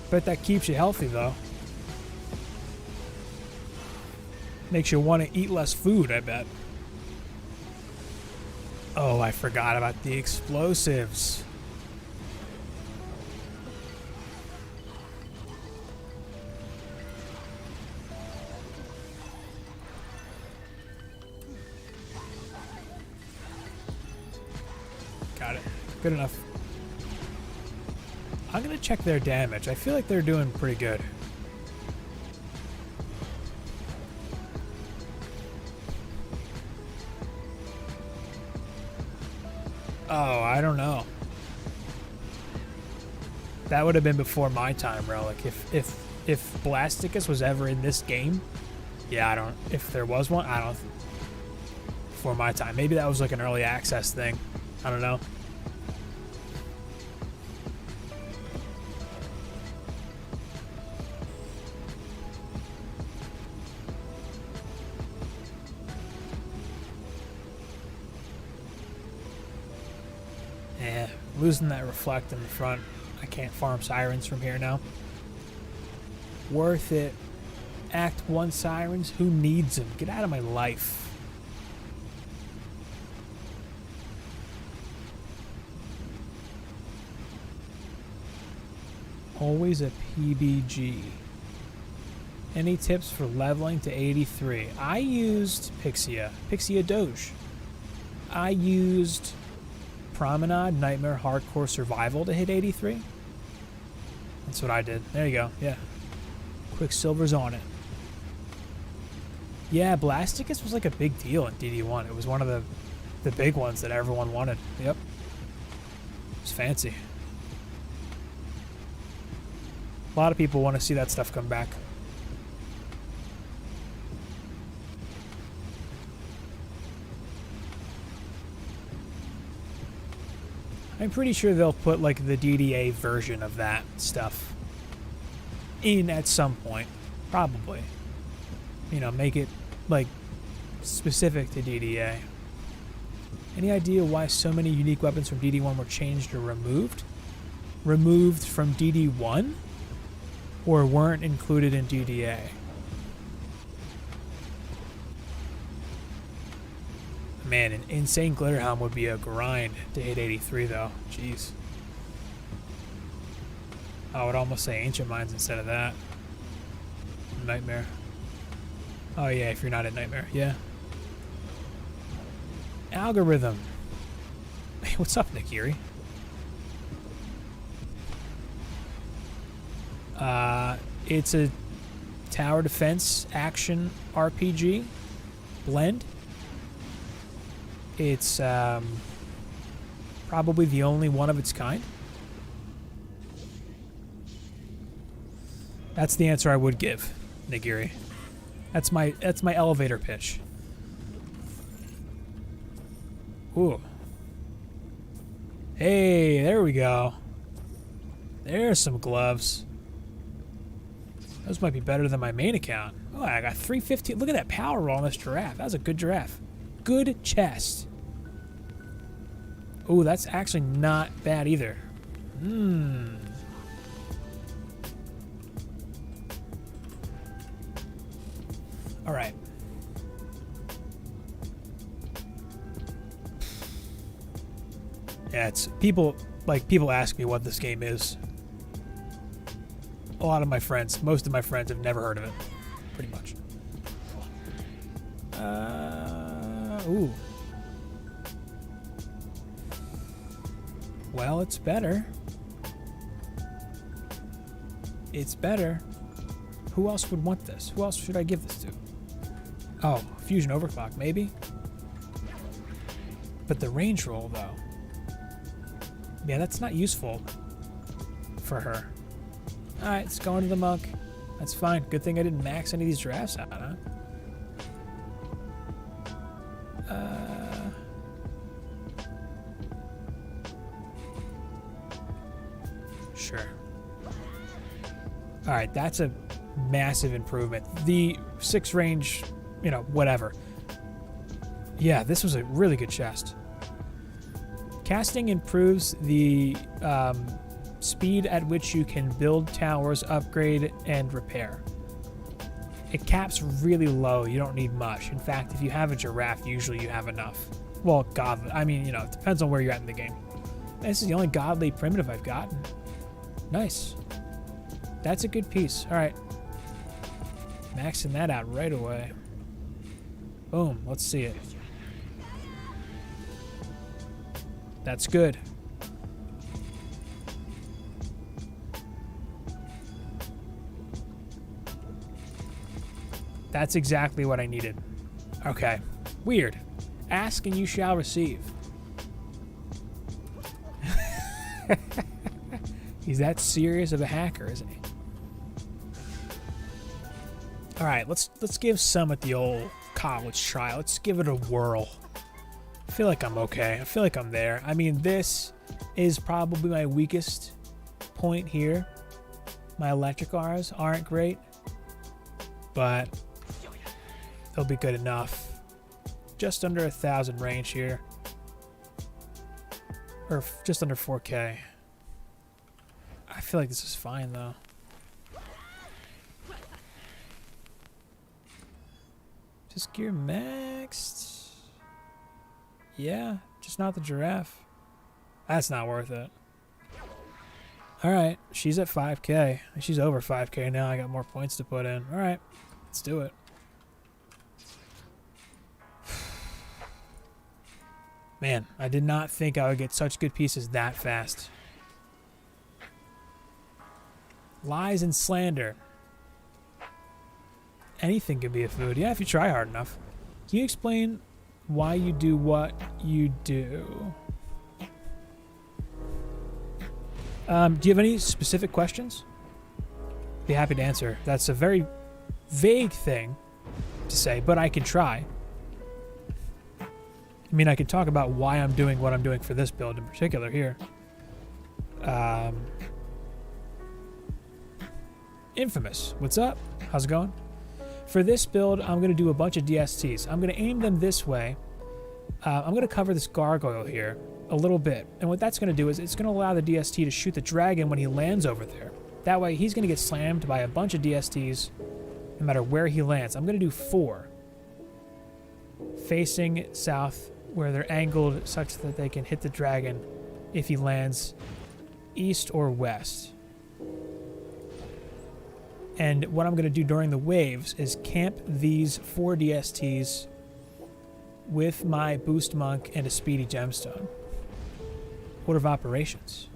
Bet that keeps you healthy, though. Makes you want to eat less food, I bet. Oh, I forgot about the explosives. Got it. Good enough. I'm gonna check their damage. I feel like they're doing pretty good. Oh, I don't know. That would have been before my time, Relic. If Blasticus was ever in this game, yeah, I don't. If there was one, I don't. Before my time, maybe that was like an early access thing. I don't know. Losing that reflect in the front. I can't farm sirens from here now. Worth it. Act 1 sirens? Who needs them? Get out of my life. Always a PBG. Any tips for leveling to 83? I used Pixia Doge. I used Promenade, Nightmare, Hardcore, Survival to hit 83. That's what I did. There you go. Yeah. Quicksilver's on it. Yeah, Blasticus was like a big deal in DD1. It was one of the big ones that everyone wanted. Yep. It was fancy. A lot of people want to see that stuff come back. I'm pretty sure they'll put like the DDA version of that stuff in at some point. Probably. You know, make it like specific to DDA. Any idea why so many unique weapons from DD1 were changed or removed? Removed from DD1? Or weren't included in DDA? Man, an insane glitter helm would be a grind to hit 83 though. Jeez. I would almost say Ancient Mines instead of that. Nightmare. Oh yeah, if you're not at Nightmare, yeah. Algorithm. Hey, what's up, Nikiri? It's a tower defense action RPG blend. It's probably the only one of its kind. That's the answer I would give, Nigiri. That's my elevator pitch. Ooh. Hey, there we go. There's some gloves. Those might be better than my main account. Oh, I got 315. Look at that power roll on this giraffe. That was a good giraffe. Good chest. Oh, that's actually not bad either. All right. Yeah, it's people ask me what this game is. A lot of my friends, most of my friends have never heard of it, pretty much. Ooh. Well, it's better. It's better. Who else would want this? Who else should I give this to? Oh, Fusion Overclock, maybe? But the range roll, though. Yeah, that's not useful for her. Alright, let's go into the monk. That's fine. Good thing I didn't max any of these giraffes out, huh? Sure. Alright, that's a massive improvement. The 6 range, you know, whatever. Yeah, this was a really good chest. Casting improves the speed at which you can build towers, upgrade, and repair. It caps really low. You don't need much. In fact, if you have a giraffe, usually you have enough. Well, godly. I mean, you know, it depends on where you're at in the game. This is the only godly primitive I've gotten. Nice. That's a good piece. All right. Maxing that out right away. Boom. Let's see it. That's good. That's exactly what I needed. Okay. Weird. Ask and you shall receive. He's that serious of a hacker, isn't he? All right, let's give Summit the old college try. Let's give it a whirl. I feel like I'm okay. I feel like I'm there. I mean, this is probably my weakest point here. My electric R's aren't great, but they'll be good enough. Just under 1,000 range here. Or just under 4K. I feel like this is fine, though. Just gear maxed. Yeah, just not the giraffe. That's not worth it. All right, she's at 5K. She's over 5K now. I got more points to put in. All right, let's do it. Man, I did not think I would get such good pieces that fast. Lies and slander. Anything can be a food. Yeah, if you try hard enough. Can you explain why you do what you do? Do you have any specific questions? Be happy to answer. That's a very vague thing to say, but I can try. I mean, I can talk about why I'm doing what I'm doing for this build in particular here. Infamous, what's up? How's it going? For this build, I'm going to do a bunch of DSTs. I'm going to aim them this way. I'm going to cover this gargoyle here a little bit. And what that's going to do is it's going to allow the DST to shoot the dragon when he lands over there. That way, he's going to get slammed by a bunch of DSTs no matter where he lands. I'm going to do 4. Facing south, where they're angled such that they can hit the dragon if he lands east or west. And what I'm going to do during the waves is camp these 4 DSTs with my boost monk and a speedy gemstone. Order of operations.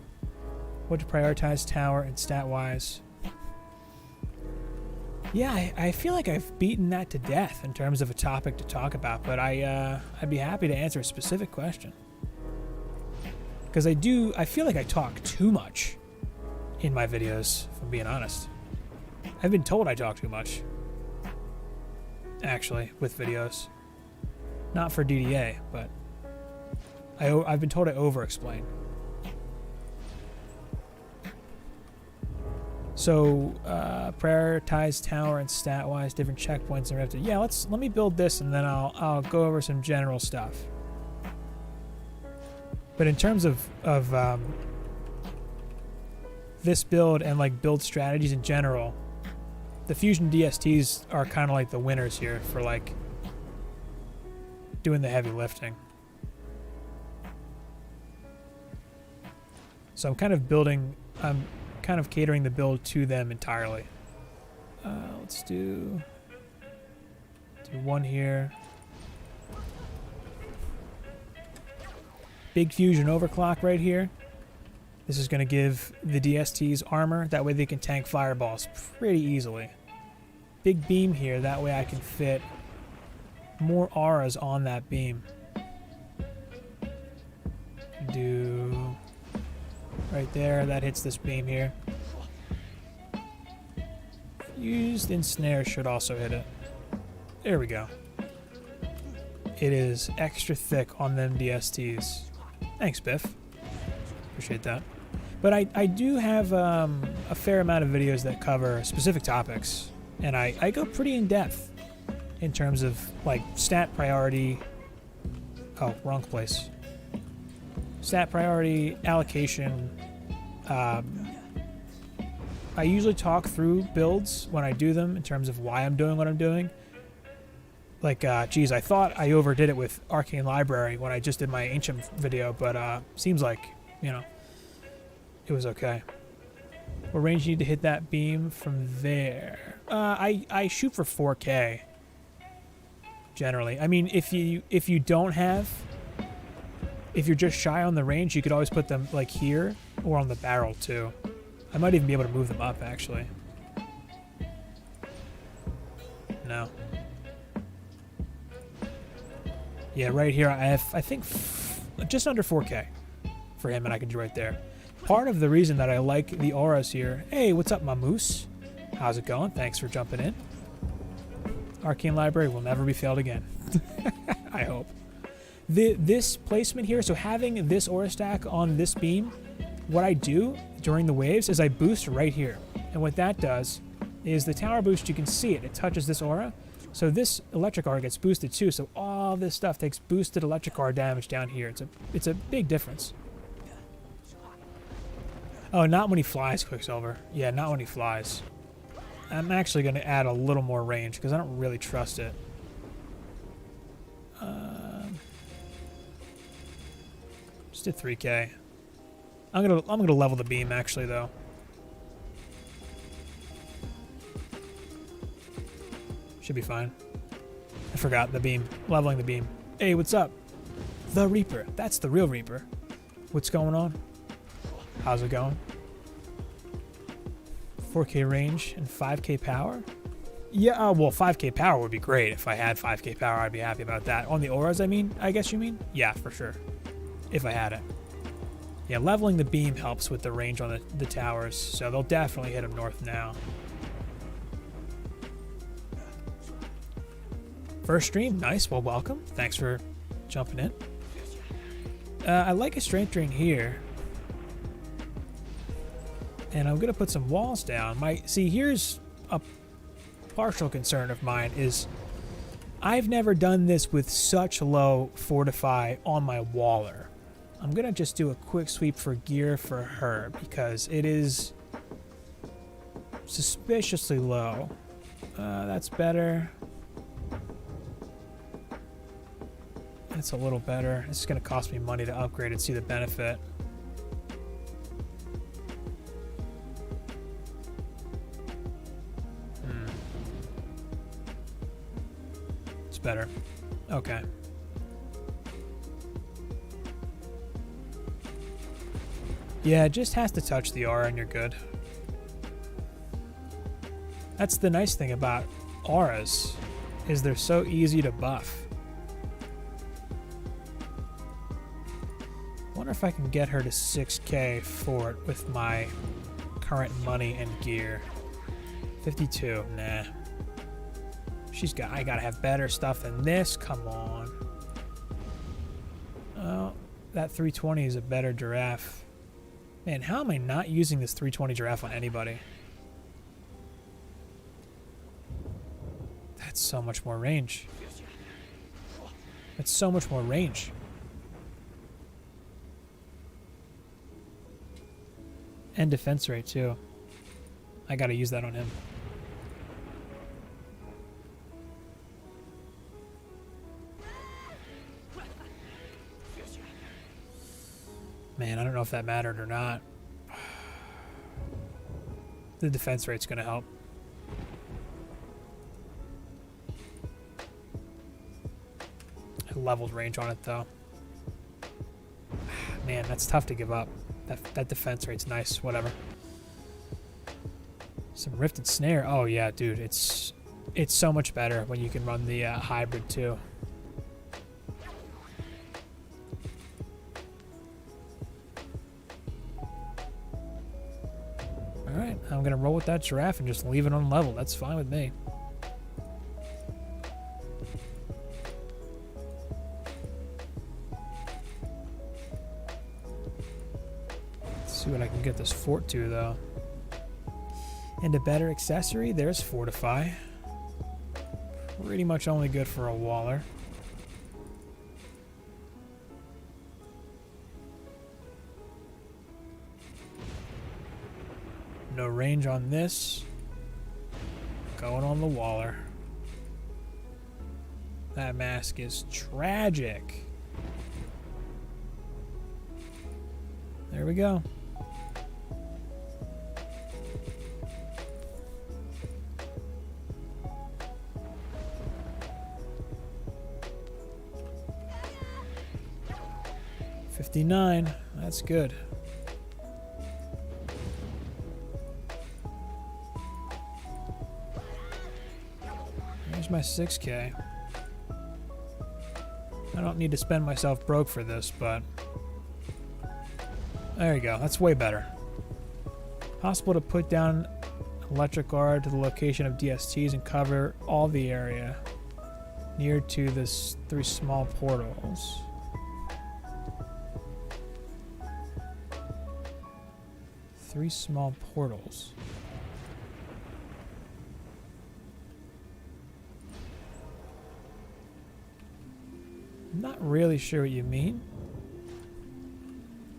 What to prioritize tower and stat-wise. Yeah, I feel like I've beaten that to death in terms of a topic to talk about, but I'd be happy to answer a specific question. Because I feel like I talk too much in my videos, if I'm being honest. I've been told I talk too much, actually, with videos. Not for DDA, but I've been told I over-explain. So, prioritize tower and stat-wise, different checkpoints and rev. Yeah, let me build this, and then I'll go over some general stuff. But in terms of this build and like build strategies in general, the fusion DSTs are kind of like the winners here for like doing the heavy lifting. So I'm kind of catering the build to them entirely. Let's do 1 here. Big fusion overclock right here. This is going to give the DSTs armor. That way they can tank fireballs pretty easily. Big beam here. That way I can fit more auras on that beam. Do right there. That hits this beam here. Fused ensnare should also hit it. There we go. It is extra thick on them DSTs. Thanks, Biff. Appreciate that. But I do have a fair amount of videos that cover specific topics, and I go pretty in depth in terms of like stat priority. Oh, wrong place. Stat priority, allocation. I usually talk through builds when I do them in terms of why I'm doing what I'm doing. Like, geez, I thought I overdid it with Arcane Library when I just did my Ancient video, but seems like, you know, it was okay. What range you need to hit that beam from there? I shoot for 4K, generally. I mean, if you don't have... If you're just shy on the range, you could always put them, like, here or on the barrel, too. I might even be able to move them up, actually. No. Yeah, right here, I have, I think, just under 4K for him, and I can do right there. Part of the reason that I like the auras here... Hey, what's up, my moose? How's it going? Thanks for jumping in. Arcane Library will never be failed again. I hope. This placement here, so having this aura stack on this beam, what I do during the waves is I boost right here. And what that does is the tower boost, you can see it. It touches this aura. So this electric aura gets boosted too. So all this stuff takes boosted electric aura damage down here. It's a big difference. Oh, not when he flies, Quicksilver. Yeah, not when he flies. I'm actually going to add a little more range because I don't really trust it. Just did 3K. I'm gonna level the beam actually though. Should be fine. I forgot the beam. Leveling the beam. Hey, what's up? The Reaper. That's the real Reaper. What's going on? How's it going? 4K range and 5K power? Yeah, well, 5K power would be great. If I had 5K power, I'd be happy about that. On the auras, I guess you mean? Yeah, for sure. If I had it. Yeah, leveling the beam helps with the range on the towers, so they'll definitely hit them north now. First stream, nice. Well, welcome. Thanks for jumping in. I like a strength drain here. And I'm going to put some walls down. See, here's a partial concern of mine is I've never done this with such low fortify on my waller. I'm going to just do a quick sweep for gear for her because it is suspiciously low. That's better. That's a little better. It's going to cost me money to upgrade and see the benefit. It's better. Okay. Yeah, it just has to touch the aura and you're good. That's the nice thing about auras, is they're so easy to buff. Wonder if I can get her to 6K for it with my current money and gear. 52, nah. I gotta have better stuff than this, come on. Oh, that 320 is a better giraffe. Man, how am I not using this 320 giraffe on anybody? That's so much more range. That's so much more range. And defense rate, too. I gotta use that on him. Man, I don't know if that mattered or not. The defense rate's gonna help. I leveled range on it, though. Man, that's tough to give up. That defense rate's nice, whatever. Some rifted snare. Oh yeah, dude, it's so much better when you can run the hybrid too. All right, I'm gonna roll with that giraffe and just leave it on level. That's fine with me. See what I can get this fort to, though. And a better accessory, there's Fortify. Pretty much only good for a waller. No range on this. Going on the waller. That mask is tragic. There we go. $59, that's good. There's my 6K. I don't need to spend myself broke for this, but there you go. That's way better. Possible to put down electric guard to the location of DSTs and cover all the area near to this 3 small portals. Three small portals. I'm not really sure what you mean.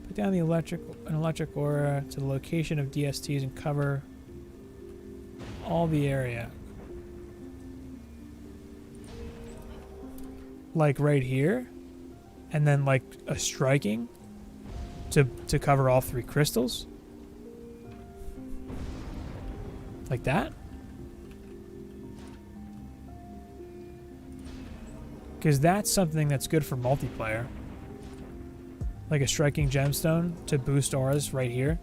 Put down the an electric aura to the location of DSTs and cover all the area. Like right here? And then like a striking? to cover all 3 crystals. Like that. Because that's something that's good for multiplayer. Like a striking gemstone to boost auras right here.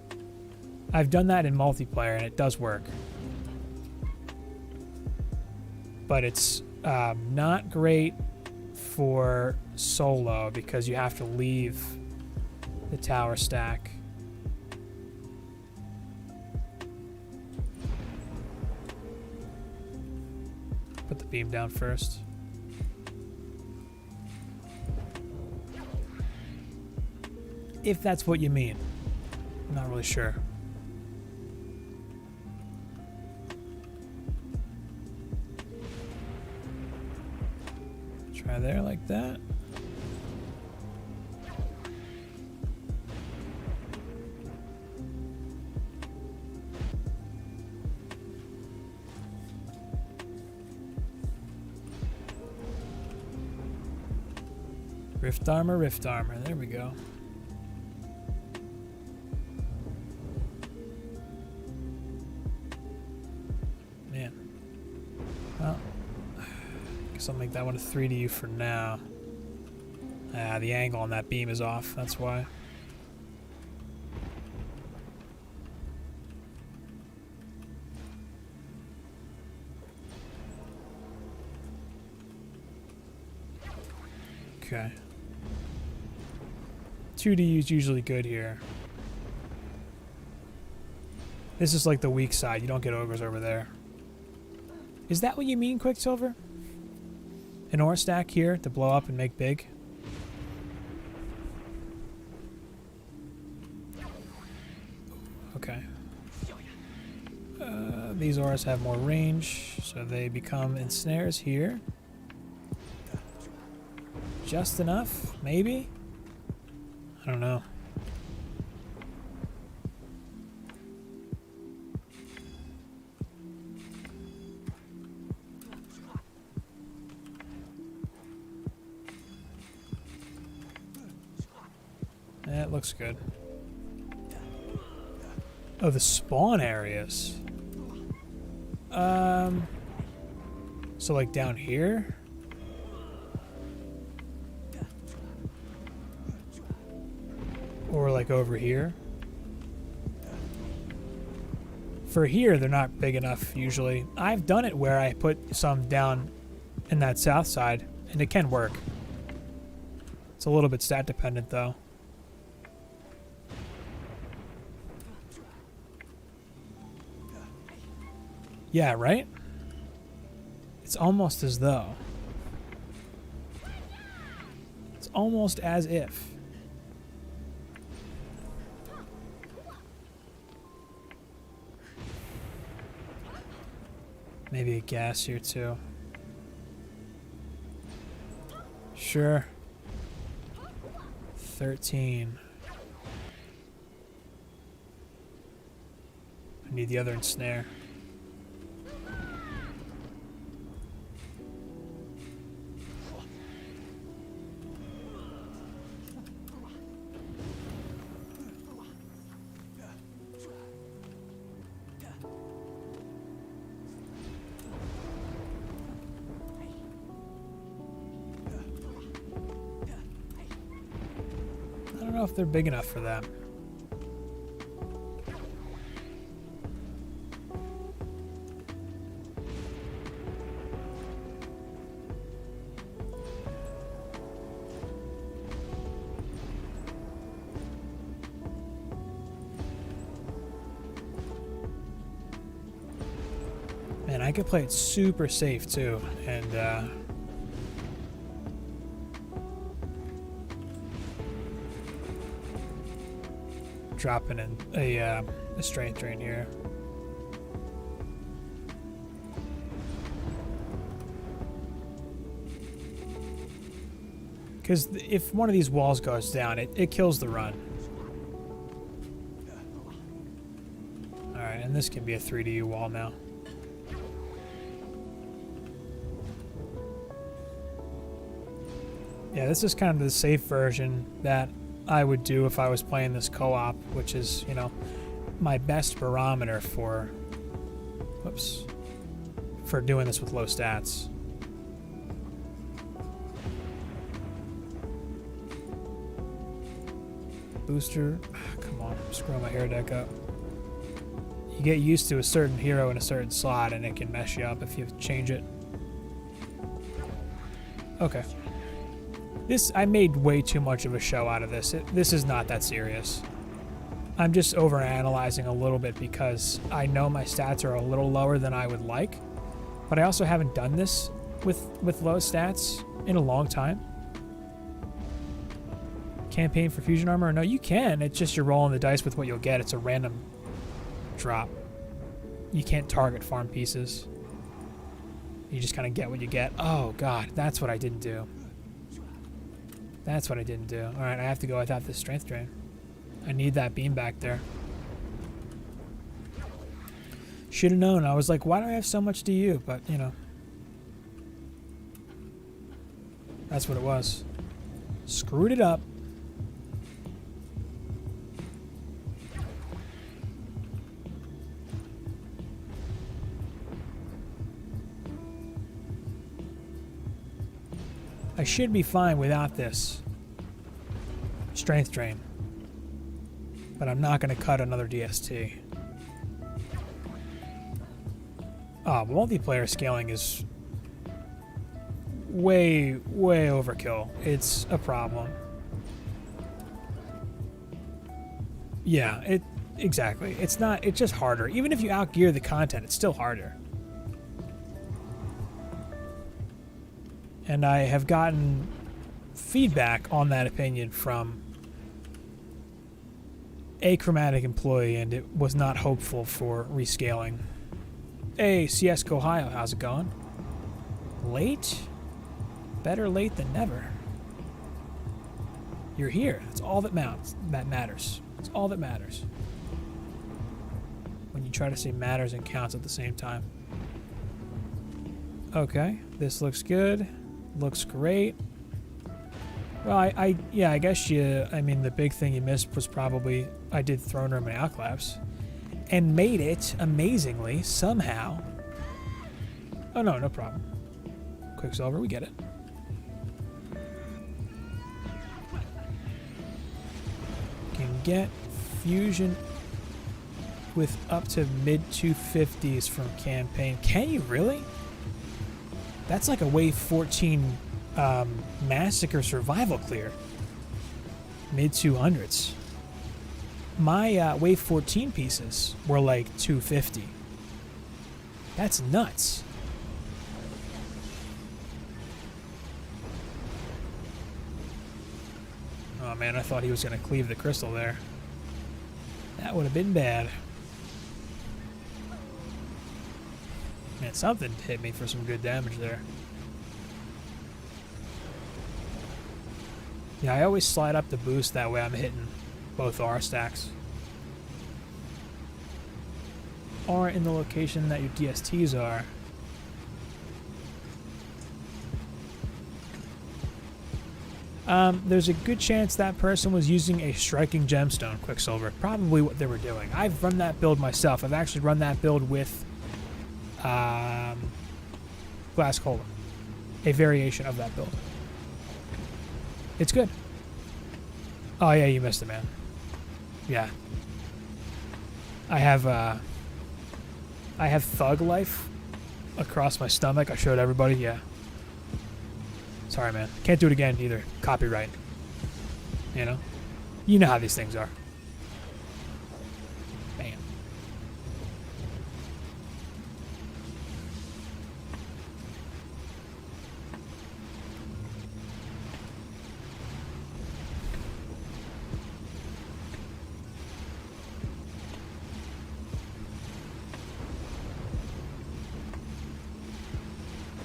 I've done that in multiplayer and it does work. But it's not great for solo because you have to leave the tower stack. Put the beam down first. If that's what you mean. I'm not really sure. Try there like that. Rift armor, rift armor. There we go. Man. Well, I guess I'll make that one a 3D for now. Ah, the angle on that beam is off. That's why. Okay. 2D is usually good here. This is like the weak side. You don't get ogres over there. Is that what you mean, Quicksilver? An ore stack here to blow up and make big? Okay. These ores have more range, so they become ensnares here. Just enough, maybe? I don't know. That looks good. Oh, the spawn areas. So like down here? Or like over here. For here, they're not big enough usually. I've done it where I put some down in that south side, and it can work. It's a little bit stat dependent though. Yeah, right? It's almost as though. It's almost as if. Maybe a gas here too. Sure. 13. I need the other ensnare. I don't know if they're big enough for that. Man, I could play it super safe too, and dropping in a strength drain here. Because if one of these walls goes down, it kills the run. Alright, and this can be a 3D wall now. Yeah, this is kind of the safe version that I would do if I was playing this co-op, which is, you know, my best barometer for, whoops, for doing this with low stats. Booster, come on, screw my hair deck up. You get used to a certain hero in a certain slot and it can mess you up if you change it. Okay. I made way too much of a show out of this. This is not that serious. I'm just overanalyzing a little bit because I know my stats are a little lower than I would like, but I also haven't done this with low stats in a long time. Campaign for fusion armor? No, you can. It's just you're rolling the dice with what you'll get. It's a random drop. You can't target farm pieces. You just kind of get what you get. Oh, God. That's what I didn't do. That's what I didn't do. All right, I have to go without this strength drain. I need that beam back there. Should have known. I was like, why do I have so much DU? But, you know. That's what it was. Screwed it up. I should be fine without this strength drain, but I'm not going to cut another DST. Multiplayer scaling is way overkill. It's a problem. Yeah, exactly. It's just harder. Even if you outgear the content, it's still harder. And I have gotten feedback on that opinion from a chromatic employee, and it was not hopeful for rescaling. Hey, CS:GO Ohio, how's it going? Late? Better late than never. You're here. That's all that matters. That's all that matters. When you try to say matters and counts at the same time. Okay, this looks good. Looks great. Well, I guess I mean, the big thing you missed was probably I did throne room and Alch Labs and made it amazingly somehow. Oh, no problem. Quicksilver, we get it. Can get fusion with up to mid 250s from campaign. Can you really? That's like a wave 14 massacre survival clear. Mid 200s. My wave 14 pieces were like 250. That's nuts. Oh man, I thought he was going to cleave the crystal there. That would have been bad. Man, something hit me for some good damage there. Yeah, I always slide up the boost, that way I'm hitting both R stacks. Or in the location that your DSTs are. There's a good chance that person was using a striking gemstone, Quicksilver. Probably what they were doing. I've run that build myself. I've actually run that build with Glass Cola, a variation of that build. It's good. Oh yeah, you missed it, man. Yeah, I have Thug Life across my stomach. I showed everybody. Yeah. Sorry, man. Can't do it again either. Copyright. You know how these things are. Bam.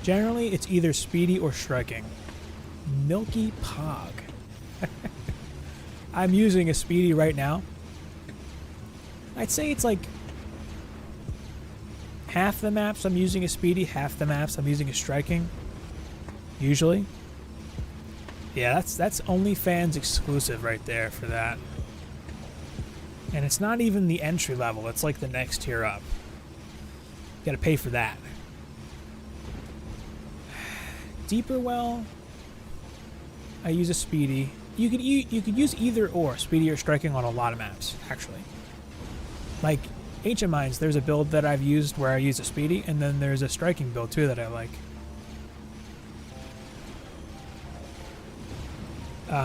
Generally, it's either speedy or striking. Milky Pog. I'm using a speedy right now. I'd say it's like half the maps I'm using a speedy, half the maps I'm using a striking. Usually. Yeah, that's OnlyFans exclusive right there for that. And it's not even the entry level. It's like the next tier up. You gotta pay for that. Deeper well. I use a speedy. You could use either or, speedy or striking, on a lot of maps, actually. Like Ancient Mines, there's a build that I've used where I use a speedy, and then there's a striking build too that I like.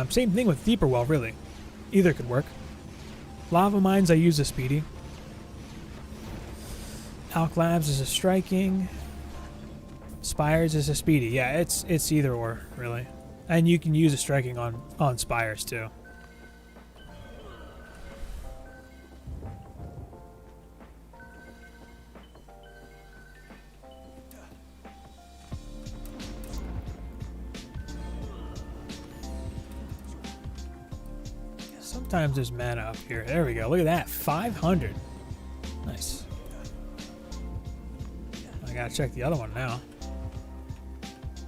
Same thing with Deeper Well, really. Either could work. Lava Mines, I use a speedy. Alch Labs is a striking. Spires is a speedy. Yeah, it's either or, really. And you can use a striking on Spires too. Sometimes there's mana up here. There we go. Look at that. 500. Nice. I gotta check the other one now.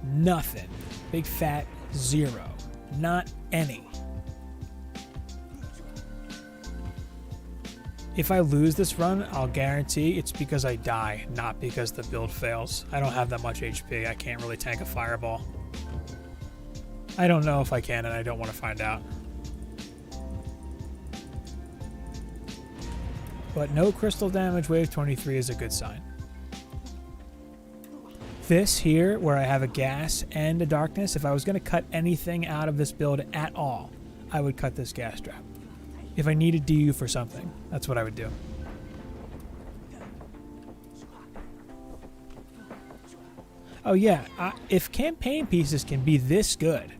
Nothing. Big fat 0. Not any. If I lose this run, I'll guarantee it's because I die, not because the build fails. I don't have that much HP. I can't really tank a fireball. I don't know if I can, and I don't want to find out. But no crystal damage, wave 23 is a good sign. This here, where I have a gas and a darkness, if I was going to cut anything out of this build at all, I would cut this gas trap. If I needed DU for something, that's what I would do. Oh yeah, if campaign pieces can be this good,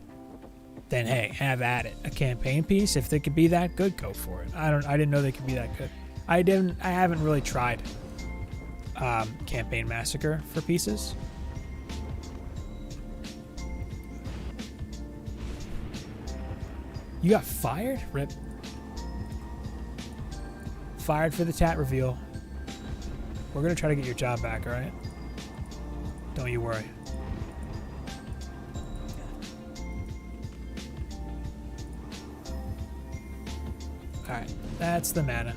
then hey, have at it. A campaign piece, if they could be that good, go for it. I didn't know they could be that good. I haven't really tried Campaign Massacre for pieces. You got fired? Rip. Fired for the tat reveal. We're gonna try to get your job back, alright? Don't you worry. Alright, that's the mana.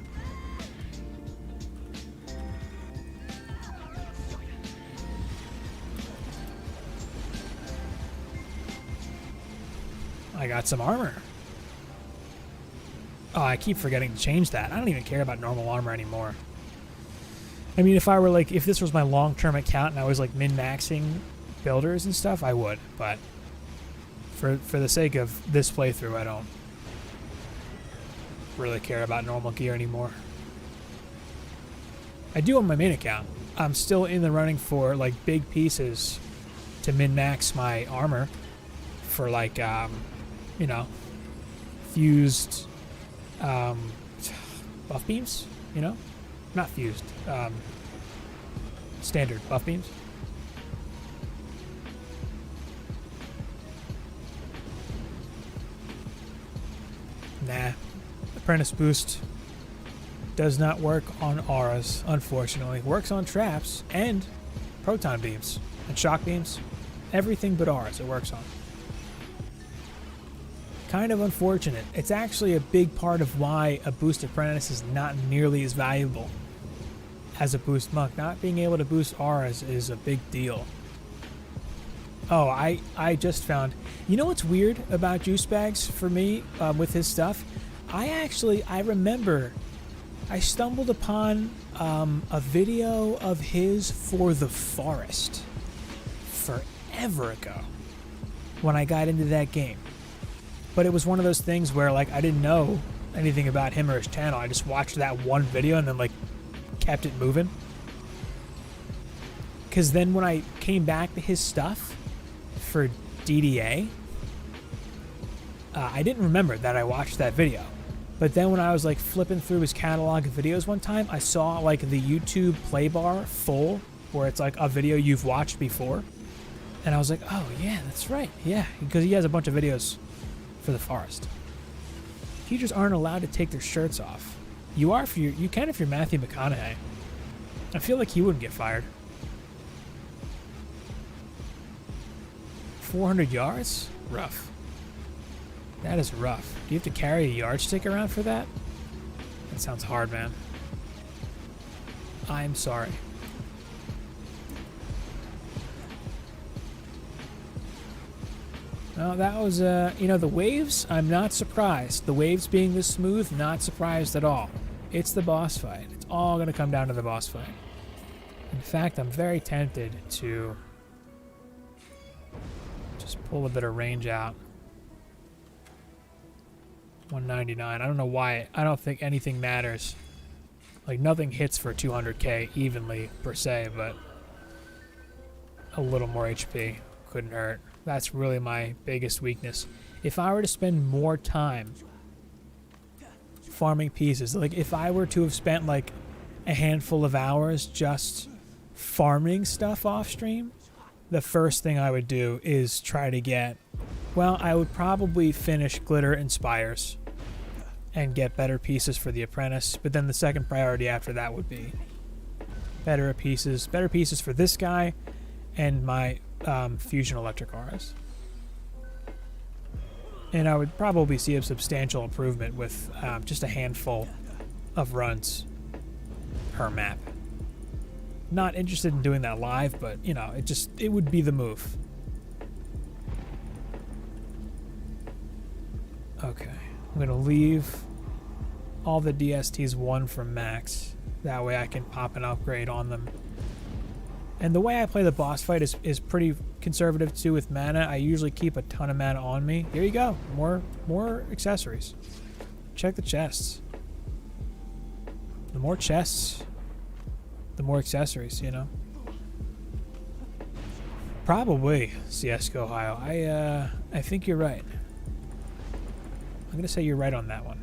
I got some armor. Oh, I keep forgetting to change that. I don't even care about normal armor anymore. I mean, if I were like, if this was my long-term account and I was like min-maxing builders and stuff, I would. But for the sake of this playthrough, I don't really care about normal gear anymore. I do on my main account. I'm still in the running for like big pieces to min-max my armor for like, you know, fused buff beams, you know? Not fused. Standard buff beams. Nah. Apprentice boost does not work on auras, unfortunately. Works on traps and proton beams and shock beams. Everything but auras it works on. Kind of unfortunate. It's actually a big part of why a boost apprentice is not nearly as valuable as a boost monk. Not being able to boost auras is a big deal. Oh, I just found... You know what's weird about Juice Bags for me with his stuff? I remember I stumbled upon a video of his for the forest forever ago when I got into that game. But it was one of those things where, like, I didn't know anything about him or his channel. I just watched that one video and then, like, kept it moving. Because then when I came back to his stuff for DDA, I didn't remember that I watched that video. But then when I was, like, flipping through his catalog of videos one time, I saw, like, the YouTube play bar full, where it's, like, a video you've watched before. And I was like, oh, yeah, that's right. Yeah, because he has a bunch of videos for the forest. Teachers aren't allowed to take their shirts off. You are if you can if you're Matthew McConaughey. I feel like he wouldn't get fired. 400 yards? Rough. That is rough. Do you have to carry a yardstick around for that? That sounds hard, man. I'm sorry. Well, that was, you know, the waves, I'm not surprised. The waves being this smooth, not surprised at all. It's the boss fight. It's all going to come down to the boss fight. In fact, I'm very tempted to just pull a bit of range out. 199. I don't know why. I don't think anything matters. Like, nothing hits for 200k evenly, per se, but a little more HP couldn't hurt. That's really my biggest weakness. If I were to spend more time farming pieces, like if I were to have spent like a handful of hours just farming stuff off stream, the first thing I would do is try to get, well, I would probably finish Glitter and Spires and get better pieces for the apprentice, but then the second priority after that would be better pieces for this guy and my fusion electric auras. And I would probably see a substantial improvement with just a handful of runs per map. Not interested in doing that live, but you know, it would be the move. Okay, I'm gonna leave all the DSTs one from max. That way I can pop an upgrade on them. And the way I play the boss fight is pretty conservative too with mana. I usually keep a ton of mana on me. Here you go. More accessories. Check the chests. The more chests, the more accessories, you know. Probably CS:GO Ohio. I think you're right. I'm gonna say you're right on that one.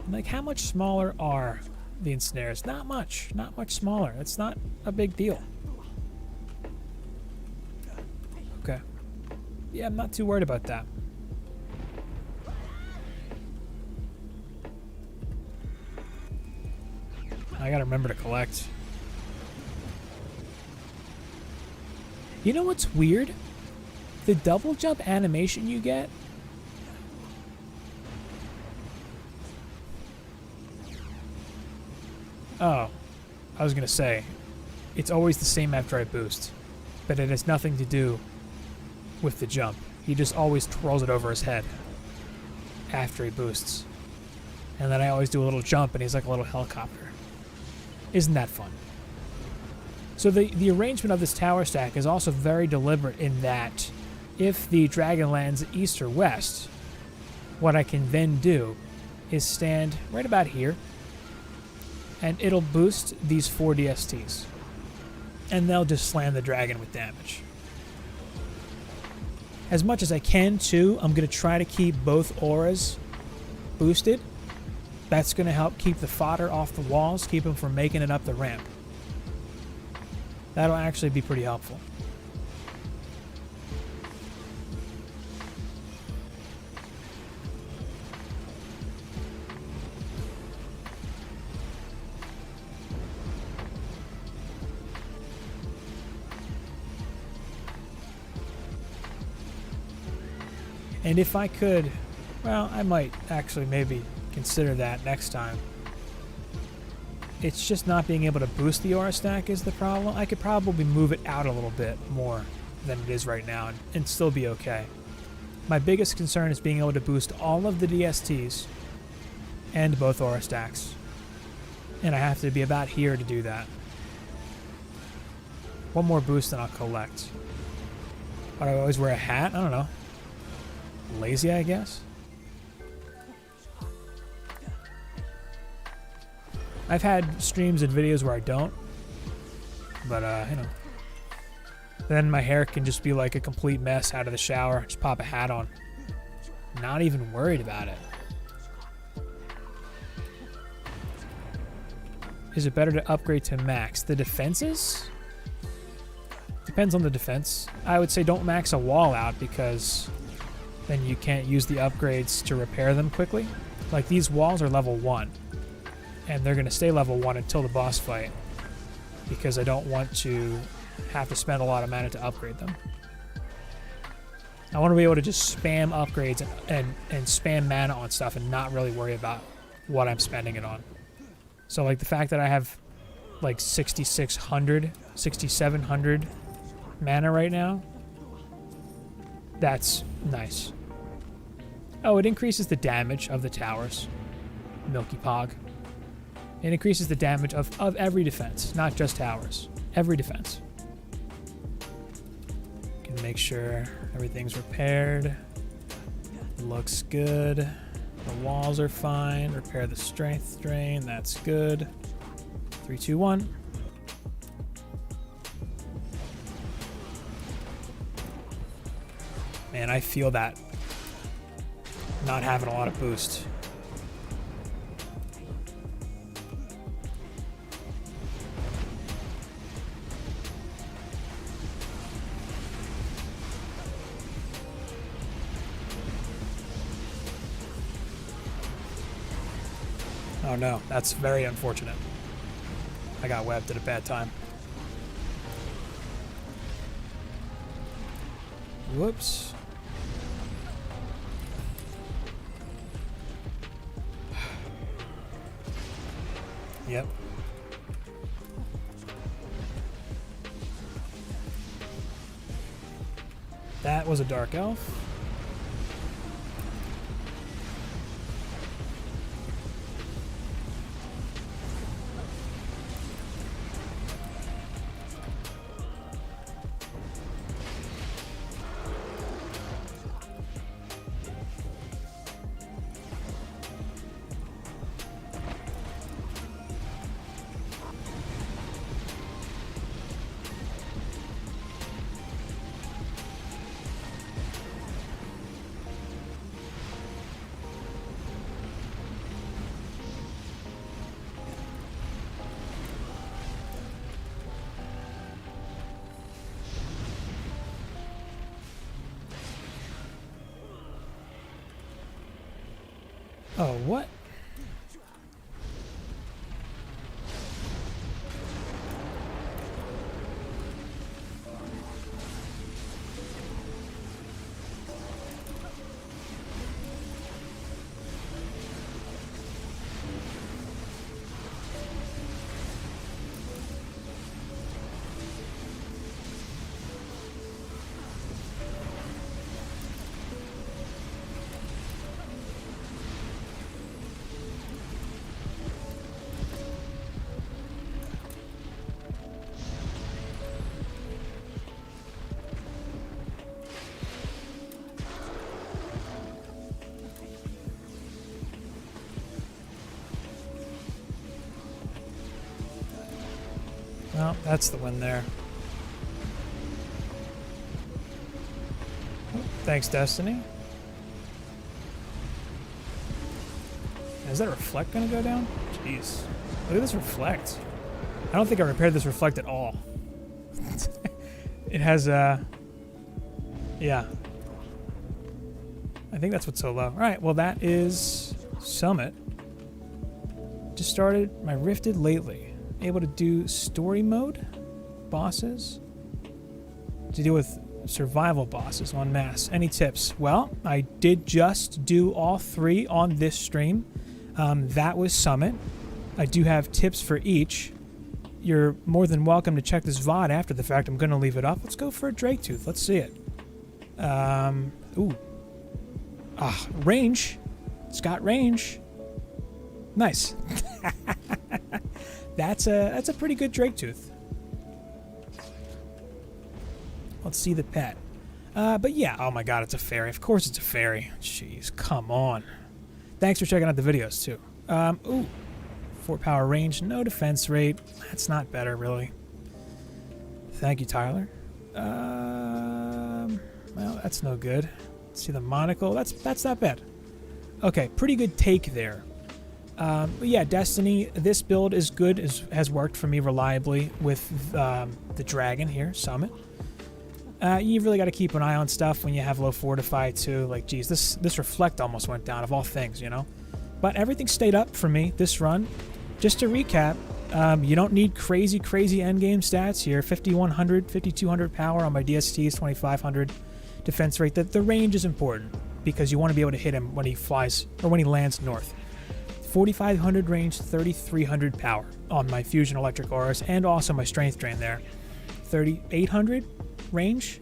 Like, how much smaller are the ensnares? Not much smaller. It's not a big deal. Okay. Yeah, I'm not too worried about that. I gotta remember to collect. You know what's weird? The double jump animation you get. Oh, I was gonna say, it's always the same after I boost, but it has nothing to do with the jump. He just always twirls it over his head after he boosts. And then I always do a little jump and he's like a little helicopter. Isn't that fun? So the arrangement of this tower stack is also very deliberate in that if the dragon lands east or west, what I can then do is stand right about here, and it'll boost these 4 DSTs. And they'll just slam the dragon with damage. As much as I can, too, I'm going to try to keep both auras boosted. That's going to help keep the fodder off the walls, keep them from making it up the ramp. That'll actually be pretty helpful. And if I could, well, I might actually maybe consider that next time. It's just not being able to boost the aura stack is the problem. I could probably move it out a little bit more than it is right now and still be okay. My biggest concern is being able to boost all of the DSTs and both aura stacks. And I have to be about here to do that. One more boost and I'll collect. But I always wear a hat? I don't know. Lazy, I guess. I've had streams and videos where I don't, but you know, then my hair can just be like a complete mess out of the shower. Just pop a hat on. Not even worried about it. Is it better to upgrade to max? The defenses? Depends on the defense. I would say don't max a wall out because then you can't use the upgrades to repair them quickly. Like, these walls are level 1. And they're going to stay level 1 until the boss fight. Because I don't want to have to spend a lot of mana to upgrade them. I want to be able to just spam upgrades and spam mana on stuff and not really worry about what I'm spending it on. So like the fact that I have like 6,600, 6,700 mana right now, that's nice. Oh, it increases the damage of the towers. Milky Pog. It increases the damage of every defense, not just towers. Every defense. Can make sure everything's repaired. Looks good. The walls are fine. Repair the strength drain. That's good. 3, 2, 1. Man, I feel that not having a lot of boost. Oh no, that's very unfortunate. I got webbed at a bad time. Whoops. Yep. That was a dark elf. Oh, what? Well, that's the win there. Thanks, Destiny. Is that reflect gonna go down? Jeez. Look at this reflect. I don't think I repaired this reflect at all. It has yeah. I think that's what's so low. Alright, well that is Summit. Just started my Rifted lately. Able to do story mode bosses. To deal with survival bosses en masse. Any tips? Well, I did just do all 3 on this stream. That was Summit. I do have tips for each. You're more than welcome to check this VOD after the fact. I'm going to leave it up. Let's go for a Drake Tooth. Let's see it. Ooh. Range. It's got range. Nice. That's a pretty good Drake Tooth. Let's see the pet. But yeah, oh my god, it's a fairy. Of course it's a fairy. Jeez, come on. Thanks for checking out the videos, too. Ooh. 4 power range, no defense rate. That's not better, really. Thank you, Tyler. Well, that's no good. Let's see the monocle. That's not bad. Okay, pretty good take there. But yeah, Destiny, this build is good, has worked for me reliably with the dragon here, Summit. You really got to keep an eye on stuff when you have low fortify too. Like, geez, this reflect almost went down of all things, you know. But everything stayed up for me this run. Just to recap, you don't need crazy endgame stats here. 5100, 5200 power on my DSTs, 2500. defense rate. The range is important because you want to be able to hit him when he flies or when he lands north. 4,500 range, 3,300 power on my fusion electric auras, and also my strength drain there. 3,800 range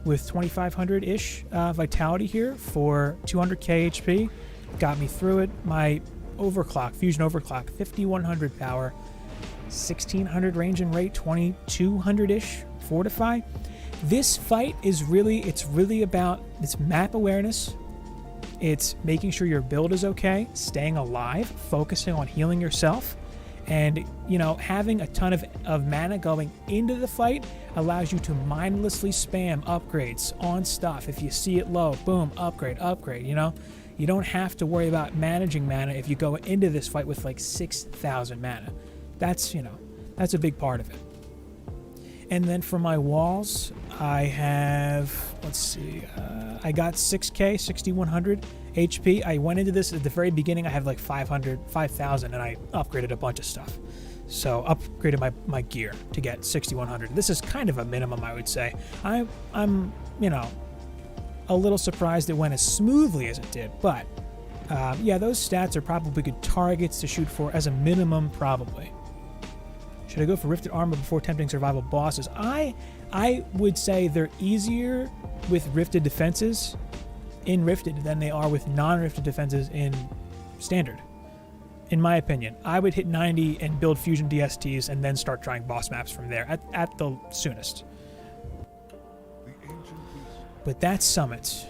with 2,500-ish vitality here for 200k HP. Got me through it. My overclock, fusion overclock, 5,100 power, 1,600 range and rate, 2,200-ish fortify. This fight is really about its map awareness. It's making sure your build is okay, staying alive, focusing on healing yourself, and having a ton of mana going into the fight allows you to mindlessly spam upgrades on stuff. If you see it low, boom, upgrade. You don't have to worry about managing mana if you go into this fight with like 6,000 mana. That's a big part of it. And then for my walls, I have, I got 6k, 6,100 HP. I went into this at the very beginning, I had like 5,000, and I upgraded a bunch of stuff. So upgraded my gear to get 6,100. This is kind of a minimum, I would say. I'm a little surprised it went as smoothly as it did, but yeah, those stats are probably good targets to shoot for as a minimum, probably. Should I go for Rifted Armor before attempting survival bosses? I would say they're easier with Rifted defenses in Rifted than they are with non-Rifted defenses in Standard. In my opinion, I would hit 90 and build Fusion DSTs and then start trying boss maps from there at the soonest. But that summit,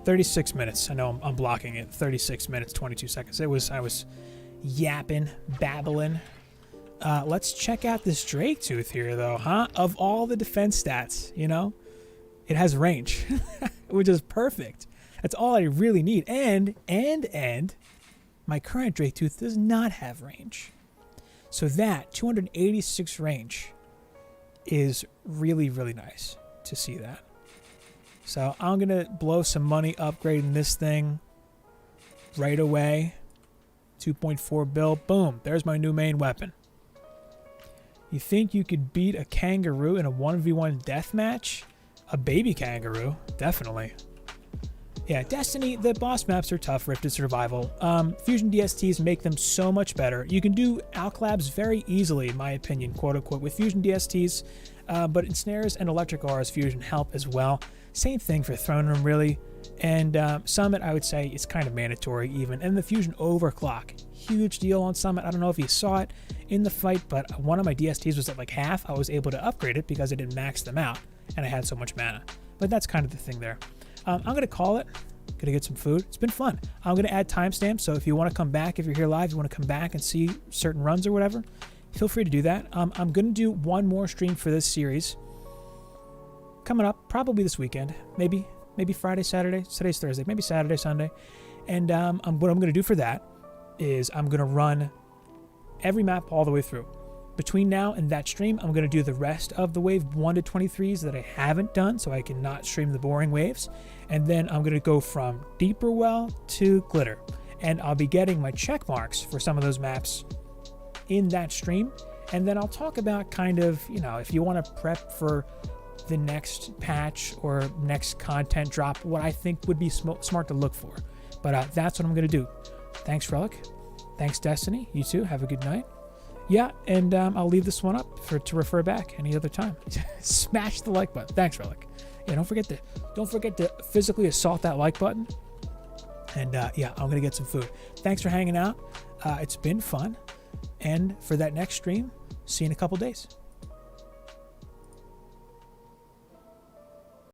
36 minutes. I know I'm blocking it. 36 minutes, 22 seconds. I was yapping, babbling. Let's check out this Drake Tooth here, though, huh? Of all the defense stats, it has range, which is perfect. That's all I really need. And my current Drake Tooth does not have range. So that 286 range is really, really nice to see that. So I'm going to blow some money upgrading this thing right away. 2.4 bill. Boom. There's my new main weapon. You think you could beat a kangaroo in a 1v1 deathmatch? A baby kangaroo? Definitely. Yeah, Destiny, the boss maps are tough, Rifted Survival. Fusion DSTs make them so much better. You can do Alch Labs very easily, in my opinion, quote-unquote, with Fusion DSTs, but ensnares and electric auras fusion help as well. Same thing for Throne Room, really. And Summit, I would say, is kind of mandatory even. And the Fusion Overclock, huge deal on Summit. I don't know if you saw it in the fight, but one of my DSTs was at like half. I was able to upgrade it because I didn't max them out, and I had so much mana. But that's kind of the thing there. I'm going to call it. Going to get some food. It's been fun. I'm going to add timestamps, so if you want to come back, if you're here live, you want to come back and see certain runs or whatever, feel free to do that. I'm going to do one more stream for this series coming up, probably this weekend, maybe Friday, Saturday. Today's Thursday, maybe Saturday, Sunday. And what I'm going to do for that is I'm going to run every map all the way through. Between now and that stream, I'm going to do the rest of the wave 1 to 23s that I haven't done, so I can not stream the boring waves. And then I'm going to go from Deeper Well to Glitter. And I'll be getting my check marks for some of those maps in that stream. And then I'll talk about kind of, if you want to prep for the next patch or next content drop, what I think would be smart to look for. But that's what I'm going to do. Thanks, Relic. Thanks, Destiny. You too. Have a good night. Yeah, and I'll leave this one up to refer back any other time. Smash the like button. Thanks, Relic. Yeah, don't forget to physically assault that like button. And yeah, I'm gonna get some food. Thanks for hanging out. It's been fun. And for that next stream, see you in a couple days.